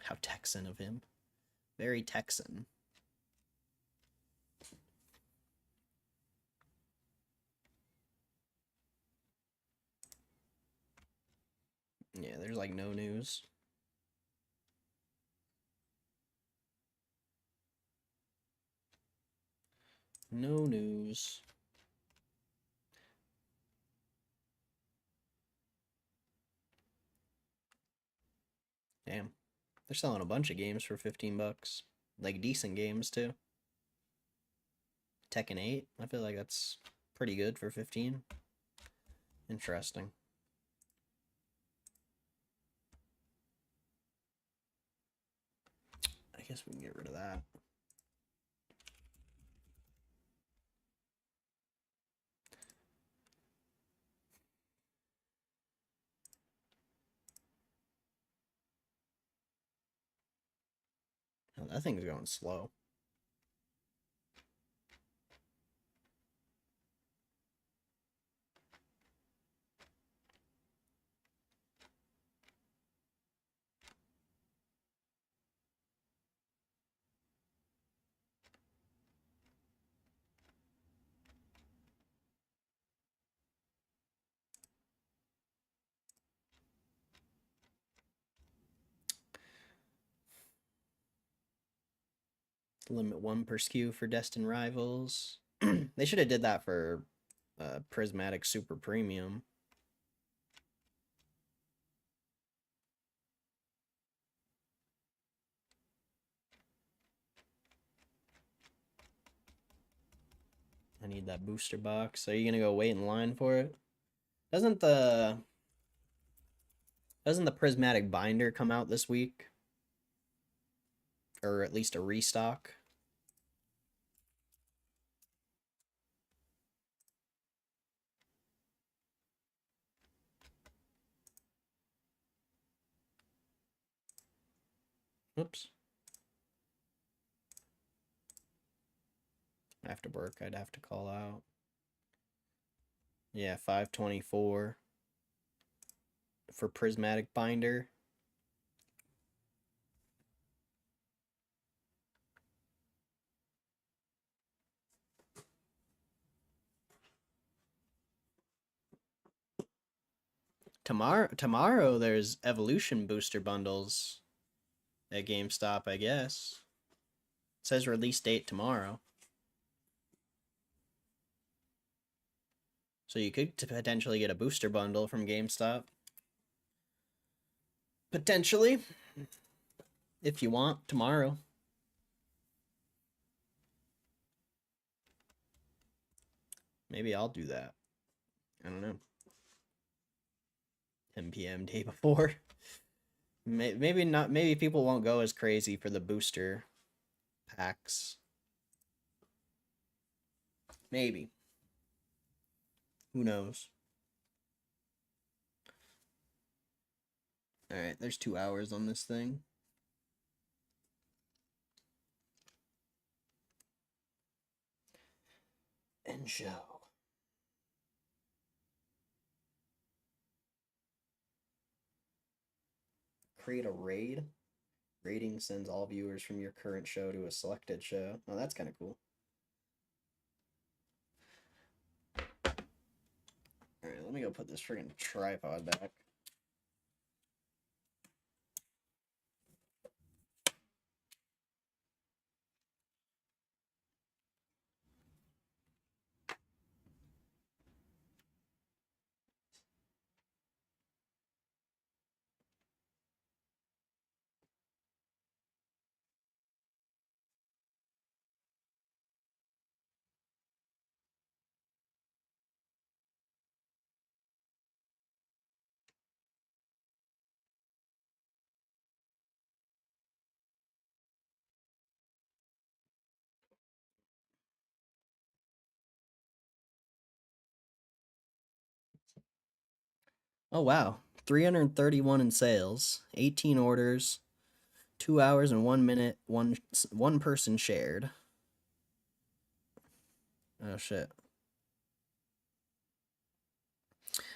[SPEAKER 1] How Texan of him. Very Texan. Yeah, there's like no news. No news. Damn. They're selling a bunch of games for 15 bucks. Like decent games too. Tekken 8, I feel like that's pretty good for 15. Interesting. I guess we can get rid of that. Oh, that thing's going slow. Limit 1 per SKU for Destined Rivals. They should have did that for Prismatic Super Premium. I need that booster box. Are you gonna go wait in line for it? Doesn't the Prismatic Binder come out this week? Or at least a restock? Oops. After work, I'd have to call out. Yeah, 524 for Prismatic Binder. Tomorrow there's Evolution booster bundles at GameStop, I guess. It says release date tomorrow. So you could potentially get a booster bundle from GameStop. Potentially. If you want, tomorrow. Maybe I'll do that. I don't know. 10 p.m. day before. Maybe not. Maybe people won't go as crazy for the booster packs. Maybe. Who knows? Alright, there's 2 hours on this thing. End show. Create a raid. Rating sends all viewers from your current show to a selected show. Oh, that's kind of cool. Alright, let me go put this friggin' tripod back. Oh wow, 331 in sales, 18 orders, 2 hours and 1 minute, one person shared. Oh shit.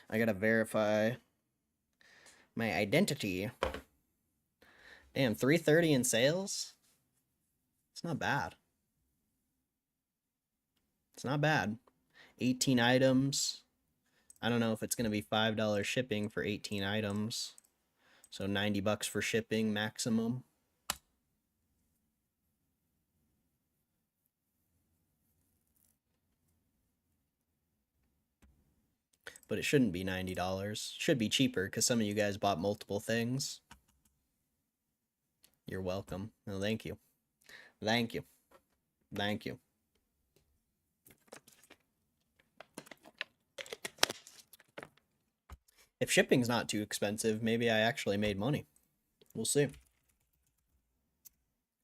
[SPEAKER 1] I gotta verify my identity. Damn, 330 in sales? It's not bad. It's not bad. 18 items. I don't know if it's gonna be $5 shipping for 18 items. So 90 bucks for shipping maximum. But it shouldn't be $90. Should be cheaper because some of you guys bought multiple things. You're welcome. No, thank you. Thank you. Thank you. If shipping's not too expensive, maybe I actually made money. We'll see.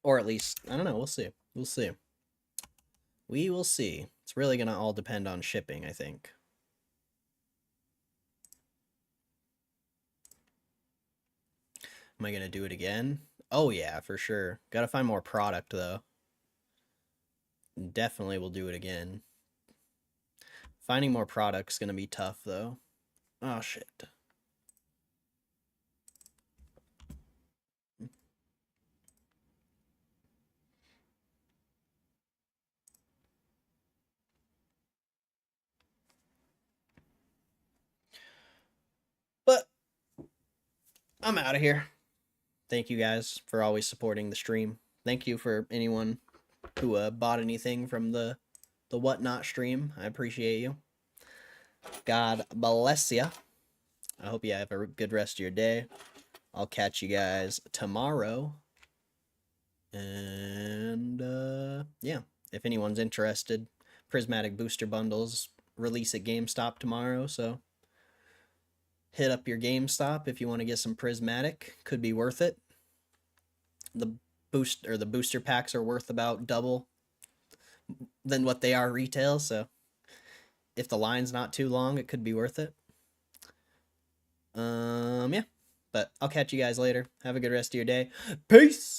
[SPEAKER 1] Or at least, I don't know, we'll see. We'll see. We will see. It's really gonna all depend on shipping, I think. Am I gonna do it again? Oh yeah, for sure. Gotta find more product though. Definitely will do it again. Finding more product's gonna be tough though. Oh shit. But I'm out of here. Thank you guys for always supporting the stream. Thank you for anyone who bought anything from the Whatnot stream. I appreciate you. God bless you. I hope you have a good rest of your day. I'll catch you guys tomorrow. And yeah, if anyone's interested, prismatic booster bundles release at GameStop tomorrow, so hit up your GameStop if you want to get some prismatic. Could be worth it. The booster packs are worth about double than what they are retail, so if the line's not too long, it could be worth it. Yeah. But I'll catch you guys later. Have a good rest of your day. Peace!